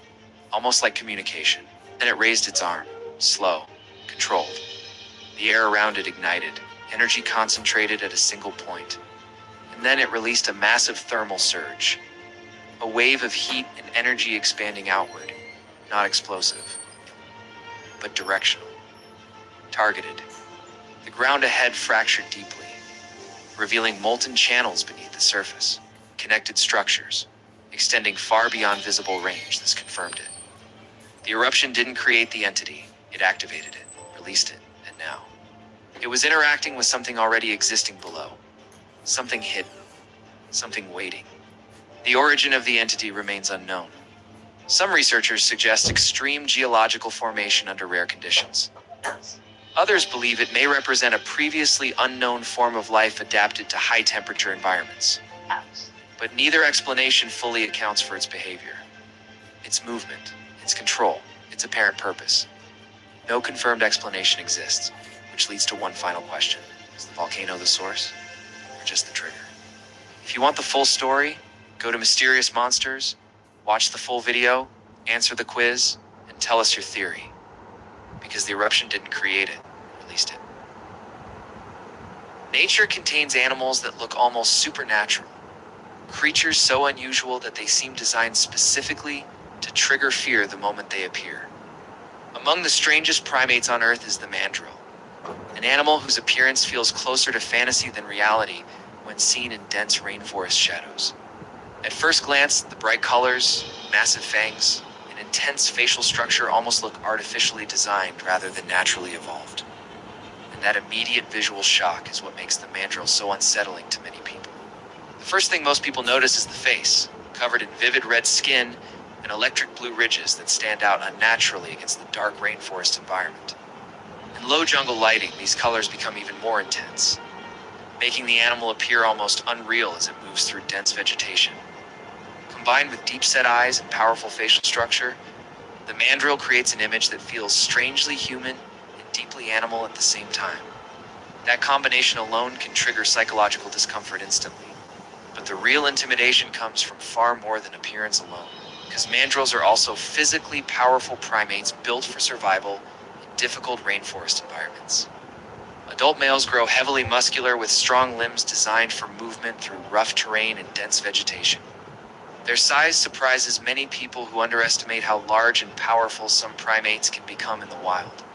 almost like communication. Then it raised its arm, slow, controlled. The air around it ignited, energy concentrated at a single point. And then it released a massive thermal surge, a wave of heat and energy expanding outward, not explosive, but directional, targeted. The ground ahead fractured deeply, revealing molten channels beneath the surface, connected structures, extending far beyond visible range. This confirmed it. The eruption didn't create the entity, it activated it, released it, and now it was interacting with something already existing below, something hidden, something waiting. The origin of the entity remains unknown. Some researchers suggest extreme geological formation under rare conditions. Others believe it may represent a previously unknown form of life adapted to high-temperature environments. But neither explanation fully accounts for its behavior, its movement, its control, its apparent purpose. No confirmed explanation exists, which leads to one final question. Is the volcano the source, or just the trigger? If you want the full story, go to Mysterious Monsters, watch the full video, answer the quiz, and tell us your theory. Because the eruption didn't create it, released it. Nature contains animals that look almost supernatural. Creatures so unusual that they seem designed specifically to trigger fear the moment they appear. Among the strangest primates on Earth is the mandrill, an animal whose appearance feels closer to fantasy than reality when when seen in dense rainforest shadows. At first glance, the bright colors, massive fangs, and intense facial structure almost look artificially designed rather than naturally evolved. And that immediate visual shock is what makes the mandrill so unsettling to many people. The first thing most people notice is the face, covered in vivid red skin and electric blue ridges that stand out unnaturally against the dark rainforest environment. In low jungle lighting, these colors become even more intense, making the animal appear almost unreal as it moves through dense vegetation. Combined with deep-set eyes and powerful facial structure, the mandrill creates an image that feels strangely human and deeply animal at the same time. That combination alone can trigger psychological discomfort instantly. But the real intimidation comes from far more than appearance alone, because mandrills are also physically powerful primates built for survival in difficult rainforest environments. Adult males grow heavily muscular with strong limbs designed for movement through rough terrain and dense vegetation. Their size surprises many people who underestimate how large and powerful some primates can become in the wild.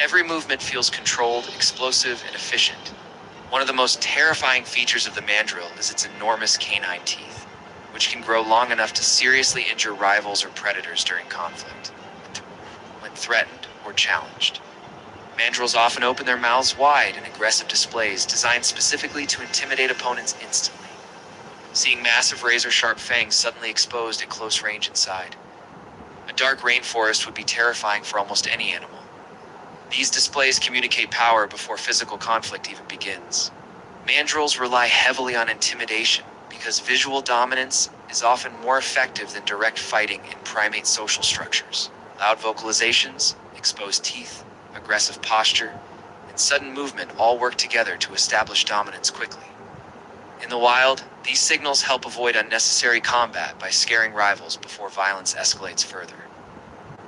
Every movement feels controlled, explosive, and efficient. One of the most terrifying features of the mandrill is its enormous canine teeth, which can grow long enough to seriously injure rivals or predators during conflict, when threatened or challenged. Mandrills often open their mouths wide in aggressive displays designed specifically to intimidate opponents instantly. Seeing massive razor-sharp fangs suddenly exposed at close range inside. A dark rainforest would be terrifying for almost any animal. These displays communicate power before physical conflict even begins. Mandrills rely heavily on intimidation because visual dominance is often more effective than direct fighting in primate social structures. Loud vocalizations, exposed teeth, aggressive posture, and sudden movement all work together to establish dominance quickly. In the wild, these signals help avoid unnecessary combat by scaring rivals before violence escalates further.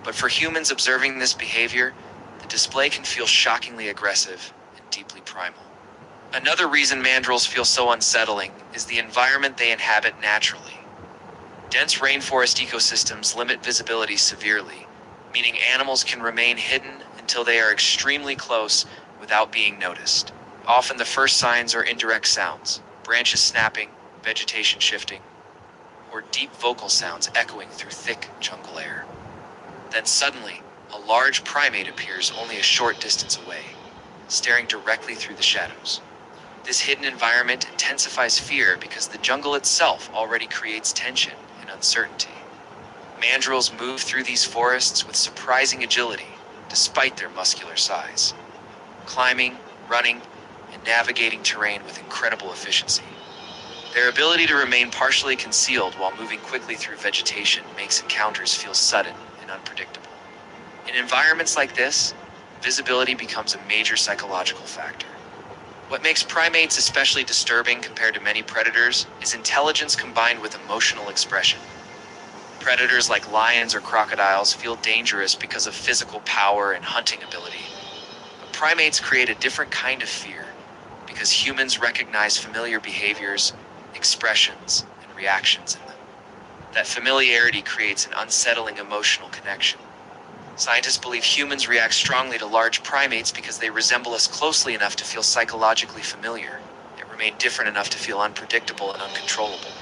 But for humans observing this behavior, the display can feel shockingly aggressive and deeply primal. Another reason mandrills feel so unsettling is the environment they inhabit naturally. Dense rainforest ecosystems limit visibility severely, meaning animals can remain hidden until they are extremely close without being noticed. Often the first signs are indirect sounds, branches snapping, vegetation shifting, or deep vocal sounds echoing through thick jungle air. Then suddenly, a large primate appears only a short distance away, staring directly through the shadows. This hidden environment intensifies fear because the jungle itself already creates tension and uncertainty. Mandrills move through these forests with surprising agility, despite their muscular size, climbing, running, and navigating terrain with incredible efficiency. Their ability to remain partially concealed while moving quickly through vegetation makes encounters feel sudden and unpredictable. In environments like this, visibility becomes a major psychological factor. What makes primates especially disturbing compared to many predators is intelligence combined with emotional expression. Predators like lions or crocodiles feel dangerous because of physical power and hunting ability. But primates create a different kind of fear because humans recognize familiar behaviors, expressions, and reactions in them. That familiarity creates an unsettling emotional connection. Scientists believe humans react strongly to large primates because they resemble us closely enough to feel psychologically familiar, yet remain different enough to feel unpredictable and uncontrollable.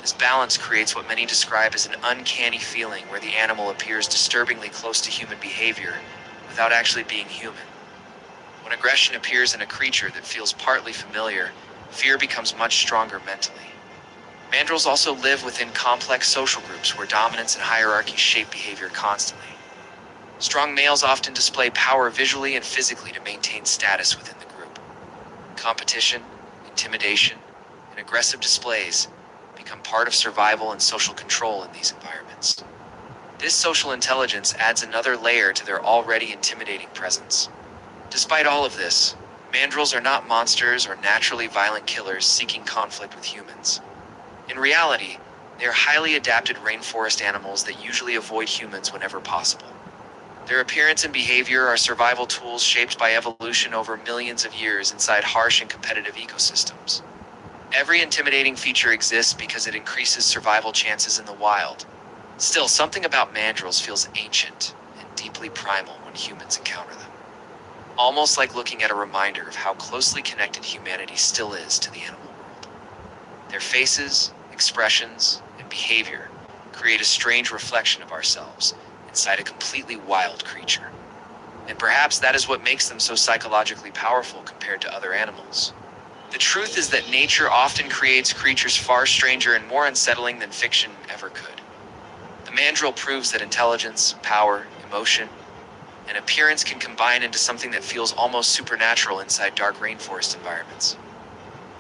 This balance creates what many describe as an uncanny feeling where the animal appears disturbingly close to human behavior without actually being human. When aggression appears in a creature that feels partly familiar, fear becomes much stronger mentally. Mandrills also live within complex social groups where dominance and hierarchy shape behavior constantly. Strong males often display power visually and physically to maintain status within the group. Competition, intimidation, and aggressive displays become part of survival and social control in these environments. This social intelligence adds another layer to their already intimidating presence. Despite all of this, mandrills are not monsters or naturally violent killers seeking conflict with humans. In reality, they are highly adapted rainforest animals that usually avoid humans whenever possible. Their appearance and behavior are survival tools shaped by evolution over millions of years inside harsh and competitive ecosystems. Every intimidating feature exists because it increases survival chances in the wild. Still, something about mandrills feels ancient and deeply primal when humans encounter them. Almost like looking at a reminder of how closely connected humanity still is to the animal world. Their faces, expressions, and behavior create a strange reflection of ourselves inside a completely wild creature. And perhaps that is what makes them so psychologically powerful compared to other animals. The truth is that nature often creates creatures far stranger and more unsettling than fiction ever could. The mandrill proves that intelligence, power, emotion, and appearance can combine into something that feels almost supernatural inside dark rainforest environments.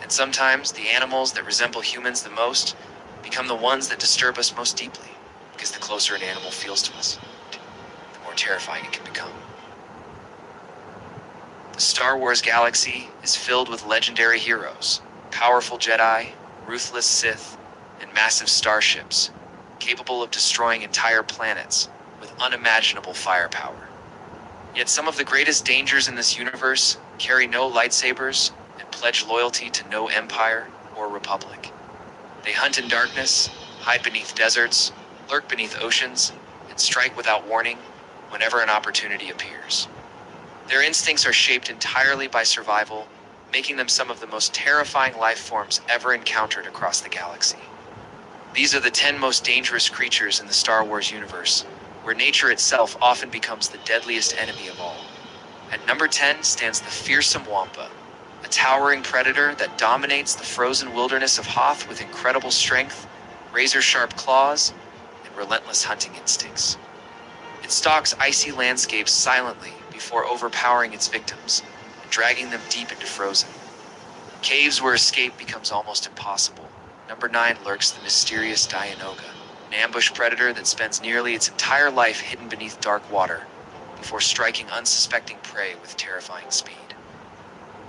And sometimes, the animals that resemble humans the most become the ones that disturb us most deeply, because the closer an animal feels to us, the more terrifying it can become. The Star Wars galaxy is filled with legendary heroes, powerful Jedi, ruthless Sith, and massive starships, capable of destroying entire planets with unimaginable firepower. Yet some of the greatest dangers in this universe carry no lightsabers and pledge loyalty to no empire or republic. They hunt in darkness, hide beneath deserts, lurk beneath oceans, and strike without warning whenever an opportunity appears. Their instincts are shaped entirely by survival, making them some of the most terrifying life forms ever encountered across the galaxy. These are the 10 most dangerous creatures in the Star Wars universe, where nature itself often becomes the deadliest enemy of all. At number 10 stands the fearsome Wampa, a towering predator that dominates the frozen wilderness of Hoth with incredible strength, razor-sharp claws, and relentless hunting instincts. It stalks icy landscapes silently before overpowering its victims and dragging them deep into frozen caves where escape becomes almost impossible. Number 9 lurks the mysterious Dianoga, an ambush predator that spends nearly its entire life hidden beneath dark water before striking unsuspecting prey with terrifying speed.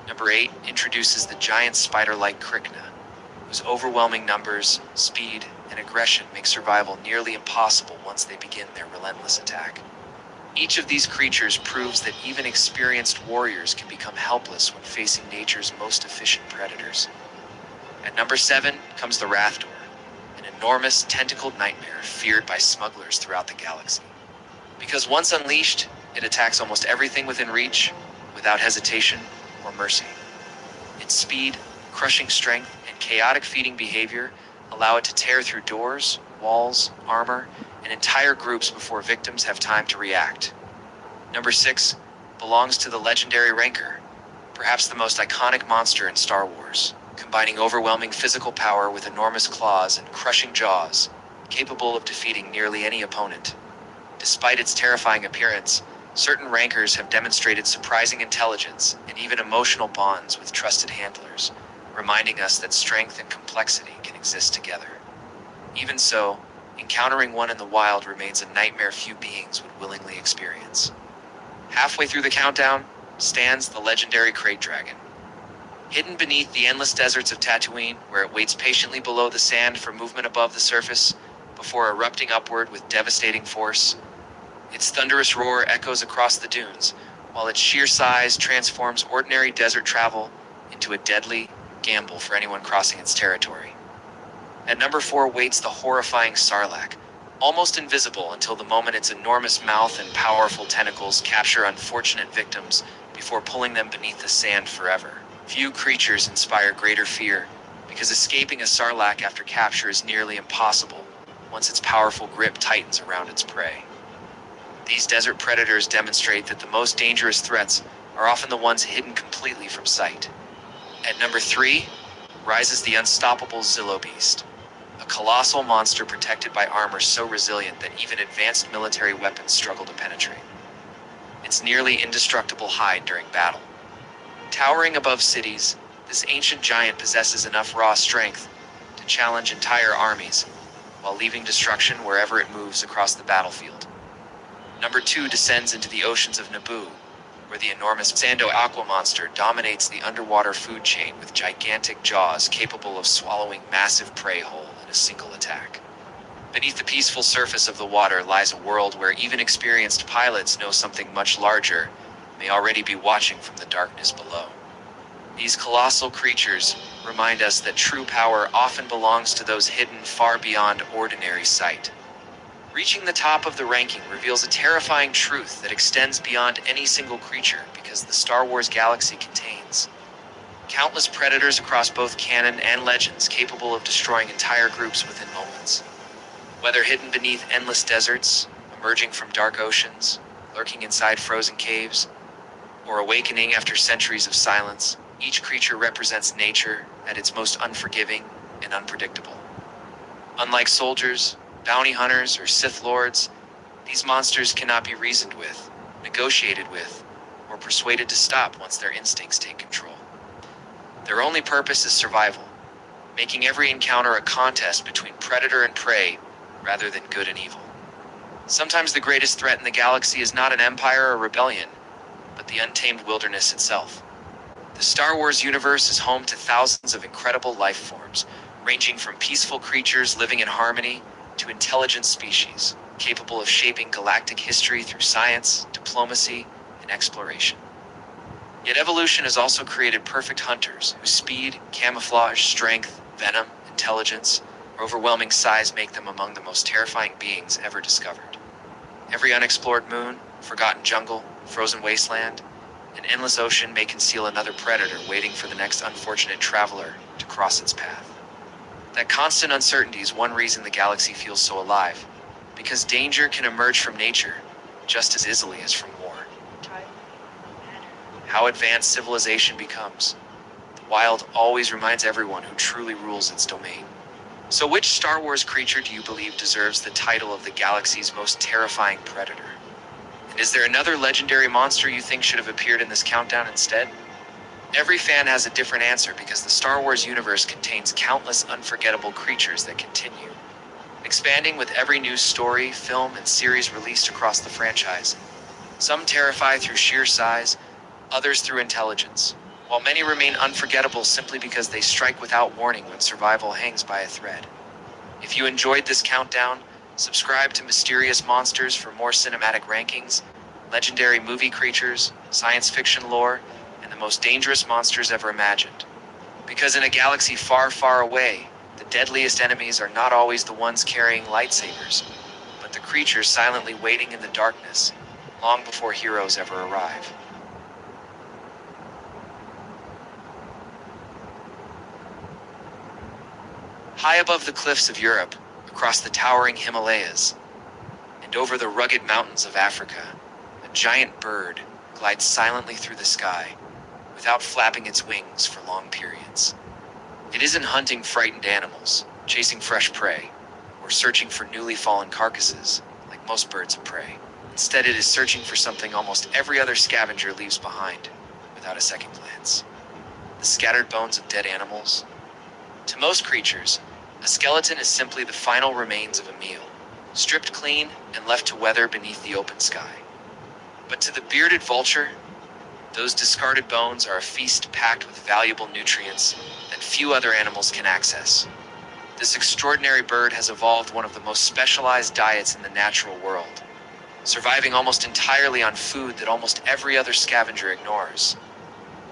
Number 8 introduces the giant spider-like Krykna, whose overwhelming numbers, speed, and aggression make survival nearly impossible once they begin their relentless attack. Each of these creatures proves that even experienced warriors can become helpless when facing nature's most efficient predators. At number 7 comes the Rathdor, an enormous tentacled nightmare feared by smugglers throughout the galaxy. Because once unleashed, it attacks almost everything within reach, without hesitation or mercy. Its speed, crushing strength, and chaotic feeding behavior allow it to tear through doors, walls, armor, and entire groups before victims have time to react. Number 6 belongs to the legendary Rancor, perhaps the most iconic monster in Star Wars, combining overwhelming physical power with enormous claws and crushing jaws, capable of defeating nearly any opponent. Despite its terrifying appearance, certain Rancors have demonstrated surprising intelligence and even emotional bonds with trusted handlers, reminding us that strength and complexity can exist together. Even so, encountering one in the wild remains a nightmare few beings would willingly experience. Halfway through the countdown stands the legendary Krayt Dragon. Hidden beneath the endless deserts of Tatooine, where it waits patiently below the sand for movement above the surface, before erupting upward with devastating force, its thunderous roar echoes across the dunes, while its sheer size transforms ordinary desert travel into a deadly gamble for anyone crossing its territory. At number 4 waits the horrifying Sarlacc, almost invisible until the moment its enormous mouth and powerful tentacles capture unfortunate victims before pulling them beneath the sand forever. Few creatures inspire greater fear, because escaping a Sarlacc after capture is nearly impossible once its powerful grip tightens around its prey. These desert predators demonstrate that the most dangerous threats are often the ones hidden completely from sight. At number 3 rises the unstoppable Zillo Beast, a colossal monster protected by armor so resilient that even advanced military weapons struggle to penetrate. Its nearly indestructible hide during battle. Towering above cities, this ancient giant possesses enough raw strength to challenge entire armies, while leaving destruction wherever it moves across the battlefield. Number 2 descends into the oceans of Naboo, where the enormous Sando Aqua monster dominates the underwater food chain with gigantic jaws capable of swallowing massive prey whole in a single attack. Beneath the peaceful surface of the water lies a world where even experienced pilots know something much larger may already be watching from the darkness below. These colossal creatures remind us that true power often belongs to those hidden far beyond ordinary sight. Reaching the top of the ranking reveals a terrifying truth that extends beyond any single creature because the Star Wars galaxy contains Countless predators across both canon and legends capable of destroying entire groups within moments. Whether hidden beneath endless deserts, emerging from dark oceans, lurking inside frozen caves, or awakening after centuries of silence, each creature represents nature at its most unforgiving and unpredictable. Unlike soldiers, bounty hunters, or Sith lords, these monsters cannot be reasoned with, negotiated with, or persuaded to stop once their instincts take control. Their only purpose is survival, making every encounter a contest between predator and prey rather than good and evil. Sometimes the greatest threat in the galaxy is not an empire or rebellion, but the untamed wilderness itself. The Star Wars universe is home to thousands of incredible life forms, ranging from peaceful creatures living in harmony to intelligent species, capable of shaping galactic history through science, diplomacy, and exploration. Yet evolution has also created perfect hunters whose speed, camouflage, strength, venom, intelligence, or overwhelming size make them among the most terrifying beings ever discovered. Every unexplored moon, forgotten jungle, frozen wasteland, an endless ocean may conceal another predator waiting for the next unfortunate traveler to cross its path. That constant uncertainty is one reason the galaxy feels so alive, because danger can emerge from nature just as easily as from war. How advanced civilization becomes, the wild always reminds everyone who truly rules its domain. So which Star Wars creature do you believe deserves the title of the galaxy's most terrifying predator? And is there another legendary monster you think should have appeared in this countdown instead? Every fan has a different answer because the Star Wars universe contains countless unforgettable creatures that continue, expanding with every new story, film, and series released across the franchise. Some terrify through sheer size, others through intelligence, while many remain unforgettable simply because they strike without warning when survival hangs by a thread. If you enjoyed this countdown, subscribe to Mysterious Monsters for more cinematic rankings, legendary movie creatures, science fiction lore, and the most dangerous monsters ever imagined. Because in a galaxy far, far away, the deadliest enemies are not always the ones carrying lightsabers, but the creatures silently waiting in the darkness, long before heroes ever arrive. High above the cliffs of Europe, across the towering Himalayas, and over the rugged mountains of Africa, a giant bird glides silently through the sky, without flapping its wings for long periods. It isn't hunting frightened animals, chasing fresh prey, or searching for newly fallen carcasses, like most birds of prey. Instead, it is searching for something almost every other scavenger leaves behind, without a second glance. The scattered bones of dead animals. To most creatures, a skeleton is simply the final remains of a meal, stripped clean and left to weather beneath the open sky. But to the bearded vulture, those discarded bones are a feast packed with valuable nutrients that few other animals can access. This extraordinary bird has evolved one of the most specialized diets in the natural world, surviving almost entirely on food that almost every other scavenger ignores.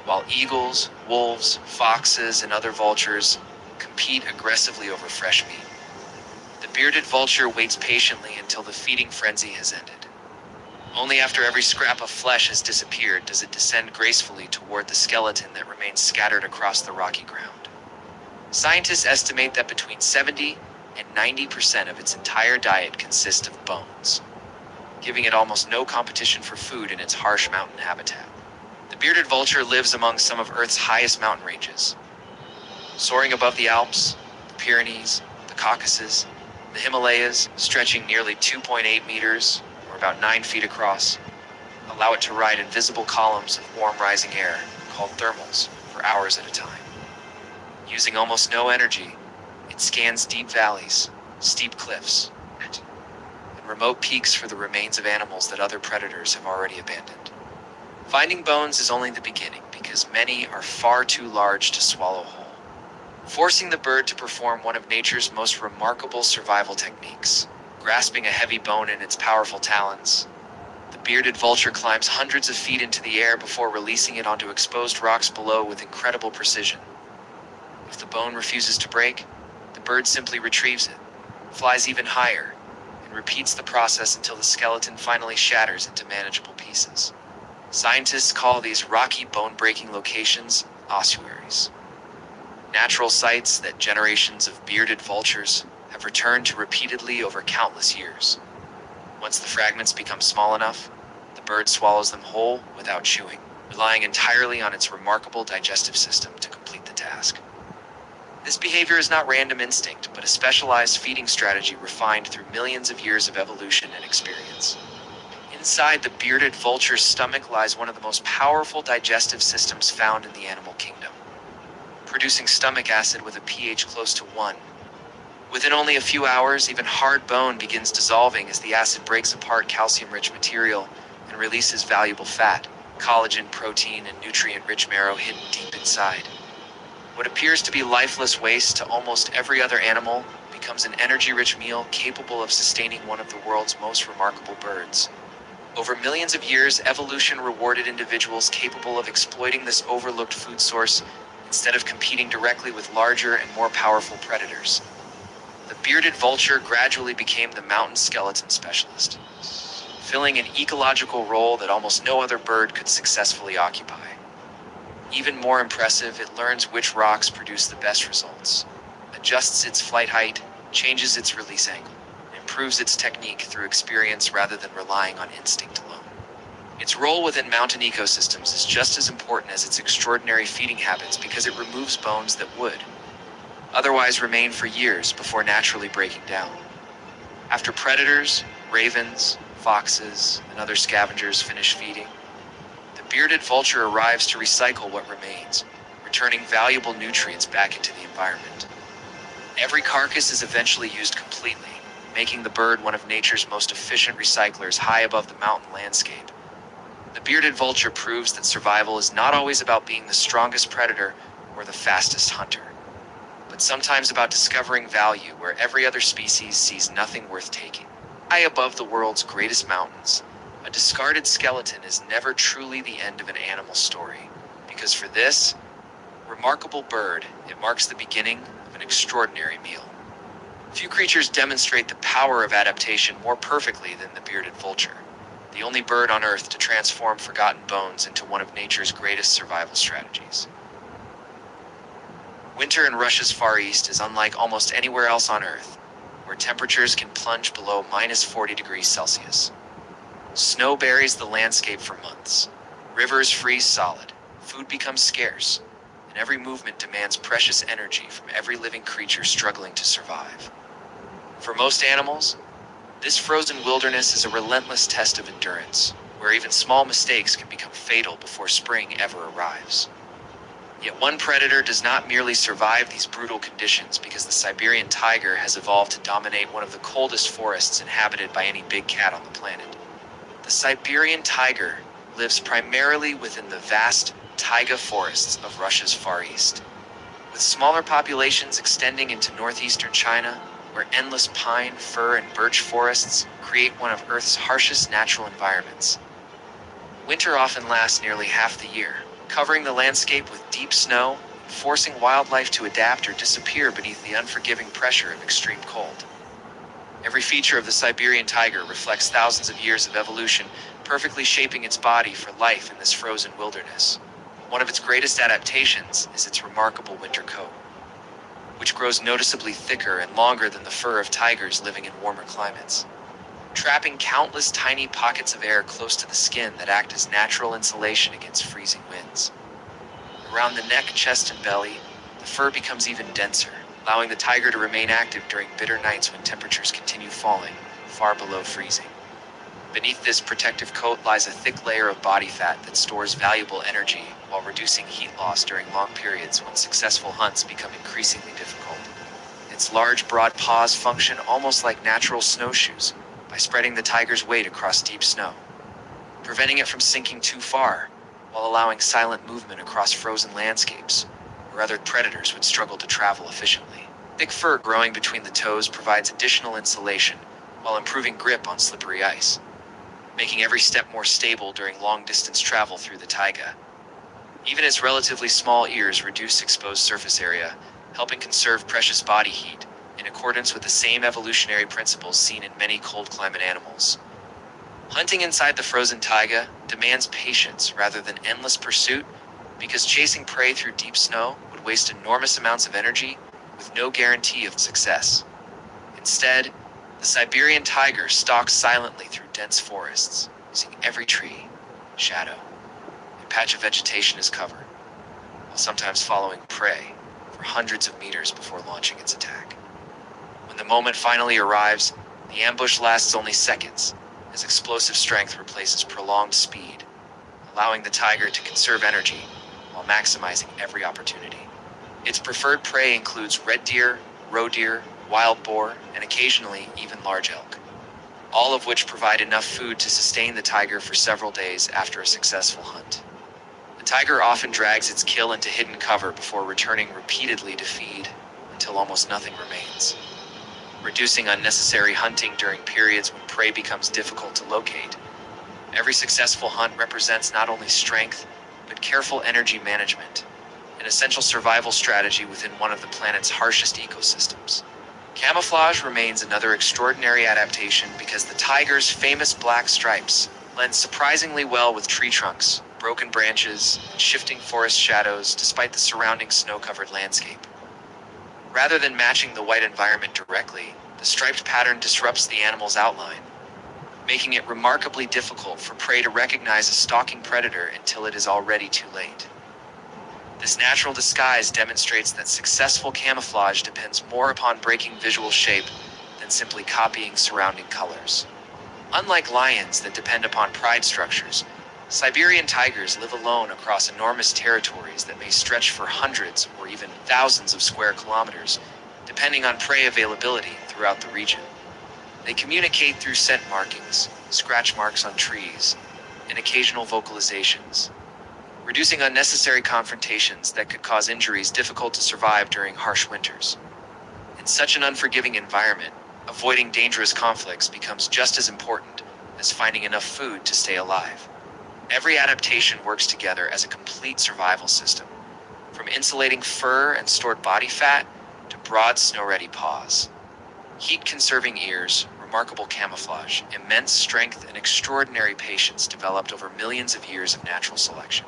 While eagles, wolves, foxes, and other vultures compete aggressively over fresh meat, the bearded vulture waits patiently until the feeding frenzy has ended. Only after every scrap of flesh has disappeared does it descend gracefully toward the skeleton that remains scattered across the rocky ground. Scientists estimate that between 70 and 90% of its entire diet consists of bones, giving it almost no competition for food in its harsh mountain habitat. The bearded vulture lives among some of Earth's highest mountain ranges, soaring above the Alps, the Pyrenees, the Caucasus, the Himalayas, stretching nearly 2.8 meters, or about 9 feet across, allow it to ride invisible columns of warm rising air, called thermals, for hours at a time. Using almost no energy, it scans deep valleys, steep cliffs, and remote peaks for the remains of animals that other predators have already abandoned. Finding bones is only the beginning, because many are far too large to swallow whole, forcing the bird to perform one of nature's most remarkable survival techniques. Grasping a heavy bone in its powerful talons, the bearded vulture climbs hundreds of feet into the air before releasing it onto exposed rocks below with incredible precision. If the bone refuses to break, the bird simply retrieves it, flies even higher, and repeats the process until the skeleton finally shatters into manageable pieces. Scientists call these rocky bone-breaking locations ossuaries. Natural sites that generations of bearded vultures have returned to repeatedly over countless years. Once the fragments become small enough, the bird swallows them whole without chewing, relying entirely on its remarkable digestive system to complete the task. This behavior is not random instinct, but a specialized feeding strategy refined through millions of years of evolution and experience. Inside the bearded vulture's stomach lies one of the most powerful digestive systems found in the animal kingdom, producing stomach acid with a pH close to 1. Within only a few hours, even hard bone begins dissolving as the acid breaks apart calcium-rich material and releases valuable fat, collagen, protein, and nutrient-rich marrow hidden deep inside. What appears to be lifeless waste to almost every other animal becomes an energy-rich meal capable of sustaining one of the world's most remarkable birds. Over millions of years, evolution rewarded individuals capable of exploiting this overlooked food source instead of competing directly with larger and more powerful predators. The bearded vulture gradually became the mountain skeleton specialist, filling an ecological role that almost no other bird could successfully occupy. Even more impressive, it learns which rocks produce the best results, adjusts its flight height, changes its release angle, and improves its technique through experience rather than relying on instinct alone. Its role within mountain ecosystems is just as important as its extraordinary feeding habits because it removes bones that would otherwise remain for years before naturally breaking down. After predators, ravens, foxes, and other scavengers finish feeding, the bearded vulture arrives to recycle what remains, returning valuable nutrients back into the environment. Every carcass is eventually used completely, making the bird one of nature's most efficient recyclers high above the mountain landscape. The bearded vulture proves that survival is not always about being the strongest predator or the fastest hunter, but sometimes about discovering value where every other species sees nothing worth taking. High above the world's greatest mountains, a discarded skeleton is never truly the end of an animal story, because for this remarkable bird, it marks the beginning of an extraordinary meal. Few creatures demonstrate the power of adaptation more perfectly than the bearded vulture, the only bird on Earth to transform forgotten bones into one of nature's greatest survival strategies. Winter in Russia's Far East is unlike almost anywhere else on Earth, where temperatures can plunge below minus 40 degrees Celsius. Snow buries the landscape for months. Rivers freeze solid, food becomes scarce, and every movement demands precious energy from every living creature struggling to survive. For most animals, this frozen wilderness is a relentless test of endurance, where even small mistakes can become fatal before spring ever arrives. Yet one predator does not merely survive these brutal conditions because the Siberian tiger has evolved to dominate one of the coldest forests inhabited by any big cat on the planet. The Siberian tiger lives primarily within the vast taiga forests of Russia's Far East, with smaller populations extending into northeastern China, where endless pine, fir, and birch forests create one of Earth's harshest natural environments. Winter often lasts nearly half the year, covering the landscape with deep snow, forcing wildlife to adapt or disappear beneath the unforgiving pressure of extreme cold. Every feature of the Siberian tiger reflects thousands of years of evolution, perfectly shaping its body for life in this frozen wilderness. One of its greatest adaptations is its remarkable winter coat, which grows noticeably thicker and longer than the fur of tigers living in warmer climates, trapping countless tiny pockets of air close to the skin that act as natural insulation against freezing winds. Around the neck, chest, and belly, the fur becomes even denser, allowing the tiger to remain active during bitter nights when temperatures continue falling, far below freezing. Beneath this protective coat lies a thick layer of body fat that stores valuable energy while reducing heat loss during long periods when successful hunts become increasingly difficult. Its large, broad paws function almost like natural snowshoes, by spreading the tiger's weight across deep snow, preventing it from sinking too far, while allowing silent movement across frozen landscapes, where other predators would struggle to travel efficiently. Thick fur growing between the toes provides additional insulation, while improving grip on slippery ice, making every step more stable during long-distance travel through the taiga. Even its relatively small ears reduce exposed surface area, helping conserve precious body heat, in accordance with the same evolutionary principles seen in many cold-climate animals. Hunting inside the frozen taiga demands patience rather than endless pursuit because chasing prey through deep snow would waste enormous amounts of energy with no guarantee of success. Instead, the Siberian tiger stalks silently through dense forests, using every tree, shadow, and patch of vegetation as cover, while sometimes following prey for hundreds of meters before launching its attack. When the moment finally arrives, the ambush lasts only seconds, as explosive strength replaces prolonged speed, allowing the tiger to conserve energy while maximizing every opportunity. Its preferred prey includes red deer, roe deer, wild boar, and occasionally even large elk, all of which provide enough food to sustain the tiger for several days after a successful hunt. The tiger often drags its kill into hidden cover before returning repeatedly to feed until almost nothing remains, reducing unnecessary hunting during periods when prey becomes difficult to locate. Every successful hunt represents not only strength, but careful energy management, an essential survival strategy within one of the planet's harshest ecosystems. Camouflage remains another extraordinary adaptation because the tiger's famous black stripes blend surprisingly well with tree trunks, broken branches, and shifting forest shadows despite the surrounding snow-covered landscape. Rather than matching the white environment directly, the striped pattern disrupts the animal's outline, making it remarkably difficult for prey to recognize a stalking predator until it is already too late. This natural disguise demonstrates that successful camouflage depends more upon breaking visual shape than simply copying surrounding colors. Unlike lions that depend upon pride structures, Siberian tigers live alone across enormous territories that may stretch for hundreds or even thousands of square kilometers, depending on prey availability throughout the region. They communicate through scent markings, scratch marks on trees, and occasional vocalizations, reducing unnecessary confrontations that could cause injuries difficult to survive during harsh winters. In such an unforgiving environment, avoiding dangerous conflicts becomes just as important as finding enough food to stay alive. Every adaptation works together as a complete survival system, from insulating fur and stored body fat to broad snow-ready paws. Heat-conserving ears, remarkable camouflage, immense strength, and extraordinary patience developed over millions of years of natural selection.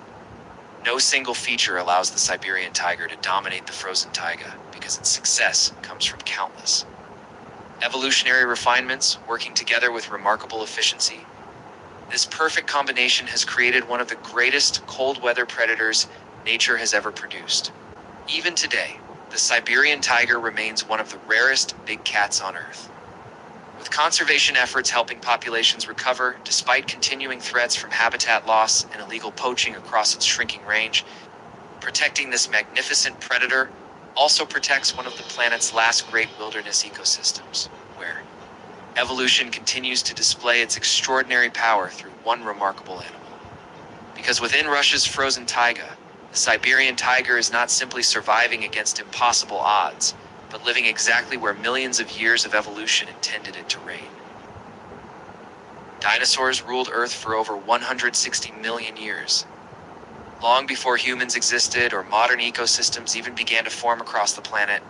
No single feature allows the Siberian tiger to dominate the frozen taiga because its success comes from countless evolutionary refinements working together with remarkable efficiency. This perfect combination has created one of the greatest cold weather predators nature has ever produced. Even today, the Siberian tiger remains one of the rarest big cats on Earth. With conservation efforts helping populations recover despite continuing threats from habitat loss and illegal poaching across its shrinking range, protecting this magnificent predator also protects one of the planet's last great wilderness ecosystems, where evolution continues to display its extraordinary power through one remarkable animal. Because within Russia's frozen taiga, the Siberian tiger is not simply surviving against impossible odds, but living exactly where millions of years of evolution intended it to reign. Dinosaurs ruled Earth for over 160 million years, long before humans existed or modern ecosystems even began to form across the planet.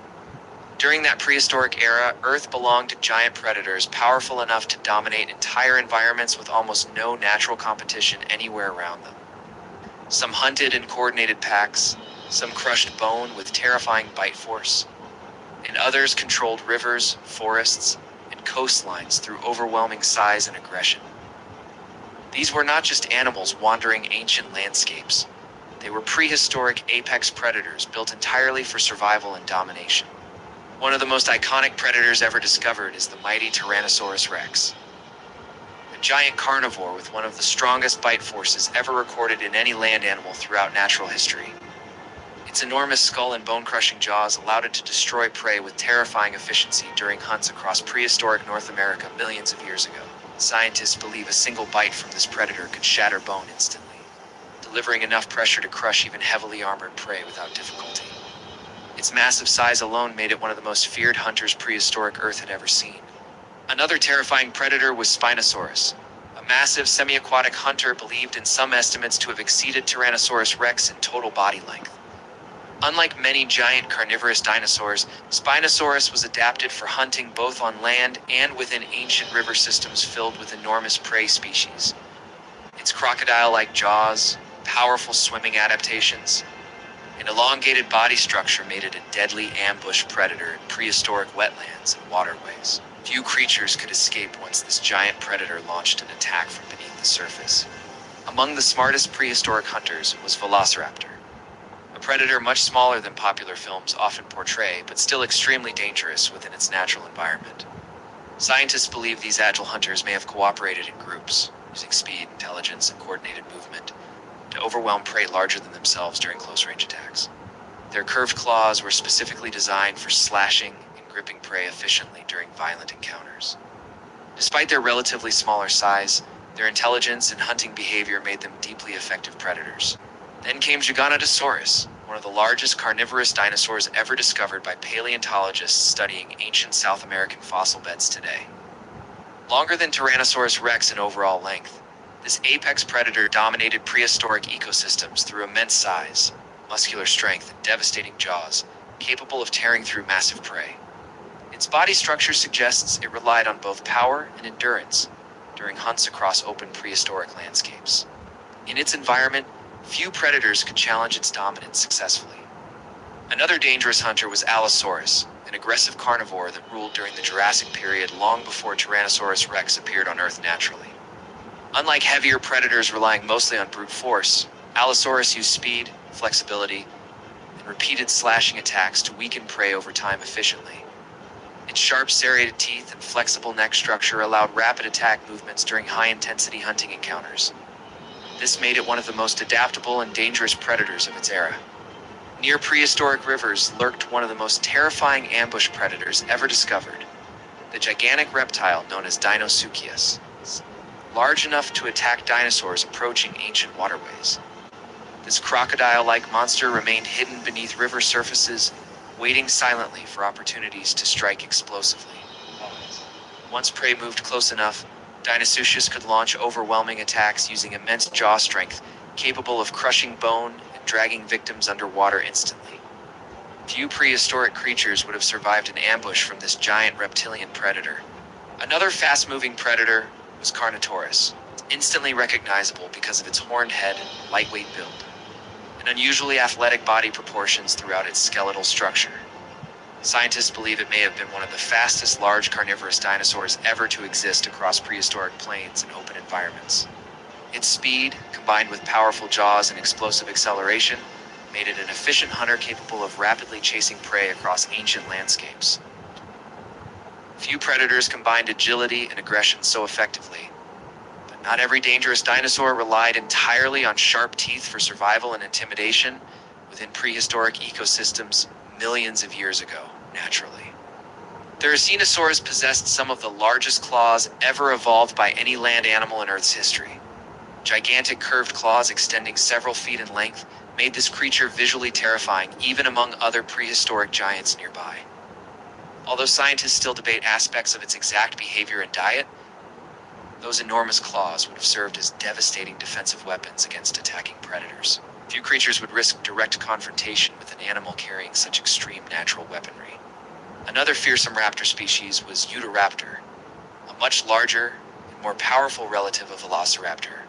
During that prehistoric era, Earth belonged to giant predators powerful enough to dominate entire environments with almost no natural competition anywhere around them. Some hunted in coordinated packs, some crushed bone with terrifying bite force, and others controlled rivers, forests, and coastlines through overwhelming size and aggression. These were not just animals wandering ancient landscapes. They were prehistoric apex predators built entirely for survival and domination. One of the most iconic predators ever discovered is the mighty Tyrannosaurus rex, a giant carnivore with one of the strongest bite forces ever recorded in any land animal throughout natural history. Its enormous skull and bone-crushing jaws allowed it to destroy prey with terrifying efficiency during hunts across prehistoric North America millions of years ago. Scientists believe a single bite from this predator could shatter bone instantly, delivering enough pressure to crush even heavily armored prey without difficulty. Its massive size alone made it one of the most feared hunters prehistoric Earth had ever seen. Another terrifying predator was Spinosaurus, a massive semi-aquatic hunter believed in some estimates to have exceeded Tyrannosaurus rex in total body length. Unlike many giant carnivorous dinosaurs, Spinosaurus was adapted for hunting both on land and within ancient river systems filled with enormous prey species. Its crocodile-like jaws, powerful swimming adaptations, an elongated body structure made it a deadly ambush predator in prehistoric wetlands and waterways. Few creatures could escape once this giant predator launched an attack from beneath the surface. Among the smartest prehistoric hunters was Velociraptor, a predator much smaller than popular films often portray, but still extremely dangerous within its natural environment. Scientists believe these agile hunters may have cooperated in groups, using speed, intelligence, and coordinated movement to overwhelm prey larger than themselves during close-range attacks. Their curved claws were specifically designed for slashing and gripping prey efficiently during violent encounters. Despite their relatively smaller size, their intelligence and hunting behavior made them deeply effective predators. Then came Giganotosaurus, one of the largest carnivorous dinosaurs ever discovered by paleontologists studying ancient South American fossil beds today. Longer than Tyrannosaurus rex in overall length, this apex predator dominated prehistoric ecosystems through immense size, muscular strength, and devastating jaws, capable of tearing through massive prey. Its body structure suggests it relied on both power and endurance during hunts across open prehistoric landscapes. In its environment, few predators could challenge its dominance successfully. Another dangerous hunter was Allosaurus, an aggressive carnivore that ruled during the Jurassic period long before Tyrannosaurus rex appeared on Earth naturally. Unlike heavier predators relying mostly on brute force, Allosaurus used speed, flexibility, and repeated slashing attacks to weaken prey over time efficiently. Its sharp serrated teeth and flexible neck structure allowed rapid attack movements during high-intensity hunting encounters. This made it one of the most adaptable and dangerous predators of its era. Near prehistoric rivers lurked one of the most terrifying ambush predators ever discovered, the gigantic reptile known as Deinosuchus, large enough to attack dinosaurs approaching ancient waterways. This crocodile-like monster remained hidden beneath river surfaces, waiting silently for opportunities to strike explosively. Once prey moved close enough, Deinosuchus could launch overwhelming attacks using immense jaw strength, capable of crushing bone and dragging victims underwater instantly. Few prehistoric creatures would have survived an ambush from this giant reptilian predator. Another fast-moving predator was Carnotaurus, instantly recognizable because of its horned head and lightweight build, and unusually athletic body proportions throughout its skeletal structure. Scientists believe it may have been one of the fastest large carnivorous dinosaurs ever to exist across prehistoric plains and open environments. Its speed, combined with powerful jaws and explosive acceleration, made it an efficient hunter capable of rapidly chasing prey across ancient landscapes. Few predators combined agility and aggression so effectively, but not every dangerous dinosaur relied entirely on sharp teeth for survival and intimidation within prehistoric ecosystems millions of years ago, naturally. Therizinosaurs possessed some of the largest claws ever evolved by any land animal in Earth's history. Gigantic curved claws extending several feet in length made this creature visually terrifying even among other prehistoric giants nearby. Although scientists still debate aspects of its exact behavior and diet, those enormous claws would have served as devastating defensive weapons against attacking predators. Few creatures would risk direct confrontation with an animal carrying such extreme natural weaponry. Another fearsome raptor species was Utahraptor, a much larger and more powerful relative of Velociraptor,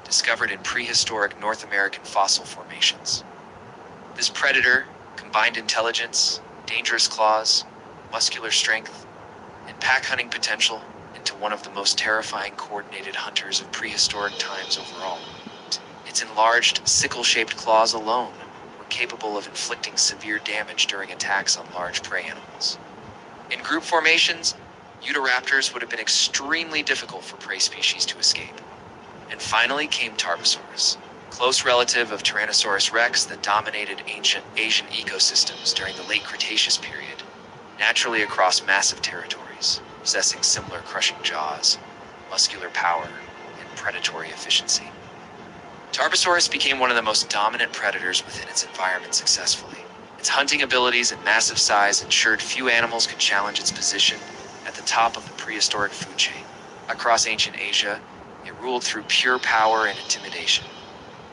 discovered in prehistoric North American fossil formations. This predator combined intelligence, dangerous claws, muscular strength, and pack hunting potential into one of the most terrifying coordinated hunters of prehistoric times overall. Its enlarged, sickle-shaped claws alone were capable of inflicting severe damage during attacks on large prey animals. In group formations, Utahraptors would have been extremely difficult for prey species to escape. And finally came Tarbosaurus, close relative of Tyrannosaurus rex that dominated ancient Asian ecosystems during the late Cretaceous period, naturally across massive territories, possessing similar crushing jaws, muscular power, and predatory efficiency. Tarbosaurus became one of the most dominant predators within its environment successfully. Its hunting abilities and massive size ensured few animals could challenge its position at the top of the prehistoric food chain. Across ancient Asia, it ruled through pure power and intimidation.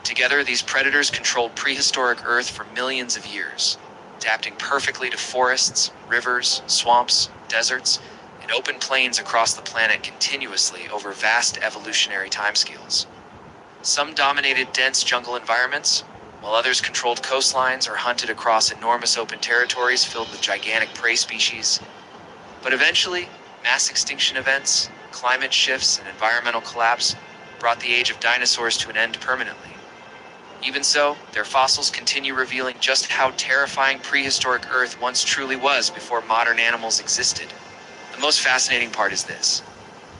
Together, these predators controlled prehistoric Earth for millions of years, adapting perfectly to forests, rivers, swamps, deserts, and open plains across the planet continuously over vast evolutionary timescales. Some dominated dense jungle environments, while others controlled coastlines or hunted across enormous open territories filled with gigantic prey species. But eventually, mass extinction events, climate shifts, and environmental collapse brought the age of dinosaurs to an end permanently. Even so, their fossils continue revealing just how terrifying prehistoric Earth once truly was before modern animals existed. The most fascinating part is this.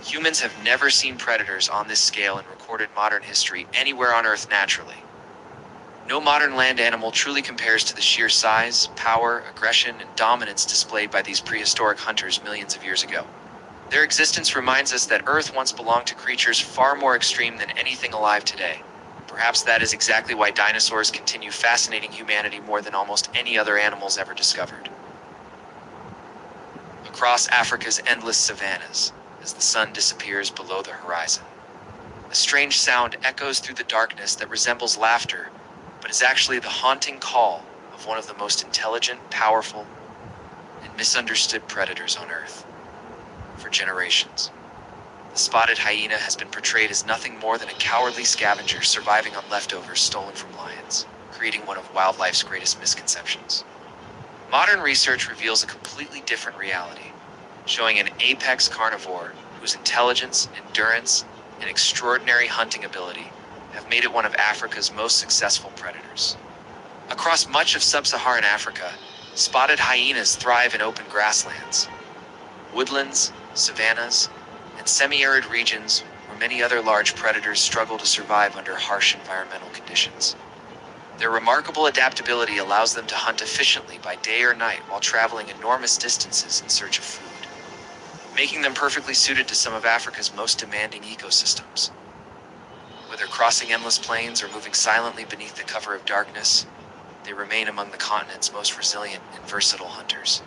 Humans have never seen predators on this scale in recorded modern history anywhere on Earth naturally. No modern land animal truly compares to the sheer size, power, aggression, and dominance displayed by these prehistoric hunters millions of years ago. Their existence reminds us that Earth once belonged to creatures far more extreme than anything alive today. Perhaps that is exactly why dinosaurs continue fascinating humanity more than almost any other animals ever discovered. Across Africa's endless savannas, as the sun disappears below the horizon, a strange sound echoes through the darkness that resembles laughter, but is actually the haunting call of one of the most intelligent, powerful, and misunderstood predators on Earth. For generations, the spotted hyena has been portrayed as nothing more than a cowardly scavenger surviving on leftovers stolen from lions, creating one of wildlife's greatest misconceptions. Modern research reveals a completely different reality, showing an apex carnivore whose intelligence, endurance, and extraordinary hunting ability have made it one of Africa's most successful predators. Across much of sub-Saharan Africa, spotted hyenas thrive in open grasslands, woodlands, savannas, and semi-arid regions where many other large predators struggle to survive under harsh environmental conditions. Their remarkable adaptability allows them to hunt efficiently by day or night while traveling enormous distances in search of food, making them perfectly suited to some of Africa's most demanding ecosystems. Whether crossing endless plains or moving silently beneath the cover of darkness, they remain among the continent's most resilient and versatile hunters.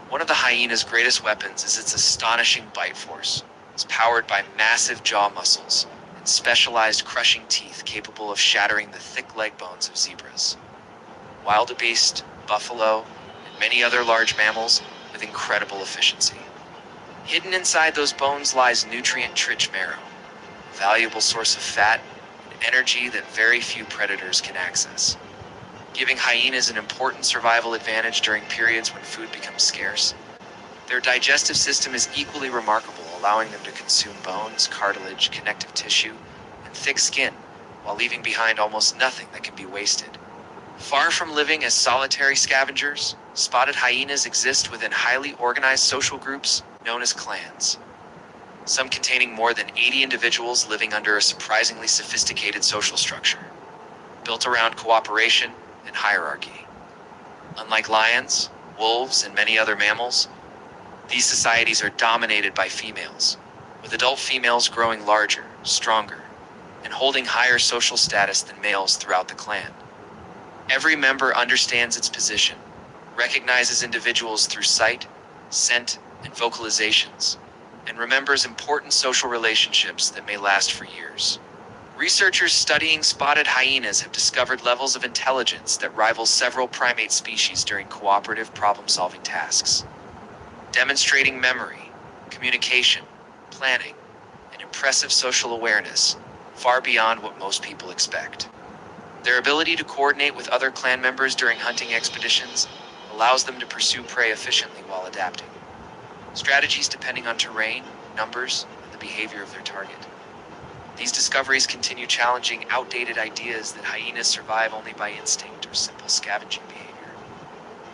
One of the hyena's greatest weapons is its astonishing bite force. It's powered by massive jaw muscles and specialized crushing teeth capable of shattering the thick leg bones of zebras, wildebeest, buffalo, and many other large mammals with incredible efficiency. Hidden inside those bones lies nutrient-rich marrow, a valuable source of fat and energy that very few predators can access, giving hyenas an important survival advantage during periods when food becomes scarce. Their digestive system is equally remarkable, allowing them to consume bones, cartilage, connective tissue, and thick skin, while leaving behind almost nothing that can be wasted. Far from living as solitary scavengers, spotted hyenas exist within highly organized social groups known as clans, some containing more than 80 individuals living under a surprisingly sophisticated social structure, built around cooperation and hierarchy. Unlike lions, wolves, and many other mammals, these societies are dominated by females, with adult females growing larger, stronger, and holding higher social status than males throughout the clan. Every member understands its position, recognizes individuals through sight, scent, and vocalizations, and remembers important social relationships that may last for years. Researchers studying spotted hyenas have discovered levels of intelligence that rival several primate species during cooperative problem-solving tasks, demonstrating memory, communication, planning, and impressive social awareness far beyond what most people expect. Their ability to coordinate with other clan members during hunting expeditions allows them to pursue prey efficiently while adapting. Strategies depending on terrain, numbers, and the behavior of their target. These discoveries continue challenging outdated ideas that hyenas survive only by instinct or simple scavenging behavior.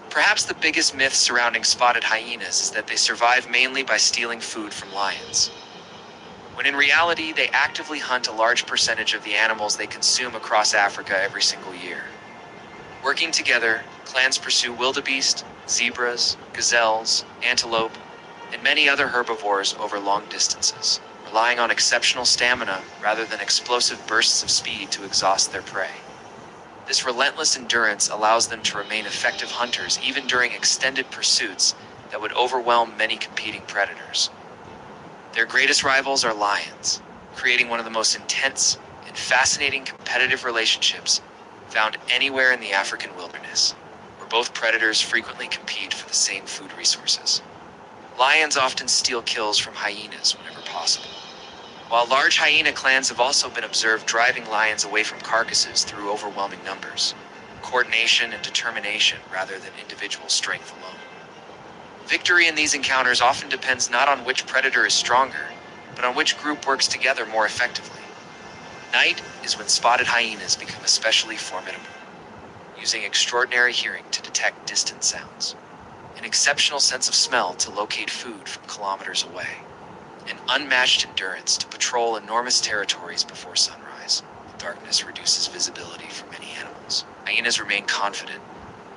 Perhaps the biggest myth surrounding spotted hyenas is that they survive mainly by stealing food from lions, when in reality they actively hunt a large percentage of the animals they consume across Africa every single year. Working together, clans pursue wildebeest, zebras, gazelles, antelope, and many other herbivores over long distances, relying on exceptional stamina rather than explosive bursts of speed to exhaust their prey. This relentless endurance allows them to remain effective hunters even during extended pursuits that would overwhelm many competing predators. Their greatest rivals are lions, creating one of the most intense and fascinating competitive relationships found anywhere in the African wilderness, where both predators frequently compete for the same food resources. Lions often steal kills from hyenas whenever possible, While large hyena clans have also been observed driving lions away from carcasses through overwhelming numbers, coordination and determination rather than individual strength alone. Victory in these encounters often depends not on which predator is stronger, but on which group works together more effectively. Night is when spotted hyenas become especially formidable, using extraordinary hearing to detect distant sounds, an exceptional sense of smell to locate food from kilometers away, and unmatched endurance to patrol enormous territories before sunrise. Darkness reduces visibility for many animals. Hyenas remain confident,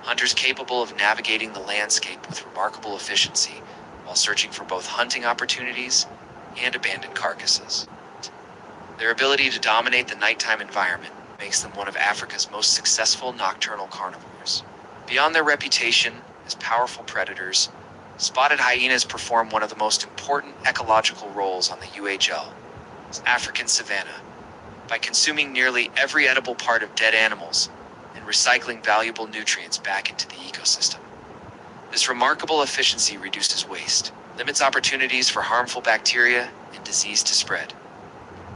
hunters capable of navigating the landscape with remarkable efficiency while searching for both hunting opportunities and abandoned carcasses. Their ability to dominate the nighttime environment makes them one of Africa's most successful nocturnal carnivores. Beyond their reputation as powerful predators, spotted hyenas perform one of the most important ecological roles on the UHL's African savanna by consuming nearly every edible part of dead animals and recycling valuable nutrients back into the ecosystem. This remarkable efficiency reduces waste, limits opportunities for harmful bacteria and disease to spread,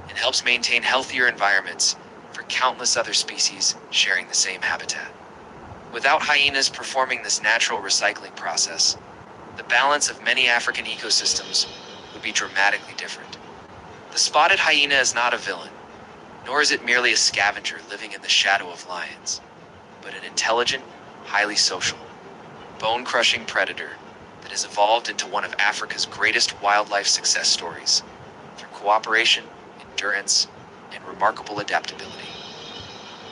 and helps maintain healthier environments for countless other species sharing the same habitat. Without hyenas performing this natural recycling process, the balance of many African ecosystems would be dramatically different. The spotted hyena is not a villain, nor is it merely a scavenger living in the shadow of lions, but an intelligent, highly social, bone-crushing predator that has evolved into one of Africa's greatest wildlife success stories through cooperation, endurance, and remarkable adaptability.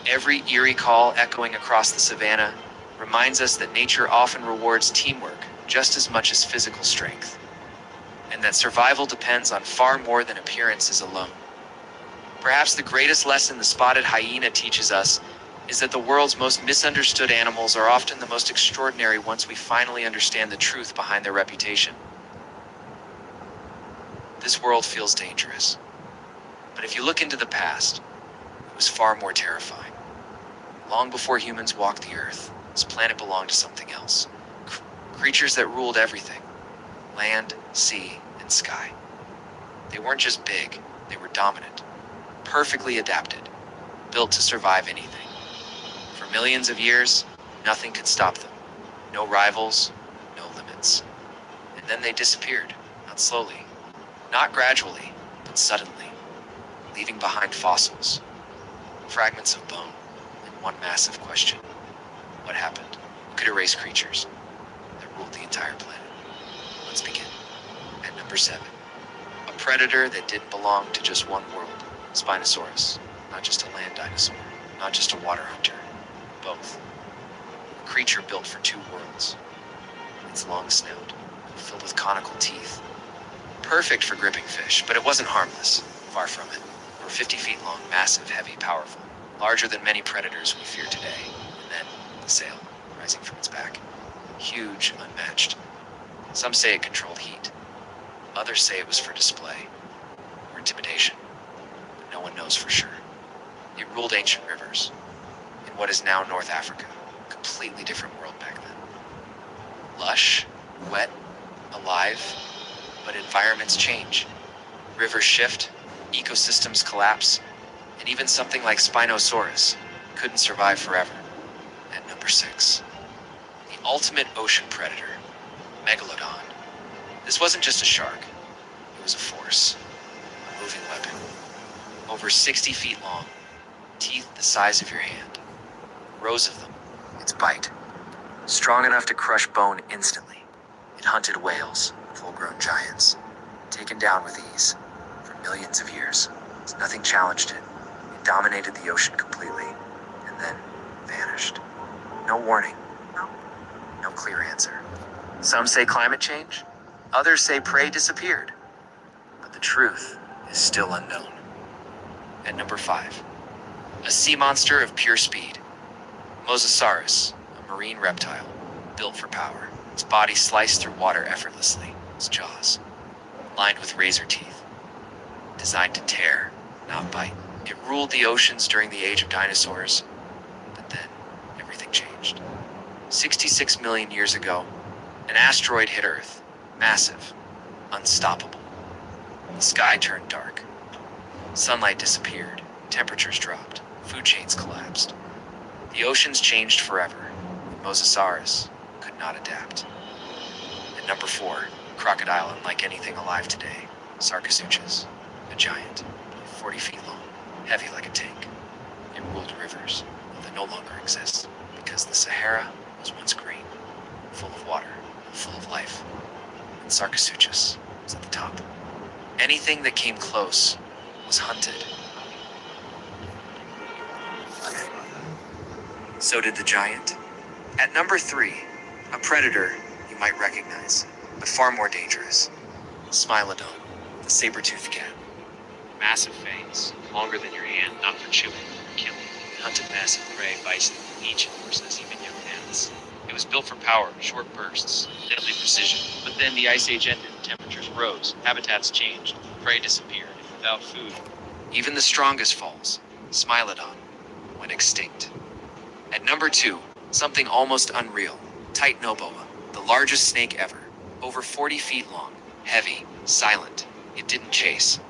Every eerie call echoing across the savannah reminds us that nature often rewards teamwork just as much as physical strength, and that survival depends on far more than appearances alone. Perhaps the greatest lesson the spotted hyena teaches us is that the world's most misunderstood animals are often the most extraordinary once we finally understand the truth behind their reputation. This world feels dangerous, but if you look into the past, it was far more terrifying. Long before humans walked the earth, this planet belonged to something else. Creatures that ruled everything: land, sea, and sky. They weren't just big, they were dominant, perfectly adapted, built to survive anything. For millions of years, nothing could stop them. No rivals, no limits. And then they disappeared, not slowly, not gradually, but suddenly, leaving behind fossils, fragments of bone, and one massive question: what happened? Who could erase creatures that ruled the entire planet? Let's begin. At number 7, a predator that didn't belong to just one world. Spinosaurus, not just a land dinosaur, not just a water hunter, both. A creature built for two worlds. Its long snout, filled with conical teeth, perfect for gripping fish, but it wasn't harmless. Far from it. Over 50 feet long, massive, heavy, powerful, larger than many predators we fear today. And then, the sail, rising from its back. Huge, unmatched. Some say it controlled heat. Others say it was for display, or intimidation. But no one knows for sure. It ruled ancient rivers, in what is now North Africa. A completely different world back then. Lush, wet, alive, but environments change. Rivers shift, ecosystems collapse, and even something like Spinosaurus couldn't survive forever. At number 6, the ultimate ocean predator, Megalodon. This wasn't just a shark, it was a force, a moving weapon. Over 60 feet long, teeth the size of your hand, rows of them, its bite, strong enough to crush bone instantly. It hunted whales, full-grown giants, taken down with ease. For millions of years, nothing challenged it. It dominated the ocean completely, and then vanished. No warning, no clear answer. Some say climate change, others say prey disappeared, but the truth is still unknown. At number 5, a sea monster of pure speed, Mosasaurus, a marine reptile, built for power. Its body sliced through water effortlessly, its jaws, lined with razor teeth, designed to tear, not bite. It ruled the oceans during the age of dinosaurs, but then everything changed. 66 million years ago, an asteroid hit Earth, massive, unstoppable. The sky turned dark, Sunlight disappeared, temperatures dropped, food chains collapsed. The oceans changed forever, and Mosasaurus could not adapt. At number 4, crocodile unlike anything alive today, Sarcosuchus, a giant, 40 feet long, heavy like a tank. It ruled rivers, though they no longer exist, because the Sahara was once green, full of water, full of life. And Sarcosuchus was at the top. Anything that came close was hunted. So did the giant. At number 3, a predator you might recognize, but far more dangerous. Smilodon, the saber-toothed cat. Massive fangs, longer than your hand, not for chewing, but killing. It hunted massive prey, bison, leech, horses, even young ants. It was built for power, short bursts, deadly precision. But then the Ice Age ended, temperatures rose, habitats changed, prey disappeared. Without food, even the strongest falls, Smilodon, went extinct. At number 2, something almost unreal, Titanoboa, the largest snake ever, over 40 feet long, heavy, silent. It didn't chase.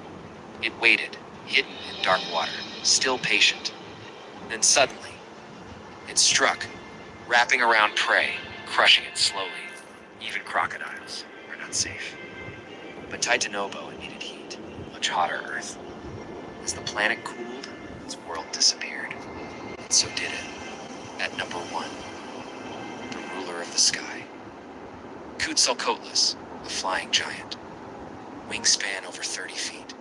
It waited, hidden in dark water, still patient. Then suddenly, it struck, wrapping around prey, crushing it slowly. Even crocodiles are not safe. But Titanoboa needed heat, much hotter Earth. As the planet cooled, its world disappeared. And so did it. At number 1, the ruler of the sky, Quetzalcoatlus, a flying giant, wingspan over 30 feet.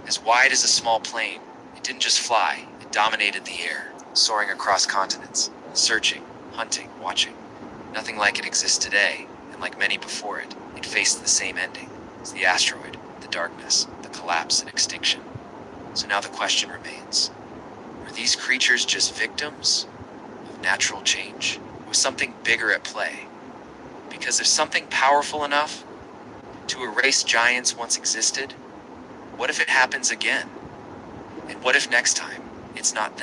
As wide as a small plane, it didn't just fly, it dominated the air, soaring across continents, searching, hunting, watching. Nothing like it exists today, and like many before it, it faced the same ending as the asteroid, the darkness, the collapse and extinction. So now the question remains, were these creatures just victims of natural change? Or was something bigger at play? Because if something powerful enough to erase giants once existed, what if it happens again? And what if next time it's not them?